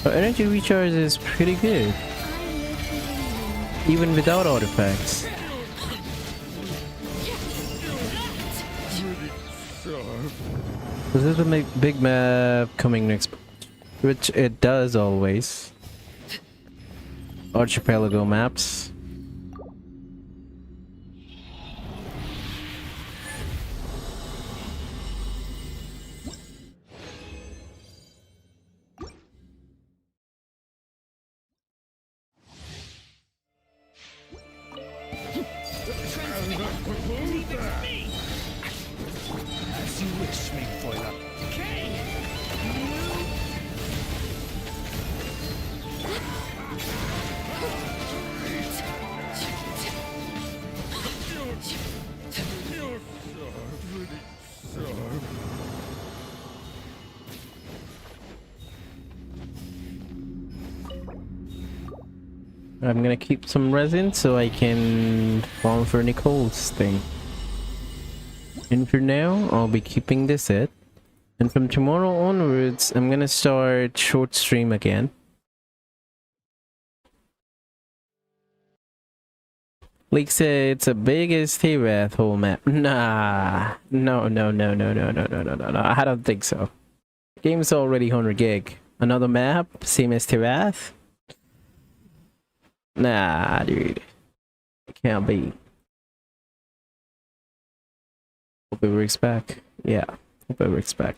just. Energy recharge is pretty good. Even without artifacts. This is a big map coming next, which it does always. Archipelago maps. As you wish, Mayfoiler. Okay. I'm gonna keep some resin so I can farm for Nicole's thing. And for now, I'll be keeping this it. And from tomorrow onwards, I'm gonna start short stream again. Leak said it's a biggest T-Wrath whole map. Nah. No. I don't think so. Game's already 100 gig. Another map, same as T-Wrath? Nah, dude. It can't be. Hope it works back. Yeah, hope it works back.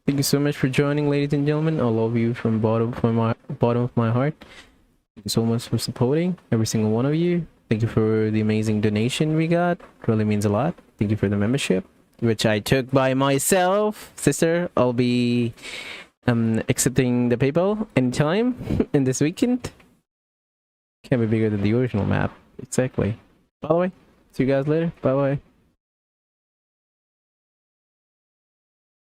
Thank you so much for joining, ladies and gentlemen. I love you from bottom of my heart. Thank you so much for supporting every single one of you. Thank you for the amazing donation we got. Really means a lot. Thank you for the membership, which I took by myself. Sister, I'll be accepting the PayPal anytime in this weekend. Can't be bigger than the original map. Exactly. By the way, see you guys later. Bye bye.